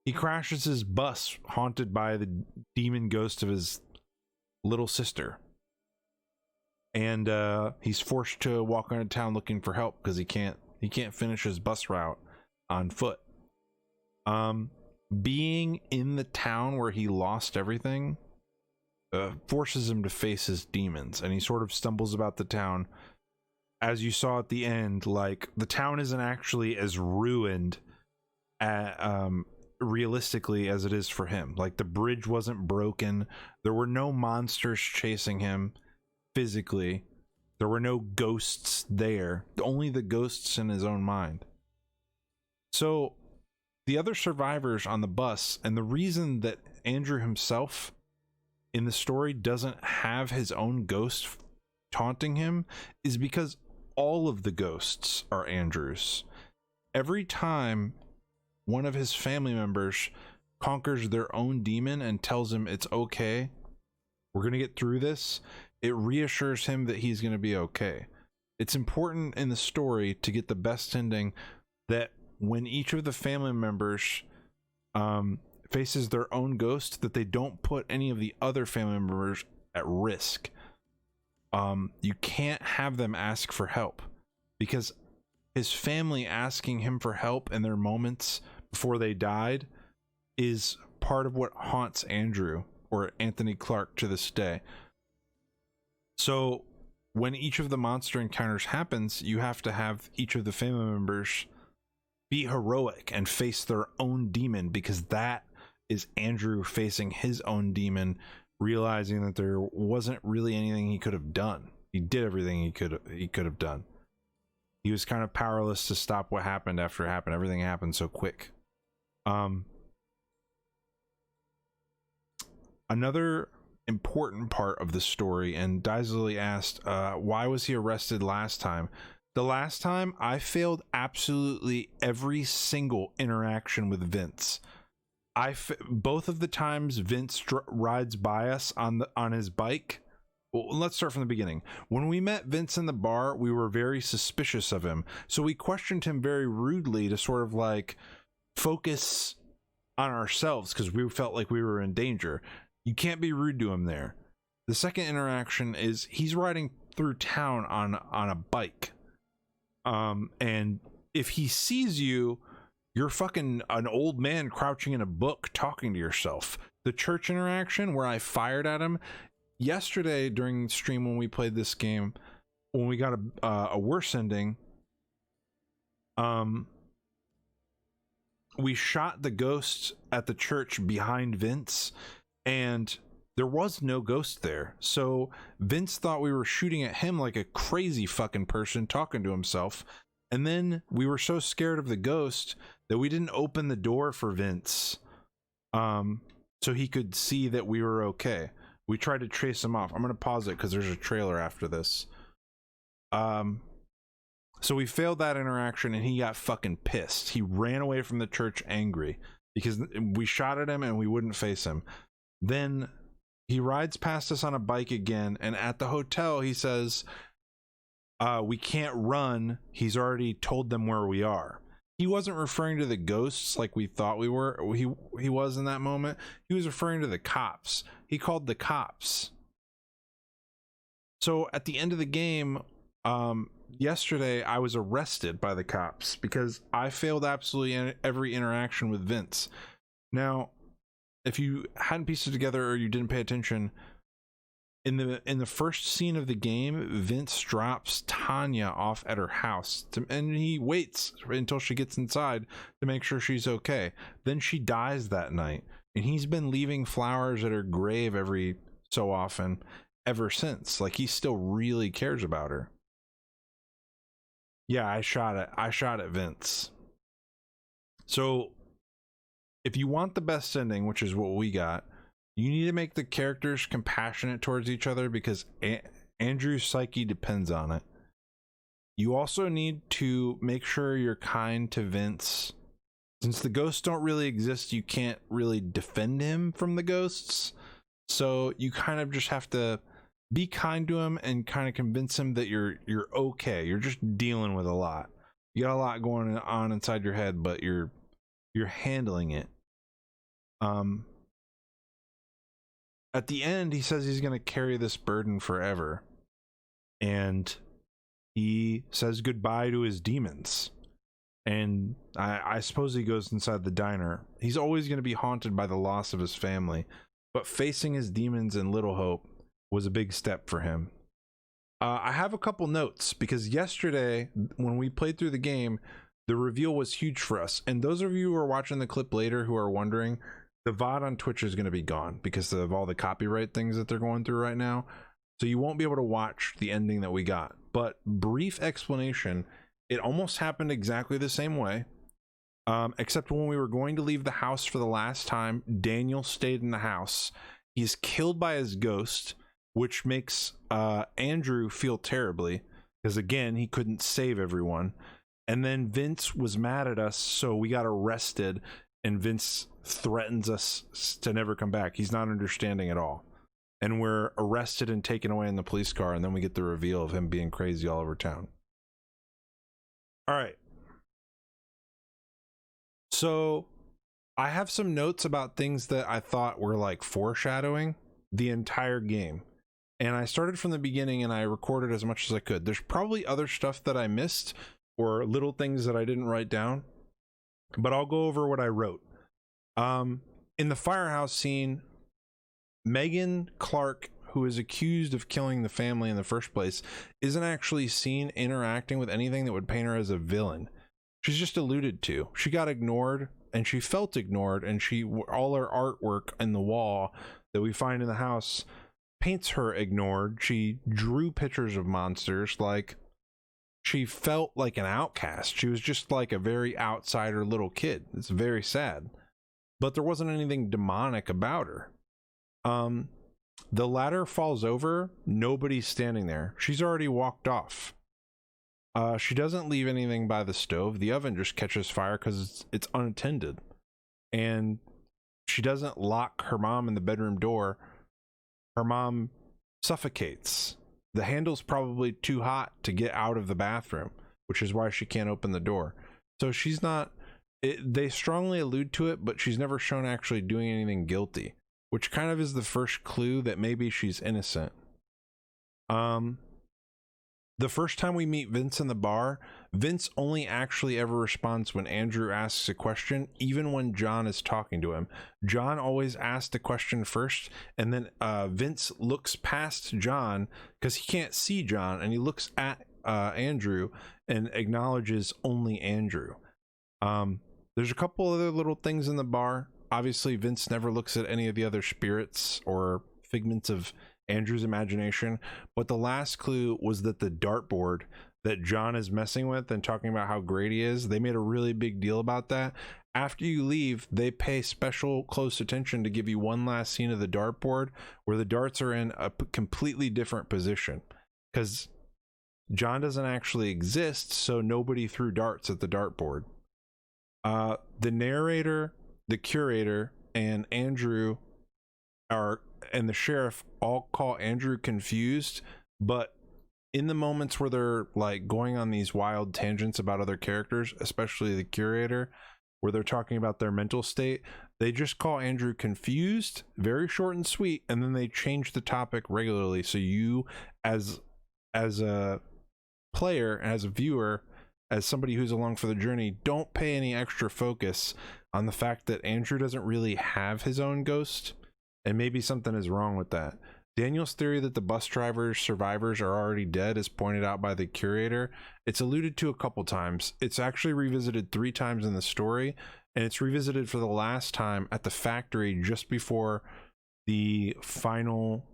A: He crashes his bus, haunted by the demon ghost of his little sister. And he's forced to walk around town looking for help because he can't finish his bus route on foot. Being in the town where he lost everything forces him to face his demons, and he sort of stumbles about the town. As you saw at the end, like, the town isn't actually as ruined realistically as it is for him. Like, the bridge wasn't broken, there were no monsters chasing him physically, there were no ghosts there, only the ghosts in his own mind. So the other survivors on the bus, and the reason that Andrew himself in the story doesn't have his own ghost taunting him, is because all of the ghosts are Andrew's. Every time one of his family members conquers their own demon and tells him it's okay, we're gonna get through this, it reassures him that he's gonna be okay. It's important in the story to get the best ending, that when each of the family members faces their own ghost, that they don't put any of the other family members at risk. You can't have them ask for help, because his family asking him for help in their moments before they died is part of what haunts Andrew, or Anthony Clark, to this day. So when each of the monster encounters happens, you have to have each of the family members be heroic and face their own demon, because that is Andrew facing his own demon, realizing that there wasn't really anything he could have done. He did everything he could have done. He was kind of powerless to stop what happened after it happened. Everything happened so quick. Another important part of the story, and Daisley asked, why was he arrested last time? The last time, I failed absolutely every single interaction with Vince. Both of the times Vince rides by us on his bike. Well, let's start from the beginning. When we met Vince in the bar, we were very suspicious of him, so we questioned him very rudely to sort of like focus on ourselves, because we felt like we were in danger. You can't be rude to him there. The second interaction is he's riding through town on a bike. And if he sees you, you're fucking an old man crouching in a book talking to yourself. The church interaction where I fired at him yesterday during stream when we played this game, when we got a worse ending, we shot the ghost at the church behind Vince, and there was no ghost there. So Vince thought we were shooting at him like a crazy fucking person talking to himself. And then we were so scared of the ghost that we didn't open the door for Vince, so he could see that we were okay. We tried to trace him off. I'm going to pause it because there's a trailer after this. So we failed that interaction, and he got fucking pissed. He ran away from the church angry because we shot at him and we wouldn't face him. Then he rides past us on a bike again, and at the hotel he says, we can't run. He's already told them where we are. He wasn't referring to the ghosts like we thought we were. He was in that moment. He was referring to the cops. He called the cops. So at the end of the game, yesterday I was arrested by the cops because I failed absolutely every interaction with Vince. Now, if you hadn't pieced it together or you didn't pay attention, in the first scene of the game, Vince drops Tanya off at her house and he waits until she gets inside to make sure she's okay. Then she dies that night, and he's been leaving flowers at her grave every so often ever since. Like, he still really cares about her. Yeah, I shot at Vince. So if you want the best ending, which is what we got, you need to make the characters compassionate towards each other, because Andrew's psyche depends on it. You also need to make sure you're kind to Vince. Since the ghosts don't really exist, you can't really defend him from the ghosts. So you kind of just have to be kind to him and kind of convince him that you're okay. You're just dealing with a lot. You got a lot going on inside your head, but you're handling it. At the end, he says he's going to carry this burden forever. And he says goodbye to his demons. And I suppose he goes inside the diner. He's always going to be haunted by the loss of his family. But facing his demons in Little Hope was a big step for him. I have a couple notes, because yesterday, when we played through the game, the reveal was huge for us. And those of you who are watching the clip later who are wondering, the VOD on Twitch is going to be gone because of all the copyright things that they're going through right now. So you won't be able to watch the ending that we got. But brief explanation, it almost happened exactly the same way. Except when we were going to leave the house for the last time, Daniel stayed in the house. He's killed by his ghost, which makes Andrew feel terribly, because again, he couldn't save everyone. And then Vince was mad at us, so we got arrested, and Vince threatens us to never come back. He's not understanding at all. And we're arrested and taken away in the police car, and then we get the reveal of him being crazy all over town. All right. So I have some notes about things that I thought were like foreshadowing the entire game. And I started from the beginning and I recorded as much as I could. There's probably other stuff that I missed or little things that I didn't write down, but I'll go over what I wrote. In the firehouse scene, Megan Clark, who is accused of killing the family in the first place, isn't actually seen interacting with anything that would paint her as a villain. She's just alluded to. She got ignored, and she felt ignored, and all her artwork in the wall that we find in the house paints her ignored. She drew pictures of monsters. Like, she felt like an outcast. She was just like a very outsider little kid. It's very sad. But there wasn't anything demonic about her. The ladder falls over. Nobody's standing there. She's already walked off. She doesn't leave anything by the stove. The oven just catches fire because it's unattended. And she doesn't lock her mom in the bedroom door. Her mom suffocates. The handle's probably too hot to get out of the bathroom, which is why she can't open the door. So she's not... they strongly allude to it, but she's never shown actually doing anything guilty, which kind of is the first clue that maybe she's innocent. The first time we meet Vince in the bar, Vince only actually ever responds when Andrew asks a question, even when John is talking to him. John always asks the question first, and then Vince looks past John because he can't see John, and he looks at Andrew and acknowledges only Andrew. There's a couple other little things in the bar. Obviously, Vince never looks at any of the other spirits or figments of Andrew's imagination, but the last clue was that the dartboard that John is messing with and talking about how great he is, they made a really big deal about that. After you leave, they pay special close attention to give you one last scene of the dartboard where the darts are in a completely different position, because John doesn't actually exist, so nobody threw darts at the dartboard. The narrator, the curator, and Andrew and the sheriff all call Andrew confused, but in the moments where they're like going on these wild tangents about other characters, especially the curator, where they're talking about their mental state, they just call Andrew confused, very short and sweet, and then they change the topic regularly. So you, as a player, as a viewer, as somebody who's along for the journey, don't pay any extra focus on the fact that Andrew doesn't really have his own ghost, and maybe something is wrong with that. Daniel's theory that the bus driver's survivors are already dead is pointed out by the curator. It's alluded to a couple times. It's actually revisited 3 times in the story, and it's revisited for the last time at the factory just before the final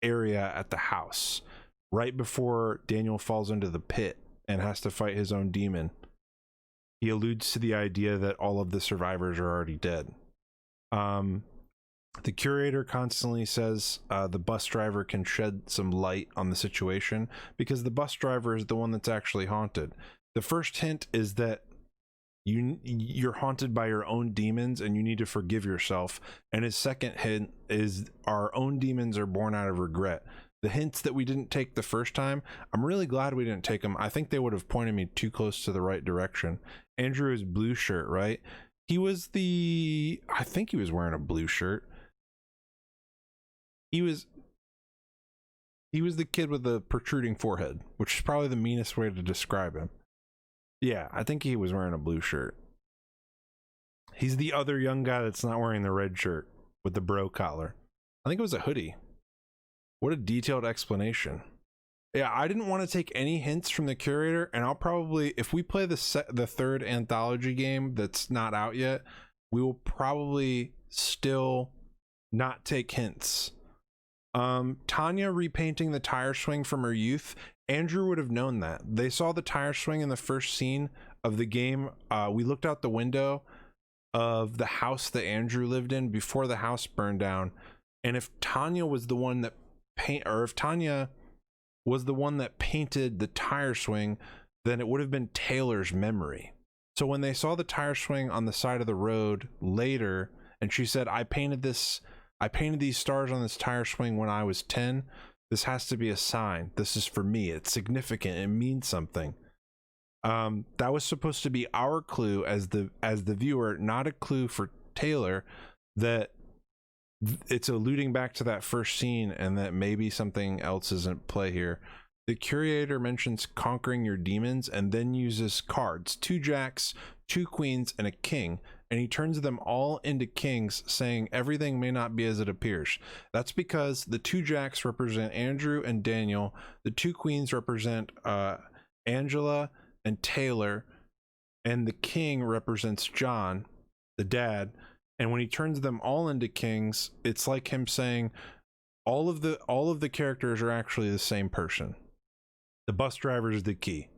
A: area at the house, right before Daniel falls into the pit and has to fight his own demon. He alludes to the idea that all of the survivors are already dead. The curator constantly says the bus driver can shed some light on the situation because the bus driver is the one that's actually haunted. The first hint is that you're haunted by your own demons and you need to forgive yourself. And his second hint is our own demons are born out of regret. The hints that we didn't take the first time, I'm really glad we didn't take them. I think they would have pointed me too close to the right direction. Andrew is blue shirt, right? I think he was wearing a blue shirt. He was the kid with the protruding forehead, which is probably the meanest way to describe him. Yeah, I think he was wearing a blue shirt. He's the other young guy that's not wearing the red shirt with the bro collar. I think it was a hoodie. What a detailed explanation. Yeah, I didn't want to take any hints from the curator, and I'll probably, if we play the 3rd anthology game that's not out yet, we will probably still not take hints. Tanya repainting the tire swing from her youth, Andrew would have known that. They saw the tire swing in the first scene of the game. We looked out the window of the house that Andrew lived in before the house burned down, and if Tanya was the one that painted the tire swing, then it would have been Taylor's memory. So when they saw the tire swing on the side of the road later, and she said, I painted these stars on this tire swing when I was 10. This has to be a sign. This is for me. It's significant. It means something. That was supposed to be our clue as the viewer, not a clue for Taylor, that it's alluding back to that first scene and that maybe something else is at play here. The curator mentions conquering your demons and then uses cards, 2 jacks, 2 queens, and a king, and he turns them all into kings, saying everything may not be as it appears. That's because the two jacks represent Andrew and Daniel, the two queens represent Angela and Taylor, and the king represents John, the dad. And when he turns them all into kings, it's like him saying all of the characters are actually the same person. The bus driver is the key.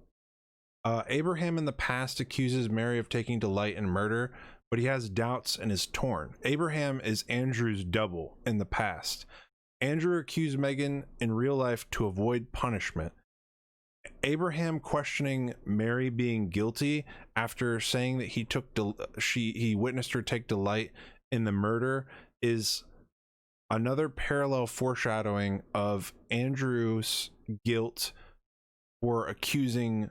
A: Abraham in the past accuses Mary of taking delight in murder, but he has doubts and is torn. Abraham is Andrew's double in the past. Andrew accused Megan in real life to avoid punishment. Abraham questioning Mary being guilty after saying that he witnessed her take delight in the murder is another parallel foreshadowing of Andrew's guilt for accusing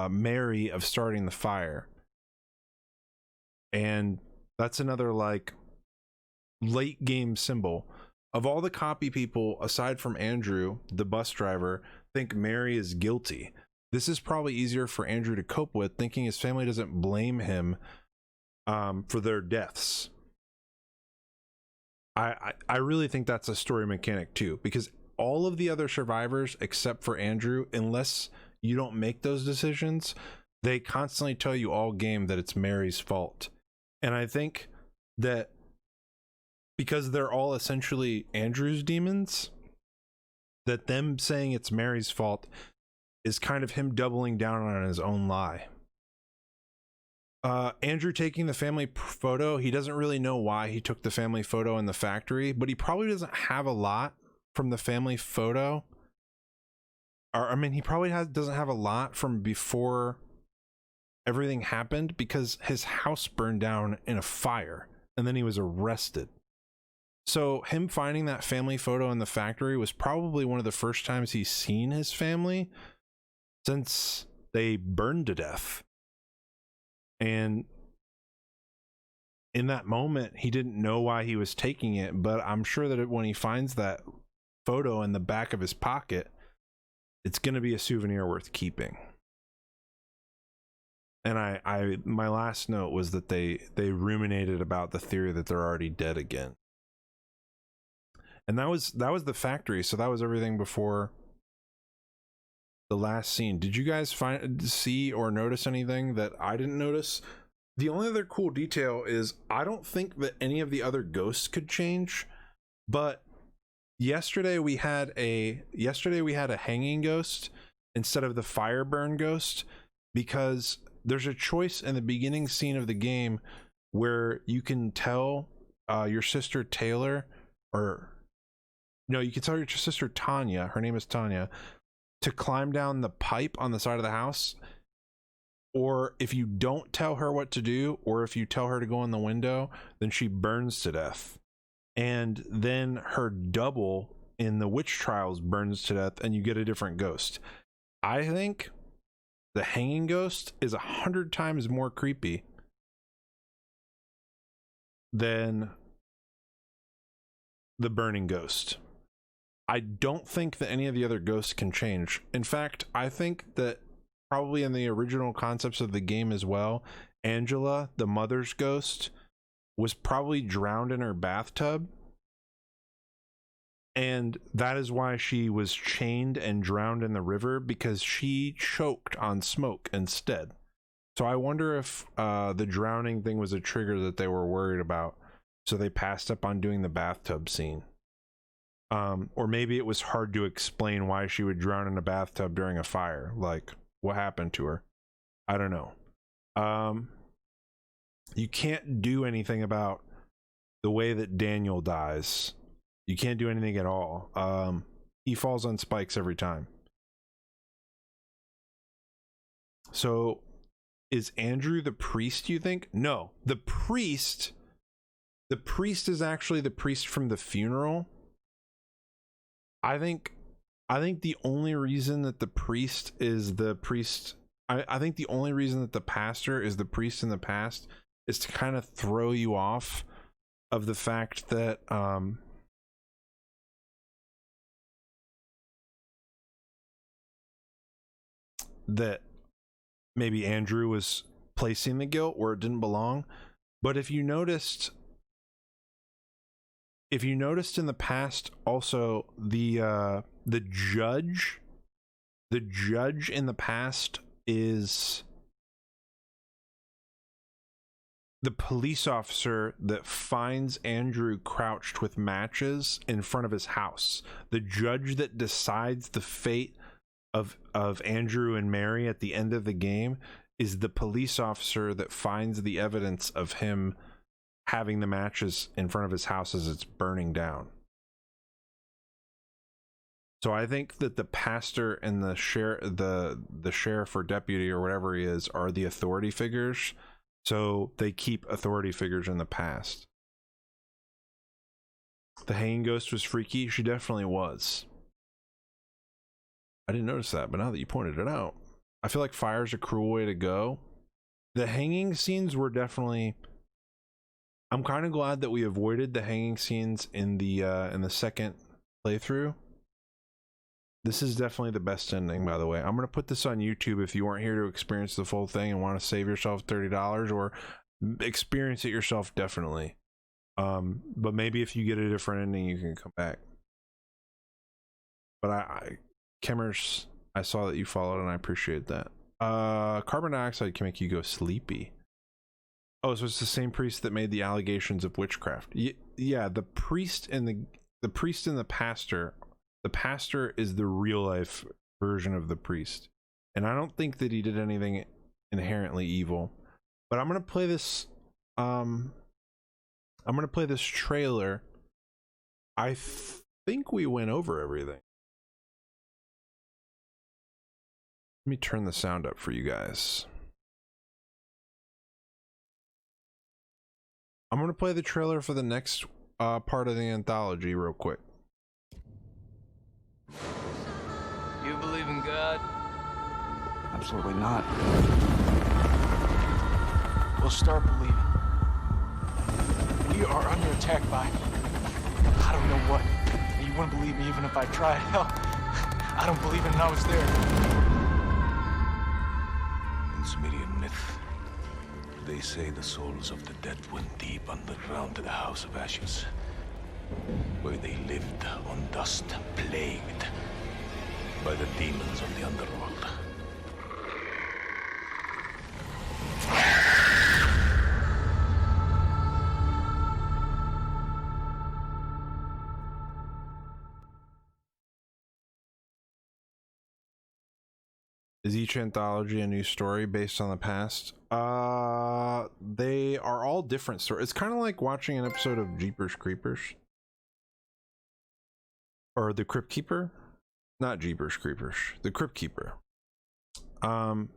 A: Mary of starting the fire. And that's another like late game symbol. Of all the copy people aside from Andrew, the bus driver, think Mary is guilty. This is probably easier for Andrew to cope with, thinking his family doesn't blame him for their deaths. I really think that's a story mechanic too, because all of the other survivors except for Andrew, unless you don't make those decisions, they constantly tell you all game that it's Mary's fault. And I think that because they're all essentially Andrew's demons, that them saying it's Mary's fault is kind of him doubling down on his own lie. Andrew taking the family photo, he doesn't really know why he took the family photo in the factory, but he probably doesn't have a lot from the family photo. Or I mean, he probably doesn't have a lot from before everything happened, because his house burned down in a fire and then he was arrested. So him finding that family photo in the factory was probably one of the first times he's seen his family since they burned to death. And in that moment, he didn't know why he was taking it, but I'm sure that when he finds that photo in the back of his pocket, it's going to be a souvenir worth keeping. And my last note was that they ruminated about the theory that they're already dead again. And that was the factory, so that was everything before the last scene. Did you guys see or notice anything that I didn't notice? The only other cool detail is I don't think that any of the other ghosts could change, but yesterday we had a hanging ghost instead of the fire burn ghost, because there's a choice in the beginning scene of the game where you can tell your sister Taylor, or no, you can tell your sister Tanya, her name is Tanya, to climb down the pipe on the side of the house. Or if you don't tell her what to do, or if you tell her to go in the window, then she burns to death. And then her double in the witch trials burns to death, and you get a different ghost. I think the hanging ghost is 100 times more creepy than the burning ghost. I don't think that any of the other ghosts can change. In fact, I think that probably in the original concepts of the game as well, Angela, the mother's ghost, was probably drowned in her bathtub. And that is why she was chained and drowned in the river, because she choked on smoke instead. So I wonder if the drowning thing was a trigger that they were worried about, so they passed up on doing the bathtub scene. Or maybe it was hard to explain why she would drown in a bathtub during a fire. Like, what happened to her? I don't know. You can't do anything about the way that Daniel dies. You can't do anything at all. He falls on spikes every time. So is Andrew the priest, you think? No, the priest is actually the priest from the funeral. I think the only reason that the priest is the priest, I think the only reason that the pastor is the priest in the past is to kind of throw you off of the fact that that maybe Andrew was placing the guilt where it didn't belong. But if you noticed in the past, also the judge in the past is the police officer that finds Andrew crouched with matches in front of his house. The judge that decides the fate of Andrew and Mary at the end of the game is the police officer that finds the evidence of him having the matches in front of his house as it's burning down. So I think that the pastor and the sheriff or deputy or whatever he is are the authority figures. So they keep authority figures in the past. The hanging ghost was freaky. She definitely was. I didn't notice that, but now that you pointed it out, I feel like fire's a cruel way to go. The hanging scenes were definitely... I'm kind of glad that we avoided the hanging scenes in the second playthrough. This is definitely the best ending, by the way. I'm going to put this on YouTube if you weren't here to experience the full thing and want to save yourself $30 or experience it yourself, definitely. But maybe if you get a different ending, you can come back. But Kemmers, I saw that you followed and I appreciate that. Carbon dioxide can make you go sleepy. Oh, so it's the same priest that made the allegations of witchcraft. Yeah, the priest and the pastor. The pastor is the real life version of the priest. And I don't think that he did anything inherently evil. But I'm going to play this trailer. I think we went over everything. Let me turn the sound up for you guys. I'm going to play the trailer for the next part of the anthology real quick.
I: You believe in God?
O: Absolutely not. We'll start believing. We are under attack by... I don't know what. You wouldn't believe me even if I tried. Hell, I don't believe it and I was there.
R: In Sumerian myth, they say the souls of the dead went deep underground to the House of Ashes, where they lived on dust, plagued by the demons of the underworld.
A: Is each anthology a new story based on the past? They are all different stories. It's kind of like watching an episode of Jeepers Creepers. Or The Crypt Keeper. Not Jeepers Creepers. The Crypt Keeper. But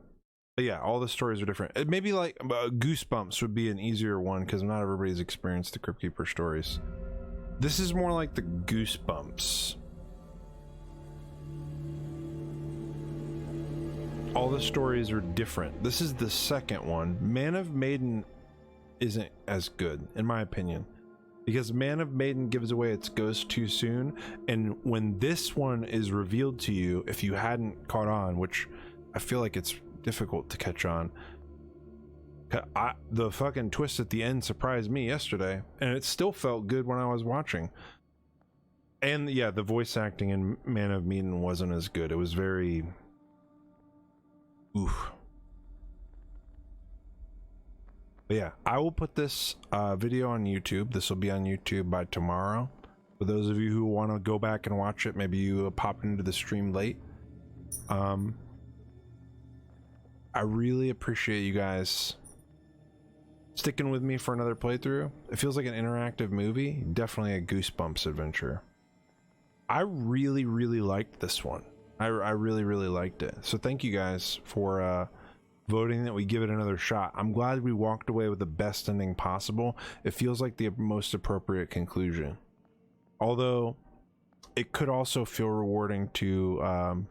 A: yeah, all the stories are different. It maybe like Goosebumps would be an easier one because not everybody's experienced the Crypt Keeper stories. This is more like the Goosebumps. All the stories are different. This is the second one. Man of Medan isn't as good, in my opinion, because Man of Medan gives away its ghost too soon. And when this one is revealed to you, if you hadn't caught on, which I feel like it's difficult to catch on, the fucking twist at the end surprised me yesterday, and it still felt good when I was watching. And yeah, the voice acting in Man of Medan wasn't as good. It was very... oof. But yeah, I will put this video on YouTube. This will be on YouTube by tomorrow. For those of you who want to go back and watch it, maybe you pop into the stream late. I really appreciate you guys sticking with me for another playthrough. It feels like an interactive movie. Definitely a Goosebumps adventure. I really, really liked this one. I really, really liked it. So thank you guys for voting that we give it another shot. I'm glad we walked away with the best ending possible. It feels like the most appropriate conclusion. Although, it could also feel rewarding to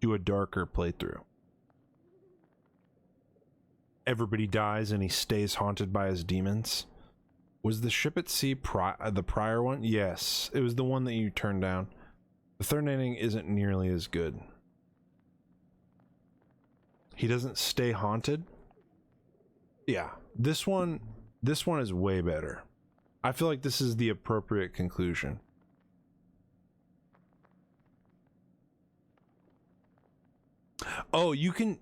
A: do a darker playthrough. Everybody dies and he stays haunted by his demons. Was the ship at sea the prior one? Yes, it was the one that you turned down. The third ending isn't nearly as good. He doesn't stay haunted. Yeah, this one is way better. I feel like this is the appropriate conclusion. Oh, you can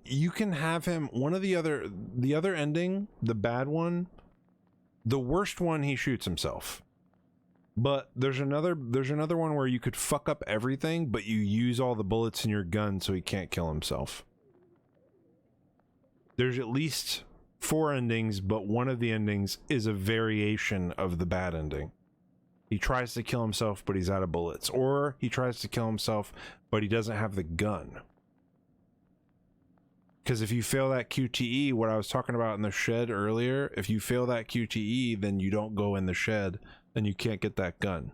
A: have him, one of the other ending, the bad one, the worst one, he shoots himself. But there's another one where you could fuck up everything, but you use all the bullets in your gun so he can't kill himself. There's at least 4 endings, but one of the endings is a variation of the bad ending. He tries to kill himself, but he's out of bullets. Or he tries to kill himself, but he doesn't have the gun. Because if you fail that QTE, what I was talking about in the shed earlier, if you fail that QTE, then you don't go in the shed, and you can't get that gun.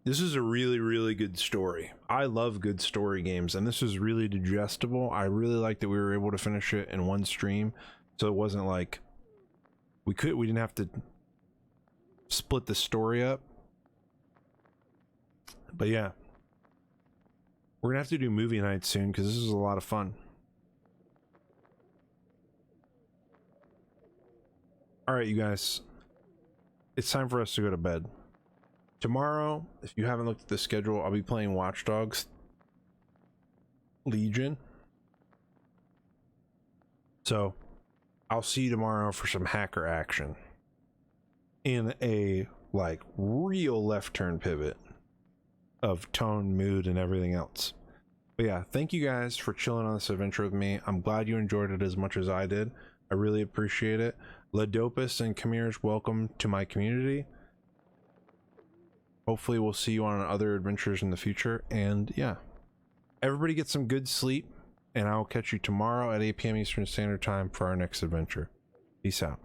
A: This is a really, really good story. I love good story games, and this is really digestible. I really like that we were able to finish it in one stream, so it wasn't like we didn't have to split the story up. But yeah, we're gonna have to do movie night soon because this is a lot of fun. All right, you guys, it's time for us to go to bed. Tomorrow, if you haven't looked at the schedule, I'll be playing Watch Dogs Legion. So I'll see you tomorrow for some hacker action in a like real left turn pivot of tone, mood, and everything else. But yeah, thank you guys for chilling on this adventure with me. I'm glad you enjoyed it as much as I did. I really appreciate it. Ladopus and Kamirs, welcome to my community. Hopefully we'll see you on other adventures in the future. And yeah, everybody get some good sleep, and I will catch you tomorrow at 8 p.m. Eastern Standard Time for our next adventure. Peace out.